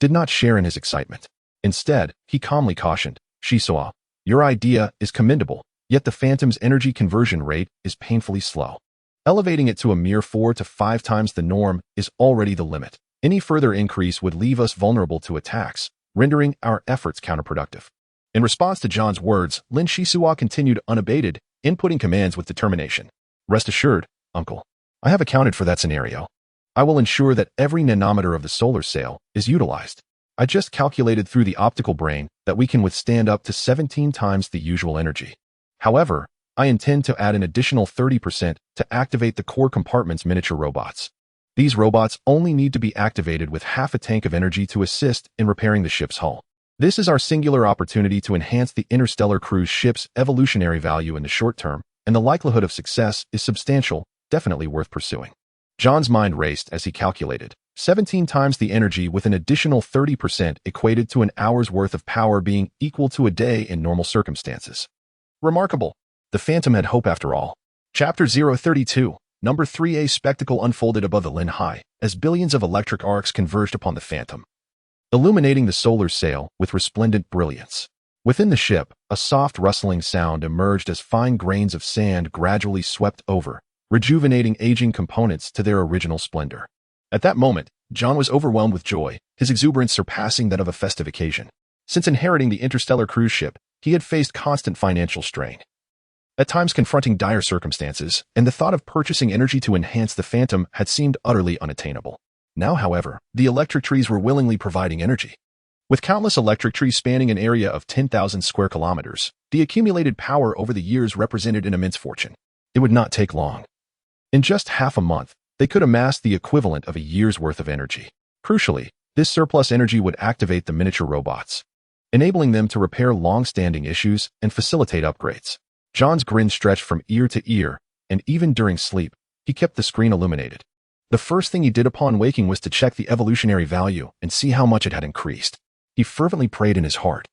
did not share in his excitement. Instead, he calmly cautioned, "Xisuo, your idea is commendable, yet the Phantom's energy conversion rate is painfully slow. Elevating it to a mere 4 to 5 times the norm is already the limit. Any further increase would leave us vulnerable to attacks, rendering our efforts counterproductive." In response to John's words, Lin Xisuo continued unabated, inputting commands with determination. "Rest assured, uncle, I have accounted for that scenario. I will ensure that every nanometer of the solar sail is utilized. I just calculated through the optical brain that we can withstand up to 17 times the usual energy. However, I intend to add an additional 30% to activate the core compartment's miniature robots. These robots only need to be activated with half a tank of energy to assist in repairing the ship's hull. This is our singular opportunity to enhance the interstellar cruise ship's evolutionary value in the short term, and the likelihood of success is substantial, definitely worth pursuing." John's mind raced as he calculated. 17 times the energy with an additional 30% equated to an hour's worth of power being equal to a day in normal circumstances. Remarkable. The Phantom had hope after all. Chapter 032, Number 3A spectacle unfolded above the Lin Hai, as billions of electric arcs converged upon the Phantom, illuminating the solar sail with resplendent brilliance. Within the ship, a soft rustling sound emerged as fine grains of sand gradually swept over, rejuvenating aging components to their original splendor. At that moment, John was overwhelmed with joy, his exuberance surpassing that of a festive occasion. Since inheriting the interstellar cruise ship, he had faced constant financial strain, at times confronting dire circumstances, and the thought of purchasing energy to enhance the Phantom had seemed utterly unattainable. Now, however, the electric trees were willingly providing energy. With countless electric trees spanning an area of 10,000 square kilometers, the accumulated power over the years represented an immense fortune. It would not take long. In just half a month, they could amass the equivalent of a year's worth of energy. Crucially, this surplus energy would activate the miniature robots, enabling them to repair long-standing issues and facilitate upgrades. John's grin stretched from ear to ear, and even during sleep, he kept the screen illuminated. The first thing he did upon waking was to check the evolutionary value and see how much it had increased. He fervently prayed in his heart.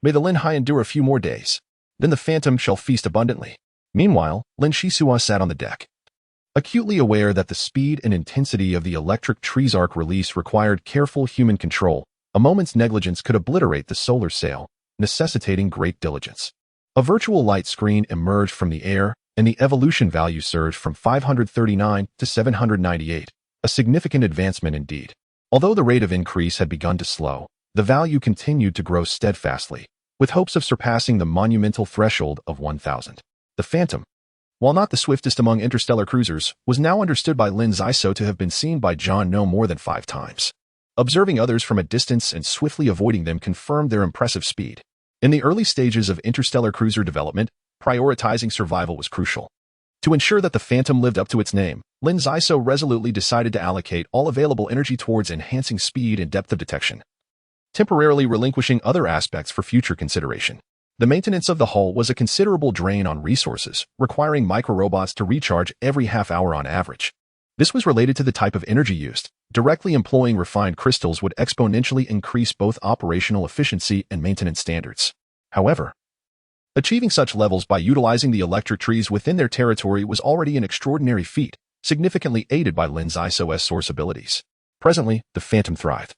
May the Lin Hai endure a few more days. Then the phantom shall feast abundantly. Meanwhile, Lin Xisuo sat on the deck, acutely aware that the speed and intensity of the electric tree's arc release required careful human control. A moment's negligence could obliterate the solar sail, necessitating great diligence. A virtual light screen emerged from the air, and the evolution value surged from 539 to 798, a significant advancement indeed. Although the rate of increase had begun to slow, the value continued to grow steadfastly, with hopes of surpassing the monumental threshold of 1,000. The Phantom, while not the swiftest among interstellar cruisers, was now understood by Lin Xisuo to have been seen by John no more than 5 times. Observing others from a distance and swiftly avoiding them confirmed their impressive speed. In the early stages of interstellar cruiser development, prioritizing survival was crucial. To ensure that the Phantom lived up to its name, Lin Xisuo resolutely decided to allocate all available energy towards enhancing speed and depth of detection, temporarily relinquishing other aspects for future consideration. The maintenance of the hull was a considerable drain on resources, requiring microrobots to recharge every half hour on average. This was related to the type of energy used. Directly employing refined crystals would exponentially increase both operational efficiency and maintenance standards. However, achieving such levels by utilizing the electric trees within their territory was already an extraordinary feat, significantly aided by Lin Xisuo's source abilities. Presently, the Phantom thrived,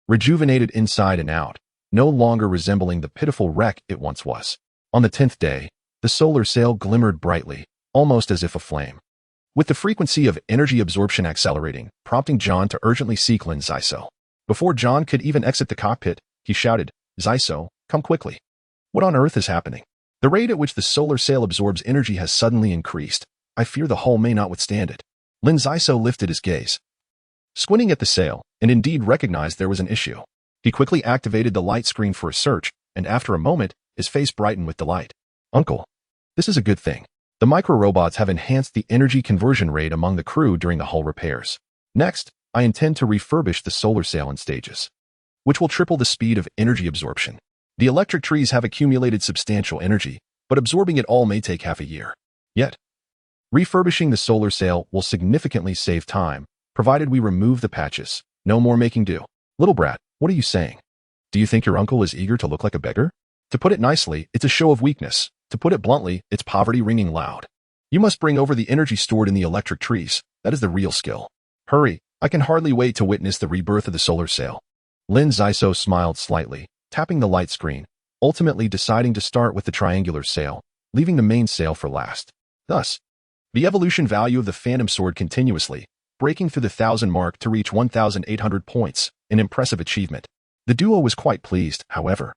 rejuvenated inside and out, no longer resembling the pitiful wreck it once was. On the 10th day, the solar sail glimmered brightly, almost as if aflame, with the frequency of energy absorption accelerating, prompting John to urgently seek Lin Xisuo. Before John could even exit the cockpit, he shouted, "Xisuo, come quickly. What on earth is happening? The rate at which the solar sail absorbs energy has suddenly increased. I fear the hull may not withstand it." Lin Xisuo lifted his gaze, squinting at the sail, and indeed recognized there was an issue. He quickly activated the light screen for a search, and after a moment, his face brightened with delight. "Uncle, this is a good thing. The micro-robots have enhanced the energy conversion rate among the crew during the hull repairs. Next, I intend to refurbish the solar sail in stages, which will triple the speed of energy absorption. The electric trees have accumulated substantial energy, but absorbing it all may take half a year. Yet, refurbishing the solar sail will significantly save time, provided we remove the patches. No more making do. Little brat, what are you saying? Do you think your uncle is eager to look like a beggar? To put it nicely, it's a show of weakness. To put it bluntly, it's poverty ringing loud. You must bring over the energy stored in the electric trees. That is the real skill. Hurry, I can hardly wait to witness the rebirth of the solar sail." Lin Xisuo smiled slightly, tapping the light screen, ultimately deciding to start with the triangular sail, leaving the main sail for last. Thus, the evolution value of the Phantom soared continuously, breaking through the 1,000 mark to reach 1,800 points, an impressive achievement. The duo was quite pleased, however.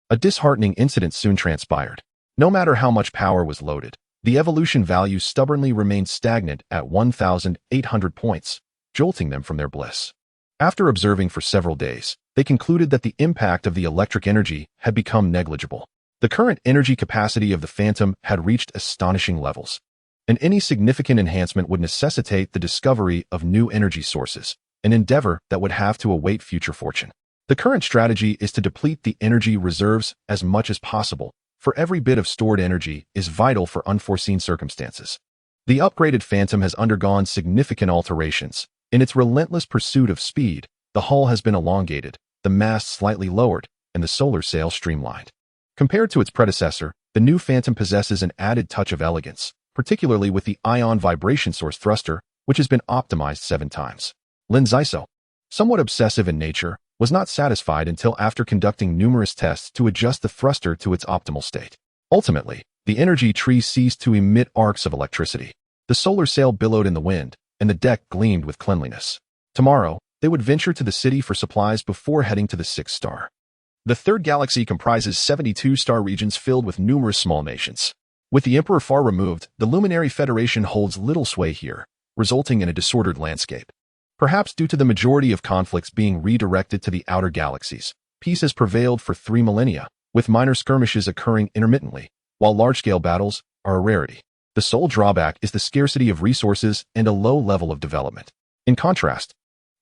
A disheartening incident soon transpired. No matter how much power was loaded, the evolution value stubbornly remained stagnant at 1,800 points, jolting them from their bliss. After observing for several days, they concluded that the impact of the electric energy had become negligible. The current energy capacity of the Phantom had reached astonishing levels, and any significant enhancement would necessitate the discovery of new energy sources, an endeavor that would have to await future fortune. The current strategy is to deplete the energy reserves as much as possible, for every bit of stored energy is vital for unforeseen circumstances. The upgraded Phantom has undergone significant alterations. In its relentless pursuit of speed, the hull has been elongated, the mast slightly lowered, and the solar sail streamlined. Compared to its predecessor, the new Phantom possesses an added touch of elegance, particularly with the ion vibration source thruster, which has been optimized 7 times. Lin Xisuo, somewhat obsessive in nature, was not satisfied until after conducting numerous tests to adjust the thruster to its optimal state. Ultimately, the energy tree ceased to emit arcs of electricity. The solar sail billowed in the wind, and the deck gleamed with cleanliness. Tomorrow, they would venture to the city for supplies before heading to the 6th star. The 3rd galaxy comprises 72 star regions filled with numerous small nations. With the Emperor far removed, the Luminary Federation holds little sway here, resulting in a disordered landscape. Perhaps due to the majority of conflicts being redirected to the outer galaxies, peace has prevailed for 3 millennia, with minor skirmishes occurring intermittently, while large-scale battles are a rarity. The sole drawback is the scarcity of resources and a low level of development. In contrast,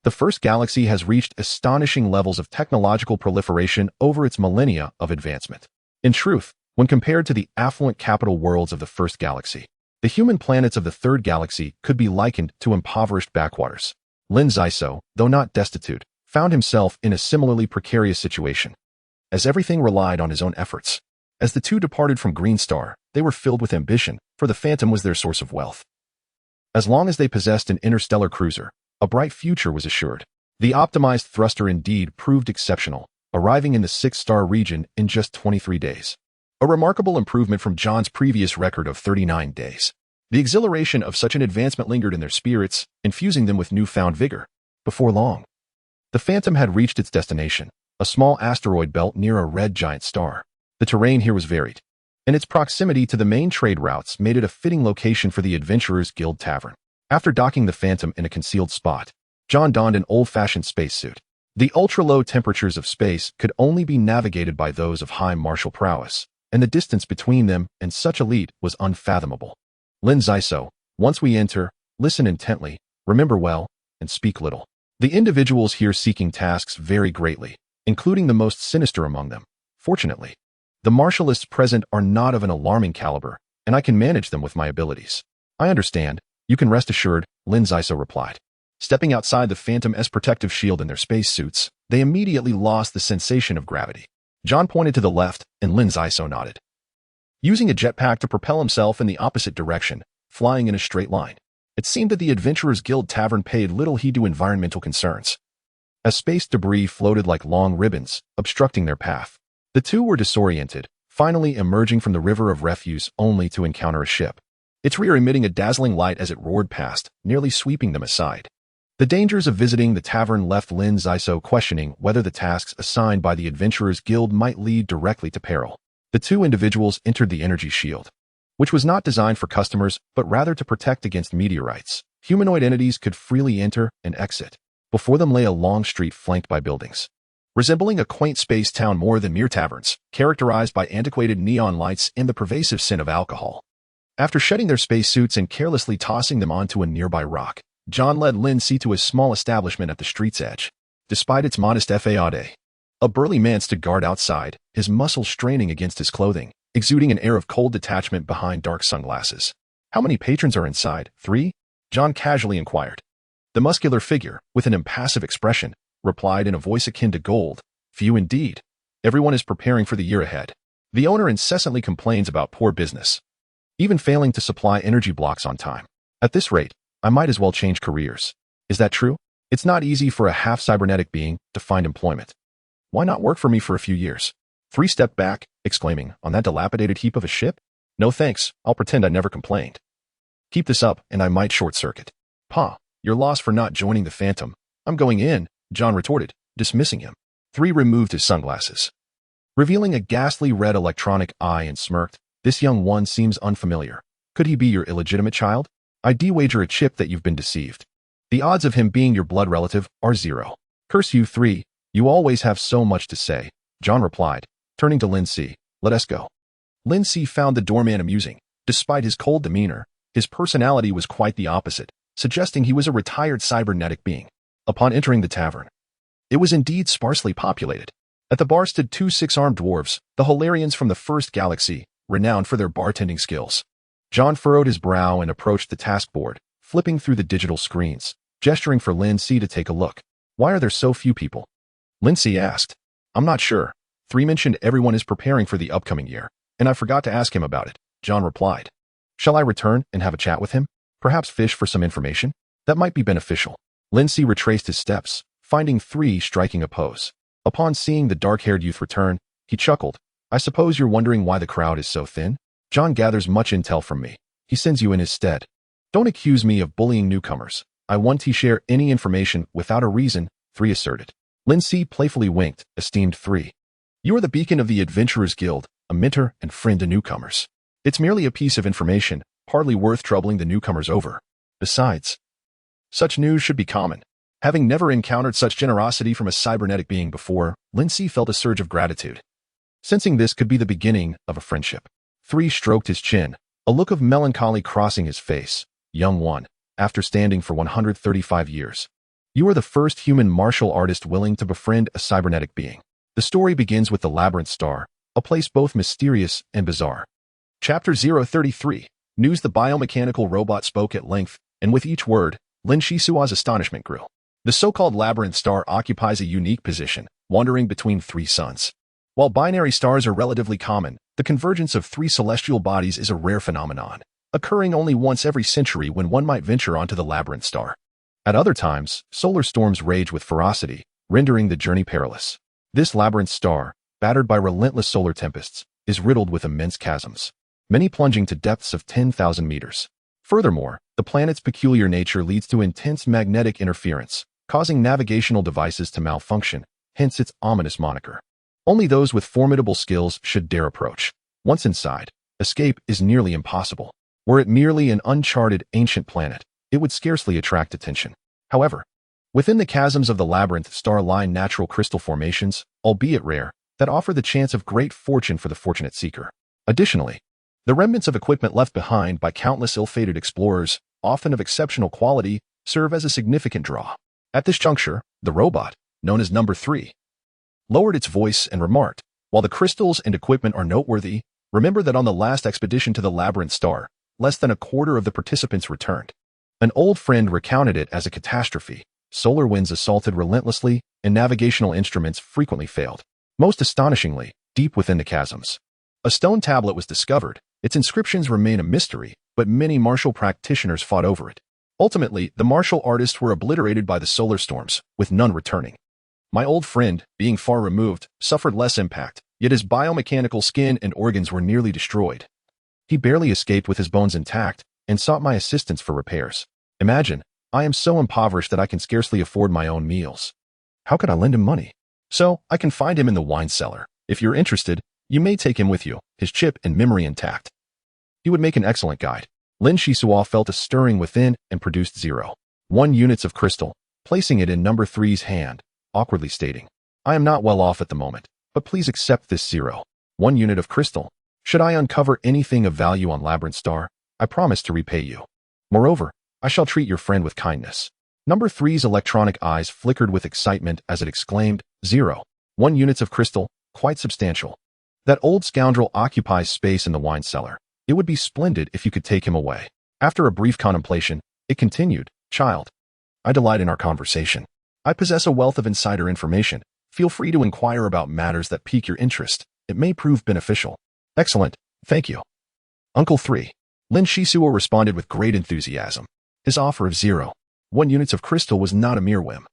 the 1st galaxy has reached astonishing levels of technological proliferation over its millennia of advancement. In truth, when compared to the affluent capital worlds of the 1st galaxy, the human planets of the 3rd galaxy could be likened to impoverished backwaters. Lin Xisuo, though not destitute, found himself in a similarly precarious situation, as everything relied on his own efforts. As the two departed from Green Star, they were filled with ambition, for the Phantom was their source of wealth. As long as they possessed an interstellar cruiser, a bright future was assured. The optimized thruster indeed proved exceptional, arriving in the 6-star region in just 23 days. A remarkable improvement from John's previous record of 39 days. The exhilaration of such an advancement lingered in their spirits, infusing them with newfound vigor. Before long, the Phantom had reached its destination, a small asteroid belt near a red giant star. The terrain here was varied, and its proximity to the main trade routes made it a fitting location for the Adventurers Guild Tavern. After docking the Phantom in a concealed spot, John donned an old-fashioned spacesuit. The ultra-low temperatures of space could only be navigated by those of high martial prowess, and the distance between them and such elite was unfathomable. Lin Xisuo, once we enter, listen intently, remember well, and speak little. The individuals here seeking tasks vary greatly, including the most sinister among them. Fortunately, the martialists present are not of an alarming caliber, and I can manage them with my abilities. I understand. You can rest assured, Lin Xisuo replied. Stepping outside the Phantom's protective shield in their spacesuits, they immediately lost the sensation of gravity. John pointed to the left, and Lin Xisuo nodded. Using a jetpack to propel himself in the opposite direction, flying in a straight line. It seemed that the Adventurers Guild Tavern paid little heed to environmental concerns. As space debris floated like long ribbons, obstructing their path, the two were disoriented, finally emerging from the river of refuse only to encounter a ship, its rear emitting a dazzling light as it roared past, nearly sweeping them aside. The dangers of visiting the tavern left Lin Xisuo questioning whether the tasks assigned by the Adventurers Guild might lead directly to peril. The two individuals entered the energy shield, which was not designed for customers but rather to protect against meteorites. Humanoid entities could freely enter and exit. Before them lay a long street flanked by buildings, resembling a quaint space town more than mere taverns, characterized by antiquated neon lights and the pervasive scent of alcohol. After shedding their spacesuits and carelessly tossing them onto a nearby rock, John led Lin Xisuo to a small establishment at the street's edge. Despite its modest façade, a burly man stood guard outside, his muscles straining against his clothing, exuding an air of cold detachment behind dark sunglasses. How many patrons are inside? 3? John casually inquired. The muscular figure, with an impassive expression, replied in a voice akin to gold. Few indeed. Everyone is preparing for the year ahead. The owner incessantly complains about poor business, even failing to supply energy blocks on time. At this rate, I might as well change careers. Is that true? It's not easy for a half-cybernetic being to find employment. Why not work for me for a few years? 3 stepped back, exclaiming, on that dilapidated heap of a ship? No thanks, I'll pretend I never complained. Keep this up, and I might short-circuit. Pa, you're lost for not joining the Phantom. I'm going in, John retorted, dismissing him. 3 removed his sunglasses, revealing a ghastly red electronic eye, and smirked. This young one seems unfamiliar. Could he be your illegitimate child? I'd wager a chip that you've been deceived. The odds of him being your blood relative are 0. Curse you 3, you always have so much to say, John replied, turning to Lin Xisuo. Let us go. Lin Xisuo found the doorman amusing. Despite his cold demeanor, his personality was quite the opposite, suggesting he was a retired cybernetic being. Upon entering the tavern, it was indeed sparsely populated. At the bar stood 2 6-armed dwarves, the Hilarians from the First Galaxy, renowned for their bartending skills. John furrowed his brow and approached the task board, flipping through the digital screens, gesturing for Lin Xisuo to take a look. Why are there so few people? Lin Xisuo asked. I'm not sure. 3 mentioned everyone is preparing for the upcoming year, and I forgot to ask him about it, John replied. Shall I return and have a chat with him? Perhaps fish for some information? That might be beneficial. Lin Xisuo retraced his steps, finding 3 striking a pose. Upon seeing the dark-haired youth return, he chuckled. I suppose you're wondering why the crowd is so thin? John gathers much intel from me. He sends you in his stead. Don't accuse me of bullying newcomers. I won't share any information without a reason, 3 asserted. Lin Xisuo playfully winked, esteemed 3. You are the beacon of the Adventurers Guild, a mentor and friend to newcomers. It's merely a piece of information, hardly worth troubling the newcomers over. Besides, such news should be common. Having never encountered such generosity from a cybernetic being before, Lin Xisuo felt a surge of gratitude, sensing this could be the beginning of a friendship. 3 stroked his chin, a look of melancholy crossing his face. Young one, after standing for 135 years, you are the first human martial artist willing to befriend a cybernetic being. The story begins with the Labyrinth Star, a place both mysterious and bizarre. Chapter 033. News. The biomechanical robot spoke at length, and with each word, Lin Xisuo's astonishment grew. The so-called labyrinth star occupies a unique position, wandering between three suns. While binary stars are relatively common, the convergence of three celestial bodies is a rare phenomenon, occurring only once every century when one might venture onto the labyrinth star. At other times, solar storms rage with ferocity, rendering the journey perilous. This labyrinth star, battered by relentless solar tempests, is riddled with immense chasms, many plunging to depths of 10,000 meters. Furthermore, the planet's peculiar nature leads to intense magnetic interference, causing navigational devices to malfunction, hence its ominous moniker. Only those with formidable skills should dare approach. Once inside, escape is nearly impossible. Were it merely an uncharted, ancient planet, it would scarcely attract attention. However, within the chasms of the labyrinth star lie natural crystal formations, albeit rare, that offer the chance of great fortune for the fortunate seeker. Additionally, the remnants of equipment left behind by countless ill-fated explorers, often of exceptional quality, serve as a significant draw. At this juncture, the robot, known as Number 3, lowered its voice and remarked, "While the crystals and equipment are noteworthy, remember that on the last expedition to the labyrinth star, less than a quarter of the participants returned. An old friend recounted it as a catastrophe. Solar winds assaulted relentlessly, and navigational instruments frequently failed. Most astonishingly, deep within the chasms, a stone tablet was discovered. Its inscriptions remain a mystery, but many martial practitioners fought over it. Ultimately, the martial artists were obliterated by the solar storms, with none returning. My old friend, being far removed, suffered less impact, yet his biomechanical skin and organs were nearly destroyed. He barely escaped with his bones intact and sought my assistance for repairs. Imagine, I am so impoverished that I can scarcely afford my own meals. How could I lend him money? So, I can find him in the wine cellar. If you're interested, you may take him with you, his chip and memory intact. He would make an excellent guide." Lin Xisuo felt a stirring within and produced 0.1 units of crystal, placing it in Number 3's hand, awkwardly stating, "I am not well off at the moment, but please accept this 0.1 unit of crystal. Should I uncover anything of value on Labyrinth Star, I promise to repay you. Moreover, I shall treat your friend with kindness." Number 3's electronic eyes flickered with excitement as it exclaimed, 0.1 units of crystal, quite substantial. That old scoundrel occupies space in the wine cellar. It would be splendid if you could take him away. After a brief contemplation, it continued, "Child, I delight in our conversation. I possess a wealth of insider information. Feel free to inquire about matters that pique your interest. It may prove beneficial." "Excellent, thank you, Uncle 3. Lin Xisuo responded with great enthusiasm. His offer of 0.1 units of crystal was not a mere whim.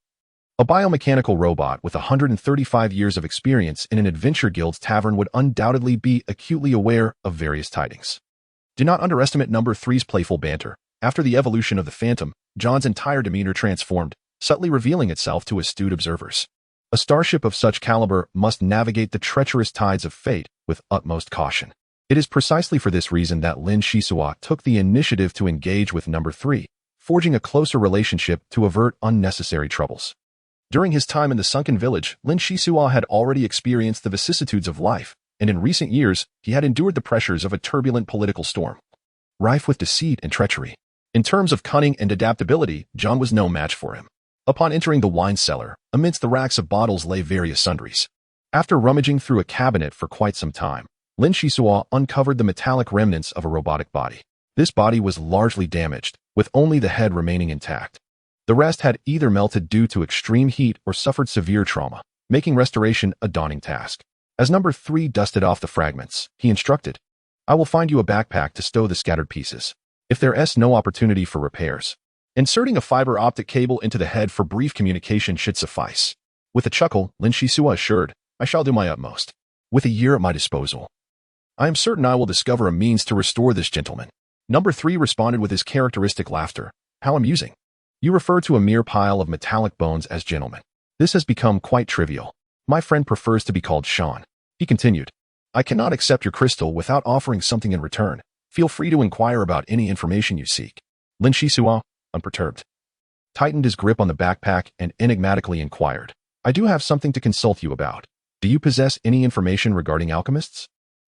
A biomechanical robot with 135 years of experience in an adventure guild's tavern would undoubtedly be acutely aware of various tidings. Do not underestimate Number 3's playful banter. After the evolution of the Phantom, John's entire demeanor transformed, subtly revealing itself to astute observers. A starship of such caliber must navigate the treacherous tides of fate with utmost caution. It is precisely for this reason that Lin Xisuo took the initiative to engage with Number 3, forging a closer relationship to avert unnecessary troubles. During his time in the sunken village, Lin Xisuo had already experienced the vicissitudes of life, and in recent years, he had endured the pressures of a turbulent political storm, rife with deceit and treachery. In terms of cunning and adaptability, John was no match for him. Upon entering the wine cellar, amidst the racks of bottles lay various sundries. After rummaging through a cabinet for quite some time, Lin Xisuo uncovered the metallic remnants of a robotic body. This body was largely damaged, with only the head remaining intact. The rest had either melted due to extreme heat or suffered severe trauma, making restoration a daunting task. As Number 3 dusted off the fragments, he instructed, "I will find you a backpack to stow the scattered pieces. If there is no opportunity for repairs, inserting a fiber optic cable into the head for brief communication should suffice." With a chuckle, Lin Xisuo assured, "I shall do my utmost. With a year at my disposal, I am certain I will discover a means to restore this gentleman." Number 3 responded with his characteristic laughter. "How amusing. You refer to a mere pile of metallic bones as gentlemen. This has become quite trivial. My friend prefers to be called Sean." He continued, "I cannot accept your crystal without offering something in return. Feel free to inquire about any information you seek." Lin Xisuo, unperturbed, tightened his grip on the backpack and enigmatically inquired, "I do have something to consult you about. Do you possess any information regarding alchemists?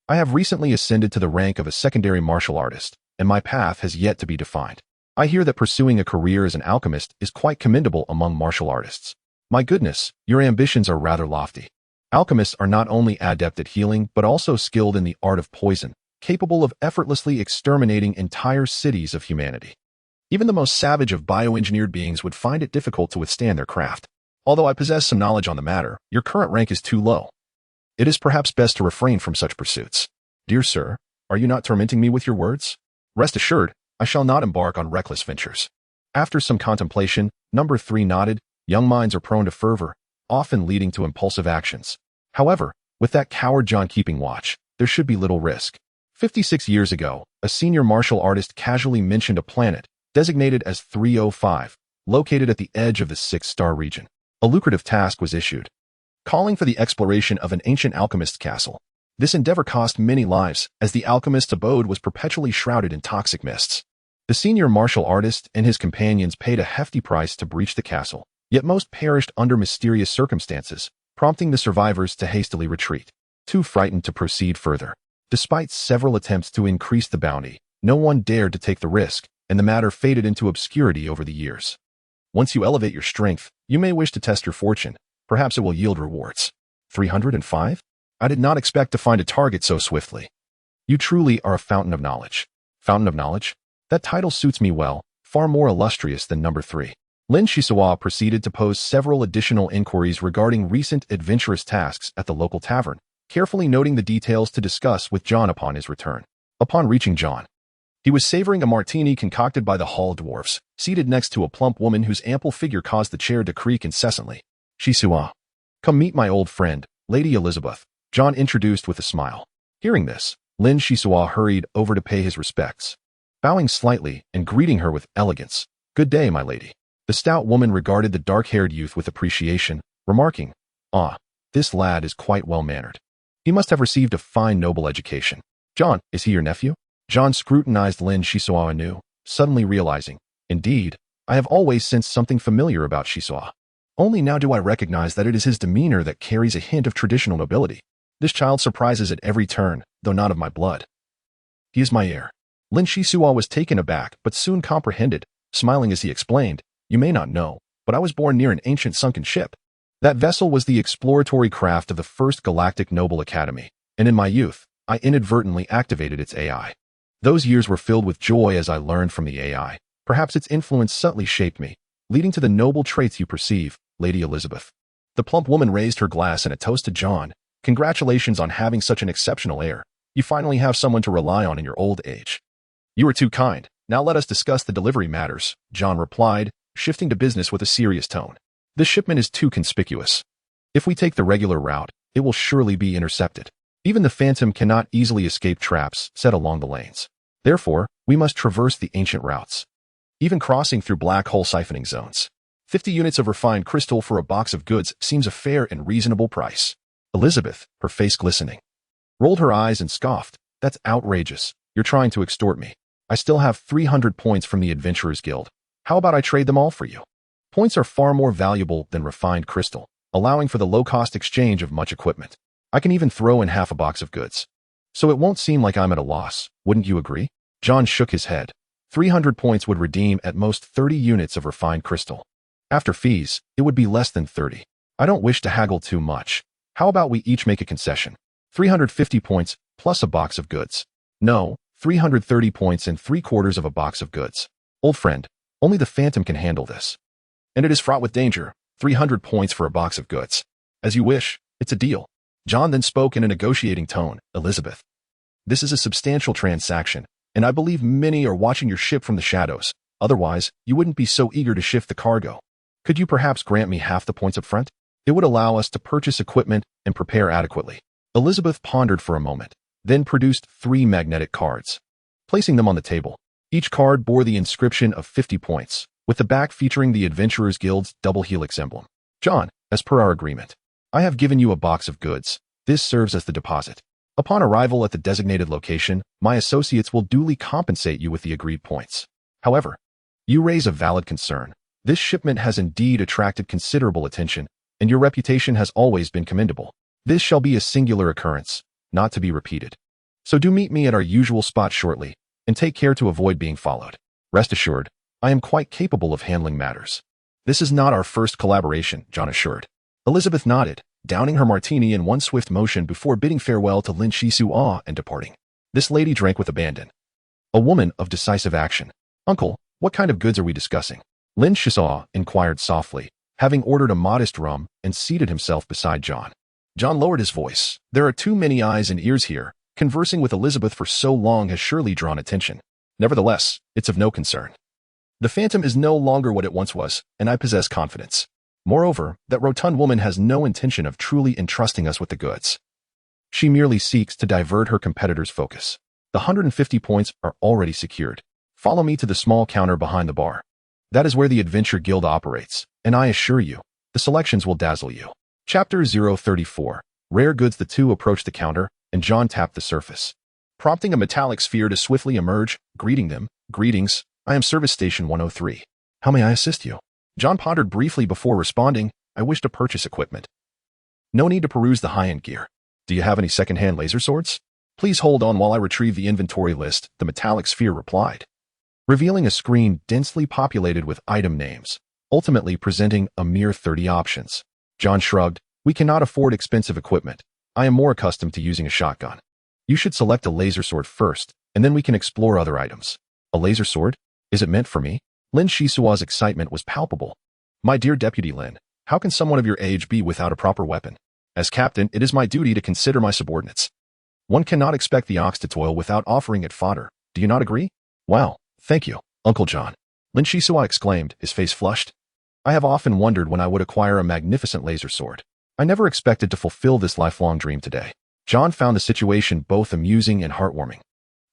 I have recently ascended to the rank of a secondary martial artist, and my path has yet to be defined. I hear that pursuing a career as an alchemist is quite commendable among martial artists. My goodness, your ambitions are rather lofty. Alchemists are not only adept at healing but also skilled in the art of poison, capable of effortlessly exterminating entire cities of humanity. Even the most savage of bioengineered beings would find it difficult to withstand their craft. Although I possess some knowledge on the matter, your current rank is too low. It is perhaps best to refrain from such pursuits. Dear sir, are you not tormenting me with your words? Rest assured, I shall not embark on reckless ventures. After some contemplation, number 3 nodded. Young minds are prone to fervor, often leading to impulsive actions. However, with that coward John keeping watch, there should be little risk. 56 years ago, a senior martial artist casually mentioned a planet, designated as 305, located at the edge of the 6-star region. A lucrative task was issued, calling for the exploration of an ancient alchemist's castle. This endeavor cost many lives, as the alchemist's abode was perpetually shrouded in toxic mists. The senior martial artist and his companions paid a hefty price to breach the castle, yet most perished under mysterious circumstances, prompting the survivors to hastily retreat, too frightened to proceed further. Despite several attempts to increase the bounty, no one dared to take the risk, and the matter faded into obscurity over the years. Once you elevate your strength, you may wish to test your fortune. Perhaps it will yield rewards. 305? I did not expect to find a target so swiftly. You truly are a fountain of knowledge. Fountain of knowledge? That title suits me well, far more illustrious than number 3. Lin Xisuo proceeded to pose several additional inquiries regarding recent adventurous tasks at the local tavern, carefully noting the details to discuss with John upon his return. Upon reaching John, he was savoring a martini concocted by the hall dwarfs, seated next to a plump woman whose ample figure caused the chair to creak incessantly. Xisuo, come meet my old friend, Lady Elizabeth, John introduced with a smile. Hearing this, Lin Xisuo hurried over to pay his respects, bowing slightly and greeting her with elegance. Good day, my lady. The stout woman regarded the dark-haired youth with appreciation, remarking, Ah, this lad is quite well-mannered. He must have received a fine noble education. John, is he your nephew? John scrutinized Lin Xisuo anew, suddenly realizing, indeed, I have always sensed something familiar about Xisuo. Only now do I recognize that it is his demeanor that carries a hint of traditional nobility. This child surprises at every turn, though not of my blood. He is my heir. Lin Xisuo was taken aback, but soon comprehended, smiling as he explained, You may not know, but I was born near an ancient sunken ship. That vessel was the exploratory craft of the First Galactic Noble Academy, and in my youth, I inadvertently activated its AI. Those years were filled with joy as I learned from the AI. Perhaps its influence subtly shaped me, leading to the noble traits you perceive, Lady Elizabeth. The plump woman raised her glass in a toast to John. Congratulations on having such an exceptional heir. You finally have someone to rely on in your old age. You are too kind. Now let us discuss the delivery matters, John replied, shifting to business with a serious tone. This shipment is too conspicuous. If we take the regular route, it will surely be intercepted. Even the Phantom cannot easily escape traps set along the lanes. Therefore, we must traverse the ancient routes, even crossing through black hole siphoning zones. 50 units of refined crystal for a box of goods seems a fair and reasonable price. Elizabeth, her face glistening, rolled her eyes and scoffed. That's outrageous. You're trying to extort me. I still have 300 points from the Adventurers Guild. How about I trade them all for you? Points are far more valuable than refined crystal, allowing for the low-cost exchange of much equipment. I can even throw in half a box of goods. So it won't seem like I'm at a loss, wouldn't you agree? John shook his head. 300 points would redeem at most 30 units of refined crystal. After fees, it would be less than 30. I don't wish to haggle too much. How about we each make a concession? 350 points plus a box of goods. No, 330 points and 3/4 of a box of goods. Old friend, only the Phantom can handle this. And it is fraught with danger. 300 points for a box of goods. As you wish, it's a deal. John then spoke in a negotiating tone. Elizabeth, this is a substantial transaction, and I believe many are watching your ship from the shadows. Otherwise, you wouldn't be so eager to shift the cargo. Could you perhaps grant me half the points up front? It would allow us to purchase equipment and prepare adequately. Elizabeth pondered for a moment, then produced 3 magnetic cards, placing them on the table. Each card bore the inscription of 50 points, with the back featuring the Adventurers Guild's double helix emblem. John, as per our agreement, I have given you a box of goods. This serves as the deposit. Upon arrival at the designated location, my associates will duly compensate you with the agreed points. However, you raise a valid concern. This shipment has indeed attracted considerable attention, and your reputation has always been commendable. This shall be a singular occurrence, not to be repeated. So do meet me at our usual spot shortly, and take care to avoid being followed. Rest assured, I am quite capable of handling matters. This is not our first collaboration, John assured. Elizabeth nodded, downing her martini in one swift motion before bidding farewell to Lin Xisuo and departing. This lady drank with abandon. A woman of decisive action. Uncle, What kind of goods are we discussing? Lin Xisuo inquired softly, having ordered a modest rum and seated himself beside John. John lowered his voice. There are too many eyes and ears here. Conversing with Elizabeth for so long has surely drawn attention. Nevertheless, it's of no concern. The phantom is no longer what it once was, and I possess confidence. Moreover, that rotund woman has no intention of truly entrusting us with the goods. She merely seeks to divert her competitor's focus. The 150 points are already secured. Follow me to the small counter behind the bar. That is where the Adventure Guild operates, and I assure you, the selections will dazzle you. Chapter 034. Rare Goods. The two approached the counter, and John tapped the surface, prompting a metallic sphere to swiftly emerge, greeting them. Greetings, I am Service Station 103. How may I assist you? John pondered briefly before responding, I wish to purchase equipment. No need to peruse the high-end gear. Do you have any second-hand laser swords? Please hold on while I retrieve the inventory list, the metallic sphere replied, revealing a screen densely populated with item names, ultimately presenting a mere 30 options. John shrugged, we cannot afford expensive equipment. I am more accustomed to using a shotgun. You should select a laser sword first, and then we can explore other items. A laser sword? Is it meant for me? Lin Xisuo's excitement was palpable. My dear Deputy Lin, how can someone of your age be without a proper weapon? As captain, it is my duty to consider my subordinates. One cannot expect the ox to toil without offering it fodder. Do you not agree? Wow, thank you, Uncle John. Lin Xisuo exclaimed, his face flushed. I have often wondered when I would acquire a magnificent laser sword. I never expected to fulfill this lifelong dream today. John found the situation both amusing and heartwarming.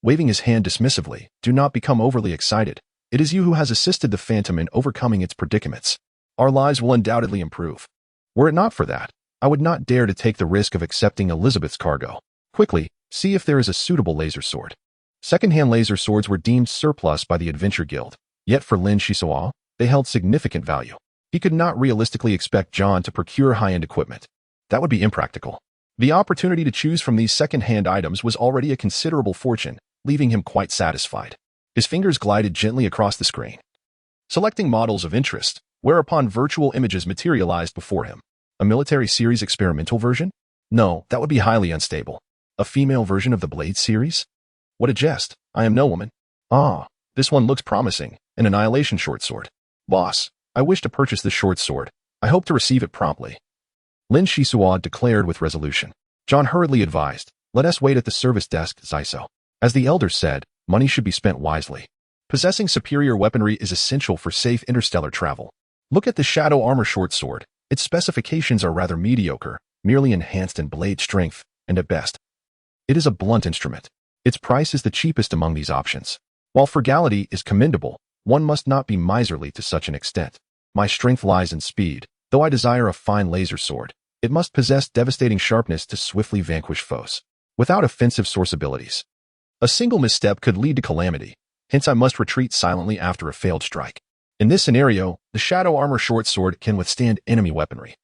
Waving his hand dismissively, do not become overly excited. It is you who has assisted the phantom in overcoming its predicaments. Our lives will undoubtedly improve. Were it not for that, I would not dare to take the risk of accepting Elizabeth's cargo. Quickly, see if there is a suitable laser sword. Second-hand laser swords were deemed surplus by the Adventure Guild, yet for Lin Xisuo, they held significant value. He could not realistically expect John to procure high-end equipment. That would be impractical. The opportunity to choose from these second-hand items was already a considerable fortune, leaving him quite satisfied. His fingers glided gently across the screen, selecting models of interest, whereupon virtual images materialized before him. A military series experimental version? No, that would be highly unstable. A female version of the Blade series? What a jest. I am no woman. Ah, this one looks promising. An Annihilation short sword. Boss, I wish to purchase this short sword. I hope to receive it promptly. Lin Xisuo declared with resolution. John hurriedly advised, let us wait at the service desk, Xisuo. As the elders said, money should be spent wisely. Possessing superior weaponry is essential for safe interstellar travel. Look at the Shadow Armor short sword. Its specifications are rather mediocre, merely enhanced in blade strength, and at best, it is a blunt instrument. Its price is the cheapest among these options. While frugality is commendable, one must not be miserly to such an extent. My strength lies in speed. Though I desire a fine laser sword, it must possess devastating sharpness to swiftly vanquish foes, without offensive source abilities. A single misstep could lead to calamity, hence I must retreat silently after a failed strike. In this scenario, the Shadow Armor short sword can withstand enemy weaponry,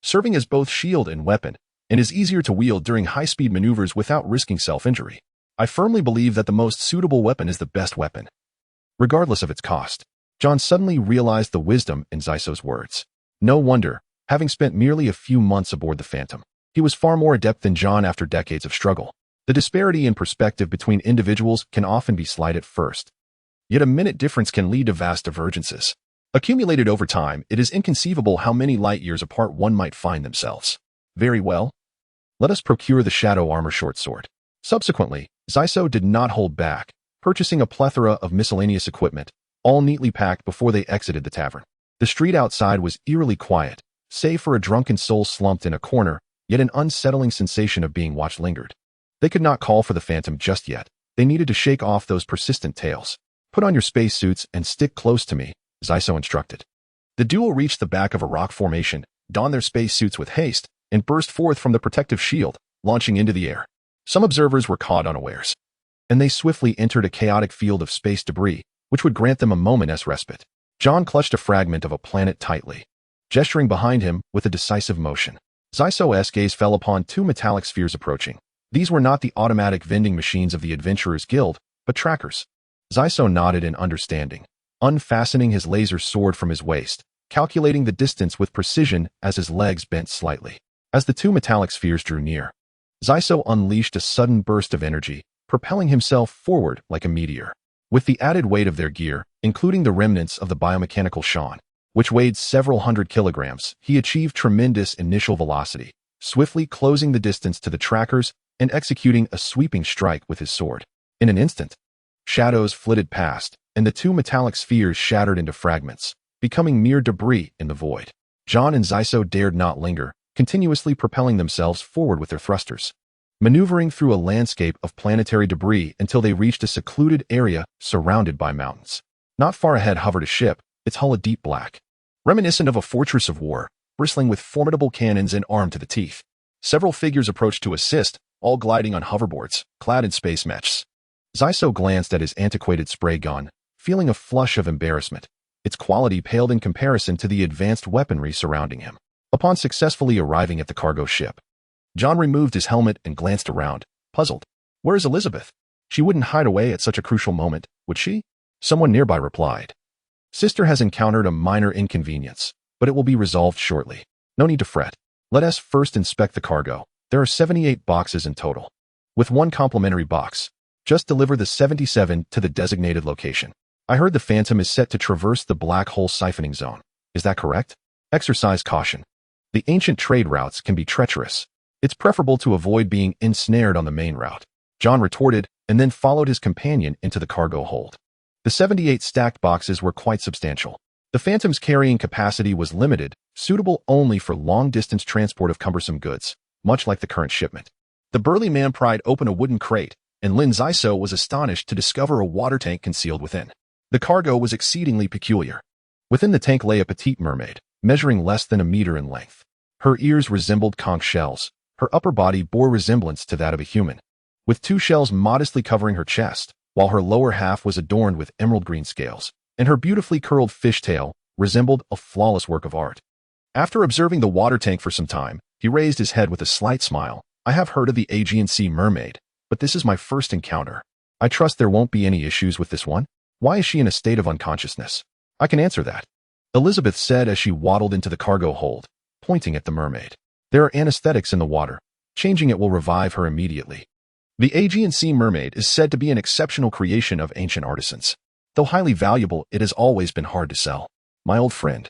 serving as both shield and weapon, and is easier to wield during high-speed maneuvers without risking self-injury. I firmly believe that the most suitable weapon is the best weapon, regardless of its cost. John suddenly realized the wisdom in Xisuo's words. No wonder, having spent merely a few months aboard the Phantom, he was far more adept than John after decades of struggle. The disparity in perspective between individuals can often be slight at first, yet a minute difference can lead to vast divergences. Accumulated over time, it is inconceivable how many light years apart one might find themselves. Very well. Let us procure the Shadow Armor short sword. Subsequently, Xisuo did not hold back, purchasing a plethora of miscellaneous equipment, all neatly packed before they exited the tavern. The street outside was eerily quiet, save for a drunken soul slumped in a corner, yet an unsettling sensation of being watched lingered. They could not call for the Phantom just yet. They needed to shake off those persistent tales. Put on your spacesuits and stick close to me, Xisuo instructed. The duo reached the back of a rock formation, donned their spacesuits with haste, and burst forth from the protective shield, launching into the air. Some observers were caught unawares, and they swiftly entered a chaotic field of space debris, which would grant them a moment's respite. John clutched a fragment of a planet tightly, gesturing behind him with a decisive motion. Xisuo's gaze fell upon two metallic spheres approaching. These were not the automatic vending machines of the Adventurers Guild, but trackers. Xisuo nodded in understanding, unfastening his laser sword from his waist, calculating the distance with precision as his legs bent slightly. As the two metallic spheres drew near, Xisuo unleashed a sudden burst of energy, propelling himself forward like a meteor. With the added weight of their gear, including the remnants of the biomechanical Shan, which weighed several hundred kilograms, he achieved tremendous initial velocity, swiftly closing the distance to the trackers and executing a sweeping strike with his sword. In an instant, shadows flitted past, and the two metallic spheres shattered into fragments, becoming mere debris in the void. John and Xisuo dared not linger, continuously propelling themselves forward with their thrusters, maneuvering through a landscape of planetary debris until they reached a secluded area surrounded by mountains. Not far ahead hovered a ship, its hull a deep black, reminiscent of a fortress of war, bristling with formidable cannons and armed to the teeth. Several figures approached to assist, all gliding on hoverboards, clad in space mechs. Xisuo glanced at his antiquated spray gun, feeling a flush of embarrassment. Its quality paled in comparison to the advanced weaponry surrounding him. Upon successfully arriving at the cargo ship, John removed his helmet and glanced around, puzzled. Where is Elizabeth? She wouldn't hide away at such a crucial moment, would she? Someone nearby replied. Sister has encountered a minor inconvenience, but it will be resolved shortly. No need to fret. Let us first inspect the cargo. There are 78 boxes in total. With one complimentary box, just deliver the 77 to the designated location. I heard the Phantom is set to traverse the black hole siphoning zone. Is that correct? Exercise caution. The ancient trade routes can be treacherous. It's preferable to avoid being ensnared on the main route. John retorted, and then followed his companion into the cargo hold. The 78 stacked boxes were quite substantial. The Phantom's carrying capacity was limited, suitable only for long-distance transport of cumbersome goods, much like the current shipment. The burly man pried open a wooden crate, and Lin Xisuo was astonished to discover a water tank concealed within. The cargo was exceedingly peculiar. Within the tank lay a petite mermaid, measuring less than a meter in length. Her ears resembled conch shells. Her upper body bore resemblance to that of a human, with two shells modestly covering her chest, while her lower half was adorned with emerald green scales, and her beautifully curled fishtail resembled a flawless work of art. After observing the water tank for some time, he raised his head with a slight smile. I have heard of the Aegean Sea mermaid, but this is my first encounter. I trust there won't be any issues with this one. Why is she in a state of unconsciousness? I can answer that, Elizabeth said as she waddled into the cargo hold, pointing at the mermaid. There are anesthetics in the water. Changing it will revive her immediately. The Aegean Sea mermaid is said to be an exceptional creation of ancient artisans. Though highly valuable, it has always been hard to sell. My old friend.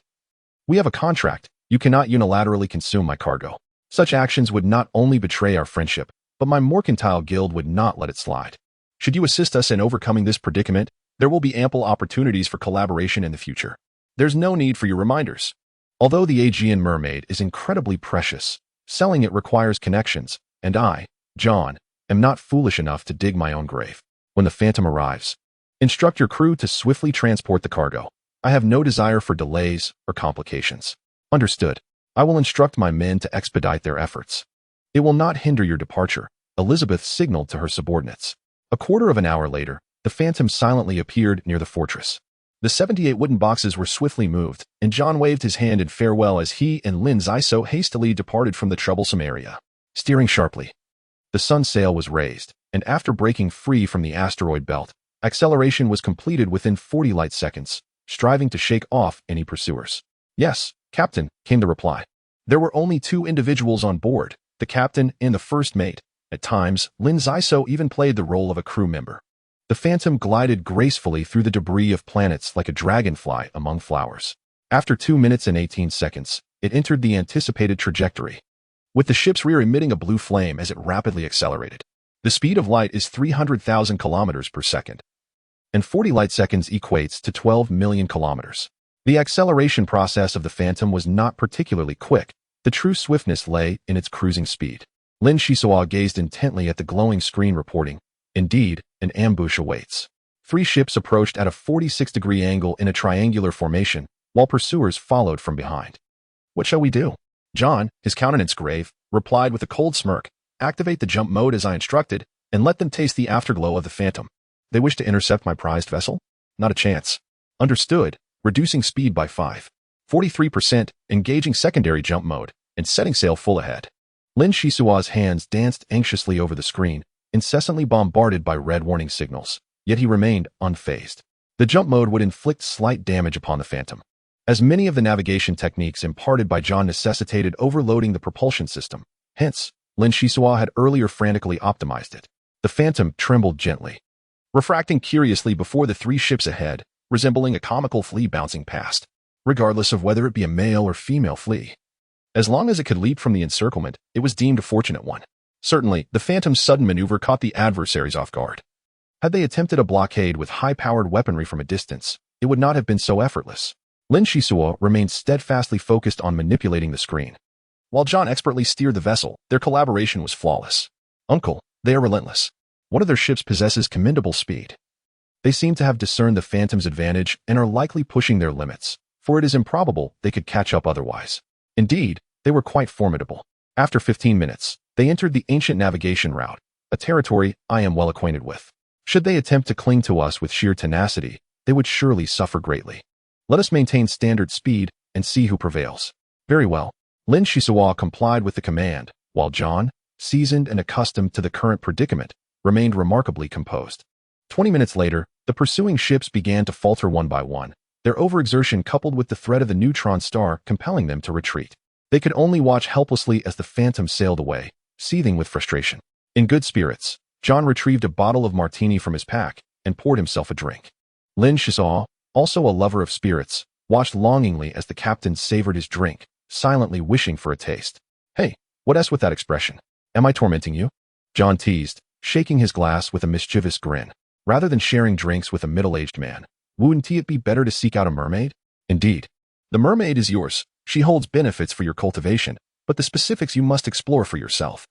We have a contract. You cannot unilaterally consume my cargo. Such actions would not only betray our friendship, but my mercantile guild would not let it slide. Should you assist us in overcoming this predicament, there will be ample opportunities for collaboration in the future. There's no need for your reminders. Although the Aegean mermaid is incredibly precious, selling it requires connections, and I, John, am not foolish enough to dig my own grave. When the Phantom arrives, instruct your crew to swiftly transport the cargo. I have no desire for delays or complications. Understood. I will instruct my men to expedite their efforts. It will not hinder your departure, Elizabeth signaled to her subordinates. A quarter of an hour later, the Phantom silently appeared near the fortress. The 78 wooden boxes were swiftly moved, and John waved his hand in farewell as he and Lin Xisuo hastily departed from the troublesome area. Steering sharply, the sun sail was raised, and after breaking free from the asteroid belt, acceleration was completed within 40 light seconds, striving to shake off any pursuers. Yes, Captain, came the reply. There were only two individuals on board, the captain and the first mate. At times, Lin Xisuo even played the role of a crew member. The Phantom glided gracefully through the debris of planets like a dragonfly among flowers. After 2 minutes and 18 seconds, it entered the anticipated trajectory, with the ship's rear emitting a blue flame as it rapidly accelerated. The speed of light is 300,000 kilometers per second, and 40 light seconds equates to 12 million kilometers. The acceleration process of the Phantom was not particularly quick. The true swiftness lay in its cruising speed. Lin Xisuo gazed intently at the glowing screen reporting. Indeed, an ambush awaits. 3 ships approached at a 46-degree angle in a triangular formation, while pursuers followed from behind. What shall we do? John, his countenance grave, replied with a cold smirk. Activate the jump mode as I instructed, and let them taste the afterglow of the Phantom. They wish to intercept my prized vessel? Not a chance. Understood. Reducing speed by 43%, engaging secondary jump mode, and setting sail full ahead. Lin Xisuo's hands danced anxiously over the screen, incessantly bombarded by red warning signals, yet he remained unfazed. The jump mode would inflict slight damage upon the Phantom, as many of the navigation techniques imparted by John necessitated overloading the propulsion system. Hence, Lin Xisuo had earlier frantically optimized it. The Phantom trembled gently, refracting curiously before the three ships ahead, resembling a comical flea bouncing past, regardless of whether it be a male or female flea. As long as it could leap from the encirclement, it was deemed a fortunate one. Certainly, the Phantom's sudden maneuver caught the adversaries off guard. Had they attempted a blockade with high-powered weaponry from a distance, it would not have been so effortless. Lin Xisuo remained steadfastly focused on manipulating the screen. While John expertly steered the vessel, their collaboration was flawless. Uncle, they are relentless. One of their ships possesses commendable speed. They seem to have discerned the Phantom's advantage and are likely pushing their limits, for it is improbable they could catch up otherwise. Indeed, they were quite formidable. After 15 minutes, they entered the ancient navigation route, a territory I am well acquainted with. Should they attempt to cling to us with sheer tenacity, they would surely suffer greatly. Let us maintain standard speed and see who prevails. Very well. Lin Xisuo complied with the command, while John, seasoned and accustomed to the current predicament, remained remarkably composed. 20 minutes later, the pursuing ships began to falter one by one, their overexertion coupled with the threat of the neutron star compelling them to retreat. They could only watch helplessly as the Phantom sailed away, seething with frustration. In good spirits, John retrieved a bottle of martini from his pack and poured himself a drink. Lin Xisuo, also a lover of spirits, watched longingly as the captain savored his drink, silently wishing for a taste. Hey, what s with that expression? Am I tormenting you? John teased, shaking his glass with a mischievous grin. Rather than sharing drinks with a middle-aged man, wouldn't it be better to seek out a mermaid? Indeed. The mermaid is yours. She holds benefits for your cultivation, but the specifics you must explore for yourself.